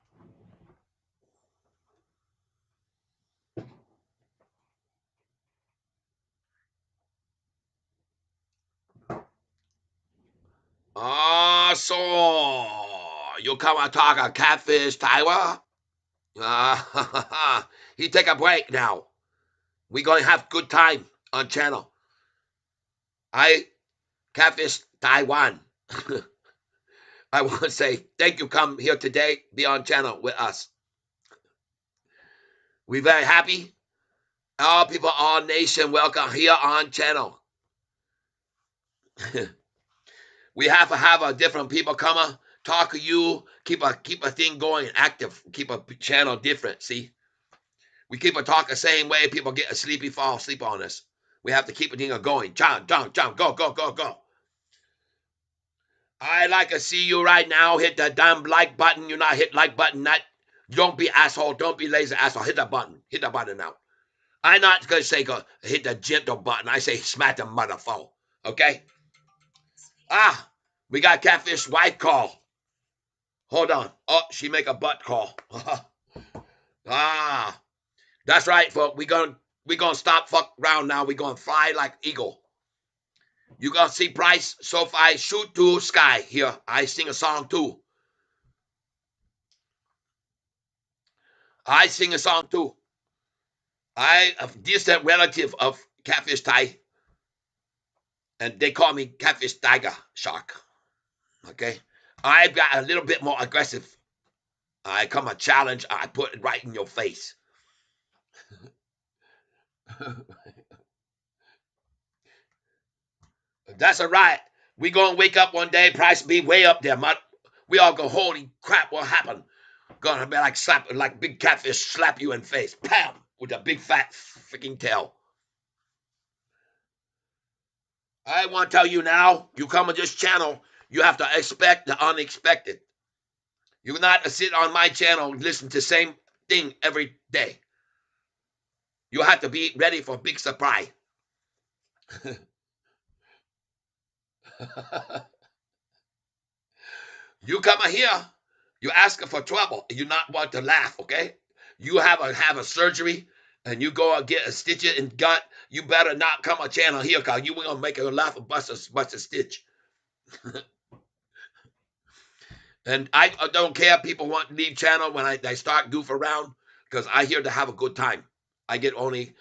Speaker 1: So you come and talk a Catfish Tyler? He take a break now. We gonna have good time on channel. I Catfish Taiwan. I want to say thank you. Come here today. Be on channel with us. We very happy. All people, all nation, welcome here on channel. We have to have a different people come talk to you. Keep a thing going active. Keep a channel different. See, we keep a talk the same way. People get a sleepy, fall asleep on us. We have to keep a thing going. Jump, go, go, go, go. I like to see you right now. Hit the damn like button. You not hit like button. Not. Don't be asshole. Don't be lazy asshole. Hit the button. Hit the button now. I'm not gonna say go hit the gentle button. I say smack the motherfucker. Okay? We got Catfish wife call. Hold on. Oh, she make a butt call. That's right, folks. We gonna stop fuck around now. We gonna fly like eagle. You gonna see Price, Sofi, shoot to sky. Here, I sing a song too. I sing a song too. I a distant relative of Catfish Thai, and they call me Catfish Tiger Shark. Okay, I got a little bit more aggressive. I come a challenge. I put it right in your face. That's all right. We gonna wake up one day. Price be way up there. We all go, holy crap! What happened? Gonna be like slap, like big catfish slap you in face, bam, with a big fat freaking tail. I want to tell you now. You come on this channel, you have to expect the unexpected. You not sit on my channel and listen to the same thing every day. You have to be ready for a big surprise. You come here, you ask for trouble. You not want to laugh, okay? You have a surgery and you go and get a stitch in gut. You better not come a channel here, cause you gonna make a laugh and bust a stitch. And I don't care. People want to leave channel when I start goof around because I here to have a good time. I get only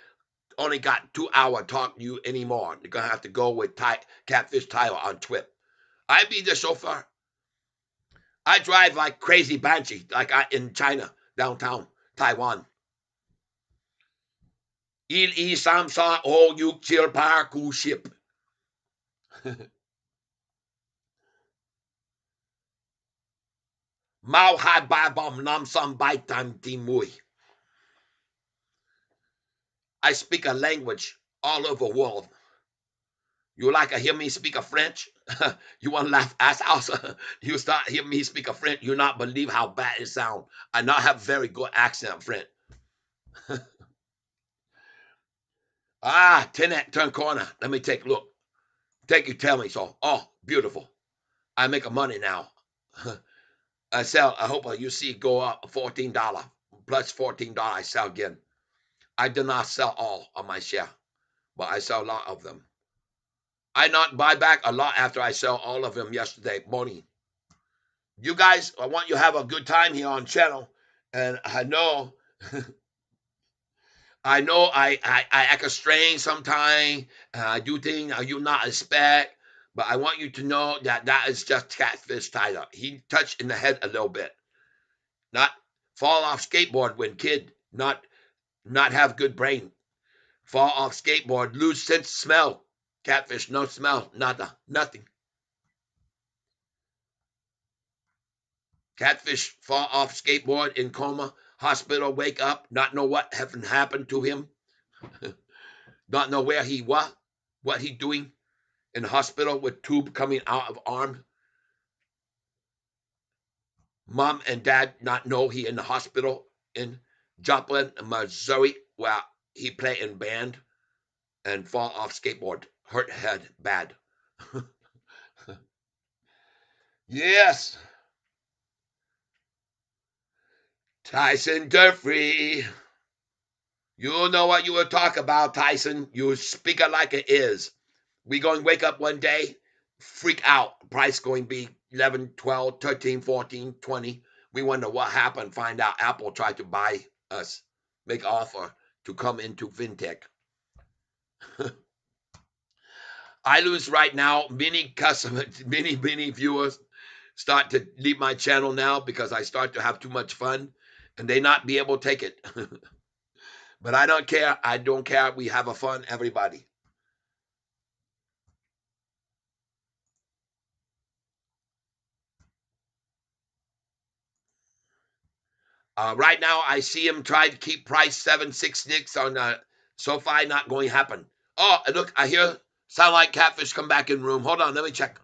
Speaker 1: got 2 hour talk to you anymore. You're gonna have to go with Catfish Tyler on Twip. I be the chauffeur. I drive like crazy banshee, like in China, downtown Taiwan. Il y samsa o yuk chil par ku ship. Mao hai ba bom nam sam bai tam timui. I speak a language all over the world. You like to hear me speak a French? You want to laugh ass out? You start hear me speak a French, you not believe how bad it sound. I not have very good accent French. Tenet turn corner. Let me take a look. Take you tell me so. Oh, beautiful. I make a money now. I sell. I hope you see it go up $14 plus $14. I sell again. I did not sell all of my share, but I sell a lot of them. I not buy back a lot after I sell all of them yesterday morning. You guys, I want you to have a good time here on channel, and I know I act strange sometimes. I do things you not expect, but I want you to know that that is just Catfish Tyler. He touched in the head a little bit, not fall off skateboard when kid, not have good brain, fall off skateboard, lose sense of smell. Catfish, no smell, nada, nothing. Catfish fall off skateboard in coma, hospital, wake up, not know what happened to him, not know where he was, what he doing in the hospital with tube coming out of arm. Mom and dad not know he in the hospital in Joplin, Missouri, where he play in band and fall off skateboard, hurt head bad. Yes, Tyson Durfree. You know what you will talk about, Tyson. You speak it like it is. We going to wake up one day, freak out. Price going to be 11, 12, 13, 14, 20. We wonder what happened. Find out Apple tried to buy us, make offer to come into fintech. I lose right now. Many customers, many viewers start to leave my channel now because I start to have too much fun and they not be able to take it. But I don't care. I don't care. We have a fun, everybody. Right now, I see him try to keep price 766 on Sofi. Not going to happen. Oh, look, I hear sound like Catfish come back in room. Hold on, let me check.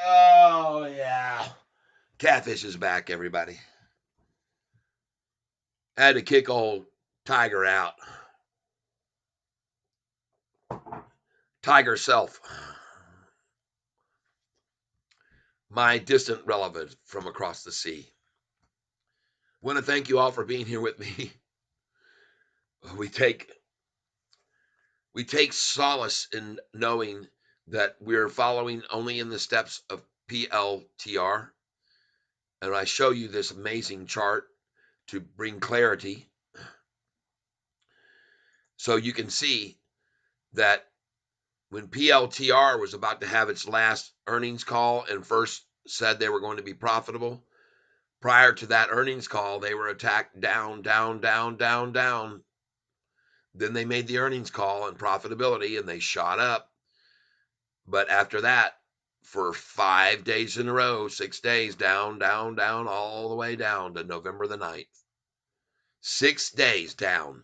Speaker 1: Oh, yeah. Catfish is back, everybody. I had to kick old Tiger out. Tiger Self. My distant relative from across the sea. Want to thank you all for being here with me. We take solace in knowing that we're following only in the steps of PLTR. And I show you this amazing chart to bring clarity so you can see that when PLTR was about to have its last earnings call and first said they were going to be profitable, prior to that earnings call, they were attacked down, down, down, down, down. Then they made the earnings call and profitability and they shot up. But after that, for 5 days in a row, 6 days, down, down, down, all the way down to November the 9th. 6 days down.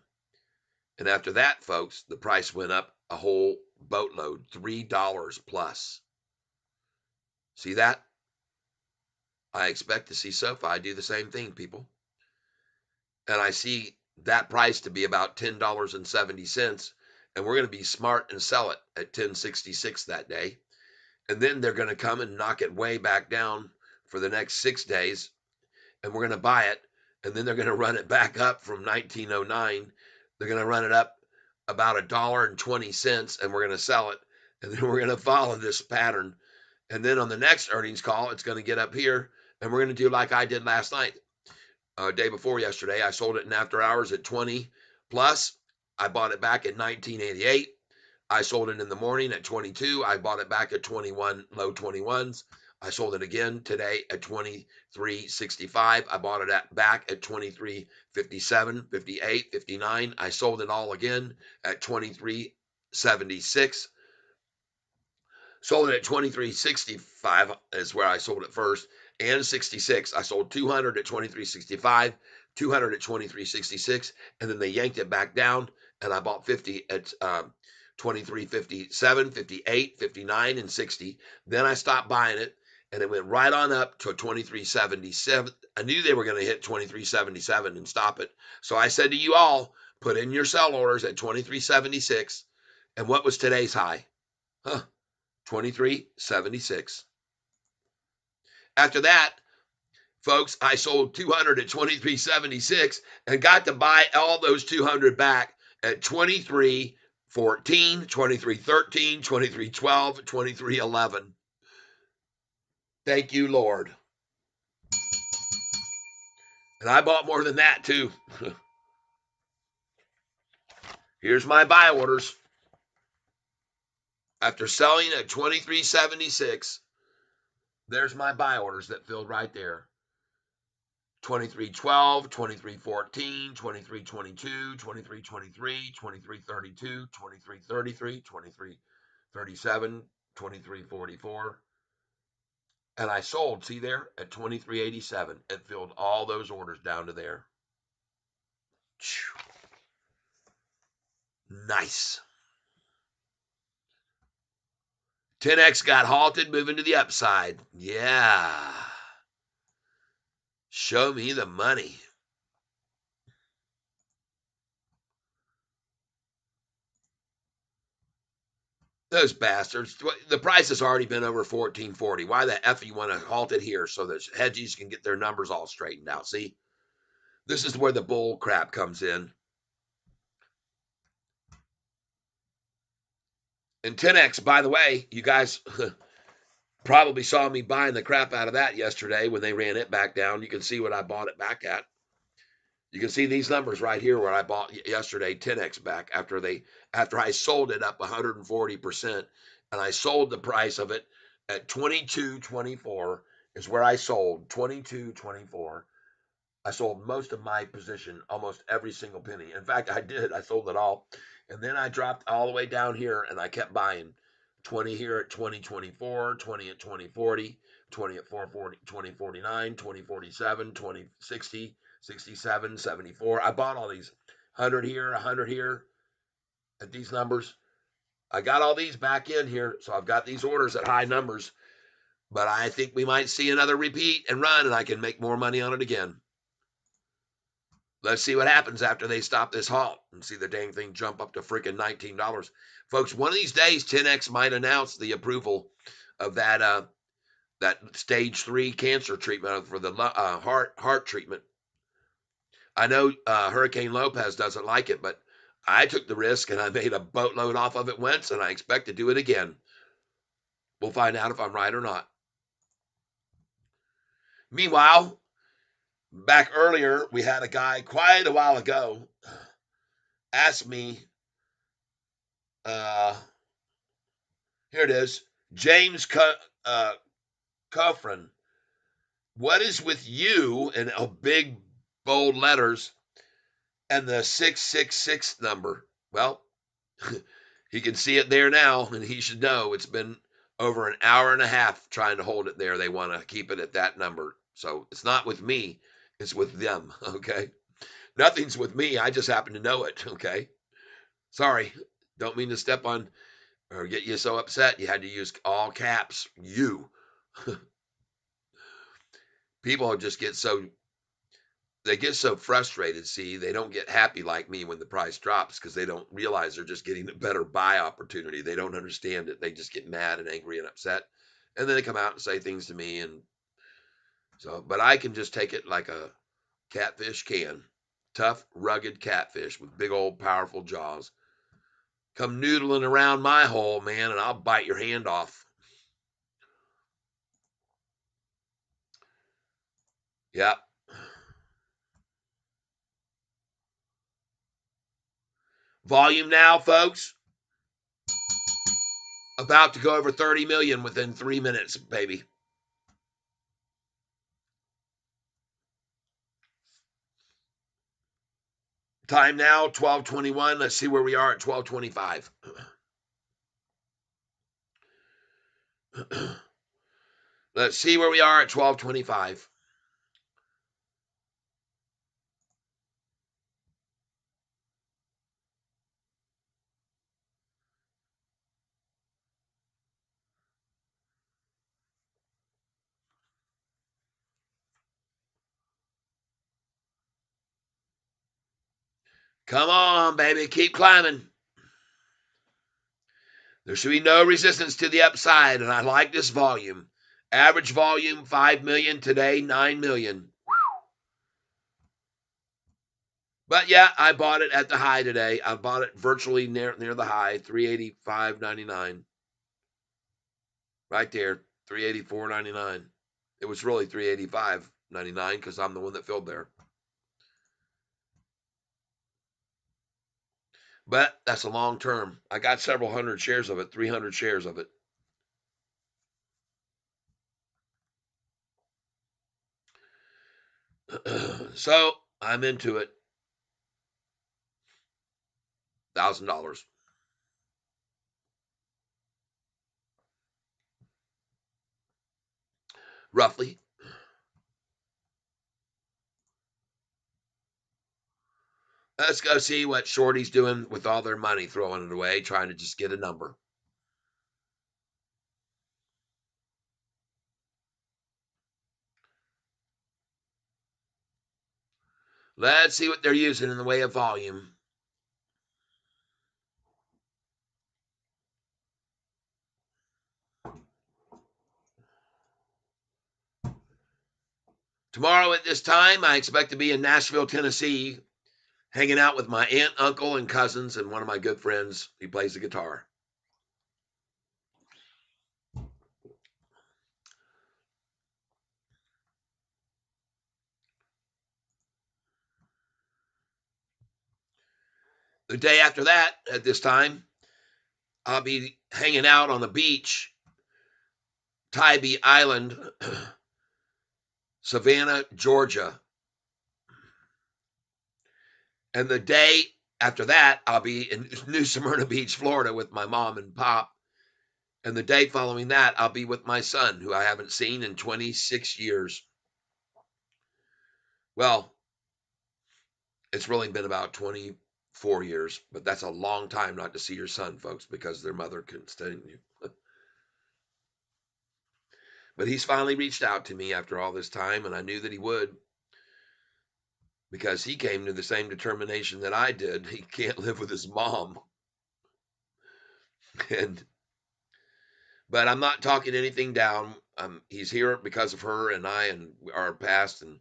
Speaker 1: And after that, folks, the price went up a whole boatload, $3 plus. See that? I expect to see Sofi do the same thing, people. And I see that price to be about $10.70. And we're going to be smart and sell it at $10.66 that day. And then they're going to come and knock it way back down for the next 6 days. And we're going to buy it. And then they're going to run it back up from 1909. They're going to run it up about $1.20 and we're going to sell it. And then we're going to follow this pattern. And then on the next earnings call, it's going to get up here. And we're going to do like I did last night. Day before yesterday, I sold it in after hours at 20 plus. I bought it back at 1988. I sold it in the morning at 22. I bought it back at 21, low 21s. I sold it again today at 23.65. I bought it back at 23.57, 58, 59. I sold it all again at 23.76. Sold it at 23.65 is where I sold it first, and 66. I sold 200 at 23.65, 200 at 23.66, and then they yanked it back down, and I bought 50 at 23.57, 58, 59, and 60. Then I stopped buying it, and it went right on up to 23.77. I knew they were going to hit 23.77 and stop it. So I said to you all, put in your sell orders at 23.76. And what was today's high? 23.76. After that, Folks, I sold 200 at 23.76 and got to buy all those 200 back at 23.14, 23.13, 23.12, 23.11. Thank you, Lord. And I bought more than that, too. Here's my buy orders. After selling at 23.76, there's my buy orders that filled right there. 23.12, 23.14, 23.22, 23.23, 23.32, 23.33, 23.37, 23.44. And I sold, see there, at 23.87. It filled all those orders down to there. Nice. 10X got halted, moving to the upside. Yeah. Show me the money. Those bastards. The price has already been over 14.40. Why the F you want to halt it here so that hedgies can get their numbers all straightened out? See? This is where the bull crap comes in. And 10X, by the way, you guys probably saw me buying the crap out of that yesterday when they ran it back down. You can see what I bought it back at. You can see these numbers right here where I bought yesterday 10X back after I sold it up 140%, and I sold the price of it at 22.24 is where I sold 22.24. I sold most of my position, almost every single penny. In fact, I did. I sold it all. And then I dropped all the way down here and I kept buying 20 here at 2024, 20 at 2040, 20 at 440, 2049, 2047, 2060, 67, 74. I bought all these 100 here, 100 here at these numbers. I got all these back in here. So I've got these orders at high numbers. But I think we might see another repeat and run and I can make more money on it again. Let's see what happens after they stop this halt and see the dang thing jump up to freaking $19. Folks, one of these days, 10X might announce the approval of that stage 3 cancer treatment for the heart treatment. I know Hurricane Lopez doesn't like it, but I took the risk and I made a boatload off of it once, and I expect to do it again. We'll find out if I'm right or not. Meanwhile, back earlier, we had a guy quite a while ago ask me, here it is, James Coffrin, what is with you in big bold letters and the 666 number? Well, he can see it there now, and he should know it's been over an hour and a half trying to hold it there. They want to keep it at that number. So it's not with me, it's with them, okay? Nothing's with me. I just happen to know it, okay? Sorry, don't mean to step on or get you so upset. You had to use all caps, you. People just get so frustrated. See, they don't get happy like me when the price drops because they don't realize they're just getting a better buy opportunity. They don't understand it. They just get mad and angry and upset, and then they come out and say things to me. And so, but I can just take it like a catfish can. Tough, rugged catfish with big old powerful jaws. Come noodling around my hole, man, and I'll bite your hand off. Yep. Volume now, folks. About to go over 30 million within 3 minutes, baby. Time now, 12:21. Let's see where we are at 12:25. Let's see where we are at 12:25. Come on, baby. Keep climbing. There should be no resistance to the upside, and I like this volume Average volume 5 million today, 9 million. But yeah, I bought it at the high today. I bought it virtually near the high, 385.99. Right there, 384.99. It was really 385.99 because I'm the one that filled there. But that's a long term. I got several hundred shares of it, 300 shares of it. So I'm into it. $1,000 roughly. Let's go see what Shorty's doing with all their money, throwing it away, trying to just get a number. Let's see what they're using in the way of volume. Tomorrow at this time, I expect to be in Nashville, Tennessee, hanging out with my aunt, uncle, and cousins, and one of my good friends. He plays the guitar. The day after that, at this time, I'll be hanging out on the beach, Tybee Island, Savannah, Georgia. And the day after that, I'll be in New Smyrna Beach, Florida with my mom and pop. And the day following that, I'll be with my son, who I haven't seen in 26 years. Well, it's really been about 24 years, but that's a long time not to see your son, folks, because their mother couldn't stand you. But he's finally reached out to me after all this time, and I knew that he would because he came to the same determination that I did. He can't live with his mom. And but I'm not talking anything down. He's here because of her and I and our past, and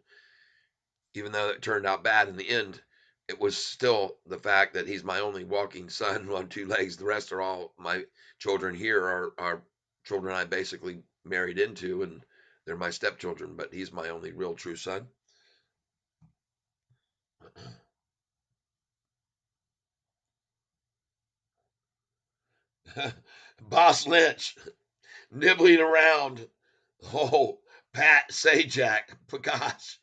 Speaker 1: even though it turned out bad in the end, it was still the fact that he's my only walking son on two legs. The rest are all my children here are children I basically married into, and they're my stepchildren, but he's my only real true son. Boss Lynch nibbling around. Oh, Pat Sajak, gosh.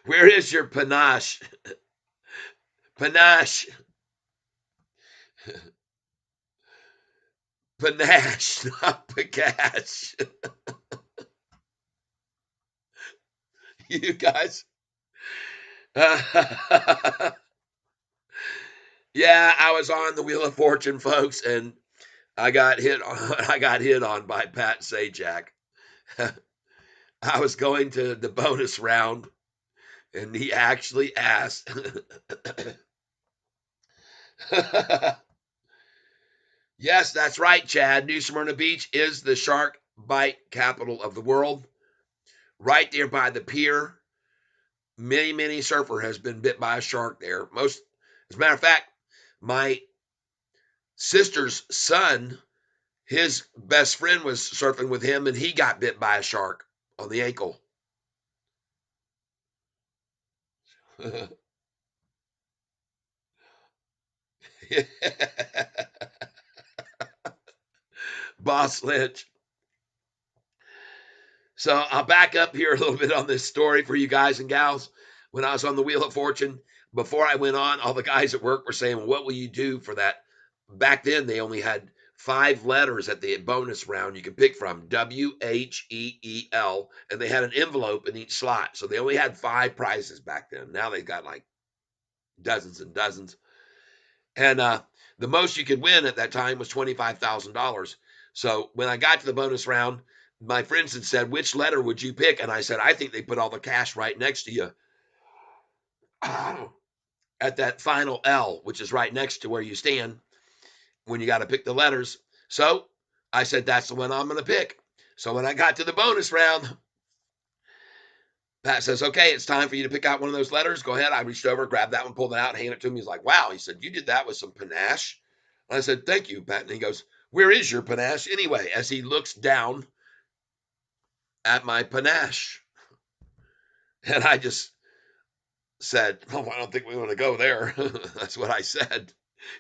Speaker 1: Where is your panache? Panache. Panache, not pagache. You guys. Yeah, I was on the Wheel of Fortune, folks, and I got hit on. I got hit on by Pat Sajak. I was going to the bonus round, and he actually asked. Yes, that's right, Chad. New Smyrna Beach is the shark bite capital of the world. Right there by the pier. Many surfer has been bit by a shark there. As a matter of fact, my sister's son, his best friend was surfing with him, and he got bit by a shark on the ankle. Boss Lynch. So I'll back up here a little bit on this story for you guys and gals. When I was on the Wheel of Fortune, before I went on, all the guys at work were saying, well, what will you do for that? Back then, they only had 5 letters at the bonus round you could pick from, WHEEL, and they had an envelope in each slot. So they only had 5 prizes back then. Now they've got like dozens and dozens. And the most you could win at that time was $25,000. So when I got to the bonus round, my friends had said, which letter would you pick? And I said, I think they put all the cash right next to you at that final L, which is right next to where you stand. when you got to pick the letters. So I said, that's the one I'm going to pick. So when I got to the bonus round, Pat says, okay, it's time for you to pick out one of those letters. Go ahead. I reached over, grabbed that one, pulled it out, handed it to him. He's like, wow. He said, you did that with some panache. And I said, thank you, Pat. And he goes, where is your panache anyway? As he looks down at my panache. And I just said, oh, I don't think we want to go there. That's what I said.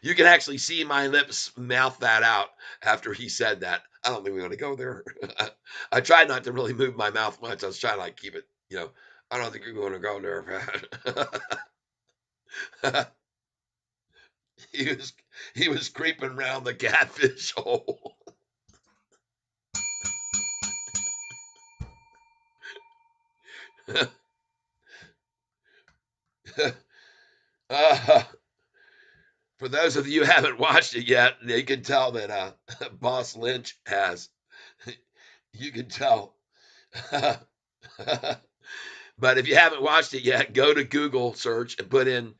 Speaker 1: You can actually see my lips mouth that out after he said that. I don't think we want to go there. I tried not to really move my mouth much. I was trying to like keep it, I don't think you're going to go there, Pat. he was he was creeping around the catfish hole. uh, for those of you who haven't watched it yet, you can tell that Boss Lynch has. You can tell. But if you haven't watched it yet, go to Google search and put in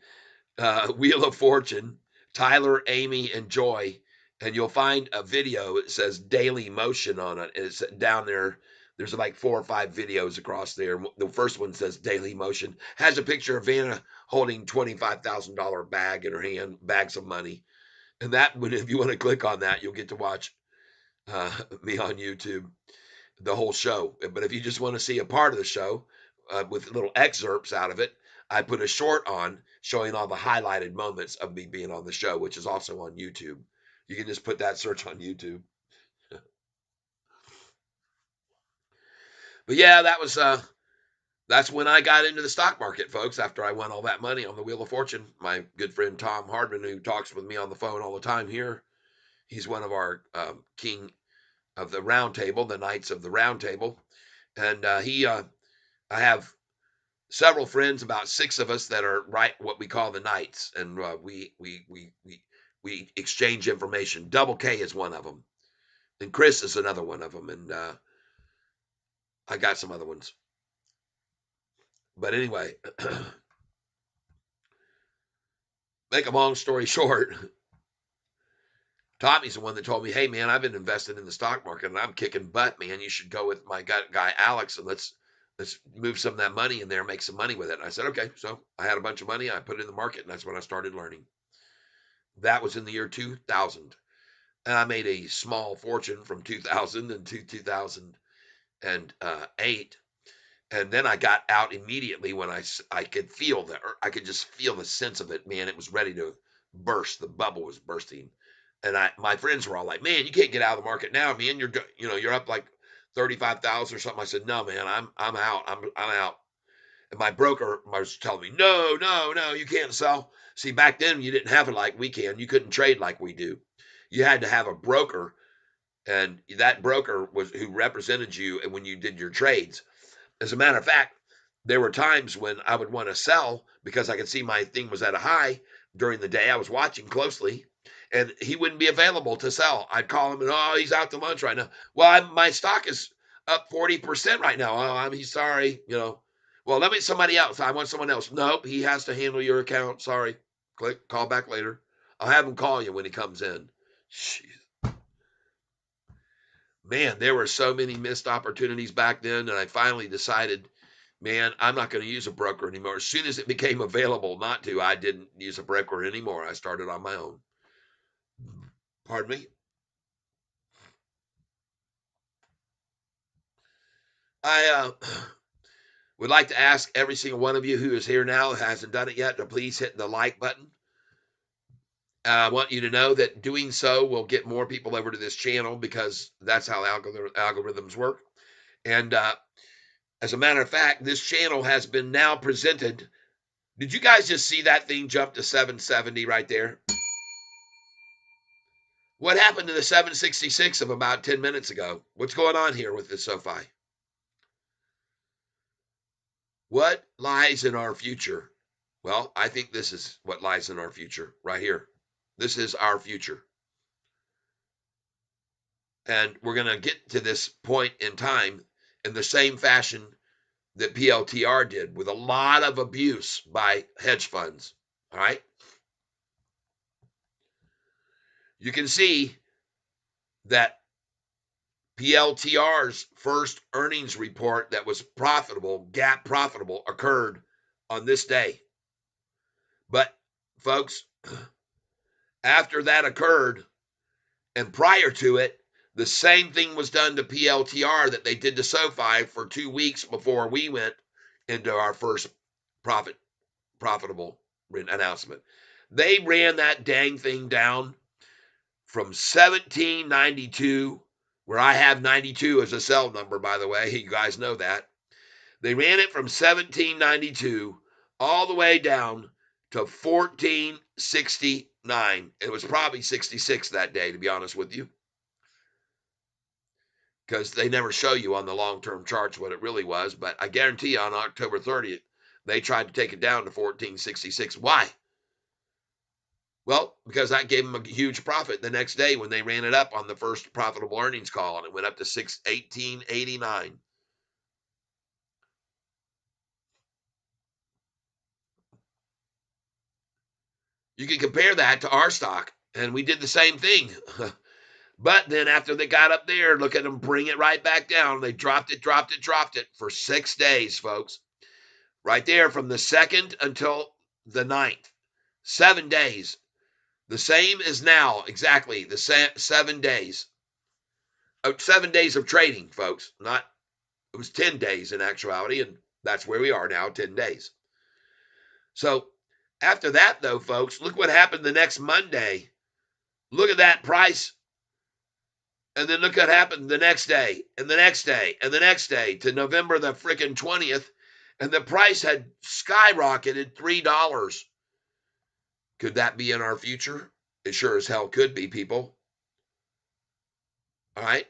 Speaker 1: Wheel of Fortune, Tyler, Amy, and Joy, and you'll find a video. It says Daily Motion on it. And it's down there. There's like 4 or 5 videos across there. The first one says Daily Motion. Has a picture of Vanna holding $25,000 bag in her hand, bags of money. And that, if you want to click on that, you'll get to watch me on YouTube, the whole show. But if you just want to see a part of the show with little excerpts out of it, I put a short on showing all the highlighted moments of me being on the show, which is also on YouTube. You can just put that search on YouTube. But yeah, that's when I got into the stock market, folks. After I won all that money on the Wheel of Fortune, my good friend Tom Hardman, who talks with me on the phone all the time here, he's one of our king of the round table, the Knights of the Round Table, and I have several friends, about 6 of us, that are what we call the Knights, and we exchange information. Double K is one of them, and Chris is another one of them, and I got some other ones. But anyway, make a long story short, Tommy's the one that told me, hey man, I've been invested in the stock market and I'm kicking butt, man. You should go with my guy Alex, and let's move some of that money in there, make some money with it. And I said, okay. So I had a bunch of money, I put it in the market, and that's when I started learning. That was in the year 2000. And I made a small fortune from 2000 to 2008. And then I got out immediately when I could feel I could just feel the sense of it, man. It was ready to burst. The bubble was bursting. And my friends were all like, man, you can't get out of the market now, man. You're up like 35,000 or something. I said, no, man, I'm out. I'm out. And my broker was telling me, no, no, no, you can't sell. See, back then you didn't have it like we can. You couldn't trade like we do. You had to have a broker, and that broker was who represented you and when you did your trades. As a matter of fact, there were times when I would want to sell because I could see my thing was at a high during the day. I was watching closely, and he wouldn't be available to sell. I'd call him, and oh, he's out to lunch right now. Well, my stock is up 40% right now. Oh, I'm sorry, Well, let me somebody else. I want someone else. Nope, he has to handle your account. Sorry. Click. Call back later. I'll have him call you when he comes in. Jeez. Man, there were so many missed opportunities back then, and I finally decided, man, I'm not going to use a broker anymore. As soon as it became available not to, I didn't use a broker anymore. I started on my own. Pardon me? I would like to ask every single one of you who is here now, who hasn't done it yet, to please hit the like button. I want you to know that doing so will get more people over to this channel, because that's how algorithms work. And as a matter of fact, this channel has been now presented. Did you guys just see that thing jump to 770 right there? What happened to the 766 of about 10 minutes ago? What's going on here with this Sofi? What lies in our future? Well, I think this is what lies in our future right here. This is our future. And we're going to get to this point in time in the same fashion that PLTR did, with a lot of abuse by hedge funds. All right. You can see that PLTR's first earnings report that was profitable, GAAP profitable, occurred on this day. But, folks, after that occurred and prior to it, the same thing was done to PLTR that they did to Sofi for 2 weeks before we went into our first profitable announcement. They ran that dang thing down from 1792, where I have 92 as a cell number, by the way. You guys know that. They ran it from 1792 all the way down to 1469. It was probably 66 that day, to be honest with you, because they never show you on the long-term charts what it really was. But I guarantee you on October 30th, they tried to take it down to 1466. Why? Well, because that gave them a huge profit the next day when they ran it up on the first profitable earnings call, and it went up to 1889. You can compare that to our stock, and we did the same thing. But then after they got up there, look at them bring it right back down. They dropped it for 6 days, folks. Right there from the 2nd until the 9th. 7 days. The same as now, exactly. The 7 days. 7 days of trading, folks. Not, it was 10 days in actuality, and that's where we are now, 10 days. So after that, though, folks, look what happened the next Monday. Look at that price. And then look what happened the next day, and the next day, and the next day to November the freaking 20th. And the price had skyrocketed $3. Could that be in our future? It sure as hell could be, people. All right.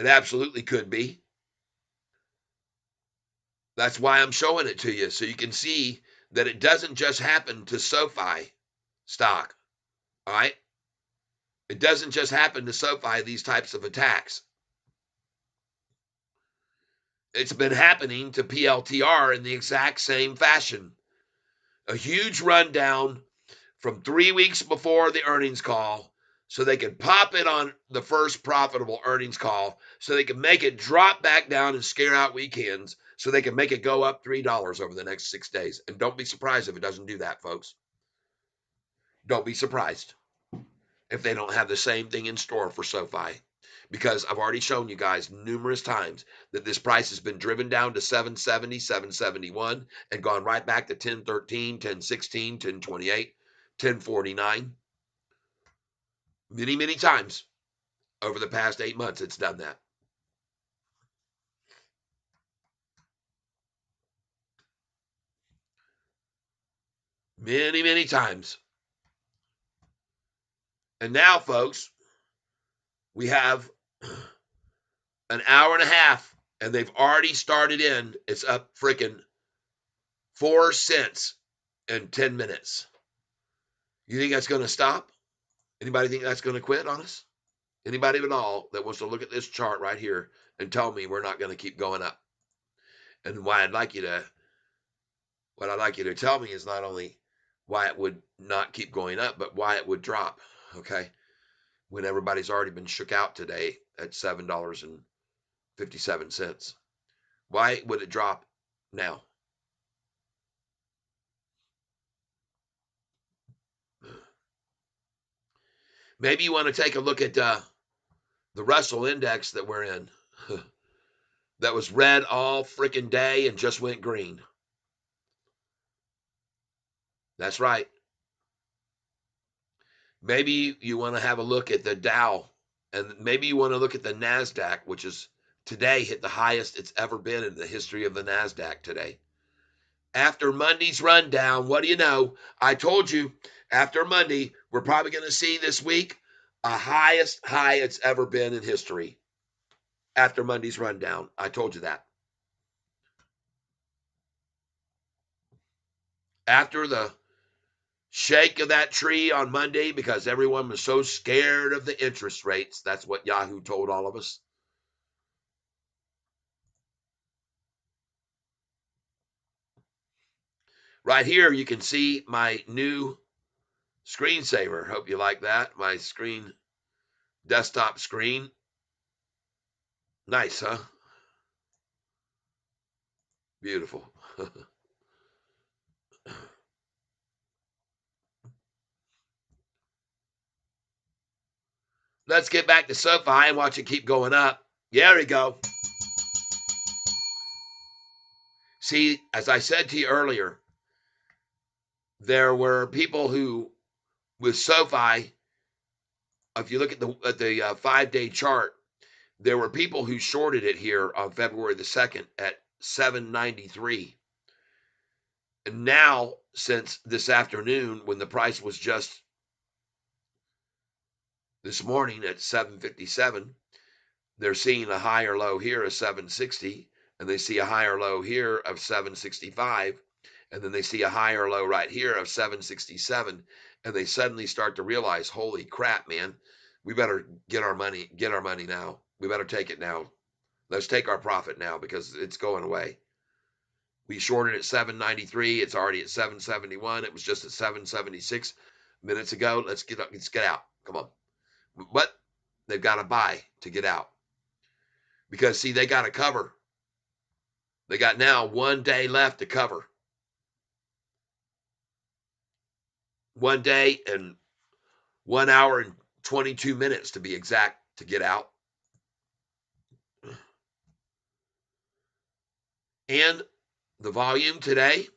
Speaker 1: It absolutely could be. That's why I'm showing it to you, so you can see that it doesn't just happen to SoFi stock. All right. It doesn't just happen to SoFi, these types of attacks. It's been happening to PLTR in the exact same fashion. A huge rundown from 3 weeks before the earnings call so they could pop it on the first profitable earnings call so they can make it drop back down and scare out weekends so they can make it go up $3 over the next 6 days. And don't be surprised if it doesn't do that, folks. Don't be surprised if they don't have the same thing in store for SoFi, because I've already shown you guys numerous times that this price has been driven down to 770, 771, and gone right back to 1013, 1016, 1028, 1049. Many, many times over the past 8 months, it's done that. Many, many times. And now, folks, we have an hour and a half, and they've already started in. It's up freaking 4 cents in 10 minutes. You think that's going to stop? Anybody think that's going to quit on us? Anybody at all that wants to look at this chart right here and tell me we're not going to keep going up? And what I'd like you to tell me is not only why it would not keep going up, but why it would drop. Okay, when everybody's already been shook out today at $7.57, why would it drop now? Maybe you want to take a look at the Russell index that we're in. That was red all freaking day and just went green. That's right. Maybe you want to have a look at the Dow, and maybe you want to look at the NASDAQ, which is today hit the highest it's ever been in the history of the NASDAQ today. After Monday's rundown, what do you know? I told you after Monday, we're probably going to see this week a highest high it's ever been in history. After Monday's rundown, I told you that. After the shake of that tree on Monday, because everyone was so scared of the interest rates, that's what Yahoo told all of us. Right here, you can see my new screensaver. Hope you like that. My screen, desktop screen. Nice, huh? Beautiful. Let's get back to Sofi and watch it keep going up. There we go. See, as I said to you earlier, there were people who, with Sofi, if you look at the 5-day chart, there were people who shorted it here on February the 2nd at 793. And now, since this afternoon, when the price was just this morning at 757, they're seeing a higher low here of 760, and they see a higher low here of 765, and then they see a higher low right here of 767, and they suddenly start to realize, holy crap, man, we better get our money now. We better take it now. Let's take our profit now because it's going away. We shorted at 793. It's already at 771. It was just at 776 minutes ago. Let's get out. Come on. But they've got to buy to get out. Because, see, they got to cover. They got now 1 day left to cover. 1 day and 1 hour and 22 minutes to be exact to get out. And the volume today,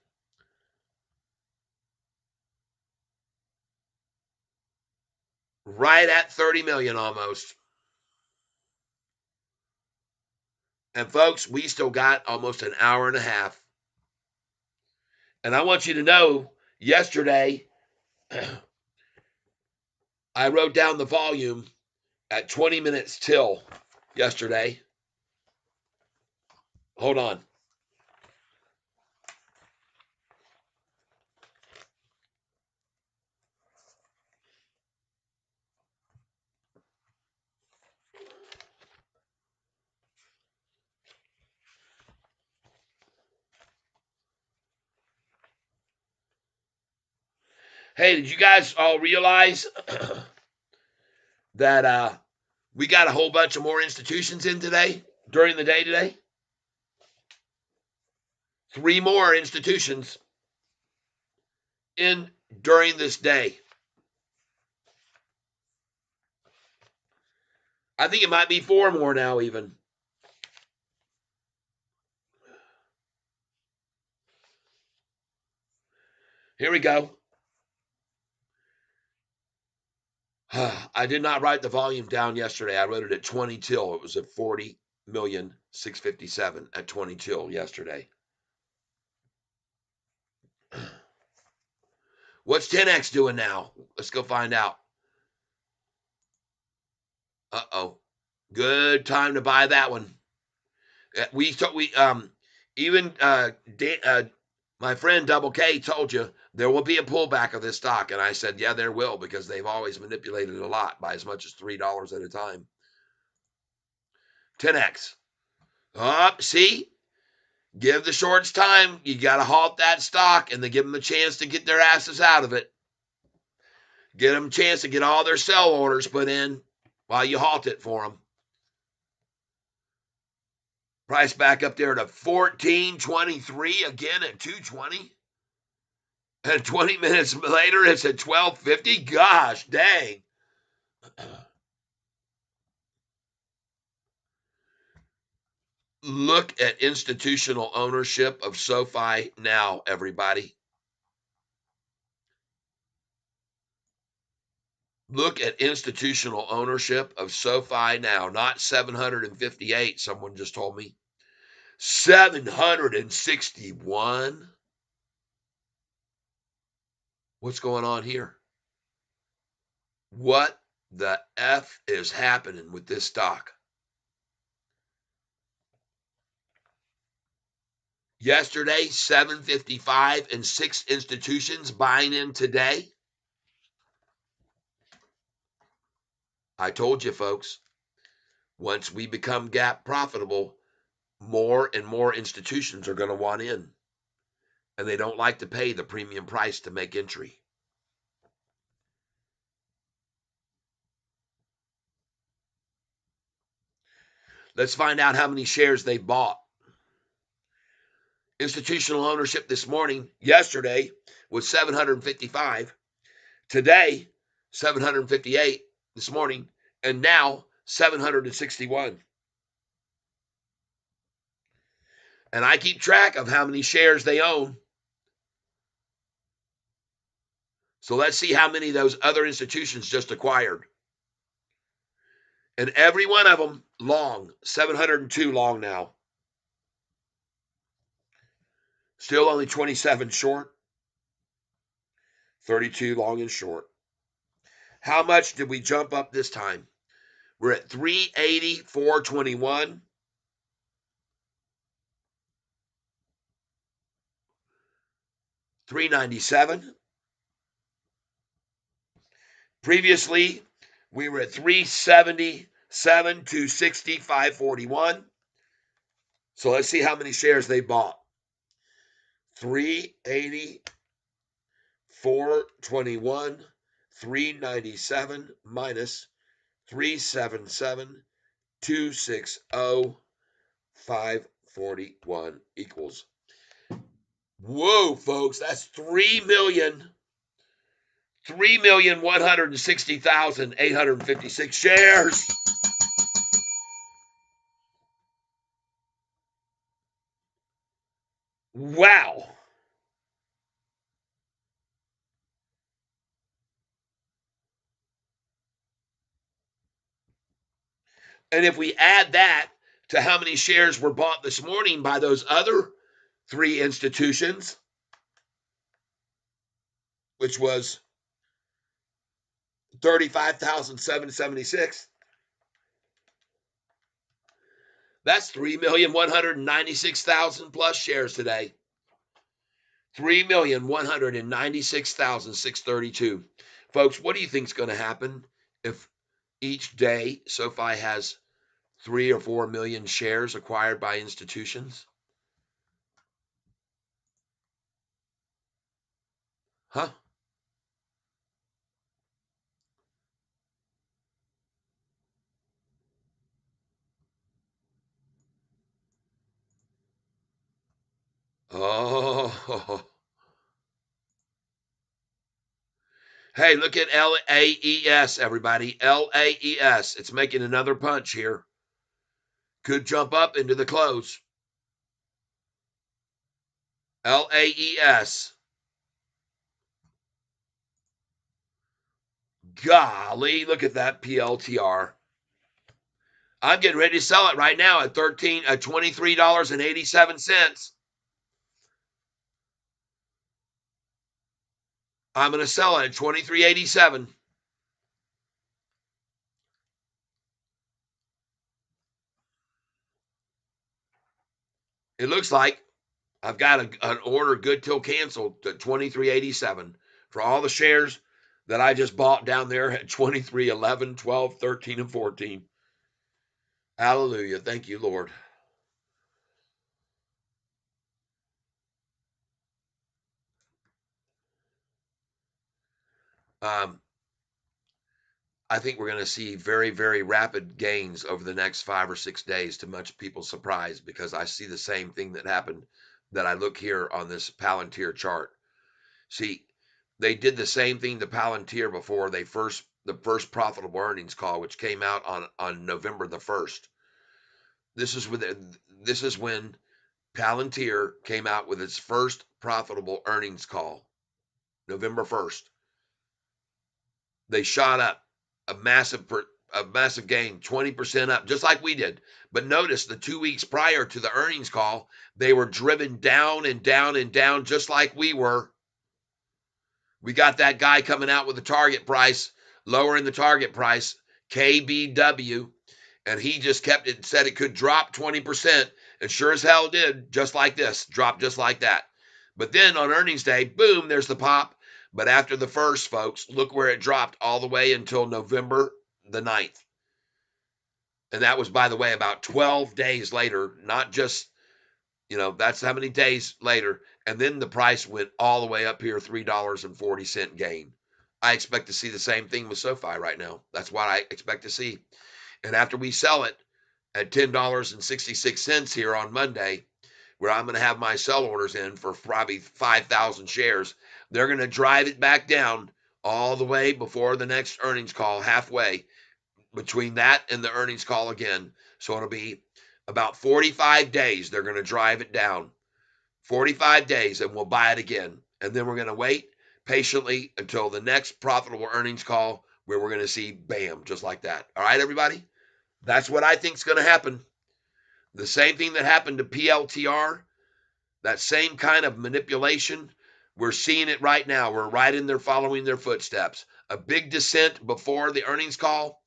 Speaker 1: right at 30 million almost. And folks, we still got almost an hour and a half. And I want you to know, yesterday, I wrote down the volume at 20 minutes till yesterday. Hold on. Hey, did you guys all realize that we got a whole bunch of more institutions in today, during the day today? 3 more institutions in during this day. I think it might be 4 more now, even. Here we go. I did not write the volume down yesterday. I wrote it at 20 till. It was at 40,657 at 20 till yesterday. What's 10x doing now? Let's go find out. Uh-oh. Good time to buy that one. Even my friend Double K told you there will be a pullback of this stock, and I said, yeah, there will, because they've always manipulated it a lot by as much as $3 at a time. 10x. See, give the shorts time. You got to halt that stock, and then give them a chance to get their asses out of it. Get them a chance to get all their sell orders put in while you halt it for them. Price back up there to 14.23 again at 220. And 20 minutes later, it's at 12.50. Gosh, dang. Look at institutional ownership of SoFi now, everybody. Look at institutional ownership of SoFi now, not 758, someone just told me. 761. What's going on here? What the F is happening with this stock? Yesterday, 755 and 6 institutions buying in today. I told you, folks, once we become gap profitable, more and more institutions are going to want in. And they don't like to pay the premium price to make entry. Let's find out how many shares they bought. Institutional ownership yesterday was 755. Today, 758 this morning, and now 761. And I keep track of how many shares they own. So let's see how many those other institutions just acquired. And every one of them long, 702 long now. Still only 27 short, 32 long and short. How much did we jump up this time? We're at 380, 421. 397. Previously, we were at 377, 260, 541. So let's see how many shares they bought. 380, 421, 397 minus 377, 260, 541 equals. Whoa, folks, that's 3,160,856 shares. Wow. And if we add that to how many shares were bought this morning by those other three institutions, which was 35,776, that's 3,196,000 plus shares today. 3,196,632. Folks, what do you think is going to happen if each day SoFi has 3 or 4 million shares acquired by institutions? Huh? Oh. Hey, look at LAES, everybody. LAES. It's making another punch here. Could jump up into the close. LAES. Golly, look at that PLTR. I'm getting ready to sell it right now at $23.87. I'm going to sell it at $23.87. It looks like I've got an order good till canceled at $23.87 for all the shares that I just bought down there at 23, 11, 12, 13, and 14. Hallelujah. Thank you, Lord. Um, I think we're going to see very, very rapid gains over the next 5 or 6 days, to much people's surprise, because I see the same thing that happened that I look here on this Palantir chart. See, they did the same thing to Palantir before the first profitable earnings call, which came out on November the 1st. This is when Palantir came out with its first profitable earnings call, November 1st. They shot up a massive gain, 20% up, just like we did. But notice the 2 weeks prior to the earnings call, they were driven down and down and down, just like we were. We got that guy coming out with the target price, lowering the target price, KBW, and he just kept it, said it could drop 20%, and sure as hell did, just like this, dropped just like that. But then on earnings day, boom, there's the pop. But after the first, folks, look where it dropped all the way until November the 9th. And that was, by the way, about 12 days later, not just, that's how many days later. And then the price went all the way up here, $3.40 gain. I expect to see the same thing with SoFi right now. That's what I expect to see. And after we sell it, at $10.66 here on Monday, where I'm going to have my sell orders in for probably 5,000 shares. They're going to drive it back down all the way before the next earnings call, halfway between that and the earnings call again. So it'll be about 45 days. They're going to drive it down 45 days, and we'll buy it again. And then we're going to wait patiently until the next profitable earnings call, where we're going to see bam, just like that. All right, everybody? That's what I think is going to happen. The same thing that happened to PLTR, that same kind of manipulation, we're seeing it right now. We're right in there following their footsteps. A big descent before the earnings call,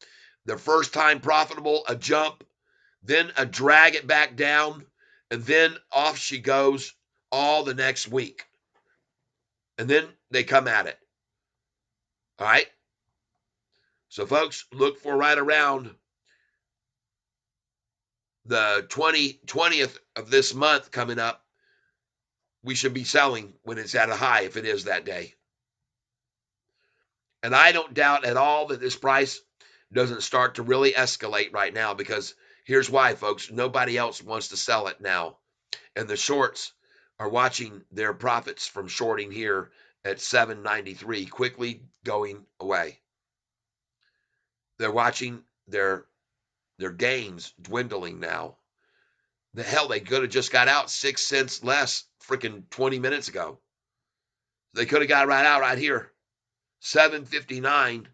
Speaker 1: the first time profitable, a jump, then a drag it back down, and then off she goes all the next week. And then they come at it. All right? So, folks, look for right around the 20th of this month coming up. We should be selling when it's at a high, if it is that day. And I don't doubt at all that this price doesn't start to really escalate right now, because here's why, folks. Nobody else wants to sell it now. And the shorts are watching their profits from shorting here at 793 quickly going away. They're watching their gains dwindling now. The hell, they could have just got out 6 cents less freaking 20 minutes ago. They could have got right out right here. 759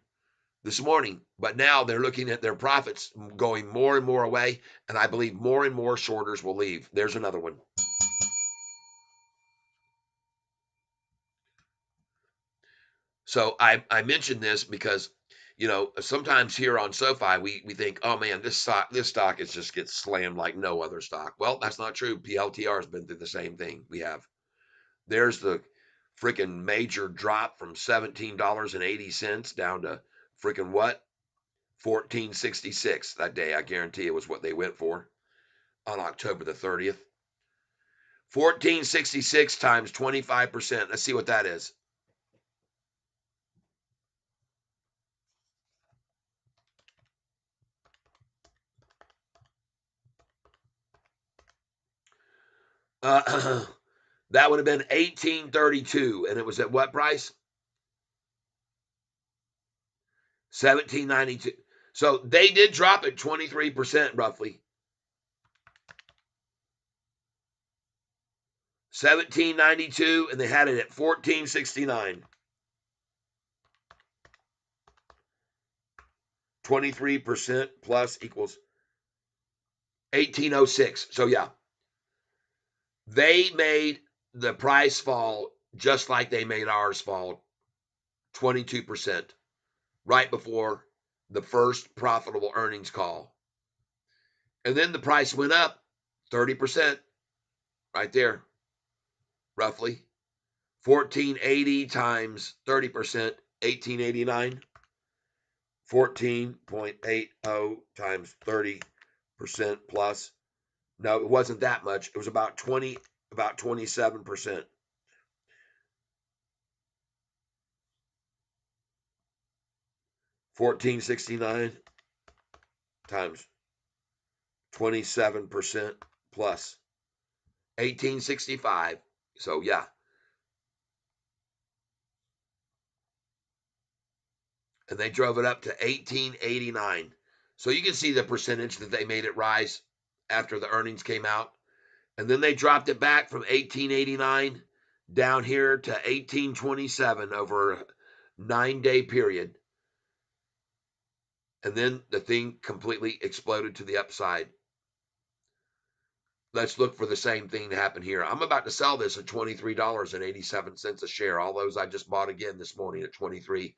Speaker 1: this morning. But now they're looking at their profits going more and more away, and I believe more and more shorters will leave. There's another one. So I mentioned this because, sometimes here on SoFi, we think, oh man, this stock is just gets slammed like no other stock. Well, that's not true. PLTR has been through the same thing we have. There's the freaking major drop from $17.80 down to freaking what? 14.66 that day. I guarantee it was what they went for on October the 30th. 14.66 times 25%. Let's see what that is. That would have been 18.32, and it was at what price? 17.92. So they did drop it 23% roughly. 17.92, and they had it at 14.69. 23% plus equals 1806. So yeah, they made the price fall just like they made ours fall, 22%, right before the first profitable earnings call. And then the price went up 30% right there, roughly. 1480 times 30%, 1889. 14.80 times 30% plus. No, it wasn't that much. It was about 27%. 1469 times 27% plus 1865. So yeah. And they drove it up to 1889. So you can see the percentage that they made it rise after the earnings came out. And then they dropped it back from 1889 down here to 1827 over a 9-day period. And then the thing completely exploded to the upside. Let's look for the same thing to happen here. I'm about to sell this at $23.87 a share. All those I just bought again this morning at 23.11,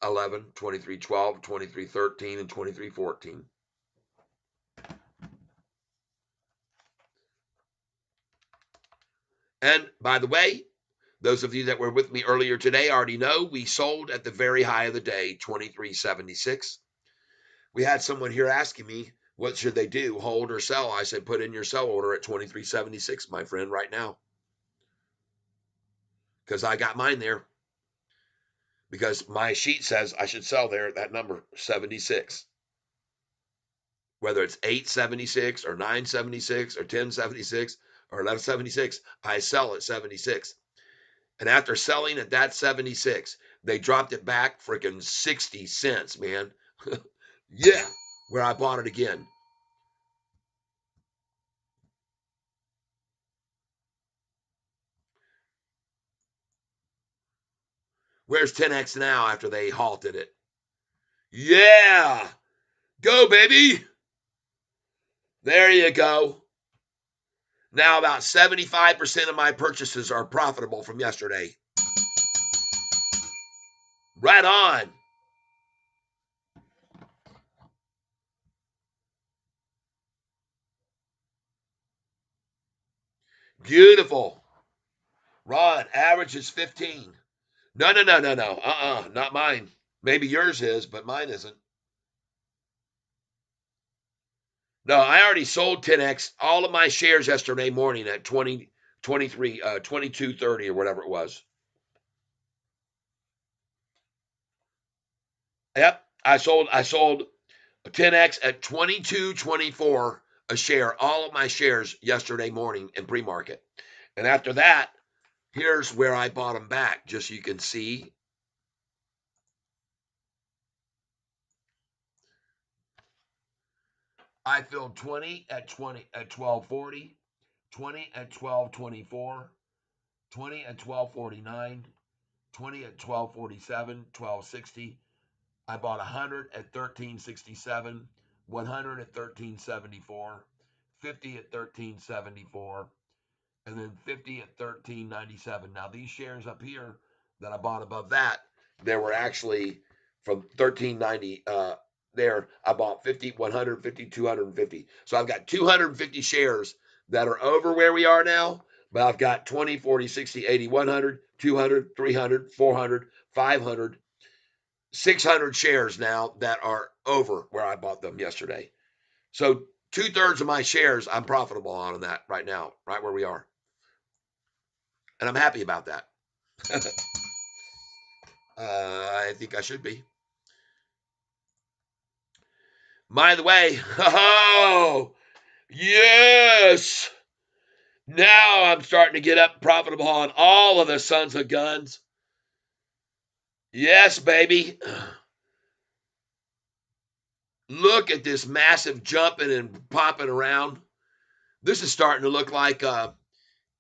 Speaker 1: 23.12, 23.13, and 23.14. And by the way, those of you that were with me earlier today already know we sold at the very high of the day, 23.76. We had someone here asking me, what should they do, hold or sell? I said, put in your sell order at 23.76, my friend, right now. Because I got mine there. Because my sheet says I should sell there at that number, 76. whether it's 876 or 976 or 1076 or 1176, I sell at 76. And after selling at that 76, they dropped it back freaking 60 cents, man. Yeah, where I bought it again. Where's 10X now after they halted it? Yeah, go, baby. There you go. Now about 75% of my purchases are profitable from yesterday. Right on. Beautiful. Ron, average is 15. No, no, no, no, no. Not mine. Maybe yours is, but mine isn't. No, I already sold 10X all of my shares yesterday morning at 20, 23, 22.30 or whatever it was. Yep. I sold 10X at 22.24 a share, all of my shares yesterday morning in pre-market. And after that, here's where I bought them back, just so you can see. I filled 20 at 12.40, 20 at 12.24, 20 at 12.49, 20 at 12.47, 12.60. I bought 100 at 13.67, 100 at 13.74, 50 at 13.74, and then 50 at 13.97. Now these shares up here that I bought above that, they were actually from 13.90 there. I bought 50, 100, 50, 250. So I've got 250 shares that are over where we are now, but I've got 20, 40, 60, 80, 100, 200, 300, 400, 500, 600 shares now that are over where I bought them yesterday. So 2/3 of my shares I'm profitable on that right now, right where we are. And I'm happy about that. I think I should be. By the way, oh, yes. Now I'm starting to get up profitable on all of the sons of guns. Yes, baby. Look at this massive jumping and popping around. This is starting to look like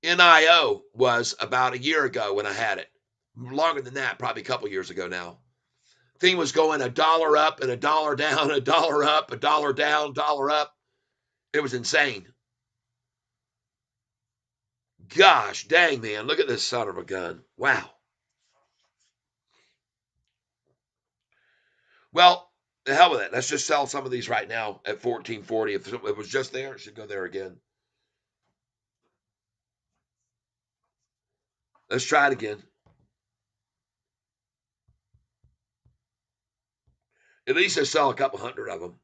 Speaker 1: NIO was about a year ago when I had it. Longer than that, probably a couple years ago now. Thing was going a dollar up and a dollar down, a dollar up, a dollar down, dollar up. It was insane. Gosh dang, man. Look at this son of a gun. Wow. Well, the hell with it. Let's just sell some of these right now at 14.40. If it was just there, it should go there again. Let's try it again. At least I sell a couple hundred of them.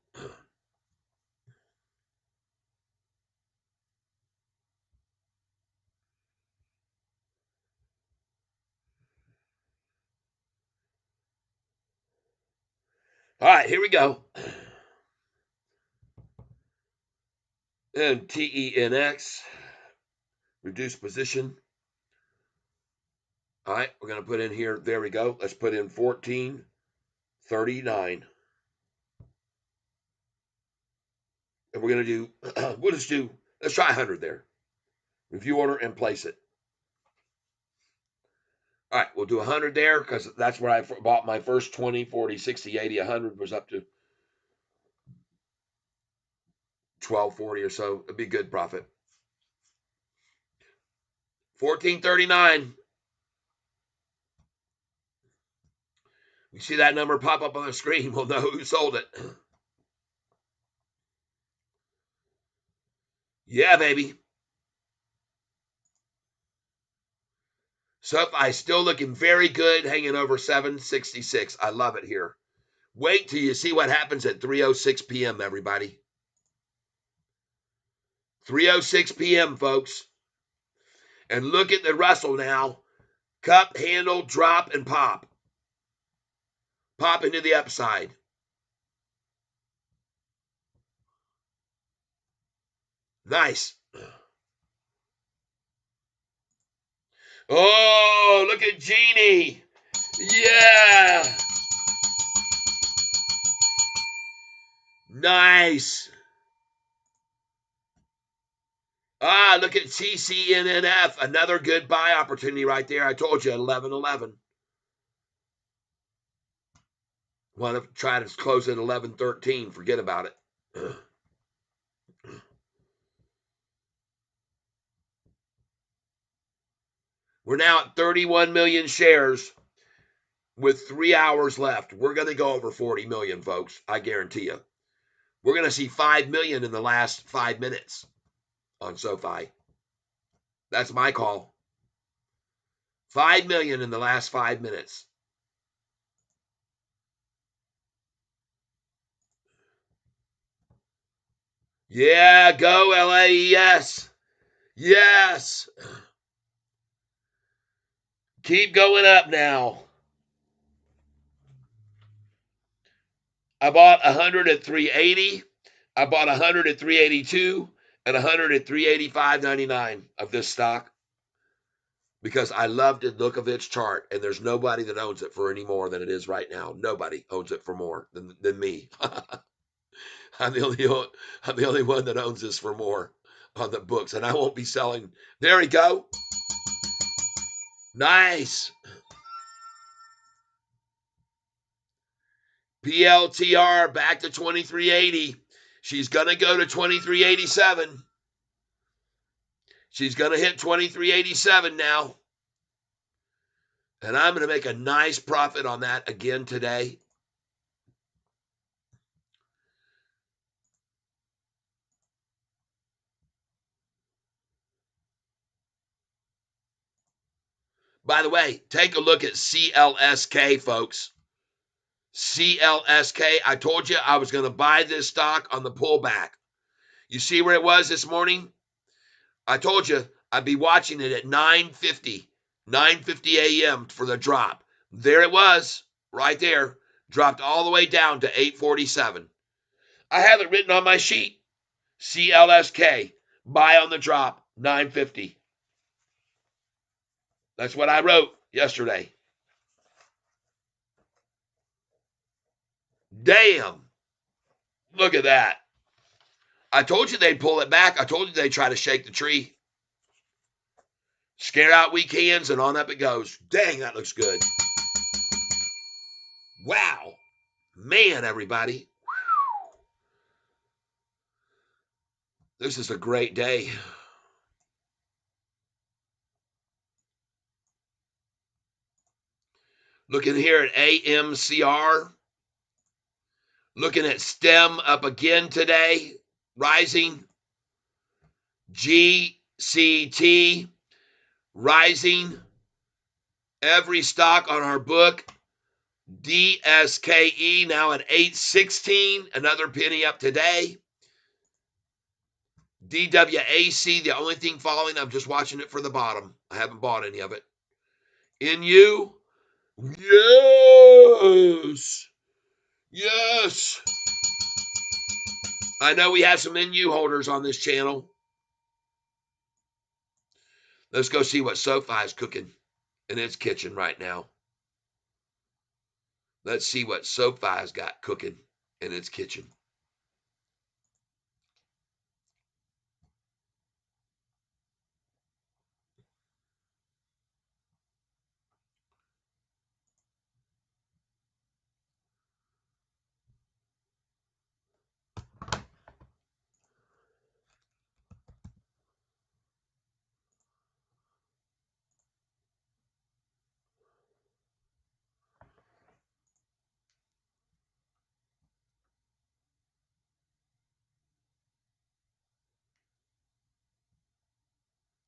Speaker 1: All right, here we go. And TENX, reduce position. All right, we're going to put in here. There we go. Let's put in 14.39. And we're going to do, let's try 100 there. Review order and place it. All right, we'll do 100 there because that's where I bought my first 20, 40, 60, 80, 100 was up to 12.40 or so. It'd be good profit. 14.39. You see that number pop up on the screen, we'll know who sold it. Yeah, baby. SoFi still looking very good, hanging over 766. I love it here. Wait till you see what happens at 3:06 p.m., everybody. 3:06 p.m., folks. And look at the Russell now. Cup, handle, drop, and pop. Pop into the upside. Nice. Oh, look at Jeannie. Yeah. Nice. Ah, look at TCNNF. Another good buy opportunity right there. I told you, 11.11. Want to try to close at 11.13. Forget about it. We're now at 31 million shares with 3 hours left. We're going to go over 40 million, folks. I guarantee you. We're going to see 5 million in the last 5 minutes on Sofi. That's my call. 5 million in the last 5 minutes. Yeah, go LAES. Yes. Keep going up now. I bought 100 at 380. I bought 100 at 382 and 100 at 385.99 of this stock because I love the look of its chart, and there's nobody that owns it for any more than it is right now. Nobody owns it for more than me. I'm the only one that owns this for more on the books, and I won't be selling. There we go. Nice. PLTR back to 2380. She's going to go to 2387. She's going to hit 2387 now. And I'm going to make a nice profit on that again today. By the way, take a look at CLSK, folks. CLSK, I told you I was going to buy this stock on the pullback. You see where it was this morning? I told you I'd be watching it at 9:50 a.m. for the drop. There it was, right there. Dropped all the way down to 847. I have it written on my sheet. CLSK, buy on the drop, 950. That's what I wrote yesterday. Damn. Look at that. I told you they'd pull it back. I told you they'd try to shake the tree. Scare out weak hands, and on up it goes. Dang, that looks good. Wow. Man, everybody. This is a great day. Looking here at AMCR. Looking at STEM up again today. Rising. GCT. Rising. Every stock on our book. DSKE now at 816. Another penny up today. DWAC, the only thing following, I'm just watching it for the bottom. I haven't bought any of it. NU, yes, yes. I know we have some NU holders on this channel. Let's go see what Sofi is cooking in its kitchen right now. Let's see what Sofi's got cooking in its kitchen.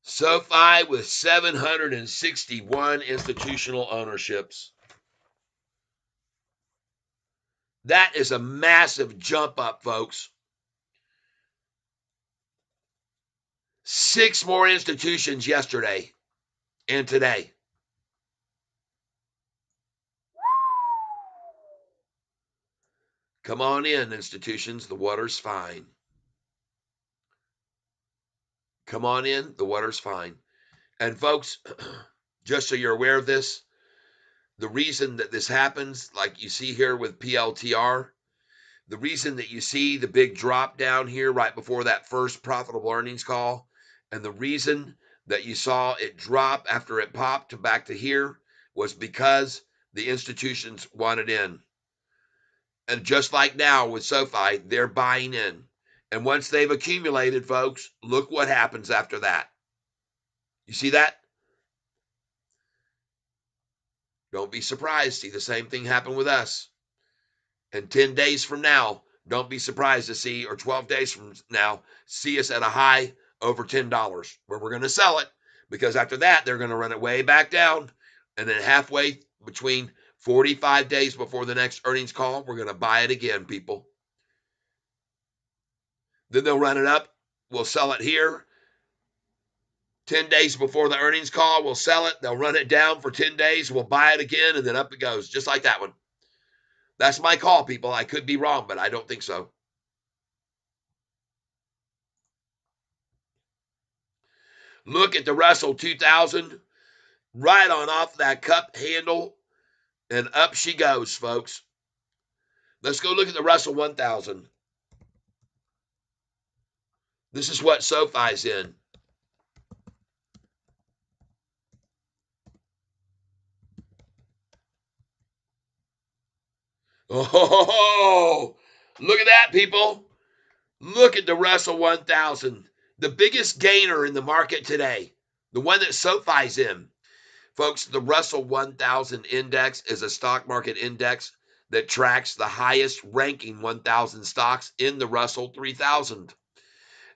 Speaker 1: Sofi with 761 institutional ownerships. That is a massive jump up, folks. 6 more institutions yesterday and today. Come on in, institutions. The water's fine. Come on in. The water's fine. And folks, just so you're aware of this, the reason that this happens, like you see here with PLTR, the reason that you see the big drop down here right before that first profitable earnings call, and the reason that you saw it drop after it popped back to here was because the institutions wanted in. And just like now with SoFi, they're buying in. And once they've accumulated, folks, look what happens after that. You see that? Don't be surprised. See the same thing happen with us. And 10 days from now, don't be surprised to see, or 12 days from now, see us at a high over $10 where we're going to sell it, because after that, they're going to run it way back down. And then halfway between 45 days before the next earnings call, we're going to buy it again, people. Then they'll run it up. We'll sell it here. 10 days before the earnings call, we'll sell it. They'll run it down for 10 days. We'll buy it again, and then up it goes, just like that one. That's my call, people. I could be wrong, but I don't think so. Look at the Russell 2000, right on off that cup handle, and up she goes, folks. Let's go look at the Russell 1000. This is what SoFi's in. Oh, look at that, people. Look at the Russell 1000, the biggest gainer in the market today, the one that SoFi's in. Folks, the Russell 1000 index is a stock market index that tracks the highest ranking 1,000 stocks in the Russell 3000,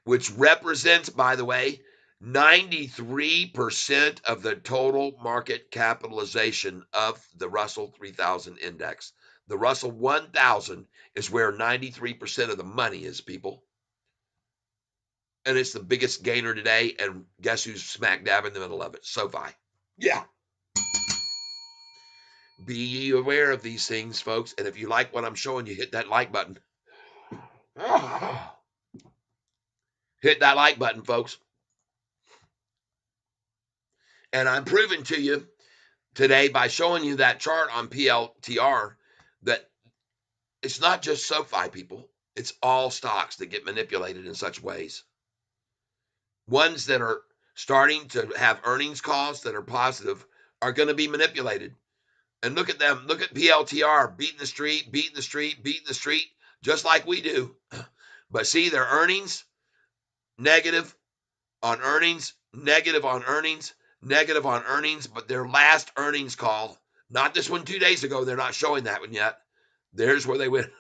Speaker 1: which represents, by the way, 93% of the total market capitalization of the Russell 3000 index. The Russell 1000 is where 93% of the money is, people. And it's the biggest gainer today. And guess who's smack dab in the middle of it? SoFi. Yeah. Be aware of these things, folks. And if you like what I'm showing you, hit that like button. Hit that like button, folks. And I'm proving to you today by showing you that chart on PLTR that it's not just SoFi, people. It's all stocks that get manipulated in such ways. Ones that are starting to have earnings calls that are positive are going to be manipulated. And look at them. Look at PLTR, beating the street, beating the street, beating the street, just like we do. But see, their earnings, negative on earnings, negative on earnings, negative on earnings. But their last earnings call, not this one 2 days ago, they're not showing that one yet. There's where they went.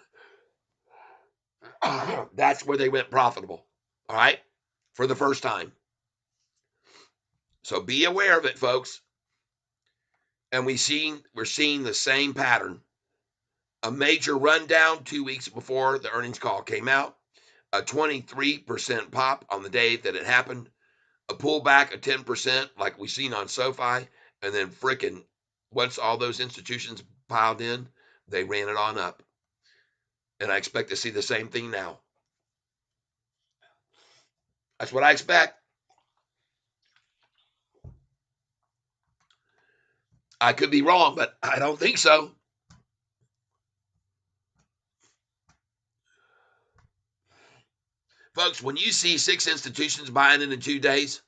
Speaker 1: That's where they went profitable. All right. For the first time. So be aware of it, folks. And we're seeing the same pattern. A major rundown 2 weeks before the earnings call came out, a 23% pop on the day that it happened, a pullback of 10% like we've seen on SoFi, and then frickin' once all those institutions piled in, they ran it on up. And I expect to see the same thing now. That's what I expect. I could be wrong, but I don't think so. Folks, when you see 6 institutions buying in 2 days,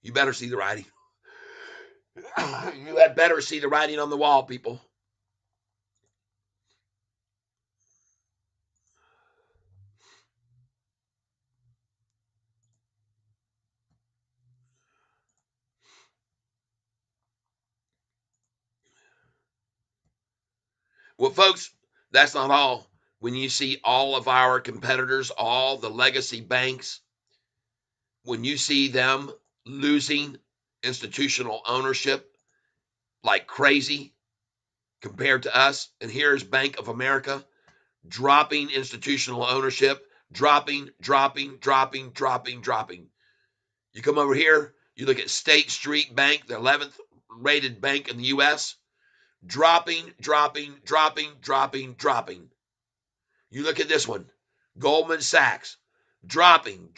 Speaker 1: you better see the writing. You had better see the writing on the wall, people. Well, folks, that's not all. When you see all of our competitors, all the legacy banks, when you see them losing institutional ownership like crazy compared to us, and here's Bank of America dropping institutional ownership, dropping. You come over here, you look at State Street Bank, the 11th rated bank in the U.S., dropping. You look at this one, Goldman Sachs, dropping.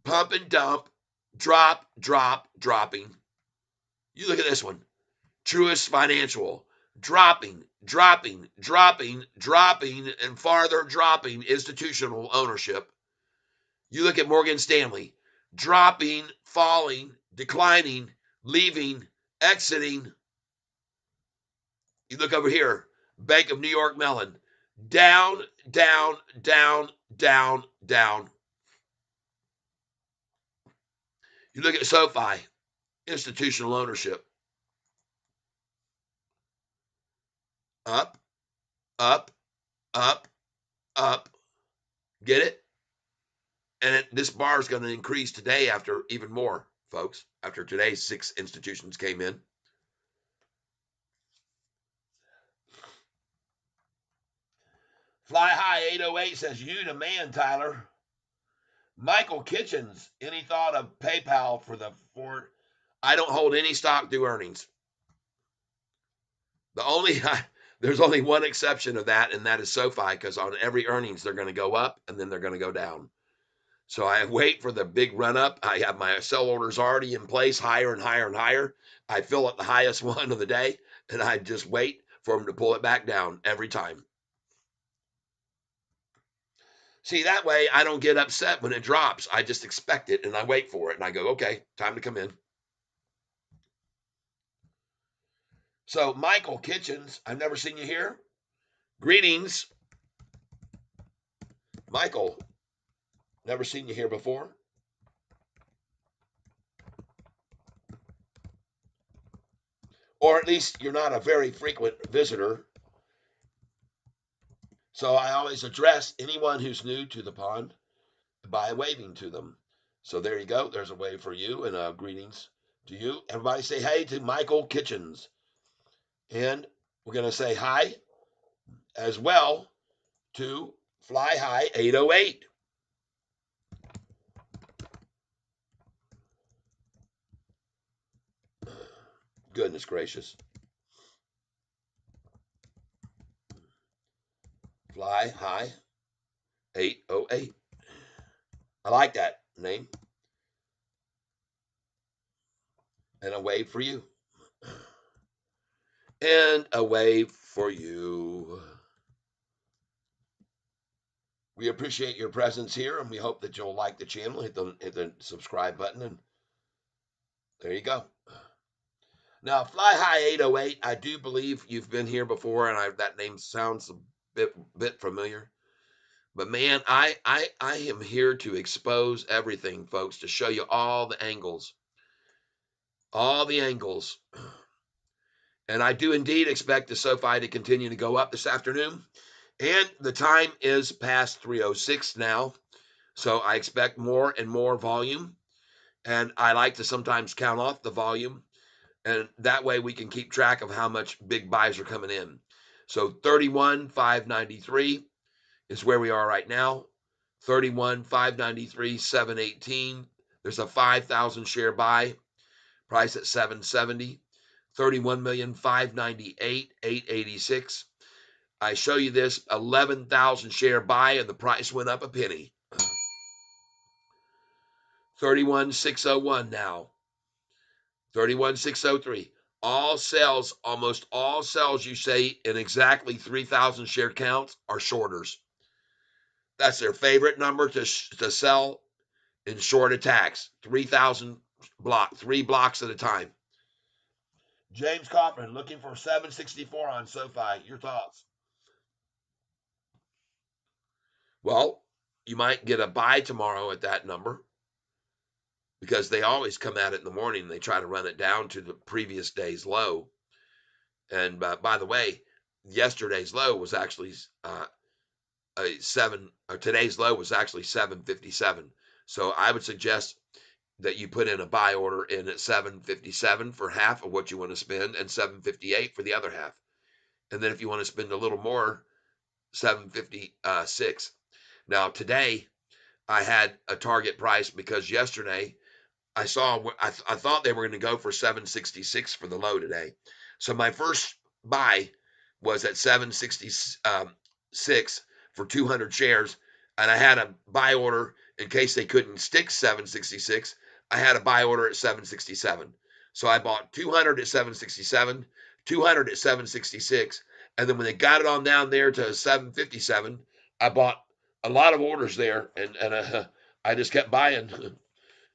Speaker 1: pump and dump, dropping. You look at this one, Truist Financial, dropping, and farther dropping institutional ownership. You look at Morgan Stanley, dropping, falling, declining, leaving, exiting. You look over here, Bank of New York Mellon, down, down. You look at SoFi, institutional ownership, up, up, up, up. Get it? And this bar is going to increase today after even more, folks, after today's 6 institutions came in. Fly High 808 says, you the man, Tyler. Michael Kitchens, any thought of PayPal for the Ford? I don't hold any stock through earnings. The only there's only one exception of that, and that is SoFi, because on every earnings they're going to go up and then they're going to go down. So I wait for the big run up. I have my sell orders already in place, higher and higher and higher. I fill at the highest one of the day, and I just wait for them to pull it back down every time. See, that way I don't get upset when it drops. I just expect it and I wait for it and I go, okay, time to come in. So, Michael Kitchens, I've never seen you here. Greetings, Michael. Never seen you here before. Or at least you're not a very frequent visitor. So I always address anyone who's new to the pond by waving to them. So there you go. There's a wave for you, and greetings to you. Everybody say hey to Michael Kitchens. And we're going to say hi as well to Fly High 808. Goodness gracious. Fly High 808. I like that name. And a wave for you. And a wave for you. We appreciate your presence here, and we hope that you'll like the channel. Hit the subscribe button, and there you go. Now, Fly High 808, I do believe you've been here before, and that name sounds a bit familiar. But man, I am here to expose everything, folks, to show you all the angles. All the angles. And I do indeed expect the SoFi to continue to go up this afternoon. And the time is past 3:06 now. So I expect more and more volume. And I like to sometimes count off the volume. And that way we can keep track of how much big buys are coming in. So 31,593 is where we are right now. 31,593, 718. There's a 5,000 share buy, price at 770. 31,598, 886. I show you this 11,000 share buy, and the price went up a penny. 31,601 now. 31,603. All sales, almost all sales you say in exactly 3,000 share counts are shorters. That's their favorite number to sell in short attacks. 3,000 block, 3 blocks at a time. James Kaufman looking for 764 on SoFi. Your thoughts? Well, you might get a buy tomorrow at that number because they always come at it in the morning. They try to run it down to the previous day's low. And by the way, yesterday's low was actually today's low was actually 757. So I would suggest that you put in a buy order in at 757 for half of what you want to spend and 758 for the other half. And then if you want to spend a little more, 756. Now today I had a target price because yesterday I thought they were going to go for 766 for the low today. So my first buy was at 766 for 200 shares, and I had a buy order in case they couldn't stick 766, I had a buy order at 767. So I bought 200 at 767, 200 at 766, and then when they got it on down there to 757, I bought a lot of orders there, and I just kept buying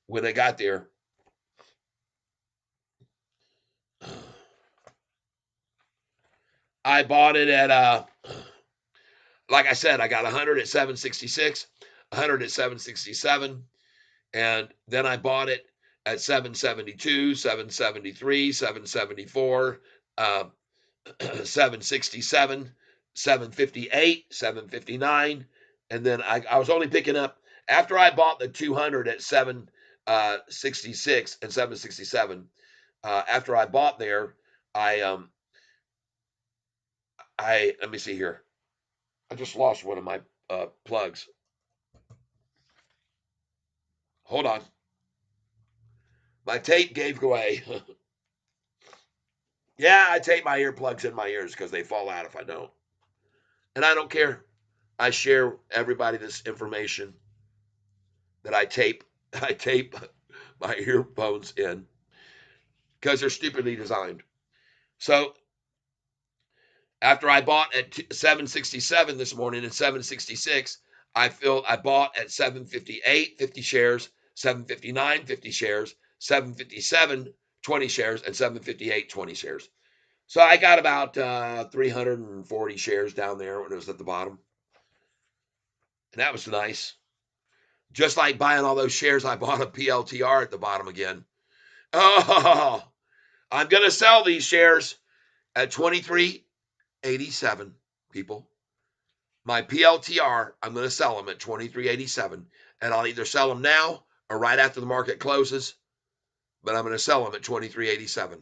Speaker 1: when they got there. I bought it at like I said, I got 100 at 766, 100 at 767, and then I bought it at 772, 773, 774, 767, 758, 759, and then I was only picking up after I bought the 200 at 766 and 767. After I bought there, I let me see here. I just lost one of my plugs. Hold on. My tape gave away. Yeah, I tape my earplugs in my ears because they fall out if I don't. And I don't care. I share everybody this information that I tape. I tape my earphones in because they're stupidly designed. So after I bought at 767 this morning and 766, I bought at 758, 50 shares, 759, 50 shares, 757, 20 shares, and 758, 20 shares. So I got about 340 shares down there when it was at the bottom. And that was nice. Just like buying all those shares, I bought a PLTR at the bottom again. Oh, I'm going to sell these shares at 23.87, people. My PLTR, I'm going to sell them at 23.87, and I'll either sell them now or right after the market closes, but I'm going to sell them at 23.87.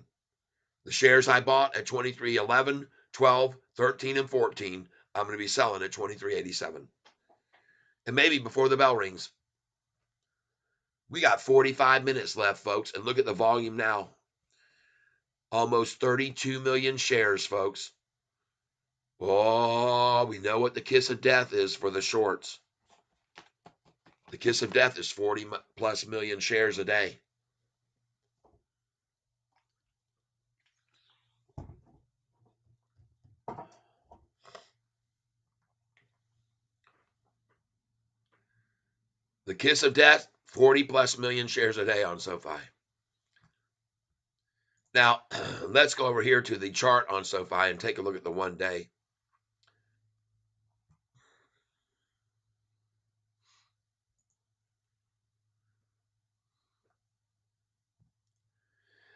Speaker 1: The shares I bought at 23.11, 12, 13, and 14, I'm going to be selling at 23.87. And maybe before the bell rings. We got 45 minutes left, folks, and look at the volume now. Almost 32 million shares, folks. Oh, we know what the kiss of death is for the shorts. The kiss of death is 40 plus million shares a day. The kiss of death, 40 plus million shares a day on SoFi. Now, let's go over here to the chart on SoFi and take a look at the 1 day.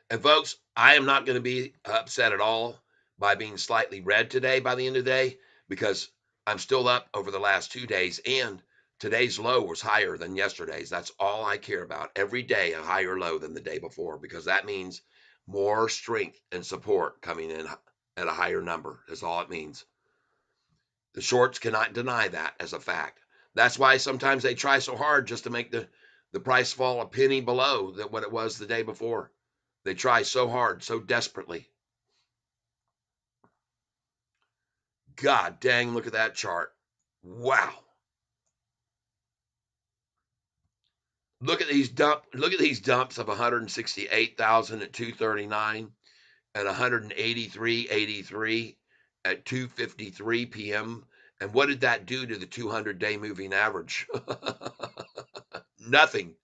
Speaker 1: And folks, I am not going to be upset at all by being slightly red today by the end of the day because I'm still up over the last 2 days and today's low was higher than yesterday's. That's all I care about. Every day a higher low than the day before because that means more strength and support coming in at a higher number is all it means. The shorts cannot deny that as a fact. That's why sometimes they try so hard just to make the price fall a penny below than what it was the day before. They try so hard, so desperately. God dang, look at that chart. Wow. Look at these dumps of 168,000 at 239 and 183.83 at 2:53 p.m. And what did that do to the 200-day moving average? Nothing.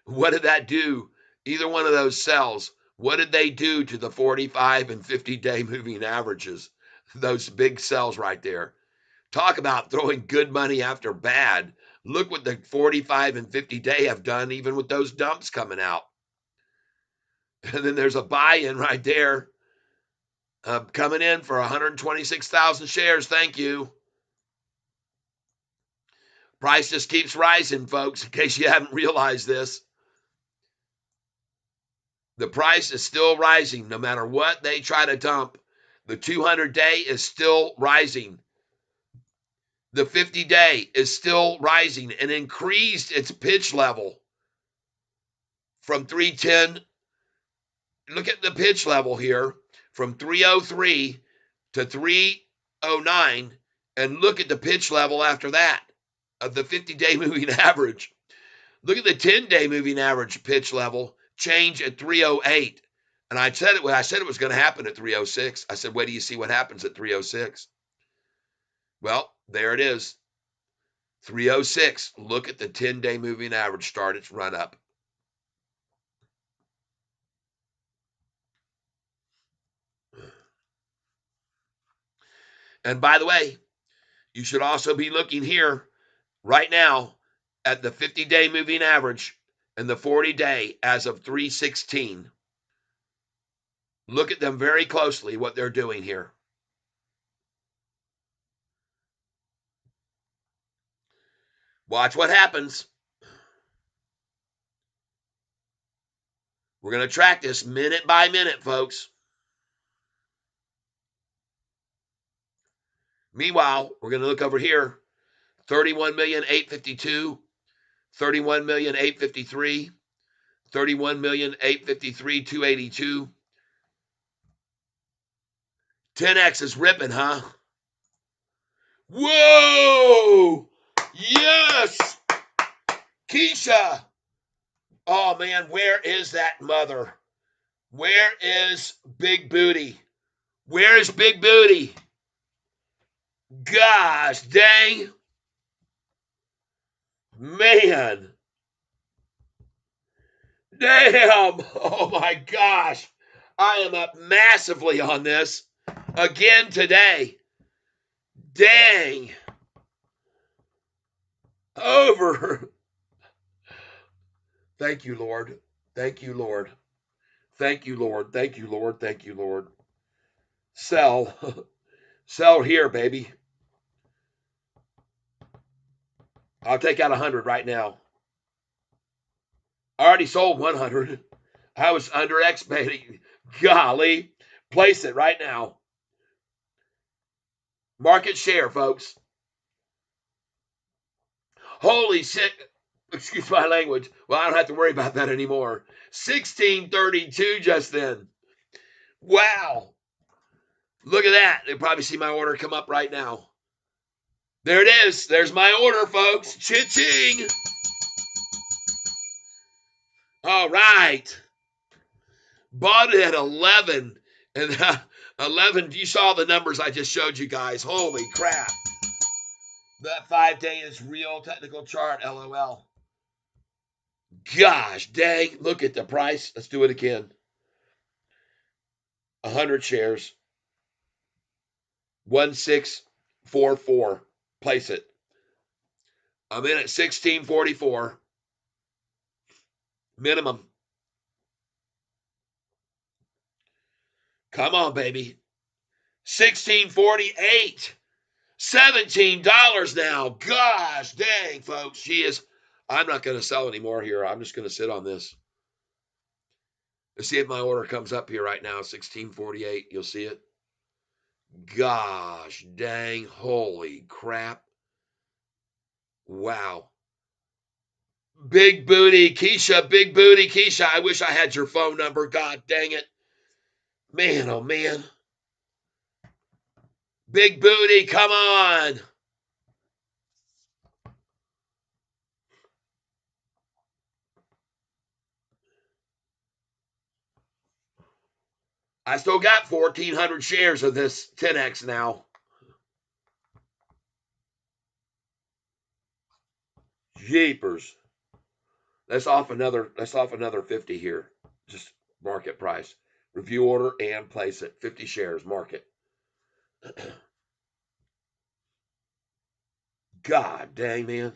Speaker 1: What did that do? Either one of those cells, what did they do to the 45 and 50-day moving averages? Those big cells right there. Talk about throwing good money after bad. Look what the 45 and 50-day have done, even with those dumps coming out. And then there's a buy-in right there coming in for 126,000 shares. Thank you. Price just keeps rising, folks, in case you haven't realized this. The price is still rising no matter what they try to dump. The 200-day is still rising. The 50-day is still rising and increased its pitch level from 310. Look at the pitch level here from 303 to 309 and look at the pitch level after that. of the 50-day moving average. Look at the 10-day moving average pitch level change at 308. And I said it was going to happen at 306. I said, wait till you see what happens at 306. Well, there it is. 306. Look at the 10-day moving average start its run up. And by the way, you should also be looking here right now at the 50-day moving average and the 40-day as of 316. Look at them very closely, what they're doing here. Watch what happens. We're going to track this minute by minute, folks. Meanwhile, we're going to look over here. 31,852, 31,853, 31,853,282. 10x is ripping, huh? Whoa! Yes! Keisha! Oh, man, where is that mother? Where is Big Booty? Where is Big Booty? Gosh dang. Man. Damn. Oh, my gosh. I am up massively on this again today. Dang. Over. Thank you, Lord. Thank you, Lord. Thank you, Lord. Thank you, Lord. Thank you, Lord. Sell. Sell here, baby. I'll take out 100 right now. I already sold 100. I was under expecting. Golly. Place it right now. Market share, folks. Holy shit. Excuse my language. Well, I don't have to worry about that anymore. 1632 just then. Wow. Look at that. You'll probably see my order come up right now. There it is. There's my order, folks. Cha-ching. All right. Bought it at 11. And 11, you saw the numbers I just showed you guys. Holy crap. That 5-day is real technical chart, LOL. Gosh dang. Look at the price. Let's do it again. 100 shares. 1644. Place it. I'm in at 1644. Minimum. Come on, baby. 1648. $17 now. Gosh dang, folks. She is. I'm not going to sell anymore here. I'm just going to sit on this. Let's see if my order comes up here right now. 1648. You'll see it. Gosh dang. Holy crap. Wow. Big booty Keisha. Big booty Keisha. I wish I had your phone number. God dang it. Man, oh man. Big booty, come on. I still got 1,400 shares of this 10x now. Jeepers. That's off another 50 here. Just market price. Review order and place it. 50 shares, market. God dang, man.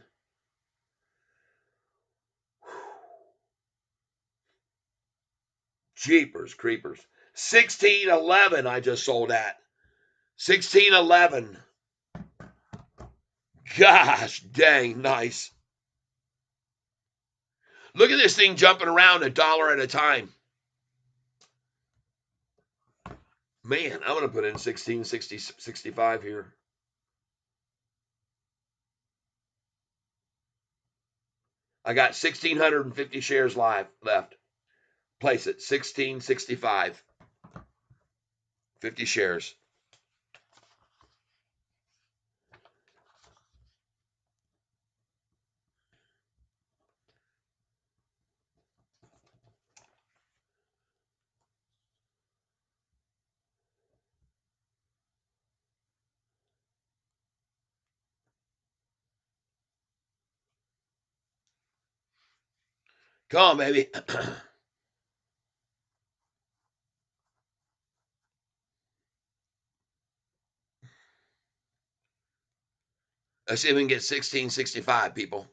Speaker 1: Jeepers creepers. 1611 I just sold at. 1611. Gosh dang, nice. Look at this thing jumping around $1 at a time. Man, I'm going to put in 1665 here. I got 1,650 shares left. Place it, 1665. 50 shares. Come on, baby. Let's see if we can get 1665, people.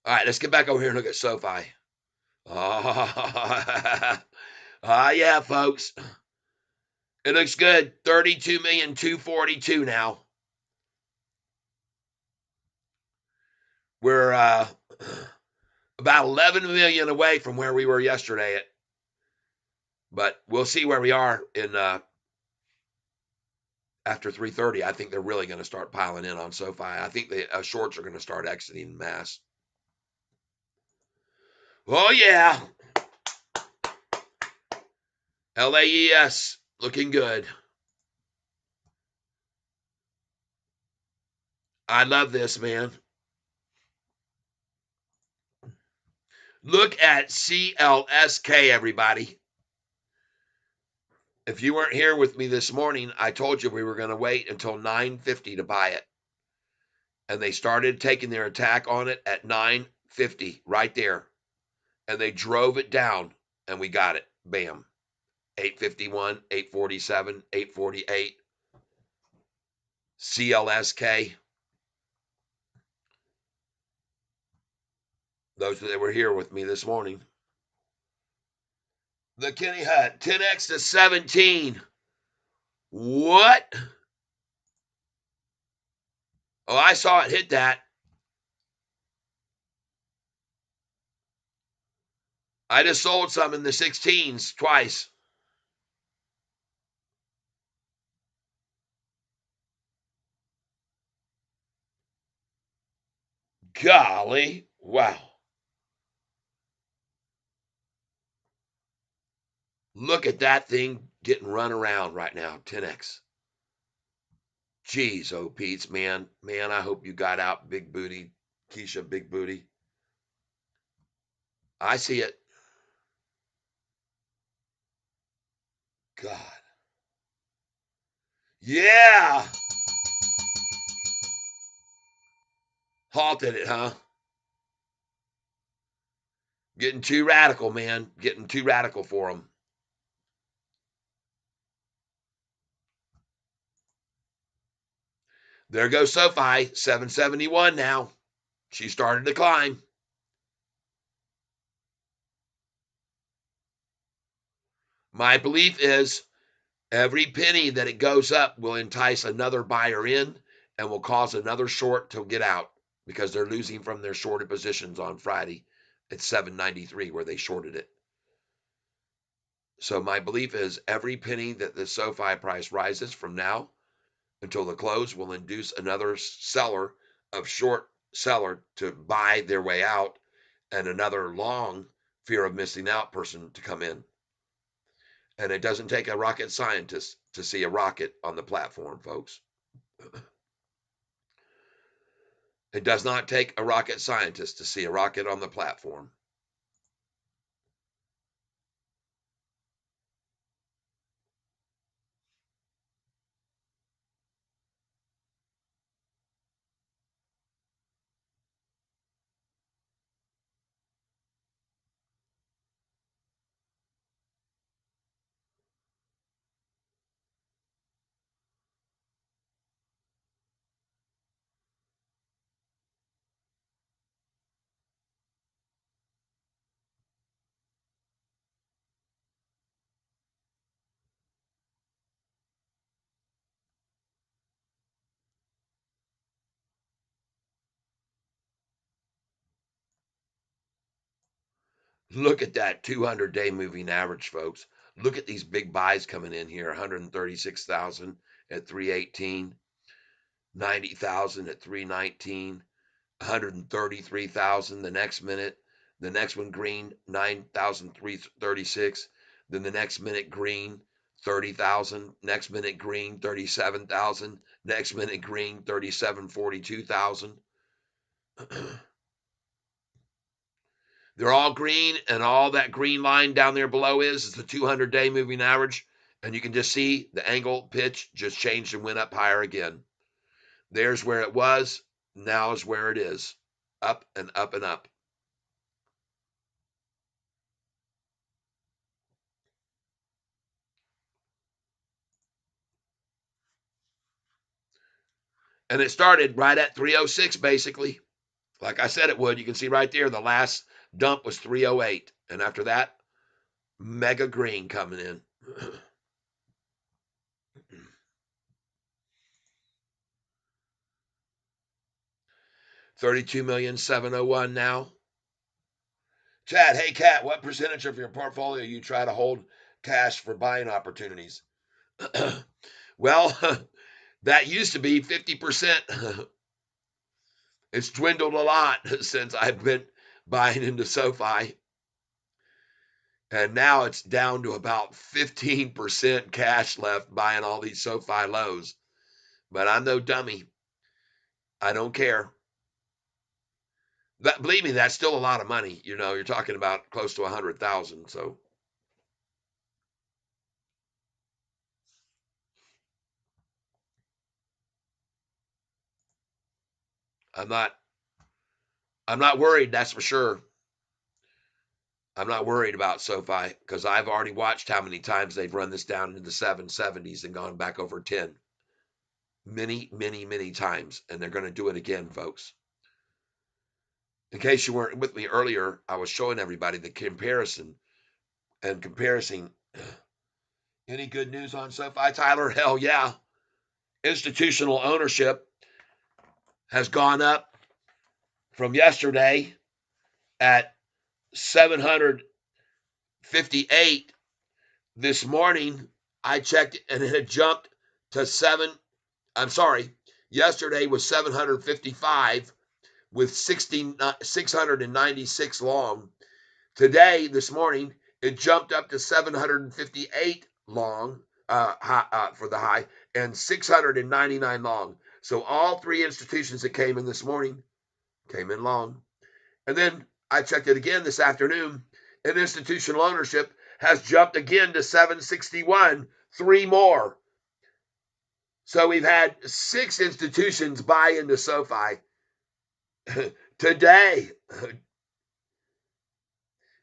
Speaker 1: All right, let's get back over here and look at SoFi. Yeah, folks. It looks good. 32,242,000 now. We're about 11 million away from where we were yesterday. But we'll see where we are in after 3:30. I think they're really going to start piling in on SoFi. I think the shorts are going to start exiting in mass. Oh yeah, LAES looking good. I love this, man. Look at CLSK, everybody. If you weren't here with me this morning, I told you we were going to wait until 9:50 to buy it. And they started taking their attack on it at 9:50 right there. And they drove it down and we got it. Bam. 851, 847, 848. CLSK. Those that were here with me this morning. The Kenny Hut, 10x to 17. What? Oh, I saw it hit that. I just sold some in the 16s twice. Golly. Wow. Look at that thing getting run around right now. 10x. Jeez, oh Pete's, man. Man, I hope you got out, big booty. Keisha, big booty. I see it. God. Yeah. Halted it, huh? Getting too radical, man. Getting too radical for them. There goes SoFi, 771 now. She started to climb. My belief is every penny that it goes up will entice another buyer in and will cause another short to get out because they're losing from their shorted positions on Friday at 793 where they shorted it. So my belief is every penny that the SoFi price rises from now until the close will induce another seller of short seller to buy their way out and another long fear of missing out person to come in. And it doesn't take a rocket scientist to see a rocket on the platform, folks. It does not take a rocket scientist to see a rocket on the platform. Look at that 200-day moving average, folks. Look at these big buys coming in here 136,000 at 318, 90,000 at 319, 133,000 the next minute. The next one green, 9,336. Then the next minute green, 30,000. Next minute green, 37,000. Next minute green, 37,42,000. They're all green, and all that green line down there below is the 200-day moving average. And you can just see the angle pitch just changed and went up higher again. There's where it was. Now is where it is. Up and up and up. And it started right at 306, basically. Like I said it would. You can see right there, the last dump was 308. And after that, mega green coming in. 32,701,000 now. Chad, hey Cat, what percentage of your portfolio you try to hold cash for buying opportunities? Well, that used to be 50%. It's dwindled a lot since I've been buying into SoFi. And now it's down to about 15% cash left buying all these SoFi lows. But I'm no dummy. I don't care. Believe me, that's still a lot of money. You know, you're talking about close to 100,000. So I'm not I'm not worried, that's for sure. I'm not worried about SoFi because I've already watched how many times they've run this down into the 770s and gone back over 10. Many, many, many times. And they're going to do it again, folks. In case you weren't with me earlier, I was showing everybody the comparison and comparing. Any good news on SoFi, Tyler? Hell yeah. Institutional ownership has gone up from yesterday at 758. This morning, I checked and it had jumped to yesterday was 755 with 696 long. Today, this morning, it jumped up to 758 long for the high and 699 long. So all three institutions that came in this morning came in long. And then I checked it again this afternoon, and institutional ownership has jumped again to 761, three more. So we've had 6 institutions buy into SoFi today.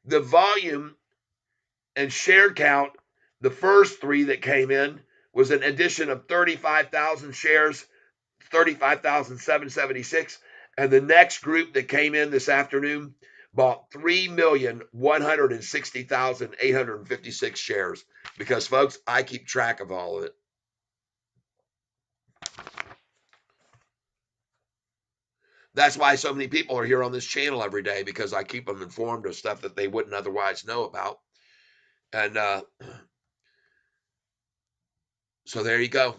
Speaker 1: The volume and share count, the first 3 that came in was an addition of 35,000 shares, 35,776. And the next group that came in this afternoon bought 3,160,856 shares. Because, folks, I keep track of all of it. That's why so many people are here on this channel every day, because I keep them informed of stuff that they wouldn't otherwise know about. And so there you go.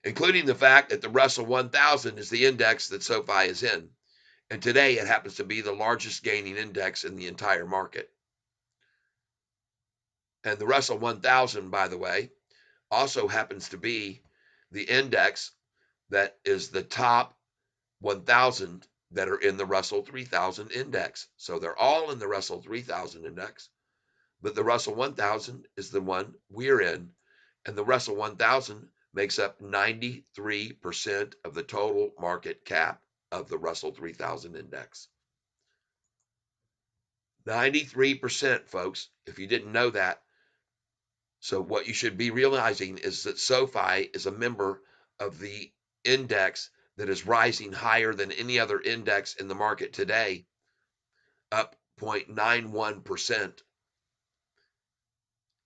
Speaker 1: Including the fact that the Russell 1000 is the index that SoFi is in. And today it happens to be the largest gaining index in the entire market. And the Russell 1000, by the way, also happens to be the index that is the top 1,000 that are in the Russell 3000 index. So they're all in the Russell 3000 index, but the Russell 1000 is the one we're in. And the Russell 1000 makes up 93% of the total market cap of the Russell 3000 index. 93%, folks, if you didn't know that. So what you should be realizing is that SoFi is a member of the index that is rising higher than any other index in the market today, up 0.91%.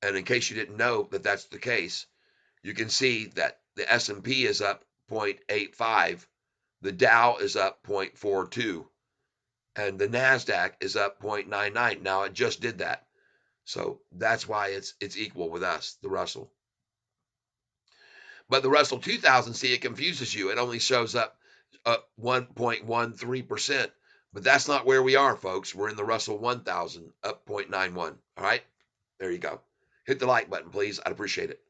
Speaker 1: And in case you didn't know that that's the case, you can see that the S&P is up 0.85, the Dow is up 0.42, and the NASDAQ is up 0.99. Now, it just did that. So that's why it's equal with us, the Russell. But the Russell 2000, see, it confuses you. It only shows up 1.13%. But that's not where we are, folks. We're in the Russell 1000, up 0.91. All right? There you go. Hit the like button, please. I'd appreciate it.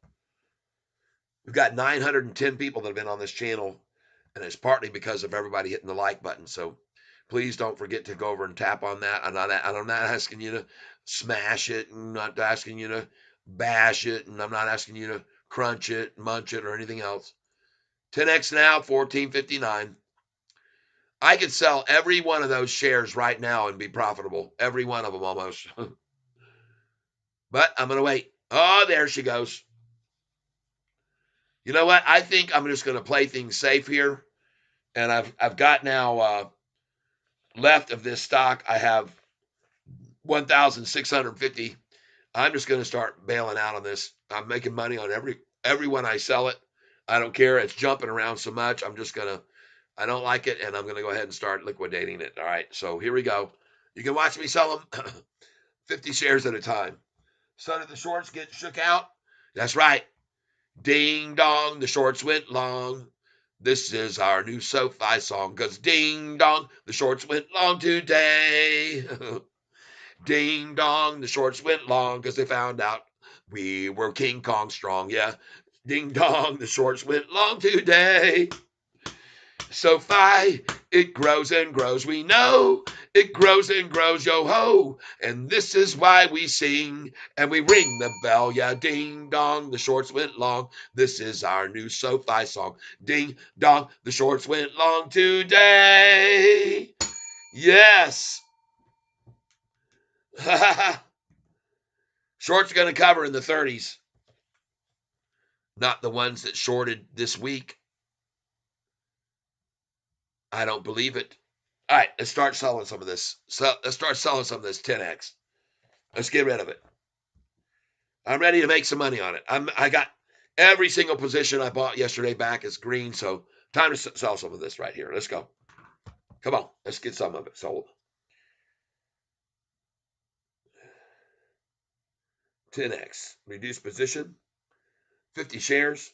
Speaker 1: We've got 910 people that have been on this channel, and it's partly because of everybody hitting the like button. So please don't forget to go over and tap on that. I'm not asking you to smash it. I'm not asking you to bash it. And I'm not asking you to crunch it, munch it, or anything else. 10x now, 1459. I could sell every one of those shares right now and be profitable. Every one of them almost. But I'm going to wait. Oh, there she goes. You know what? I think I'm just going to play things safe here, and I've got now left of this stock. I have 1,650. I'm just going to start bailing out on this. I'm making money on every one I sell it. I don't care. It's jumping around so much. I don't like it, and I'm going to go ahead and start liquidating it. All right. So here we go. You can watch me sell them 50 shares at a time. So did the shorts get shook out? That's right. Ding dong, the shorts went long. This is our new Sofi song, because ding dong, the shorts went long today. Ding dong, the shorts went long because they found out we were King Kong strong. Yeah. Ding dong, the shorts went long today. SoFi, it grows and grows. We know it grows and grows, yo ho. And this is why we sing and we ring the bell. Yeah, ding dong, the shorts went long. This is our new SoFi song. Ding dong, the shorts went long today. Yes. Shorts are going to cover in the 30s, not the ones that shorted this week. I don't believe it. All right, let's start selling some of this. So let's start selling some of this 10x. Let's get rid of it. I'm ready to make some money on it. I got every single position I bought yesterday back is green, so time to sell some of this right here. Let's go. Come on, let's get some of it sold. 10x, reduce position, 50 shares,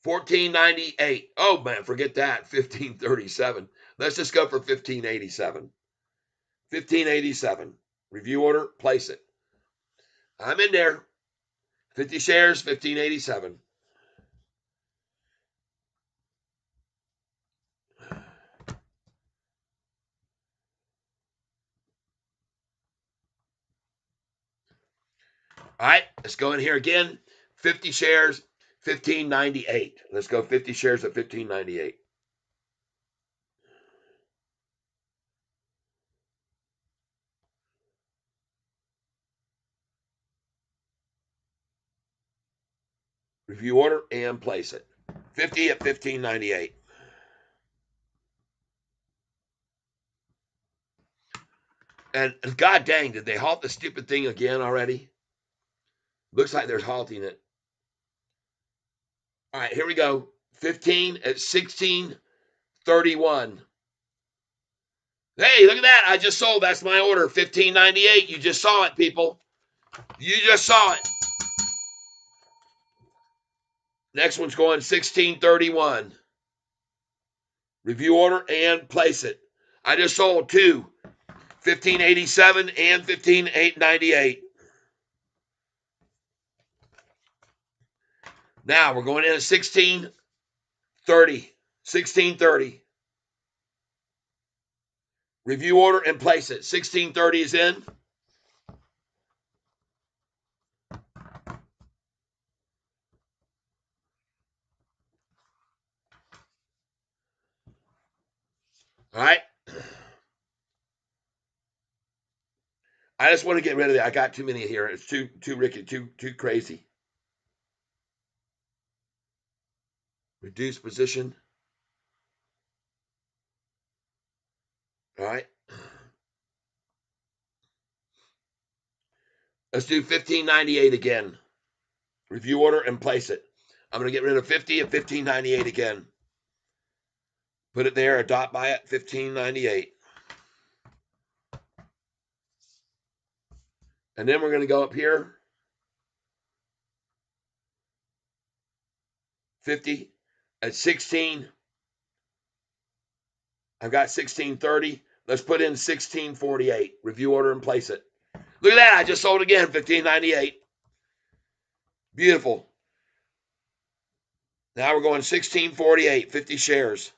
Speaker 1: 1498. Oh man, forget that. 1537. Let's just go for 1587. 1587. Review order, place it. I'm in there. 50 shares, 1587. All right, let's go in here again. 50 shares, 1598. Let's go 50 shares at 1598. Review order and place it. 50 at 1598. And god dang, did they halt the stupid thing again already? Looks like they're halting it. All right, here we go. 15 at 1631. Hey, look at that. I just sold. That's my order. 1598. You just saw it, people. You just saw it. Next one's going 1631. Review order and place it. I just sold two. 1587 and 15898. Now we're going in at 1630. 1630. Review order and place it. 1630 is in. All right. I just want to get rid of it. I got too many here. It's too ricky, too crazy. Reduce position. All right. Let's do 1598 again. Review order and place it. I'm going to get rid of 50 at 1598 again. Put it there, a dot by it, 1598. And then we're going to go up here. 50 at 16. I've got 1630. Let's put in 1648. Review order and place it. Look at that. I just sold again, 1598. Beautiful. Now we're going 1648, 50 shares.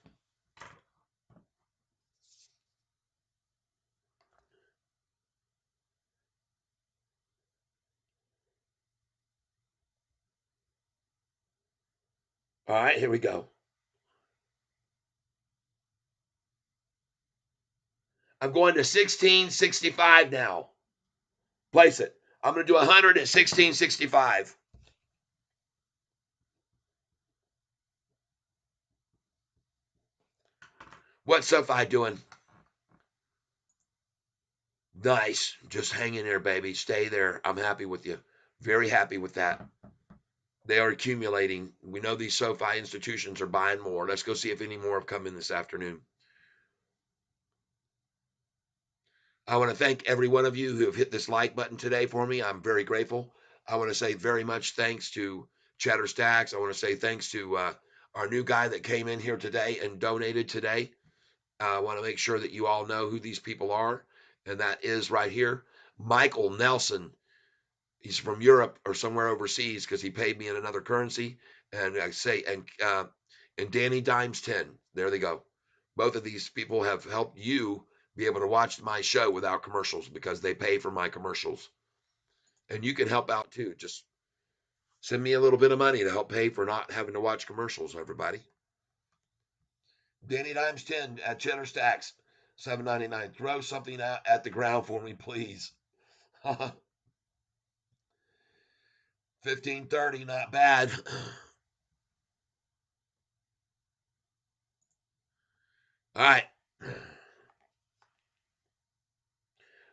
Speaker 1: All right, here we go. I'm going to 1665 now. Place it. I'm going to do 100 at 1665. What's Sofi doing? Nice. Just hang in there, baby. Stay there. I'm happy with you. Very happy with that. They are accumulating. We know these SoFi institutions are buying more. Let's go see if any more have come in this afternoon. I want to thank every one of you who have hit this like button today for me. I'm very grateful. I want to say very much thanks to Chatter Stacks. I want to say thanks to our new guy that came in here today and donated today. I want to make sure that you all know who these people are, and that is right here, Michael Nelson. He's from Europe or somewhere overseas because he paid me in another currency. And I say, and Danny Dimes 10. There they go. Both of these people have helped you be able to watch my show without commercials because they pay for my commercials. And you can help out too. Just send me a little bit of money to help pay for not having to watch commercials, everybody. Danny Dimes 10 at Cheddar Stacks, 7.99. Throw something out at the ground for me, please. 15.30, not bad. All right.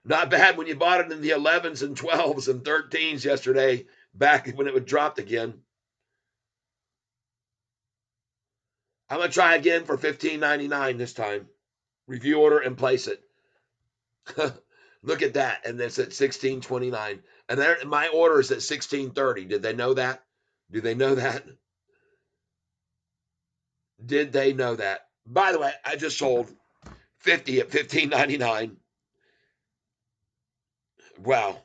Speaker 1: Not bad when you bought it in the 11s and 12s and 13s yesterday, back when it would dropped again. I'm going to try again for $15.99 this time. Review order and place it. Look at that. And it's at $16.29. And there, my order is at $16.30. Did they know that? Do they know that? Did they know that? By the way, I just sold 50 at $15.99. Wow.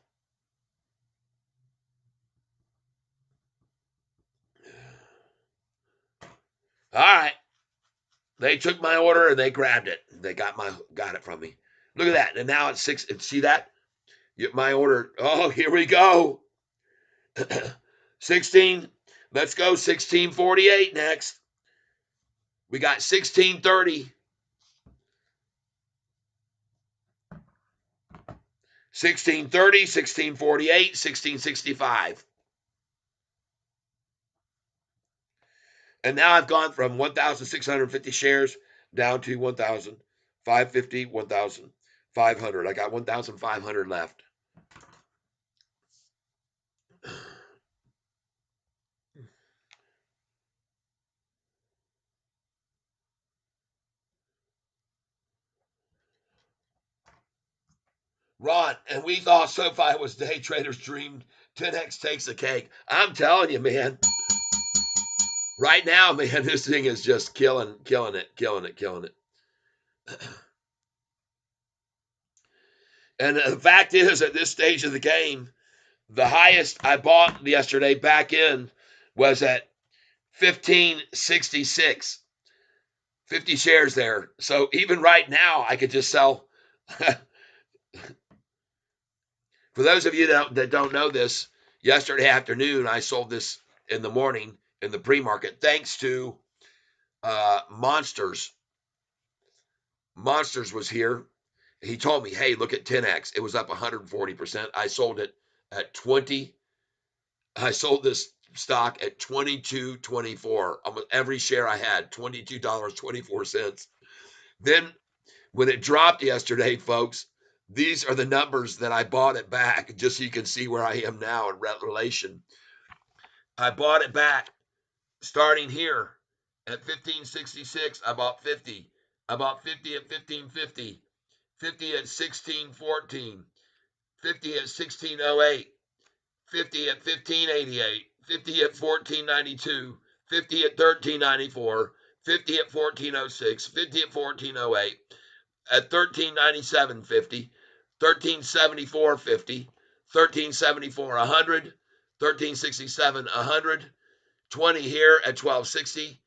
Speaker 1: All right. They took my order and they grabbed it. They got it from me. Look at that. And now it's six. See that? My order. Oh, here we go. 16. Let's go. 1648 next. We got 1630. 1630, 1648, 1665. And now I've gone from 1,650 shares down to 1,550, 1,500. I got 1,500 left. Ron, and we thought SoFi was day traders' dream. 10x takes the cake. I'm telling you, man. Right now, man, this thing is just killing it. And the fact is, at this stage of the game, the highest I bought yesterday back in was at 1566. 50 shares there. So even right now, I could just sell. For those of you that don't know this, yesterday afternoon, I sold this in the morning in the pre-market thanks to Monsters. Monsters was here. He told me, hey, look at 10x. It was up 140%. I sold it at 20. I sold this stock at 22.24. Almost every share I had, $22.24. Then when it dropped yesterday, folks, these are the numbers that I bought it back, just so you can see where I am now in relation. I bought it back starting here at 1566. I bought 50. I bought 50 at 1550, 50 at 1614, 50 at 1608, 50 at 1588, 50 at 1492, 50 at 1394, 50 at 1406, 50 at 1408, at 1397.50, 1374.50, 1374 100, 1367 100, 20 here at 1260,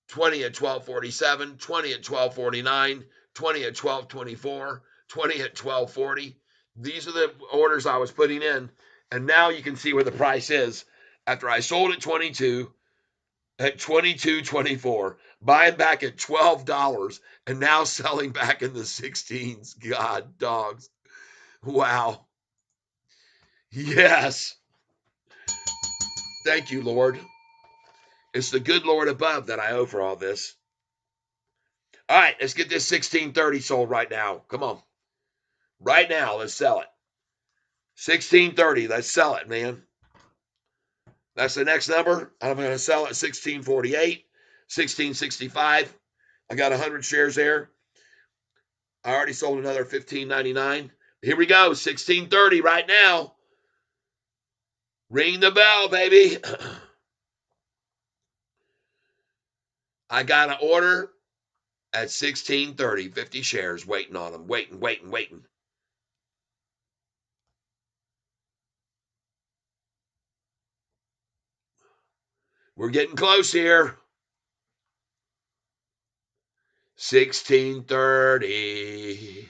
Speaker 1: 20 at 1247, 20 at 1249, 20 at 1224, 20 at 1240. These are the orders I was putting in, and now you can see where the price is after I sold at 22 at 22.24, buying back at $12 and now selling back in the 16s. God, dogs. Wow. Yes. Thank you, Lord. It's the good Lord above that I owe for all this. All right, let's get this 1630 sold right now. Come on. Right now, let's sell it. 1630, let's sell it, man. That's the next number. I'm going to sell it 1648, 1665. I got 100 shares there. I already sold another 15.99. Here we go, 1630 right now. Ring the bell, baby. I got an order at 1630, 50 shares waiting on them. Waiting. We're getting close here. 1630.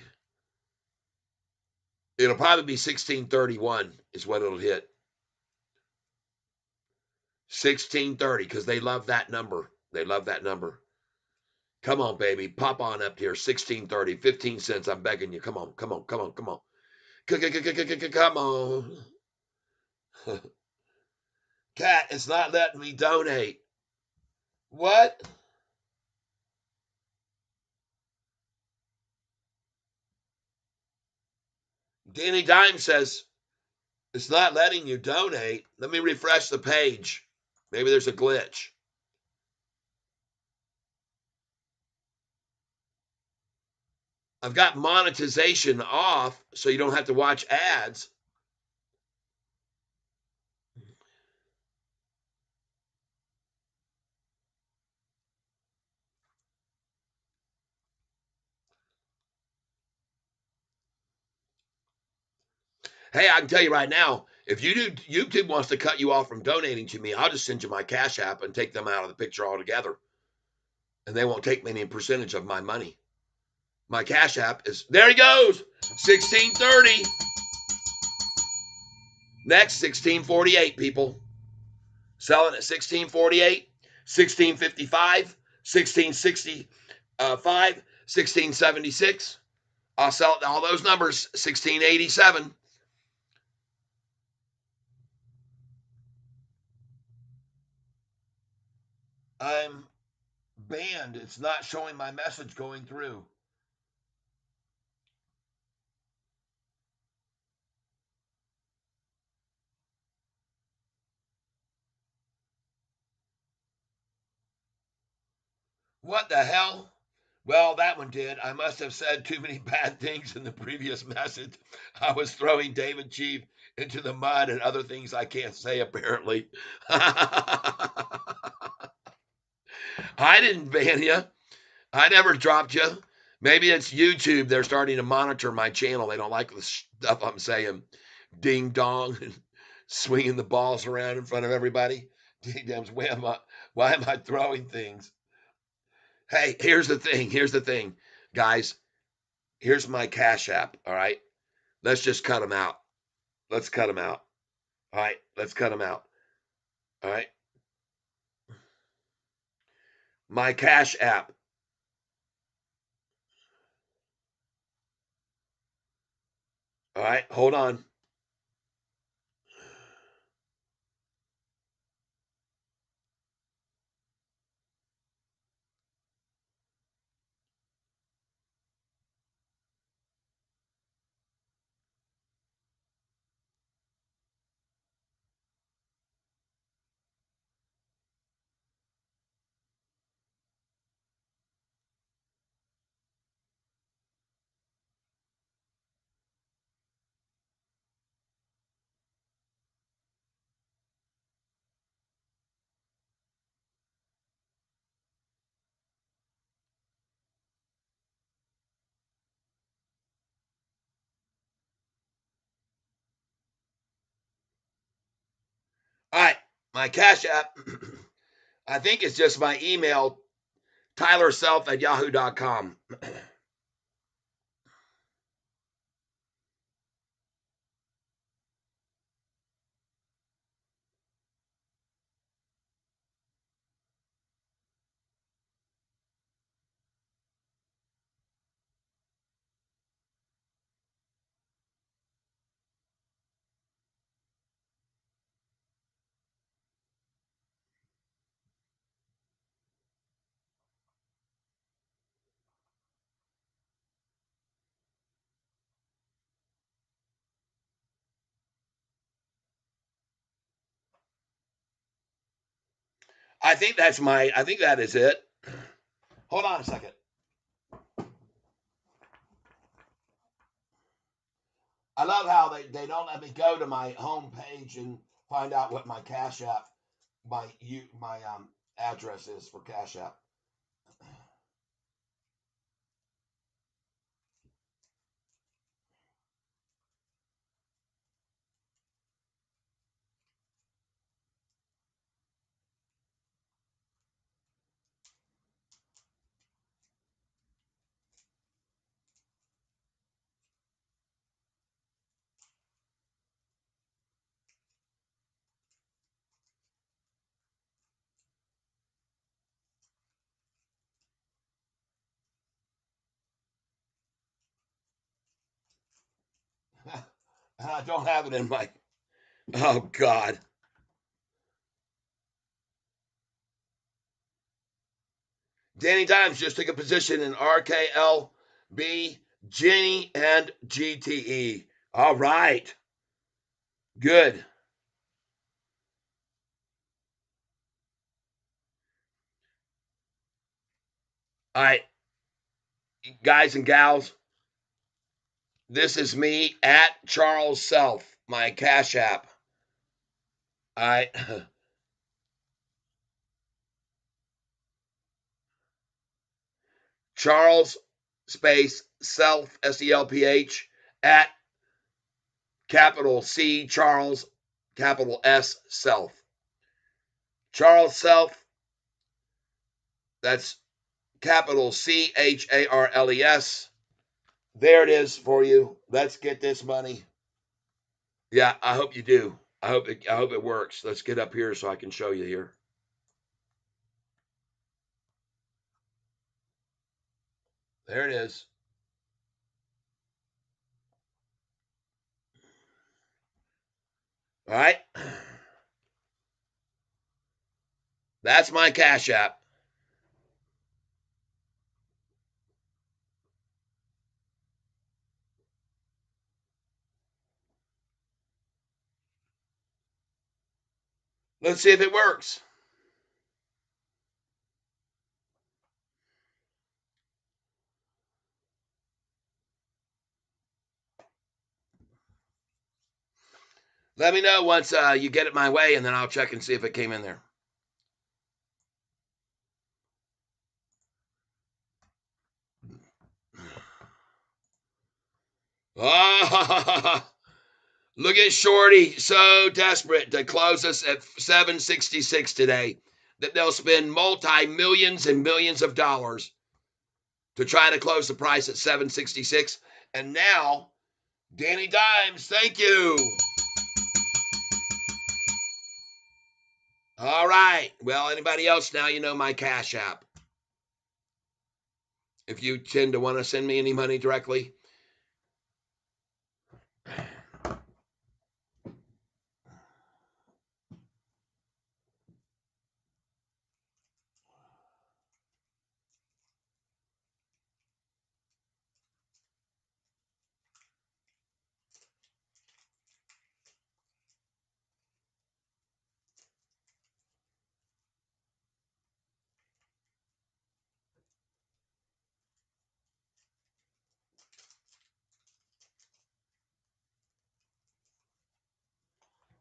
Speaker 1: It'll probably be 1631 is what it'll hit. 1630 because they love that number. They love that number. Come on, baby. Pop on up here. 1630, 15 cents. I'm begging you. Come on. Come on. Come on. Cat, it's not letting me donate. What? Danny Dime says it's not letting you donate. Let me refresh the page. Maybe there's a glitch. I've got monetization off so you don't have to watch ads. Hey, I can tell you right now, if you do, YouTube wants to cut you off from donating to me, I'll just send you my Cash App and take them out of the picture altogether. And they won't take any percentage of my money. My Cash App is, there he goes, 1630. Next, 1648, people. Selling at 1648, 1655, 1665, 1676. I'll sell it to all those numbers, 1687. I'm banned. It's not showing my message going through. What the hell? Well, that one did. I must have said too many bad things in the previous message. I was throwing David Chief into the mud and other things I can't say, apparently. I didn't ban you. I never dropped you. Maybe it's YouTube. They're starting to monitor my channel. They don't like the stuff I'm saying. Ding dong and swinging the balls around in front of everybody. Ding dams, why am I throwing things? Hey, here's the thing. Here's the thing, guys. Here's my Cash App. All right. Let's just cut them out. Let's cut them out. All right. Let's cut them out. All right. My Cash App. All right. Hold on. All right. My Cash App. I think it's just my email, tylerself@yahoo.com. I think that's my. I think that is it. Hold on a second. I love how they don't let me go to my home page and find out what my Cash App, my address is for Cash App. I don't have it in my. Oh God. Danny Dimes just took a position in RKLB, Jenny, and GTE. All right. Good. All right, guys and gals. This is me at Charles Self, my Cash App. All right. Charles space Self, SELPH, at capital C Charles, capital S Self. Charles Self, that's capital CHARLES. There it is for you. Let's get this money. Yeah, I hope you do. I hope it works. Let's get up here so I can show you here. There it is. All right. That's my Cash App. Let's see if it works. Let me know once you get it my way, and then I'll check and see if it came in there. Oh, look at Shorty, so desperate to close us at 766 today that they'll spend multi millions and millions of dollars to try to close the price at 766. And now, Danny Dimes, thank you. All right. Well, anybody else now, you know my Cash App. If you tend to want to send me any money directly,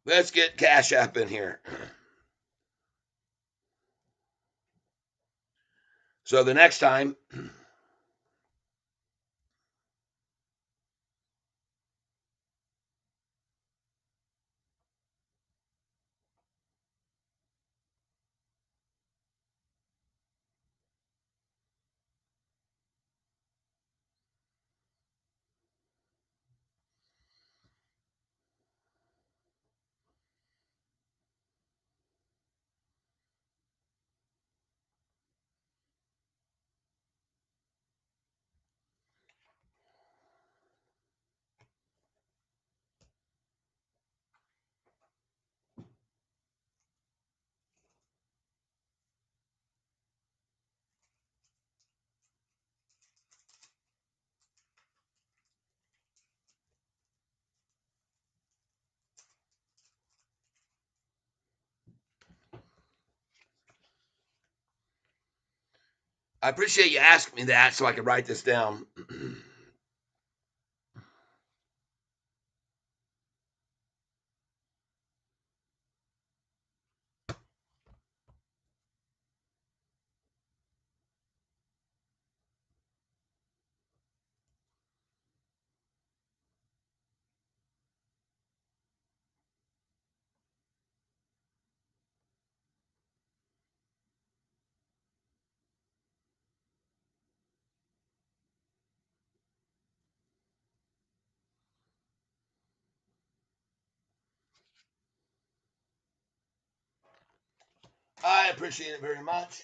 Speaker 1: let's get Cash App in here. So the next time, I appreciate you asking me that so I can write this down. I appreciate it very much.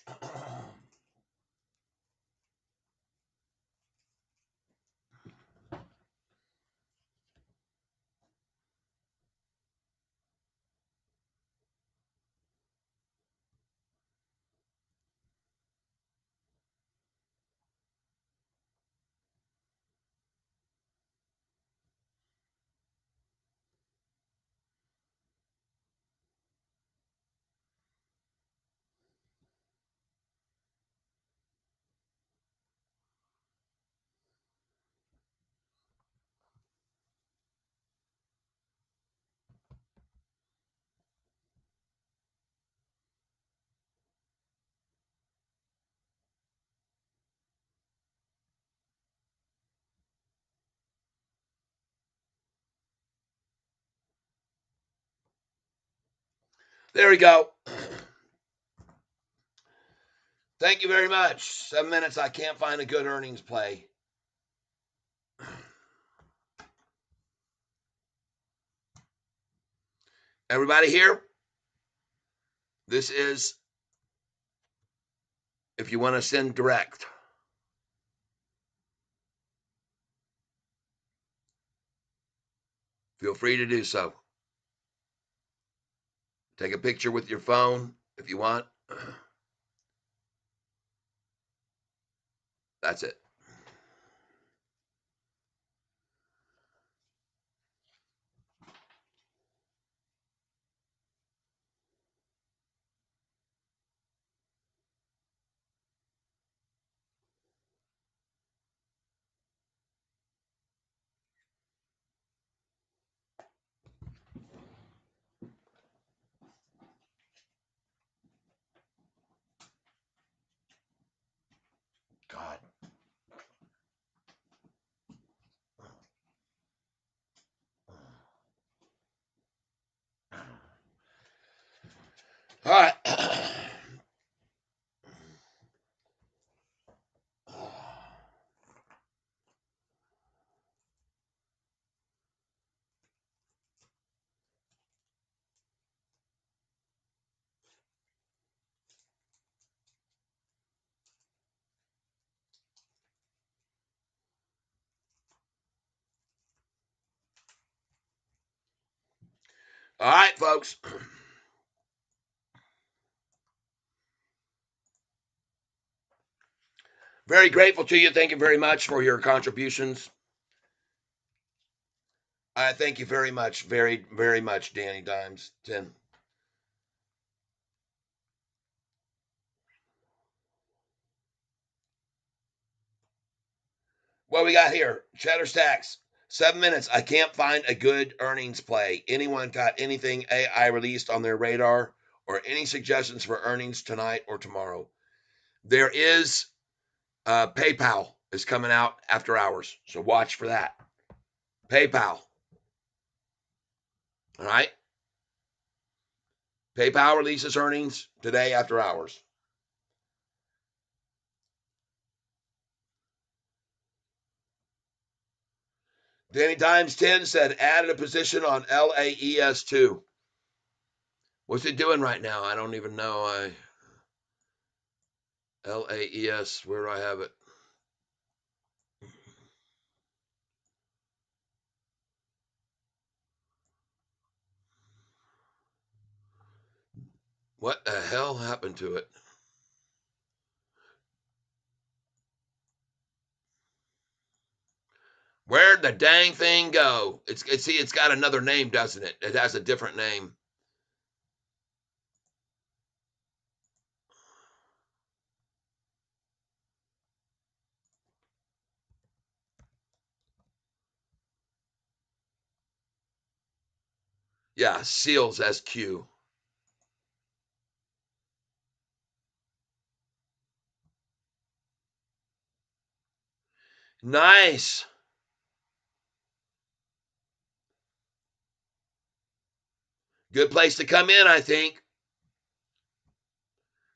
Speaker 1: There we go. Thank you very much. 7 minutes. I can't find a good earnings play. Everybody here? This is if you want to send direct. Feel free to do so. Take a picture with your phone if you want. That's it. God. All right. All right, folks. Very grateful to you. Thank you very much for your contributions. I thank you very much. Very, very much, Danny Dimes. 10. What we got here? Cheddar Stacks. 7 minutes. I can't find a good earnings play. Anyone got anything AI released on their radar or any suggestions for earnings tonight or tomorrow? There is PayPal is coming out after hours, so watch for that. PayPal. All right. PayPal releases earnings today after hours. Danny Dimes 10 said added a position on LAES2. What's it doing right now? I don't even know. LAES, where do I have it? What the hell happened to it? Where'd the dang thing go? It's got another name, doesn't it? It has a different name. Yeah, Seals SQ. Nice. Good place to come in, I think.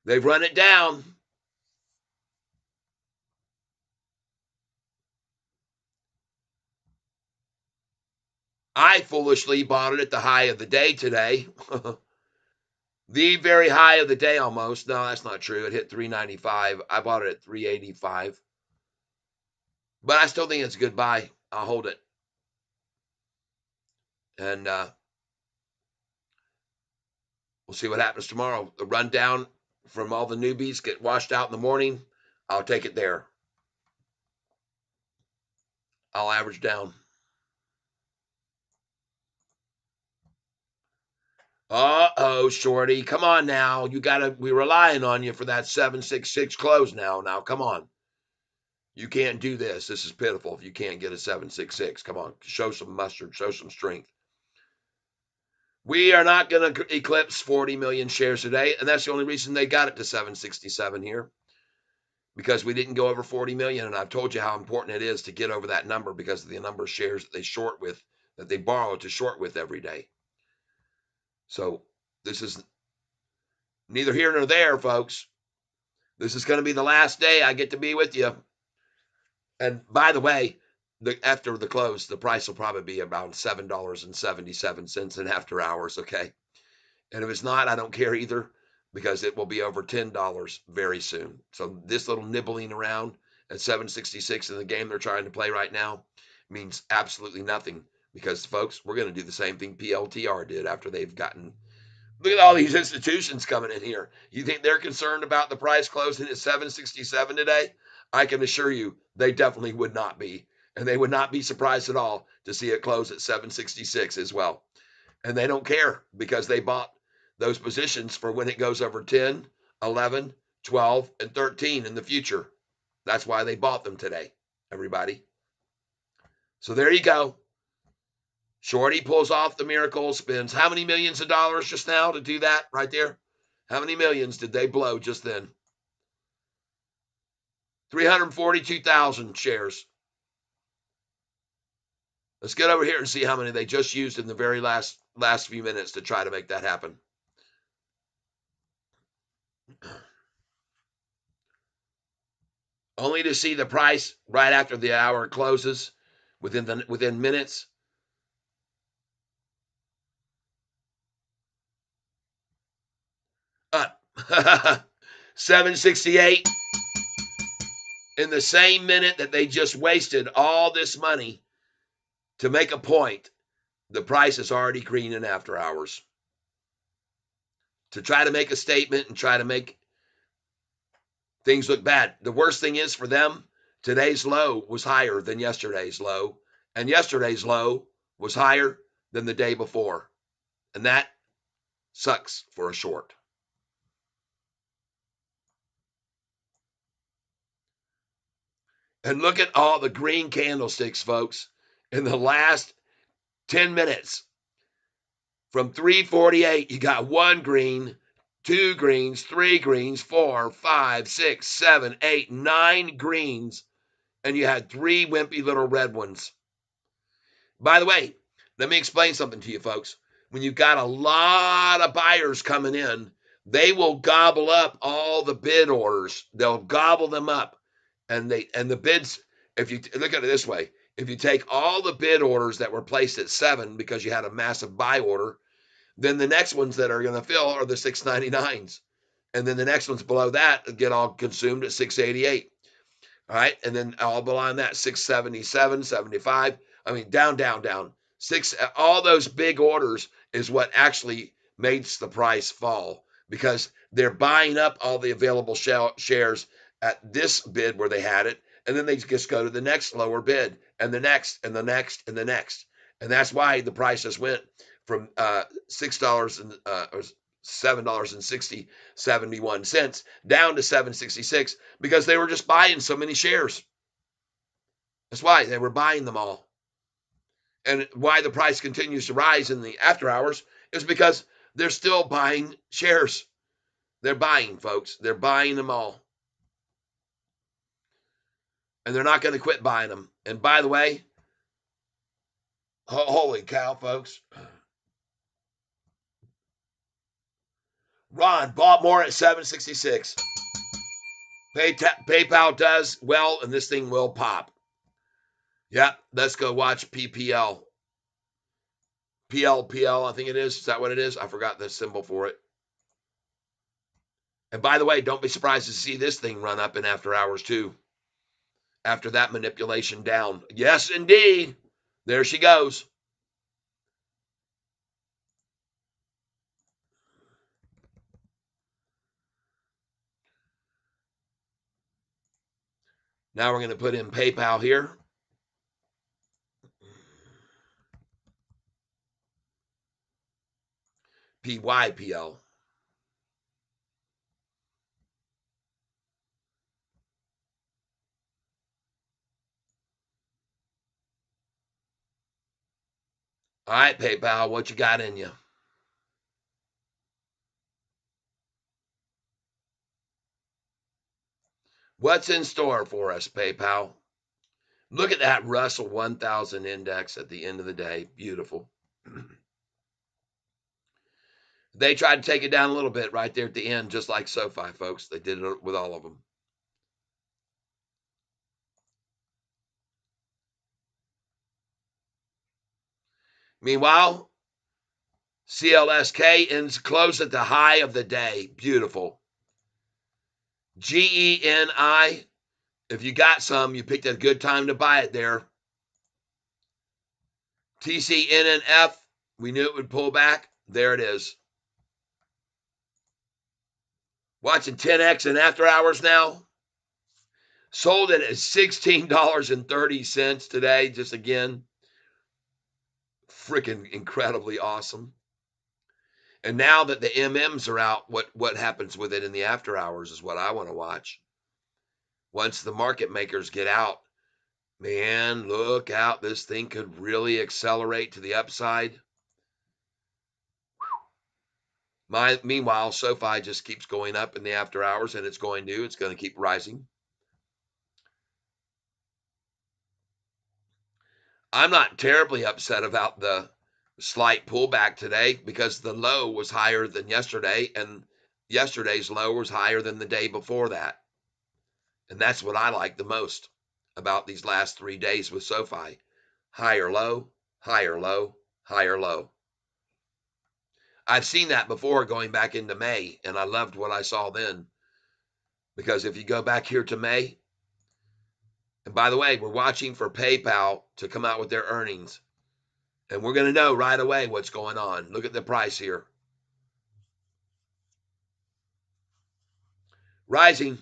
Speaker 1: They've run it down. I foolishly bought it at the high of the day today. The very high of the day almost. No, that's not true. It hit 395. I bought it at 385. But I still think it's a good buy. I'll hold it. And we'll see what happens tomorrow. The rundown from all the newbies get washed out in the morning. I'll take it there. I'll average down. Uh-oh, Shorty. Come on now. We're relying on you for that 766 close now. Now, come on. You can't do this. This is pitiful if you can't get a 766. Come on. Show some mustard. Show some strength. We are not going to eclipse 40 million shares today, and that's the only reason they got it to 767 here, because we didn't go over 40 million, and I've told you how important it is to get over that number because of the number of shares that they short with, that they borrow to short with every day. So this is neither here nor there, folks. This is going to be the last day I get to be with you. And by the way, after the close, the price will probably be about $7.77 in after hours. Okay. And if it's not, I don't care either, because it will be over $10 very soon. So this little nibbling around at 766 in the game they're trying to play right now means absolutely nothing, because folks, we're going to do the same thing PLTR did after they've gotten. Look at all these institutions coming in here. You think they're concerned about the price closing at 767 today? I can assure you they definitely would not be. And they would not be surprised at all to see it close at 766 as well. And they don't care because they bought those positions for when it goes over 10, 11, 12, and 13 in the future. That's why they bought them today, everybody. So there you go. Shorty pulls off the miracle, spends how many millions of dollars just now to do that right there? How many millions did they blow just then? 342,000 shares. Let's get over here and see how many they just used in the very last few minutes to try to make that happen. Only to see the price right after the hour closes within minutes. Up. 768 in the same minute that they just wasted all this money to make a point. The price is already green in after hours. To try to make a statement and try to make things look bad. The worst thing is for them, today's low was higher than yesterday's low, and yesterday's low was higher than the day before. And that sucks for a short. And look at all the green candlesticks, folks, in the last 10 minutes. From 348, you got one green, two greens, three greens, 4, 5, 6, 7, 8, 9 greens, and you had three wimpy little red ones. By the way, let me explain something to you, folks. When you've got a lot of buyers coming in, they will gobble up all the bid orders. They'll gobble them up. And the bids, if you look at it this way, if you take all the bid orders that were placed at 7 because you had a massive buy order, then the next ones that are going to fill are the 699s. And then the next ones below that get all consumed at 688. All right. And then all below that, 677, 75. I mean, down, down, down. All those big orders is what actually makes the price fall, because they're buying up all the available shares at this bid where they had it. And then they just go to the next lower bid and the next and the next and the next. And that's why the prices went from $6 and or $7.71 down to 766, because they were just buying so many shares. That's why they were buying them all. And why the price continues to rise in the after hours is because they're still buying shares. They're buying, folks. They're buying them all. And they're not going to quit buying them. And by the way, holy cow, folks. Ron bought more at 766. PayPal does well, and this thing will pop. Yep, let's go watch PPL. PLPL, I think it is. Is that what it is? I forgot the symbol for it. And by the way, don't be surprised to see this thing run up in after hours too. After that manipulation down. Yes, indeed. There she goes. Now we're going to put in PayPal here. PYPL. All right, PayPal, what you got in you? What's in store for us, PayPal? Look at that Russell 1000 index at the end of the day. Beautiful. They tried to take it down a little bit right there at the end, just like SoFi, folks. They did it with all of them. Meanwhile, CLSK ends close at the high of the day. Beautiful. GENI, if you got some, you picked a good time to buy it there. TCNNF, we knew it would pull back. There it is. Watching 10X in after hours now. Sold it at $16.30 today. Just again, freaking incredibly awesome. And now that the MMs are out, what happens with it in the after hours is what I want to watch. Once the market makers get out, man, look out. This thing could really accelerate to the upside. Meanwhile, SoFi just keeps going up in the after hours, and it's going to keep rising. I'm not terribly upset about the slight pullback today because the low was higher than yesterday, and yesterday's low was higher than the day before that. And that's what I like the most about these last 3 days with SoFi. Higher low, higher low, higher low. I've seen that before going back into May, and I loved what I saw then. Because if you go back here to May, and by the way, we're watching for PayPal to come out with their earnings. And we're going to know right away what's going on. Look at the price here. Rising.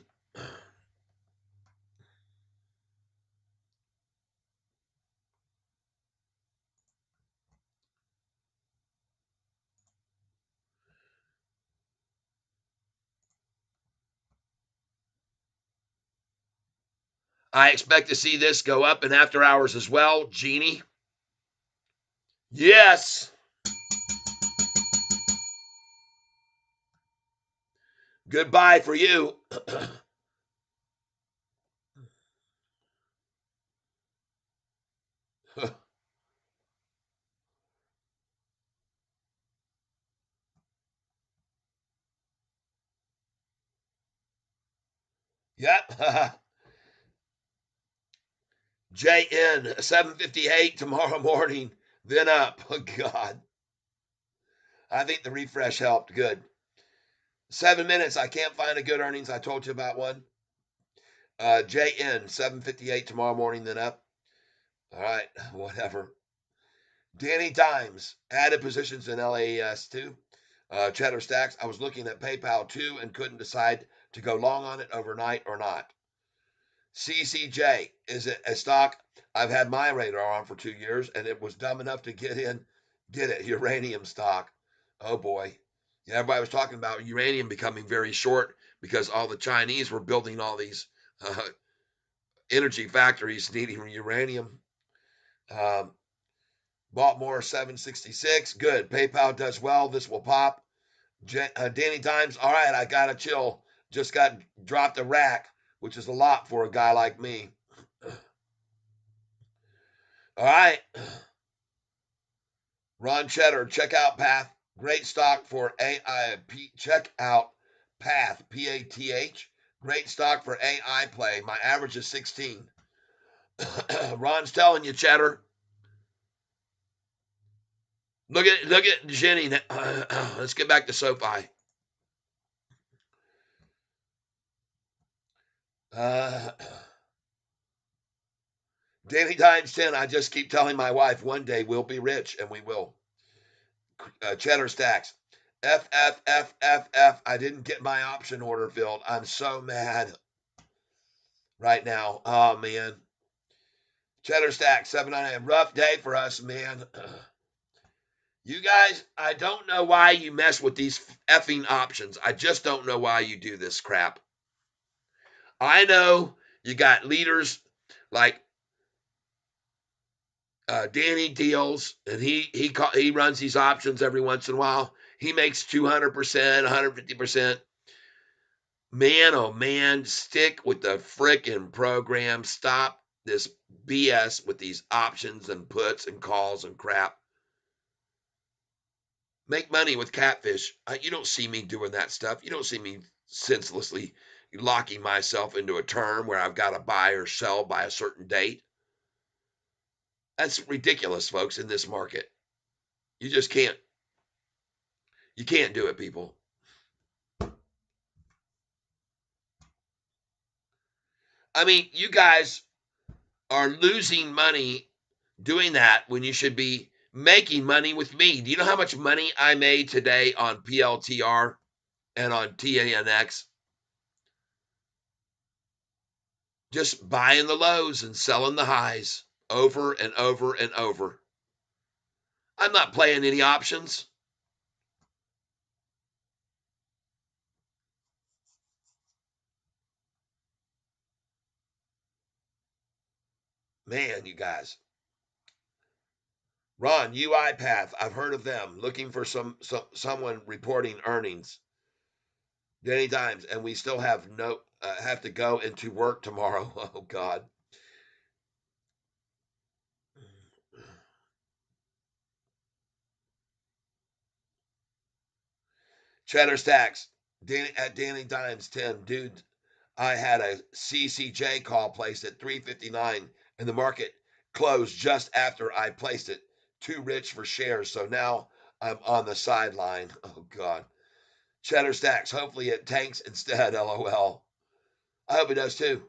Speaker 1: I expect to see this go up in after hours as well. Jeannie. Yes. Goodbye for you. Yep. JN 758 tomorrow morning, then up. Oh, God. I think the refresh helped. Good. 7 minutes. I can't find a good earnings. I told you about one. JN 758 tomorrow morning, then up. All right. Whatever. Danny Dimes added positions in LAES too. Cheddar Stacks. I was looking at PayPal too and couldn't decide to go long on it overnight or not. CCJ, is it a stock I've had my radar on for 2 years and it was dumb enough to get it. Uranium stock. Oh boy. Yeah, everybody was talking about uranium becoming very short because all the Chinese were building all these energy factories needing uranium. Um, Bought more 766. Good. PayPal does well. This will pop. Danny Dimes. All right, I got to chill. Just got dropped a rack, which is a lot for a guy like me. All right. Ron Cheddar, check out Path. Great stock for AI. Check out Path, P-A-T-H. Great stock for AI play. My average is 16. Ron's telling you, Cheddar. Look at Jenny. Let's get back to Sofi. Uh, Danny Dimes 10. I just keep telling my wife one day we'll be rich, and we will. Cheddar Stacks. F, F, F, F, F. I didn't get my option order filled. I'm so mad right now. Oh, man. Cheddar Stack, 799. Rough day for us, man. You guys, I don't know why you mess with these effing options. I just don't know why you do this crap. I know you got leaders like Danny Deals, and he runs these options every once in a while. He makes 200%, 150%. Man, oh man, stick with the frickin' program. Stop this BS with these options and puts and calls and crap. Make money with Catfish. You don't see me doing that stuff. You don't see me senselessly locking myself into a term where I've got to buy or sell by a certain date. That's ridiculous, folks, in this market. You just can't. You can't do it, people. I mean, you guys are losing money doing that when you should be making money with me. Do you know how much money I made today on PLTR and on TANX? Just buying the lows and selling the highs over and over and over. I'm not playing any options. Man, you guys. Ron, UiPath, I've heard of them. Looking for someone reporting earnings. Danny Dimes, and we still have to go into work tomorrow. Oh God. Cheddar Stacks, at Danny Dimes 10. Dude, I had a CCJ call placed at 359 and the market closed just after I placed it. Too rich for shares, so now I'm on the sideline. Oh God. Cheddar Stacks, hopefully it tanks instead, LOL. I hope it does too.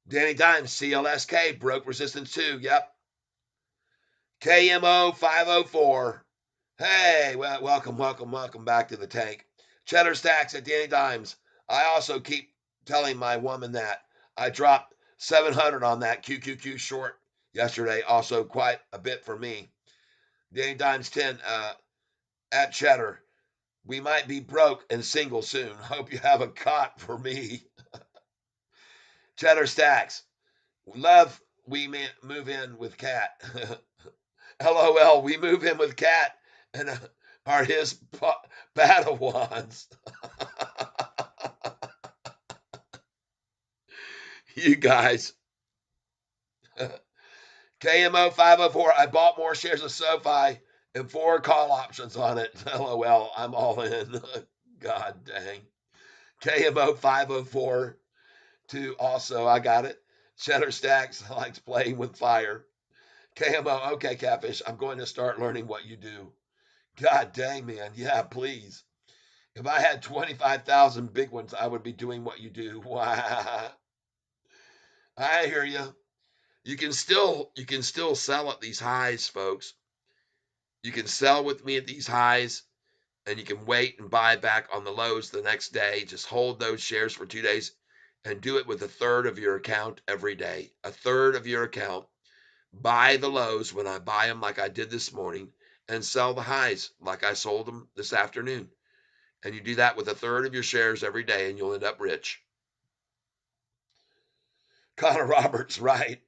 Speaker 1: Danny Dimes, CLSK, broke resistance too. Yep. KMO 504. Hey, well, welcome back to the tank. Cheddar Stacks at Danny Dimes. I also keep telling my woman that I dropped 700 on that QQQ short yesterday. Also, quite a bit for me. Danny Dimes 10 at Cheddar. We might be broke and single soon. Hope you have a cot for me. Cheddar Stacks. Love we move in with Cat. LOL. We move in with Cat and are his Padawans. You guys. KMO 504. I bought more shares of Sofi and 4 call options on it. LOL. I'm all in. God dang. KMO 504. Too. Also, I got it. Cheddar Stacks likes playing with fire. KMO. Okay, Catfish. I'm going to start learning what you do. God dang, man. Yeah, please. If I had 25,000 big ones, I would be doing what you do. Wow. I hear you. You can still sell at these highs, folks. You can sell with me at these highs and you can wait and buy back on the lows the next day. Just hold those shares for 2 days and do it with a third of your account every day. A third of your account. Buy the lows when I buy them like I did this morning and sell the highs like I sold them this afternoon. And you do that with a third of your shares every day and you'll end up rich. Connor Roberts, right.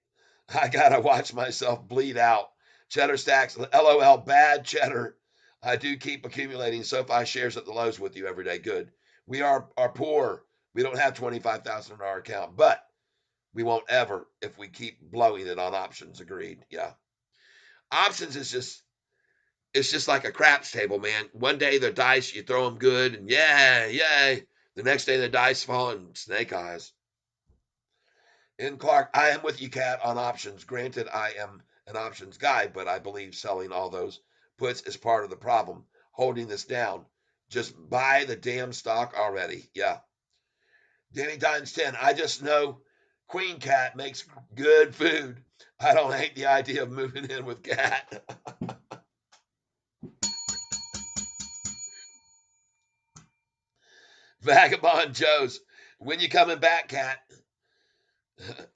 Speaker 1: I gotta watch myself bleed out. Cheddar stacks, LOL, bad cheddar. I do keep accumulating SoFi shares at the lows with you every day. Good. We are poor. We don't have 25,000 in our account, but we won't ever if we keep blowing it on options. Agreed. Yeah. Options is just it's just like a craps table, man. One day the dice you throw them good and yay. The next day the dice fall and snake eyes. In Clark, I am with you, Cat, on options. Granted, I am an options guy, but I believe selling all those puts is part of the problem, holding this down. Just buy the damn stock already. Yeah. Danny Dimes 10. I just know Queen Cat makes good food. I don't hate the idea of moving in with Cat. Vagabond Joe's. When you coming back, Cat?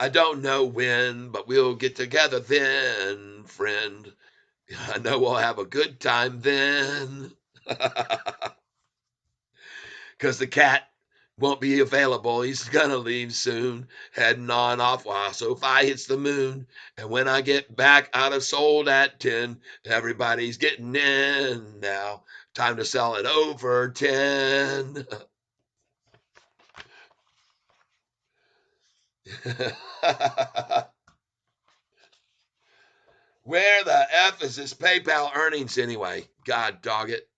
Speaker 1: I don't know when, but we'll get together then, friend. I know we'll have a good time then. Because the cat won't be available. He's gonna leave soon, heading on off while SoFi hits the moon. And when I get back out of sold at 10, everybody's getting in now. Time to sell it over 10. Where the F is this PayPal earnings anyway? God dog it.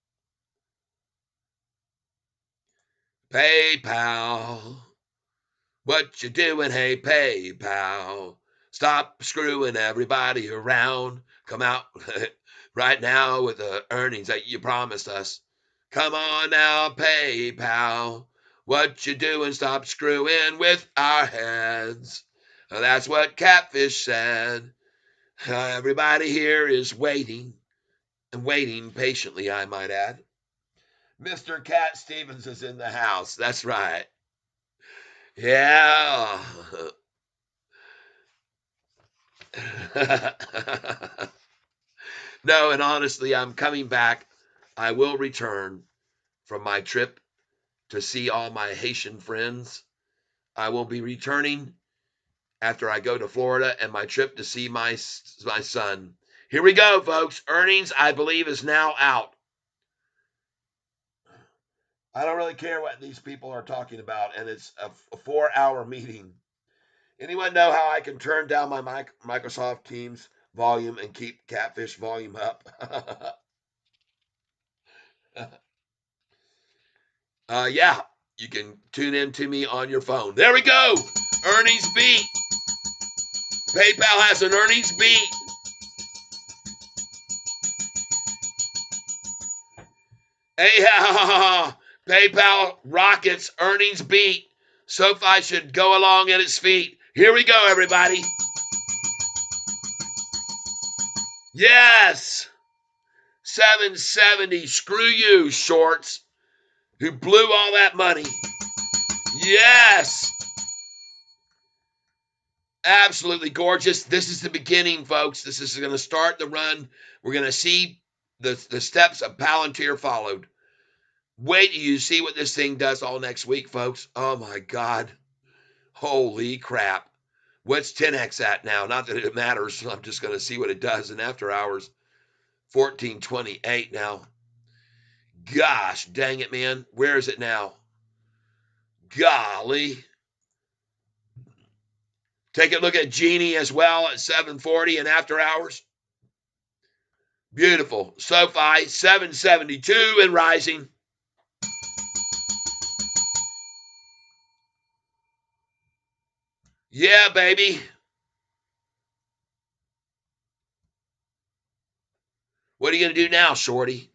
Speaker 1: PayPal. What you doing, hey PayPal? Stop screwing everybody around. Come out right now with the earnings that you promised us. Come on now, PayPal. What you doing? Stop screwing with our heads. That's what Catfish said. Everybody here is waiting, and waiting patiently, I might add. Mr. Cat Stevens is in the house. That's right. Yeah. No, and honestly, I'm coming back. I will return from my trip to see all my Haitian friends. I will be returning after I go to Florida and my trip to see my son. Here we go, folks. Earnings, I believe, is now out. I don't really care what these people are talking about, and it's a 4-hour meeting. Anyone know how I can turn down my Microsoft Teams volume and keep Catfish volume up? Yeah, you can tune in to me on your phone. There we go. Earnings beat. PayPal has an earnings beat. Hey, PayPal rockets earnings beat. SoFi should go along at its feet. Here we go, everybody. Yes. 770. Screw you, shorts, who blew all that money. Yes. Absolutely gorgeous. This is the beginning, folks. This is going to start the run. We're going to see the steps of Palantir followed. Wait till you see what this thing does all next week, folks. Oh my God. Holy crap. What's 10x at now? Not that it matters. I'm just going to see what it does in after hours. 1428 now. Gosh dang it, man. Where is it now? Golly. Take a look at Genie as well at 740 and after hours. Beautiful. SoFi 772 and rising. Yeah, baby. What are you going to do now, Shorty?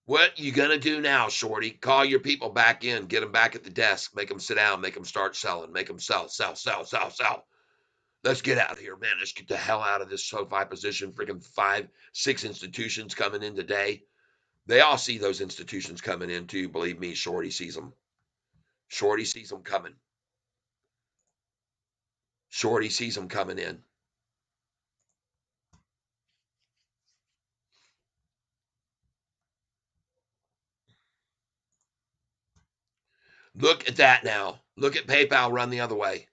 Speaker 1: What you going to do now, Shorty? Call your people back in. Get them back at the desk. Make them sit down. Make them start selling. Make them sell. Let's get out of here, man. Let's get the hell out of this SoFi position. Freaking 5, 6 institutions coming in today. They all see those institutions coming in too. Believe me, Shorty sees them. Shorty sees them coming. Shorty sees them coming in. Look at that now. Look at PayPal run the other way.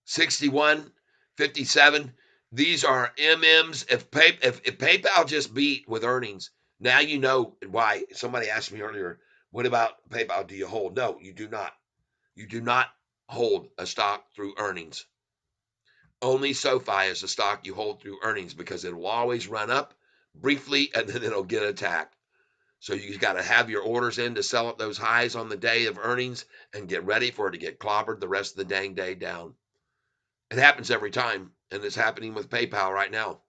Speaker 1: 61.57. These are MMs. If PayPal just beat with earnings, now you know why. Somebody asked me earlier, what about PayPal? Do you hold? No, you do not. You do not hold a stock through earnings. Only SoFi is a stock you hold through earnings because it will always run up briefly and then it'll get attacked. So you got to have your orders in to sell at those highs on the day of earnings and get ready for it to get clobbered the rest of the dang day down. It happens every time, and it's happening with PayPal right now.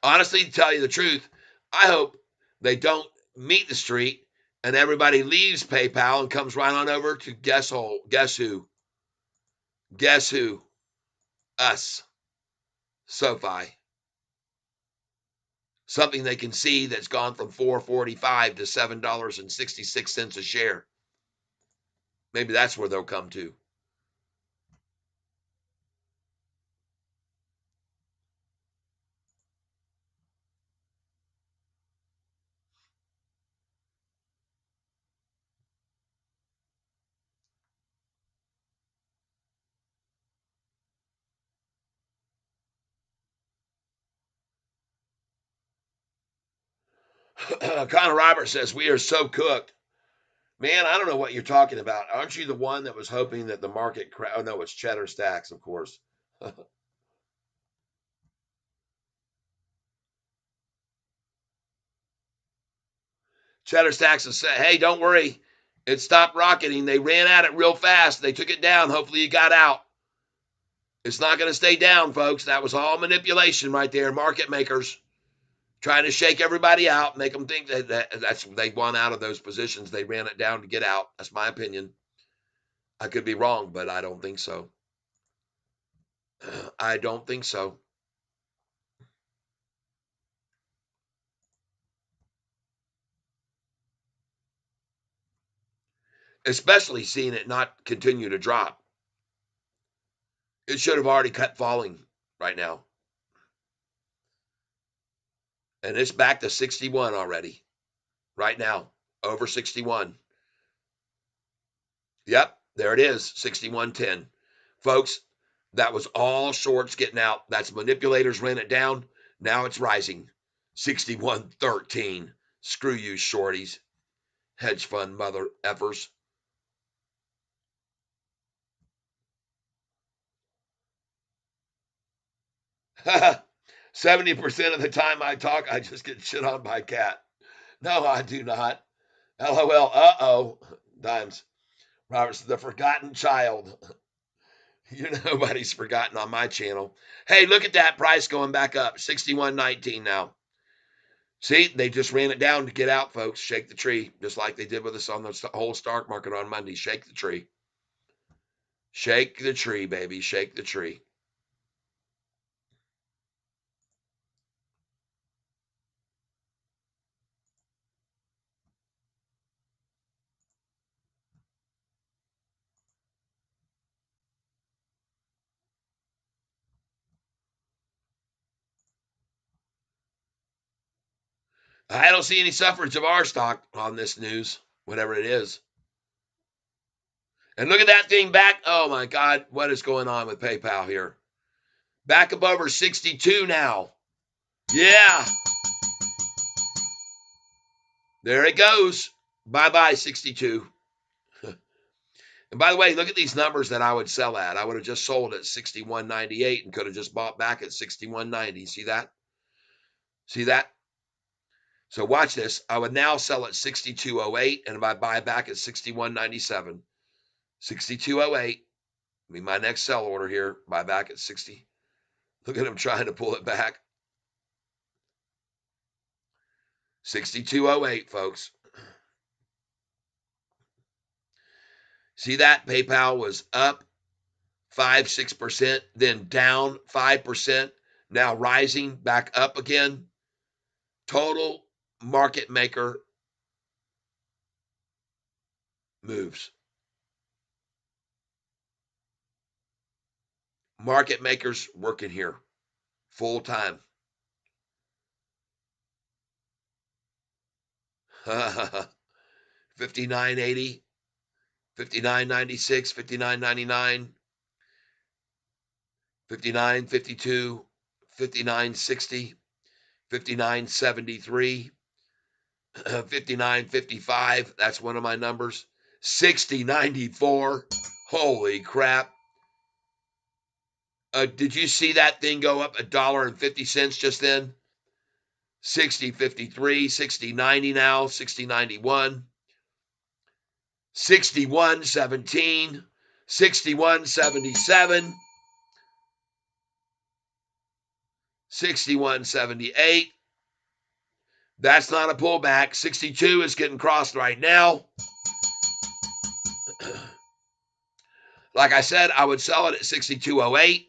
Speaker 1: Honestly, to tell you the truth, I hope they don't meet the street and everybody leaves PayPal and comes right on over to guess who? Guess who? Us. SoFi. Something they can see that's gone from $4.45 to $7.66 a share. Maybe that's where they'll come to. Connor Roberts says, we are so cooked. Man, I don't know what you're talking about. Aren't you the one that was hoping that the market oh no, it's Cheddar Stacks, of course. Cheddar Stacks has said, hey, don't worry. It stopped rocketing. They ran at it real fast. They took it down. Hopefully you got out. It's not going to stay down, folks. That was all manipulation right there. Market makers trying to shake everybody out, make them think that's they won out of those positions. They ran it down to get out. That's my opinion. I could be wrong, but I don't think so. I don't think so. Especially seeing it not continue to drop. It should have already cut falling right now. And it's back to 61 already. Right now. Over 61. Yep, there it is. 61.10. Folks, that was all shorts getting out. That's manipulators ran it down. Now it's rising. 61.13. Screw you, shorties. Hedge fund mother effers. 70% of the time I talk, I just get shit on by cat. No, I do not. LOL. Uh-oh. Dimes. Robert's the forgotten child. Nobody's forgotten on my channel. Hey, look at that price going back up. 61.19 now. See, they just ran it down to get out, folks. Shake the tree, just like they did with us on the whole stock market on Monday. Shake the tree. Shake the tree, baby. Shake the tree. I don't see any suffrage of our stock on this news, whatever it is. And look at that thing back. Oh my God, what is going on with PayPal here? Back up over 62 now. Yeah, there it goes. Bye bye, 62. And by the way, look at these numbers that I would sell at. I would have just sold at 61.98 and could have just bought back at 61.90. See that? See that? So watch this. I would now sell at 62.08 and if I buy back at 61.97. 62.08. Be my next sell order here. Buy back at 60. Look at him trying to pull it back. 62.08, folks. See that? PayPal was up 5-6%, then down 5%, now rising back up again. Total market maker moves. Market makers working here full time. 59.80, 59.96, 59.99, 59.52, 59.60, 59.73, 59.55. That's one of my numbers. 60.94. Holy crap. Did you see that thing go up $1.50 just then? 60.53, 60.90 now, 60.91, 61.17, 61.77, 61.78. That's not a pullback. 62 is getting crossed right now. Like I said, I would sell it at 62.08.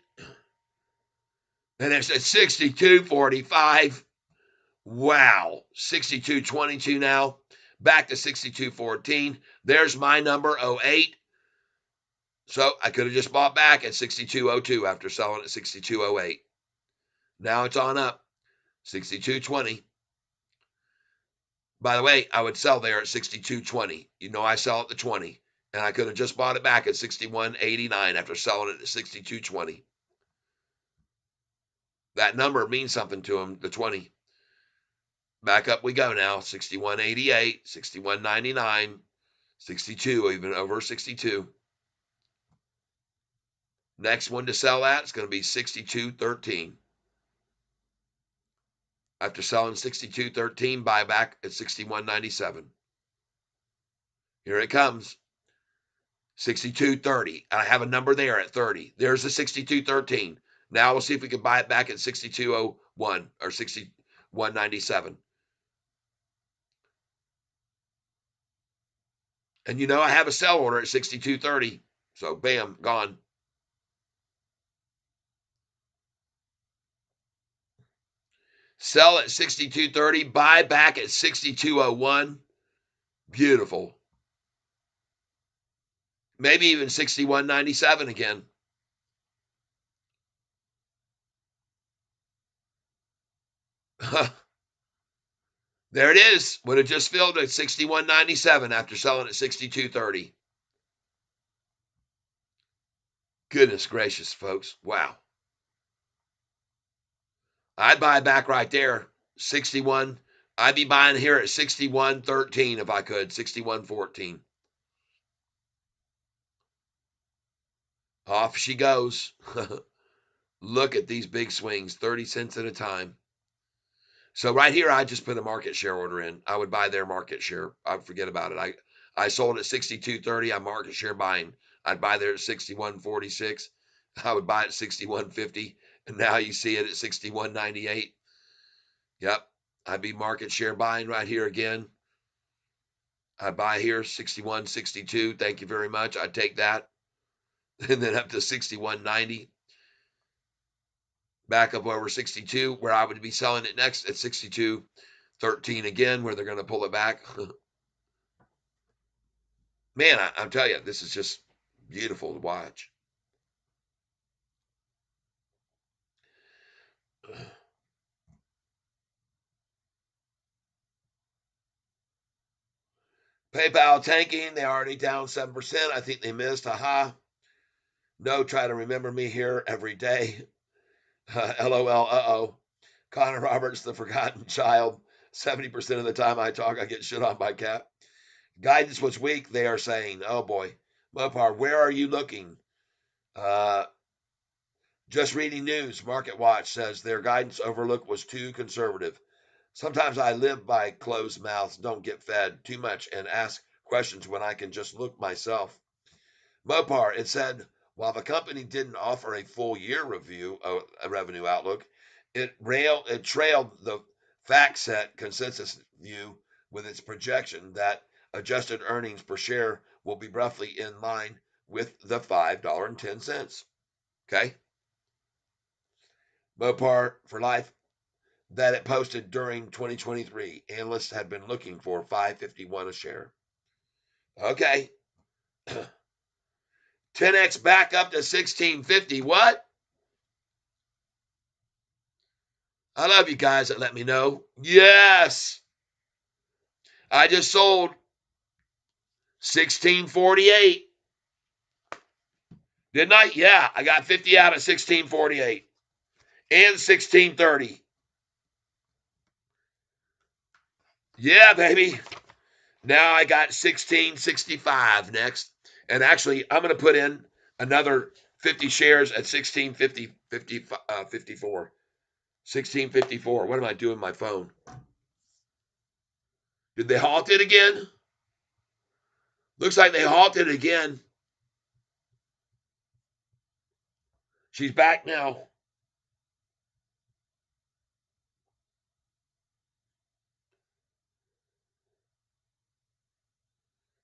Speaker 1: And it's at 62.45. Wow. 62.22 now. Back to 62.14. There's my number, 08. So I could have just bought back at 62.02 after selling at 62.08. Now it's on up. 62.20. By the way, I would sell there at 62.20. You know I sell at the 20. And I could have just bought it back at 61.89 after selling it at 62.20. That number means something to him, the 20. Back up we go now. 61.88, 61.99, 62, even over 62. Next one to sell at is going to be 62.13. After selling 62.13, buy back at 61.97. Here it comes. 62.30. I have a number there at 30. There's the 62.13. Now we'll see if we can buy it back at 62.01 or 61.97. And you know I have a sell order at 62.30. So bam, gone. Sell at 62.30, buy back at 62.01. Beautiful. Maybe even 61.97 again. There it is. Would have just filled at 61.97 after selling at 62.30. Goodness gracious, folks. Wow. I'd buy back right there. 61. I'd be buying here at 61.13 if I could. 61.14. Off she goes. Look at these big swings, 30 cents at a time. So right here, I just put a market share order in. I would buy their market share. I'd forget about it. I sold at 62.30. I'm market share buying. I'd buy there at 61.46. I would buy at 61.50. And now you see it at 61.98. Yep. I'd be market share buying right here again. I'd buy here 61.62. Thank you very much. I'd take that. And then up to 61.90. Back up over 62, where I would be selling it next at 62.13 again, where they're going to pull it back. Man, I'm telling you, this is just beautiful to watch. PayPal tanking, they already down 7%. I think they missed. Haha. No, try to remember me here every day. LOL, uh-oh. Connor Roberts, the forgotten child. 70% of the time I talk, I get shit on by Cap. Guidance was weak, they are saying. Oh boy. Mopar, where are you looking? Just reading news. Market Watch says their guidance overlook was too conservative. Sometimes I live by closed mouths, don't get fed too much, and ask questions when I can just look myself. Mopar, it said, while the company didn't offer a full year review, a revenue outlook, it trailed the FactSet consensus view with its projection that adjusted earnings per share will be roughly in line with the $5.10. Okay? Mopar for life, that it posted during 2023. Analysts had been looking for $5.51 a share. Okay. 10x back up to 1650. What? I love you guys that let me know. Yes. I just sold 1648. Didn't I? Yeah, I got 50 out of 1648 and 1630. Yeah, baby. Now I got 1665 next. And actually, I'm going to put in another 50 shares at 1650, 54. 1654. What am I doing with my phone? Did they halt it again? Looks like they halted it again. She's back now.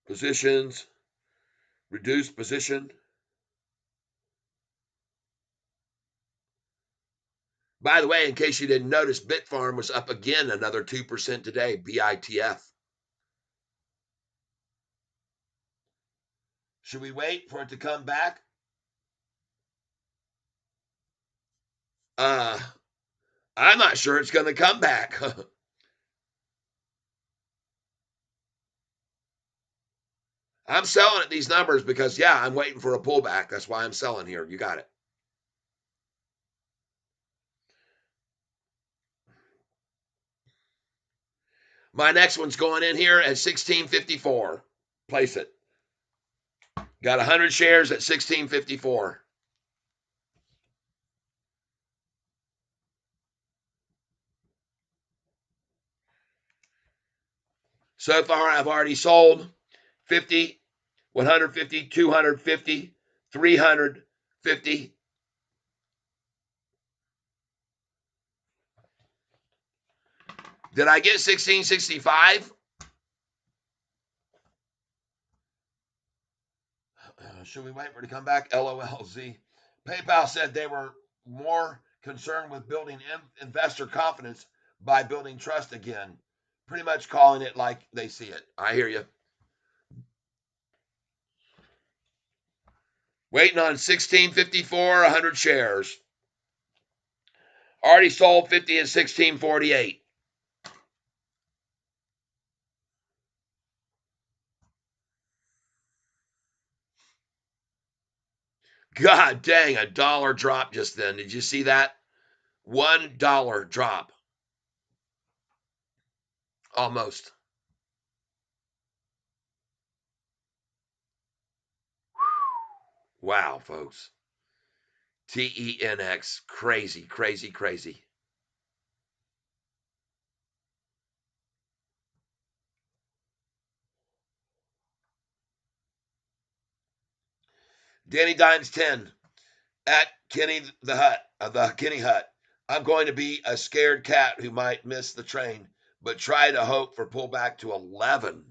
Speaker 1: Positions, reduced position. By the way, in case you didn't notice, Bitfarm was up again another 2% today, BITF. Should we wait for it to come back? Uh, I'm not sure it's going to come back. I'm selling at these numbers because, yeah, I'm waiting for a pullback. That's why I'm selling here. You got it. My next one's going in here at 1654. Place it. Got 100 shares at 1654. So far, I've already sold 50, 150, 250, 350. Did I get 1665? Should we wait for it to come back? LOLZ. PayPal said they were more concerned with building investor confidence by building trust again. Pretty much calling it like they see it. I hear you. Waiting on 1654, 100 shares. Already sold 50 at 1648. God dang, a dollar drop just then. Did you see that? $1 drop. Almost. Wow, folks. TENX. Crazy, crazy, crazy. Danny Dimes 10 at Kenny the Kenny Hut. I'm going to be a scared cat who might miss the train, but try to hope for pullback to 11.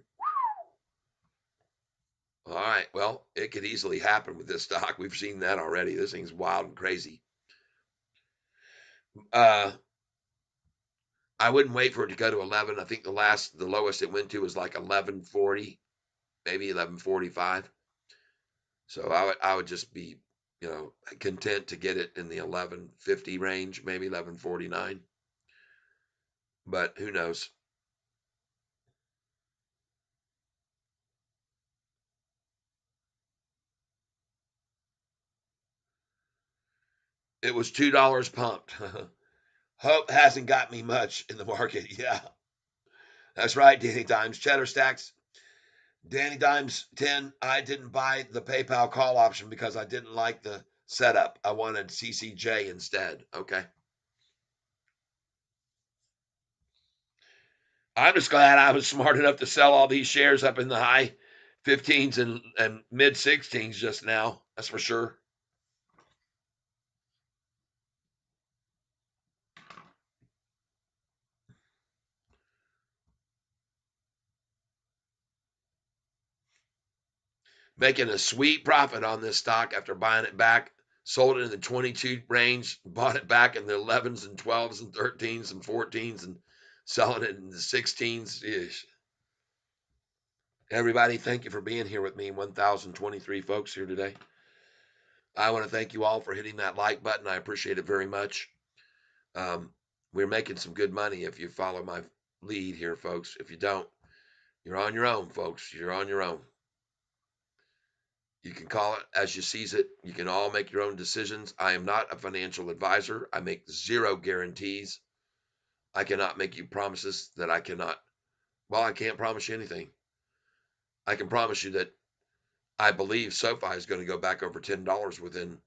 Speaker 1: All right. Well, it could easily happen with this stock. We've seen that already. This thing's wild and crazy. Uh, I wouldn't wait for it to go to 11. I think the lowest it went to was like 1140, maybe 1145. So I would just be, content to get it in the 1150 range, maybe 1149. But who knows? It was $2 pumped. Hope hasn't got me much in the market. Yeah, that's right, Danny Dimes. Cheddar Stacks. Danny Dimes 10. I didn't buy the PayPal call option because I didn't like the setup. I wanted CCJ instead. Okay. I'm just glad I was smart enough to sell all these shares up in the high 15s and mid 16s just now. That's for sure. Making a sweet profit on this stock after buying it back. Sold it in the 22 range, bought it back in the 11s and 12s and 13s and 14s, and selling it in the 16s. Eesh. Everybody, thank you for being here with me. 1,023 folks here today. I want to thank you all for hitting that like button. I appreciate it very much. Um, we're making some good money if you follow my lead here, folks. If you don't, You're on your own, folks. You're on your own. You can call it as you sees it. You can all make your own decisions. I am not a financial advisor. I make zero guarantees. I cannot make you promises that I cannot. Well, I can't promise you anything. I can promise you that I believe SoFi is going to go back over $10 within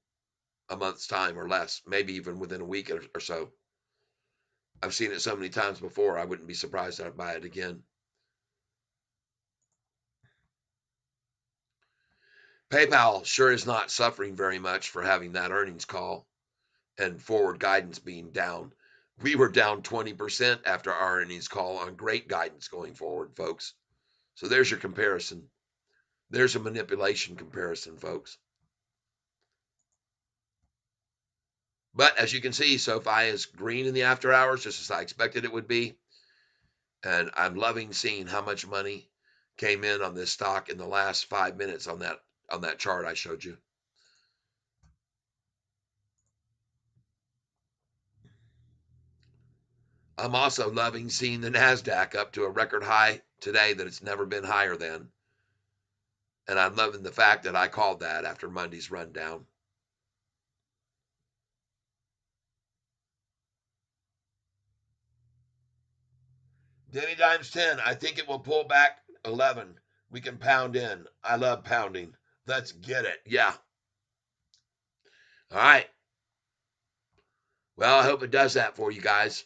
Speaker 1: a month's time or less, maybe even within a week or so. I've seen it so many times before, I wouldn't be surprised I'd buy it again. PayPal sure is not suffering very much for having that earnings call and forward guidance being down. We were down 20% after our earnings call on great guidance going forward, folks. So there's your comparison. There's a manipulation comparison, folks. But as you can see, SoFi is green in the after hours, just as I expected it would be. And I'm loving seeing how much money came in on this stock in the last 5 minutes on that chart I showed you. I'm also loving seeing the NASDAQ up to a record high today that it's never been higher than. And I'm loving the fact that I called that after Monday's rundown. Danny Dimes 10. I think it will pull back 11. We can pound in. I love pounding. Let's get it. Yeah. All right. Well, I hope it does that for you guys.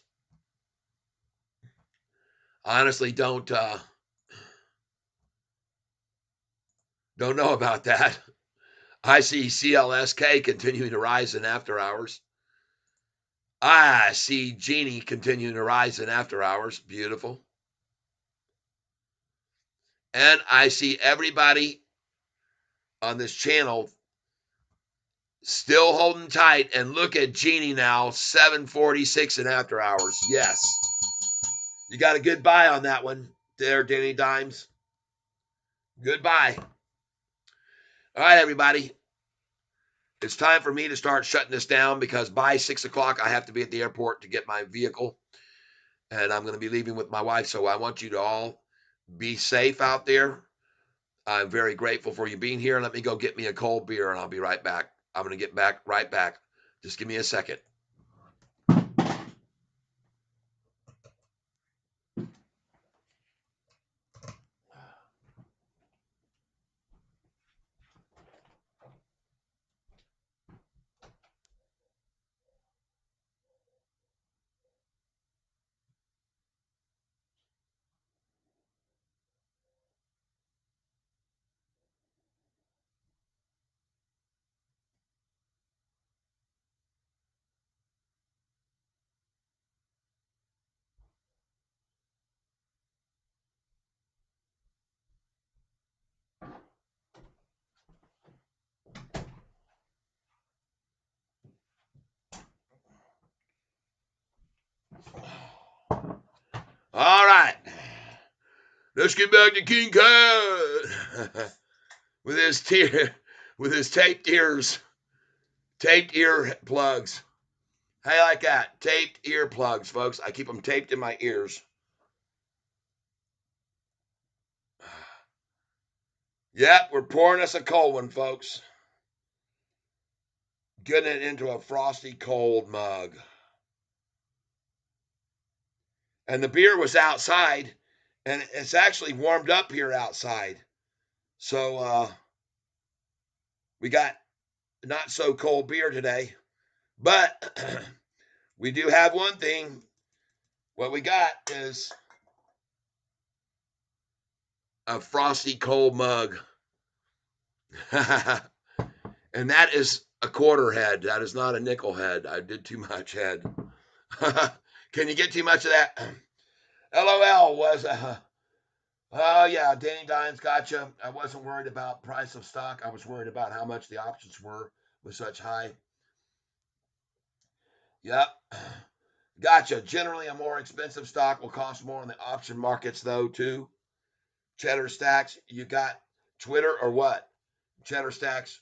Speaker 1: Honestly, don't know about that. I see CLSK continuing to rise in after hours. I see Genie continuing to rise in after hours. Beautiful. And I see everybody on this channel still holding tight. And look at Genie now, 746 in after hours. Yes. You got a good buy on that one there, Danny Dimes. Goodbye. All right, everybody. It's time for me to start shutting this down because by 6 o'clock, I have to be at the airport to get my vehicle. And I'm going to be leaving with my wife. So I want you to all be safe out there. I'm very grateful for you being here. Let me go get me a cold beer and I'll be right back. I'm going to get back right back. Just give me a second. All right. Let's get back to King Cut with his taped ears, taped ear plugs. How you like that? Taped ear plugs, folks. I keep them taped in my ears. Yep, we're pouring us a cold one, folks. Getting it into a frosty cold mug. And the beer was outside, and it's actually warmed up here outside. So we got not so cold beer today. But we do have one thing. What we got is a frosty cold mug. And that is a quarter head. That is not a nickel head. I did too much head. Can you get too much of that? LOL was oh yeah, Danny Dimes gotcha. I wasn't worried about price of stock. I was worried about how much the options were with such high. Yep. Gotcha. Generally, a more expensive stock will cost more in the option markets, though, too. Cheddar Stacks, you got Twitter or what? Cheddar Stacks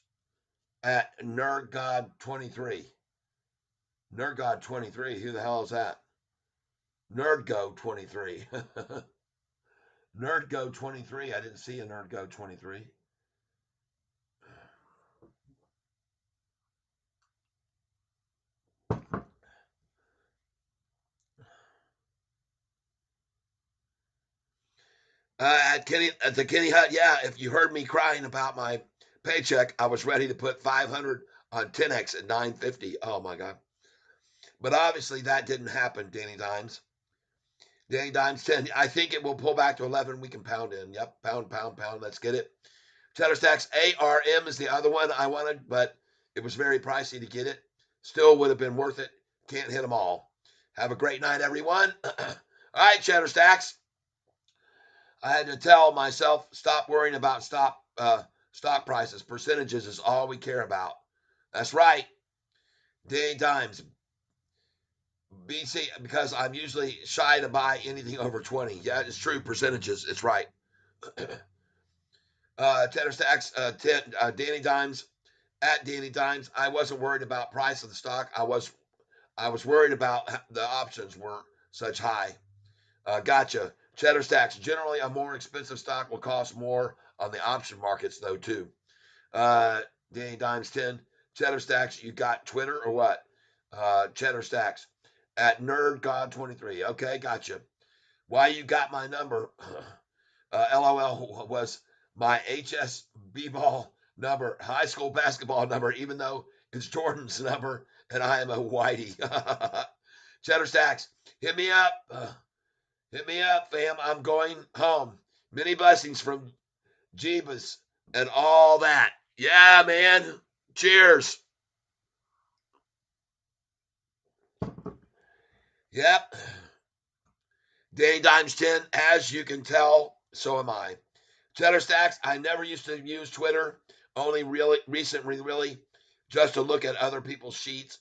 Speaker 1: at NerdGod23. NerdGod23, who the hell is that? NerdGo23. Nerd Go 23. I didn't see a Nerd Go 23. At the Kenny Hut, yeah. If you heard me crying about my paycheck, I was ready to put 500 on 10x at 950. Oh my god! But obviously that didn't happen. Danny Dimes. Danny Dimes 10. I think it will pull back to 11. We can pound in. Yep, pound, pound, pound. Let's get it. Cheddar Stacks ARM is the other one I wanted, but it was very pricey to get it. Still would have been worth it. Can't hit them all. Have a great night, everyone. All right, Cheddar Stacks. I had to tell myself stop worrying about stock prices. Percentages is all we care about. That's right. Danny Dimes. BC, because I'm usually shy to buy anything over 20. Yeah, it's true. Percentages. It's right. Cheddar Stacks, Danny Dimes, at Danny Dimes. I wasn't worried about price of the stock. I was worried about the options were such high. Gotcha. Cheddar Stacks. Generally, a more expensive stock will cost more on the option markets, though, too. Uh, Danny Dimes 10. Cheddar Stacks. You got Twitter or what? Cheddar Stacks at Nerd God 23. Okay, gotcha. Why you got my number? LOL was my HSB ball number, high school basketball number, even though it's Jordan's number and I am a whitey. Cheddar Stacks, hit me up. Hit me up, fam. I'm going home. Many blessings from Jeebus and all that. Yeah, man. Cheers. Yep. Danny Dimes 10, as you can tell, so am I. Cheddar Stacks, I never used to use Twitter, only really recently, really, just to look at other people's sheets.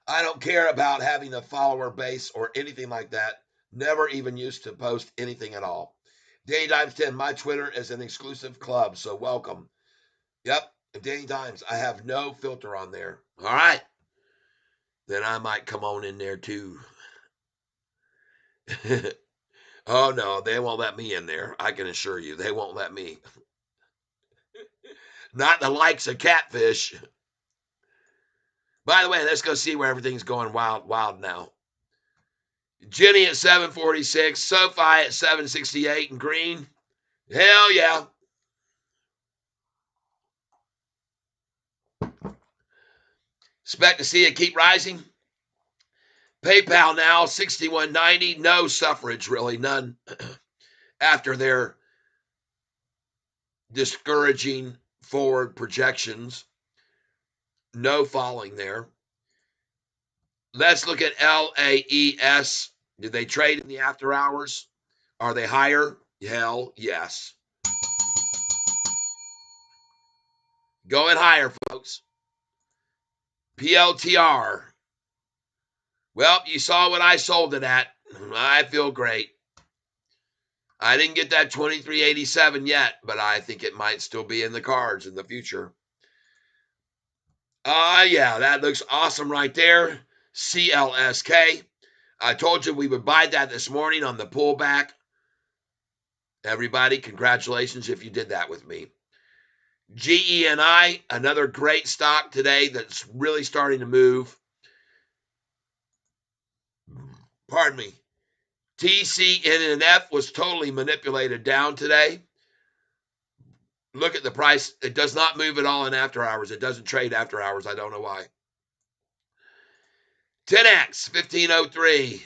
Speaker 1: I don't care about having a follower base or anything like that. Never even used to post anything at all. Danny Dimes 10, my Twitter is an exclusive club, so welcome. Yep, Danny Dimes, I have no filter on there. All right, then I might come on in there too. Oh no, they won't let me in there. I can assure you, they won't let me. Not the likes of Catfish. By the way, let's go see where everything's going wild, wild now. Jenny at 746, Sofi at 768, and green. Hell yeah. Expect to see it keep rising. PayPal now 61.90. No suffrage, really, none. After their discouraging forward projections, no falling there. Let's look at LAES. Did they trade in the after hours? Are they higher? Hell yes. Going higher, folks. PLTR. Well, you saw what I sold it at. I feel great. I didn't get that 2387 yet, but I think it might still be in the cards in the future. Yeah, that looks awesome right there. CLSK. I told you we would buy that this morning on the pullback. Everybody, congratulations if you did that with me. GENI, another great stock today that's really starting to move. Pardon me. TCNNF was totally manipulated down today. Look at the price. It does not move at all in after hours. It doesn't trade after hours. I don't know why. 10X, 1503.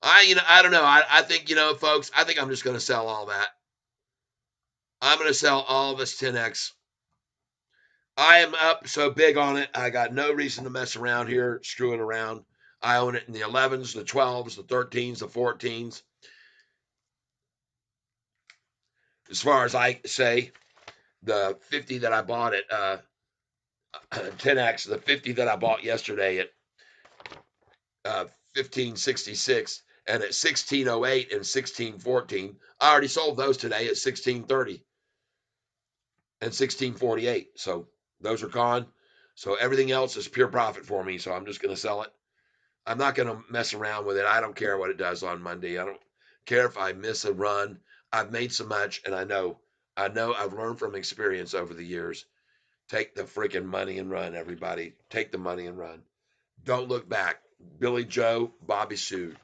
Speaker 1: I don't know. I think, folks, I think I'm just going to sell all that. I'm going to sell all this 10X. I am up so big on it. I got no reason to mess around here, screwing around. I own it in the 11s, the 12s, the 13s, the 14s. As far as I say, the 50 that I bought at 10X, the 50 that I bought yesterday at 1566 and at 1608 and 1614, I already sold those today at 1630 and 1648. So those are gone. So everything else is pure profit for me. So I'm just going to sell it. I'm not going to mess around with it. I don't care what it does on Monday. I don't care if I miss a run. I've made so much, and I know I've learned from experience over the years. Take the freaking money and run, everybody. Take the money and run. Don't look back. Billy Joe, Bobby Sue.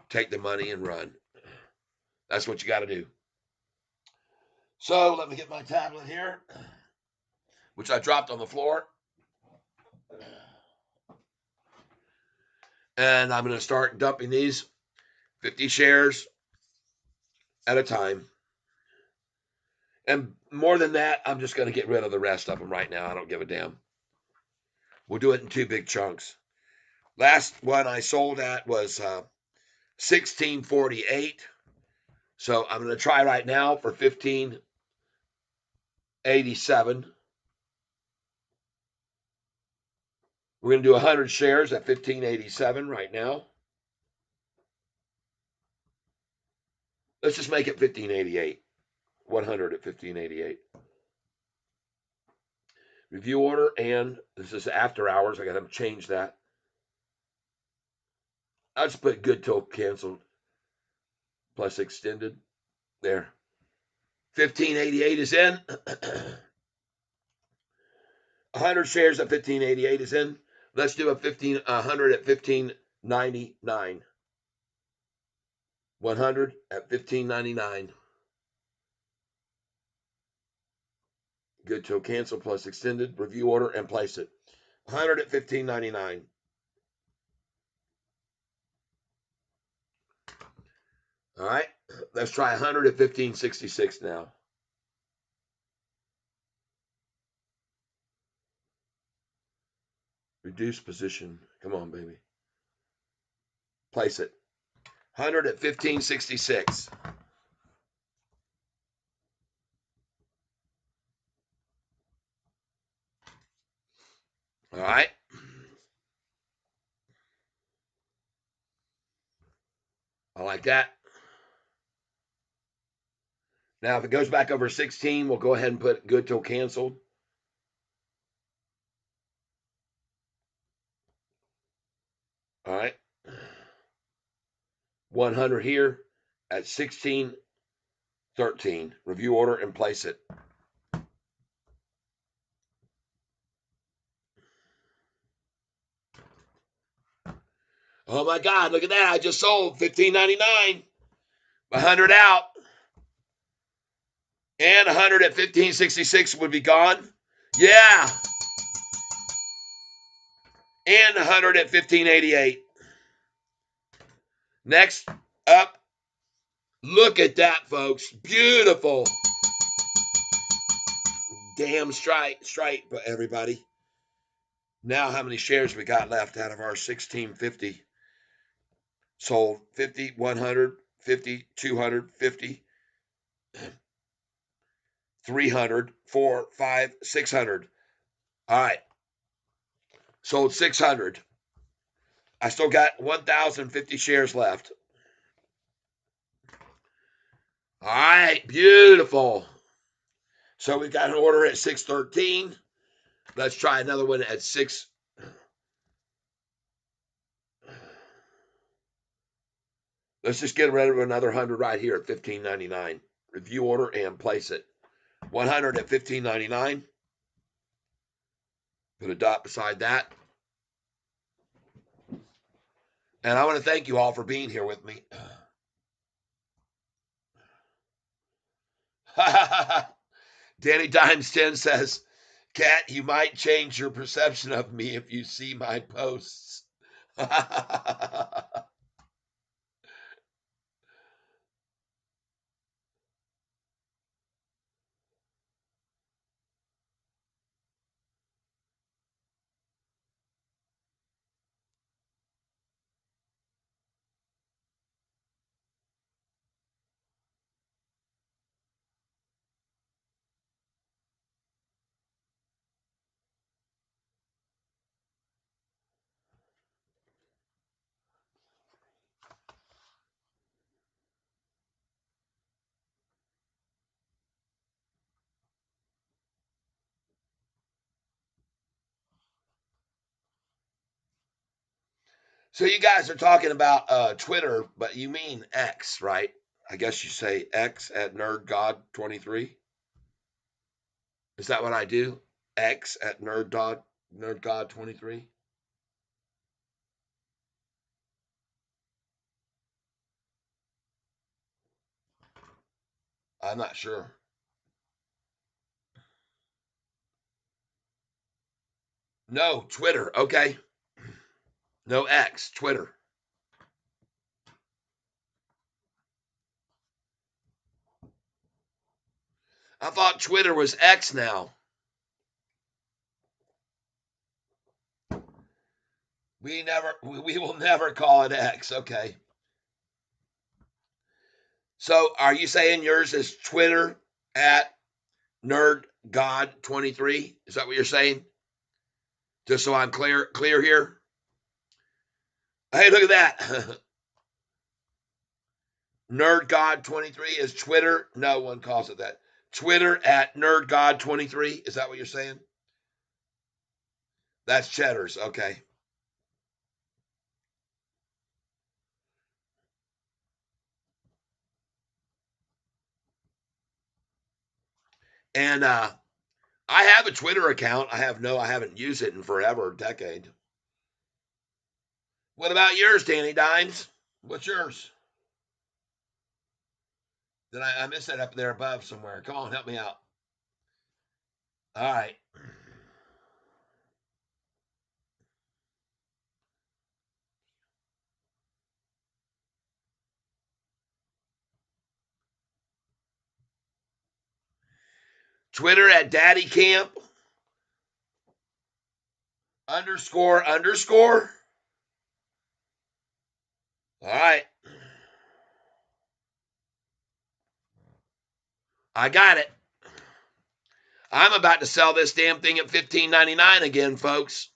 Speaker 1: Take the money and run. That's what you got to do. So let me get my tablet here, which I dropped on the floor. And I'm going to start dumping these 50 shares at a time. And more than that, I'm just going to get rid of the rest of them right now. I don't give a damn. We'll do it in two big chunks. Last one I sold at was 1648. So I'm going to try right now for 1587. We're going to do 100 shares at 1587 right now. Let's just make it 1588. 100 at 1588. Review order, and this is after hours. I got to change that. I'll just put good till canceled plus extended. There. 1588 is in. 100 shares at 1588 is in. Let's do 100 at 1599. 100 at 1599. Good till cancel plus extended. Review order and place it. 100 at 1599. All right. Let's try 100 at 1566 now. Reduce position. Come on, baby. Place it. 100 at 1566. All right. I like that. Now, if it goes back over 16, we'll go ahead and put good till canceled. All right. 100 here at 1613. Review order and place it. Oh my God, look at that. I just sold 1599. 100 out. And 100 at 1566 would be gone. Yeah. And 100 at 1588. Next up, look at that, folks. Beautiful. Damn straight, everybody. Now, how many shares we got left out of our 1650? Sold 50, 100, 50, 200, 50, 300, 4, 5, 600. All right. Sold 600. I still got 1,050 shares left. All right. Beautiful. So we got an order at 613. Let's try another one at 6. Let's just get rid of another 100 right here at 1599. Review order and place it. 100 at 1599. Put a dot beside that. And I want to thank you all for being here with me. Danny Dimes 10 says, Cat, you might change your perception of me if you see my posts. So you guys are talking about Twitter, but you mean X, right? I guess you say X at NerdGod23. Is that what I do? X at NerdGod23. I'm not sure. No, Twitter. Okay. No X, Twitter. I thought Twitter was X now. We will never call it X. Okay. So are you saying yours is Twitter at NerdGod23? Is that what you're saying? Just so I'm clear here. Hey, look at that. NerdGod23 is Twitter. No one calls it that. Twitter at NerdGod23. Is that what you're saying? That's Cheddar's. Okay. And I have a Twitter account. I haven't used it in forever, a decade. What about yours, Danny Dimes? What's yours? Did I missed that up there above somewhere? Come on, help me out. All right. Twitter at Daddy Camp __. All right. I got it. I'm about to sell this damn thing at $15.99 again, folks.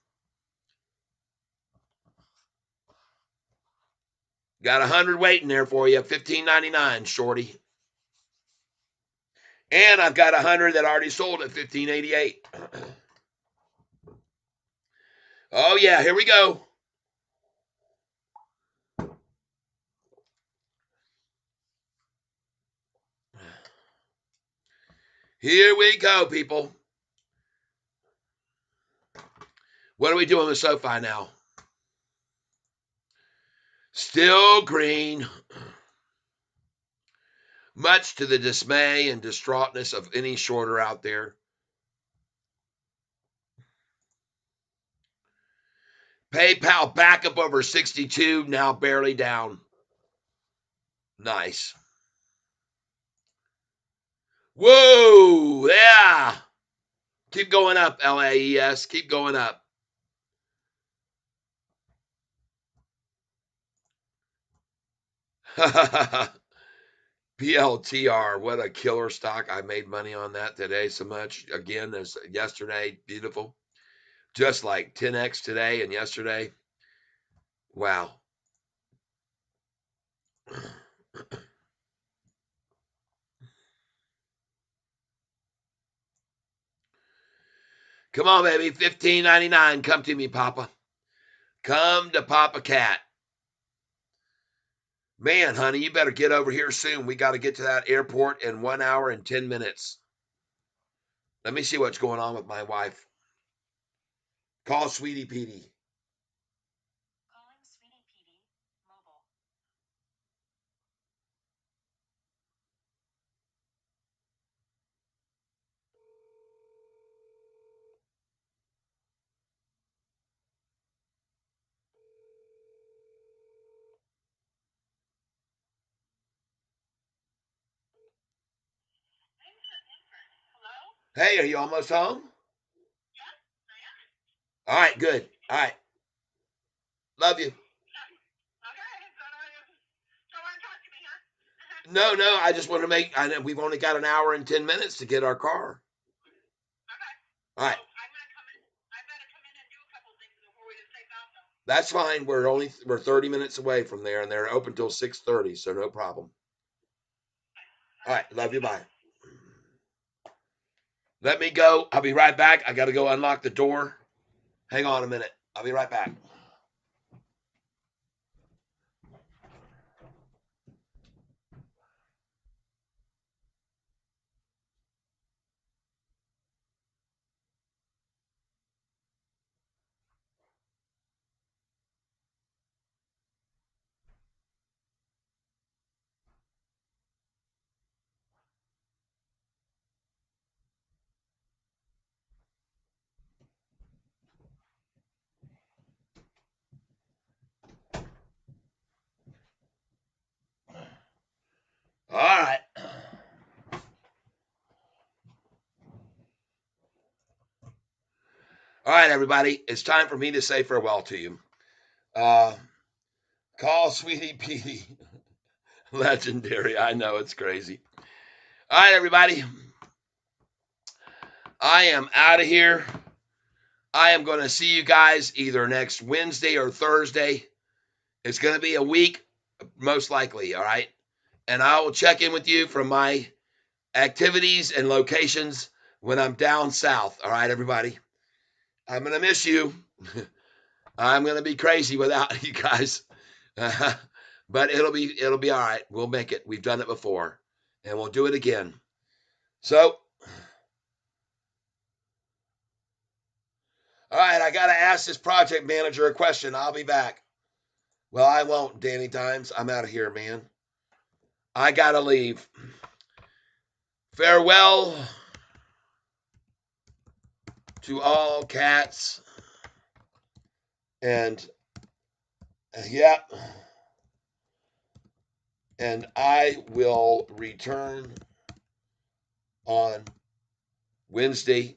Speaker 1: Got 100 waiting there for you. $15.99, shorty. And I've got 100 that already sold at $15.88. Oh yeah, here we go. Here we go, people. What are we doing with Sofi now? Still green. Much to the dismay and distraughtness of any shorter out there. PayPal back up over 62, now barely down. Nice. Whoa, yeah. Keep going up, LAES. Keep going up. PLTR, what a killer stock. I made money on that today so much. Again, as yesterday, beautiful. Just like 10x today and yesterday. Wow. Come on, baby. $15.99. Come to me, Papa. Come to Papa Cat. Man, honey, you better get over here soon. We got to get to that airport in 1 hour and 10 minutes. Let me see what's going on with my wife. Call Sweetie Petey.
Speaker 2: Calling Sweetie Petey, mobile. Hello?
Speaker 1: Hey, are you almost home?
Speaker 2: Yes, I am.
Speaker 1: All right, good. All right. Love you.
Speaker 2: Okay, don't want to talk to me, huh?
Speaker 1: No, I just want to make, I know we've only got an hour and 10 minutes to get our car.
Speaker 2: Okay.
Speaker 1: All right.
Speaker 2: So I've got to come in and do a couple things before we just take off though.
Speaker 1: That's fine. We're 30 minutes away from there and they're open till 6:30, so no problem. All right, love you. Bye. Let me go. I'll be right back. I got to go unlock the door. Hang on a minute. I'll be right back. right, everybody, it's time for me to say farewell to you. Uh, Call Sweetie Petey legendary. I know it's crazy. All right, everybody, I am out of here. I am going to see you guys either next Wednesday or Thursday. It's going to be a week, most likely. All right. And I will check in with you from my activities and locations when I'm down south. All right, everybody. I'm going to miss you. I'm going to be crazy without you guys. But it'll be all right. We'll make it. We've done it before, and we'll do it again. So, all right, I got to ask this project manager a question. I'll be back. Well, I won't, Danny Dimes. I'm out of here, man. I got to leave. Farewell to all cats. And, yeah. And I will return on Wednesday,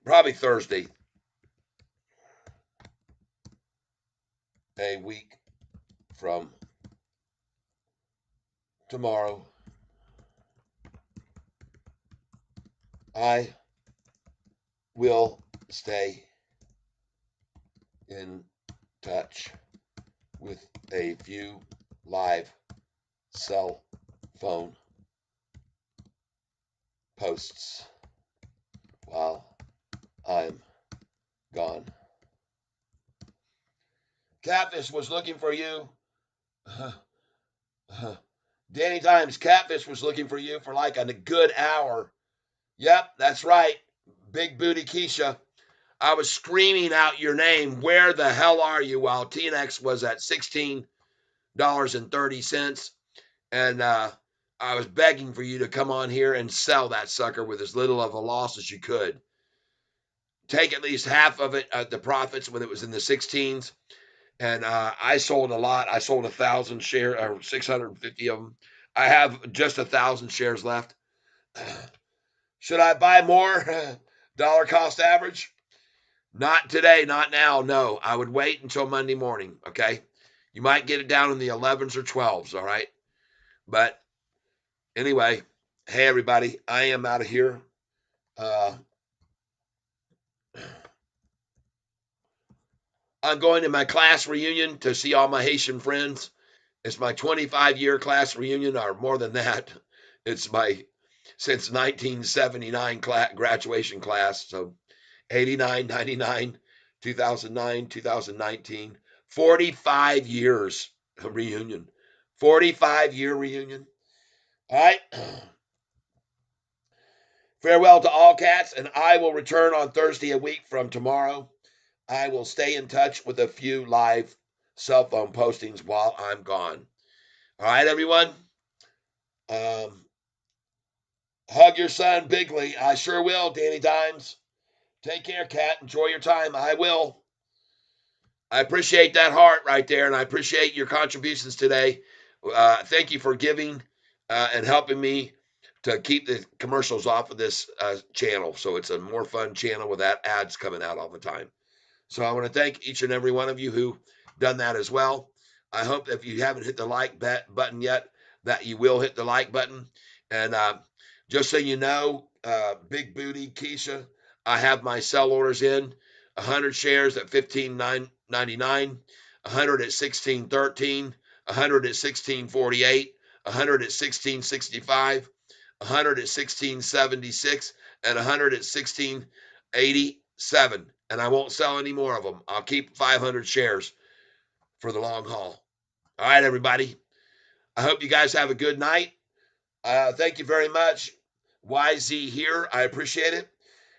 Speaker 1: probably Thursday, a week from tomorrow. I will stay in touch with a few live cell phone posts while I'm gone. Catfish was looking for you. Danny Dimes, Catfish was looking for you for like a good hour. Yep, that's right. Big Booty Keisha. I was screaming out your name. Where the hell are you? While TNX was at $16.30. And I was begging for you to come on here and sell that sucker with as little of a loss as you could. Take at least half of it at the profits when it was in the 16s. And I sold a lot. I sold 1,000 shares, or 650 of them. I have just 1,000 shares left. Should I buy more? Dollar cost average? Not today, not now. No, I would wait until Monday morning. Okay, you might get it down in the 11s or 12s. All right, but anyway, hey everybody, I am out of here. I'm going to my class reunion to see all my Haitian friends. It's my 25-year class reunion, or more than that. It's my since 1979 graduation class. So 89, 99, 2009, 2019, 45 years of reunion. 45-year reunion. All right. Farewell to all cats, and I will return on Thursday a week from tomorrow. I will stay in touch with a few live cell phone postings while I'm gone. All right, everyone. Um, Hug your son, Bigly. I sure will, Danny Dimes. Take care, Cat. Enjoy your time. I will. I appreciate that heart right there, and I appreciate your contributions today. Thank you for giving and helping me to keep the commercials off of this channel, so it's a more fun channel without ads coming out all the time. So I want to thank each and every one of you who done that as well. I hope that if you haven't hit the like button yet, that you will hit the like button. And just so you know, Big Booty Keisha, I have my sell orders in. 100 shares at $15.99, 100 at $16.13, 100 at $16.48, 100 at $16.65, 100 at $16.76, and 100 at $16.87. And I won't sell any more of them. I'll keep 500 shares for the long haul. All right, everybody. I hope you guys have a good night. Thank you very much. YZ here. I appreciate it.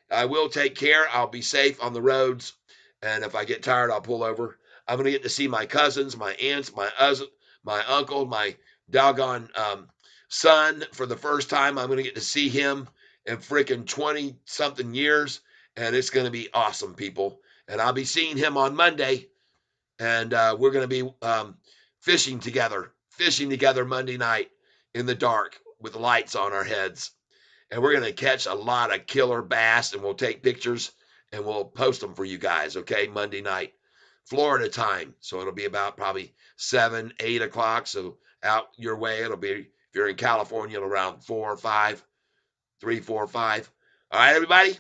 Speaker 1: I will take care. I'll be safe on the roads. And if I get tired, I'll pull over. I'm going to get to see my cousins, my aunts, my uncle, my doggone son for the first time. I'm going to get to see him in freaking 20 something years. And it's going to be awesome, people. And I'll be seeing him on Monday. And we're going to be fishing together Monday night in the dark with lights on our heads. And we're going to catch a lot of killer bass, and we'll take pictures and we'll post them for you guys, okay? Monday night, Florida time. So it'll be about probably 7, 8 o'clock. So out your way, it'll be, if you're in California, around 4 or 5, 3, 4, 5. All right, everybody.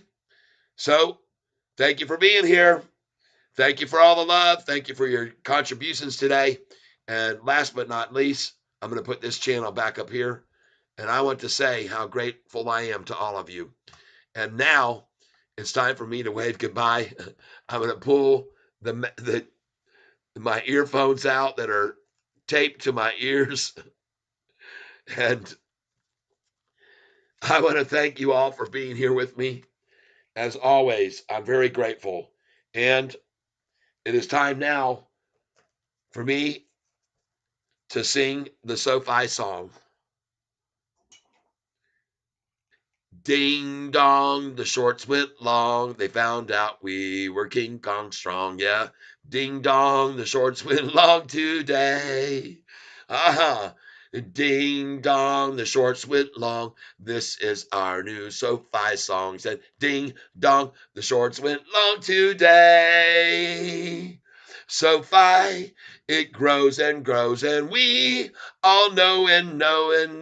Speaker 1: So thank you for being here. Thank you for all the love. Thank you for your contributions today. And last but not least, I'm going to put this channel back up here. And I want to say how grateful I am to all of you. And now it's time for me to wave goodbye. I'm going to pull my earphones out that are taped to my ears. And I want to thank you all for being here with me. As always, I'm very grateful. And it is time now for me to sing the Sofi song. Ding dong, the shorts went long. They found out we were King Kong strong. Yeah. Ding dong, the shorts went long today. Aha. Ding dong, the shorts went long. This is our new SoFi song. Said ding dong, the shorts went long today. SoFi, it grows and grows, and we all know and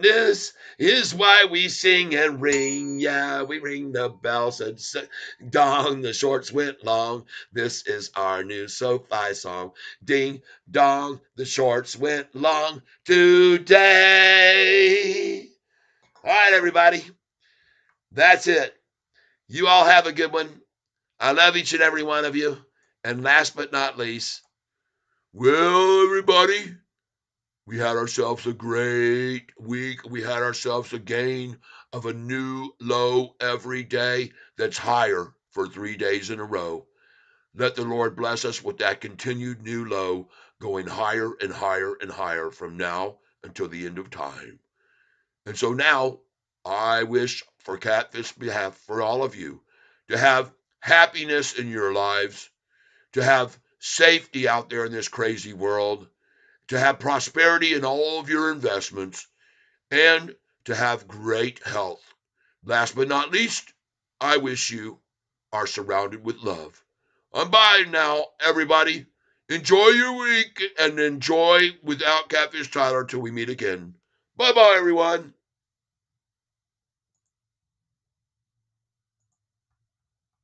Speaker 1: this is why we sing and ring. Yeah, we ring the bells and dong, the shorts went long. This is our new SoFi song. Ding dong, the shorts went long today. All right, everybody. That's it. You all have a good one. I love each and every one of you. And last but not least, well, everybody, we had ourselves a great week. We had ourselves a gain of a new low every day that's higher for 3 days in a row. Let the Lord bless us with that continued new low going higher and higher and higher from now until the end of time. And so now I wish for Catfish behalf for all of you to have happiness in your lives, to have safety out there in this crazy world, to have prosperity in all of your investments, and to have great health. Last but not least, I wish you are surrounded with love. Bye now, everybody. Enjoy your week and enjoy without Catfish Tyler till we meet again. Bye bye, everyone.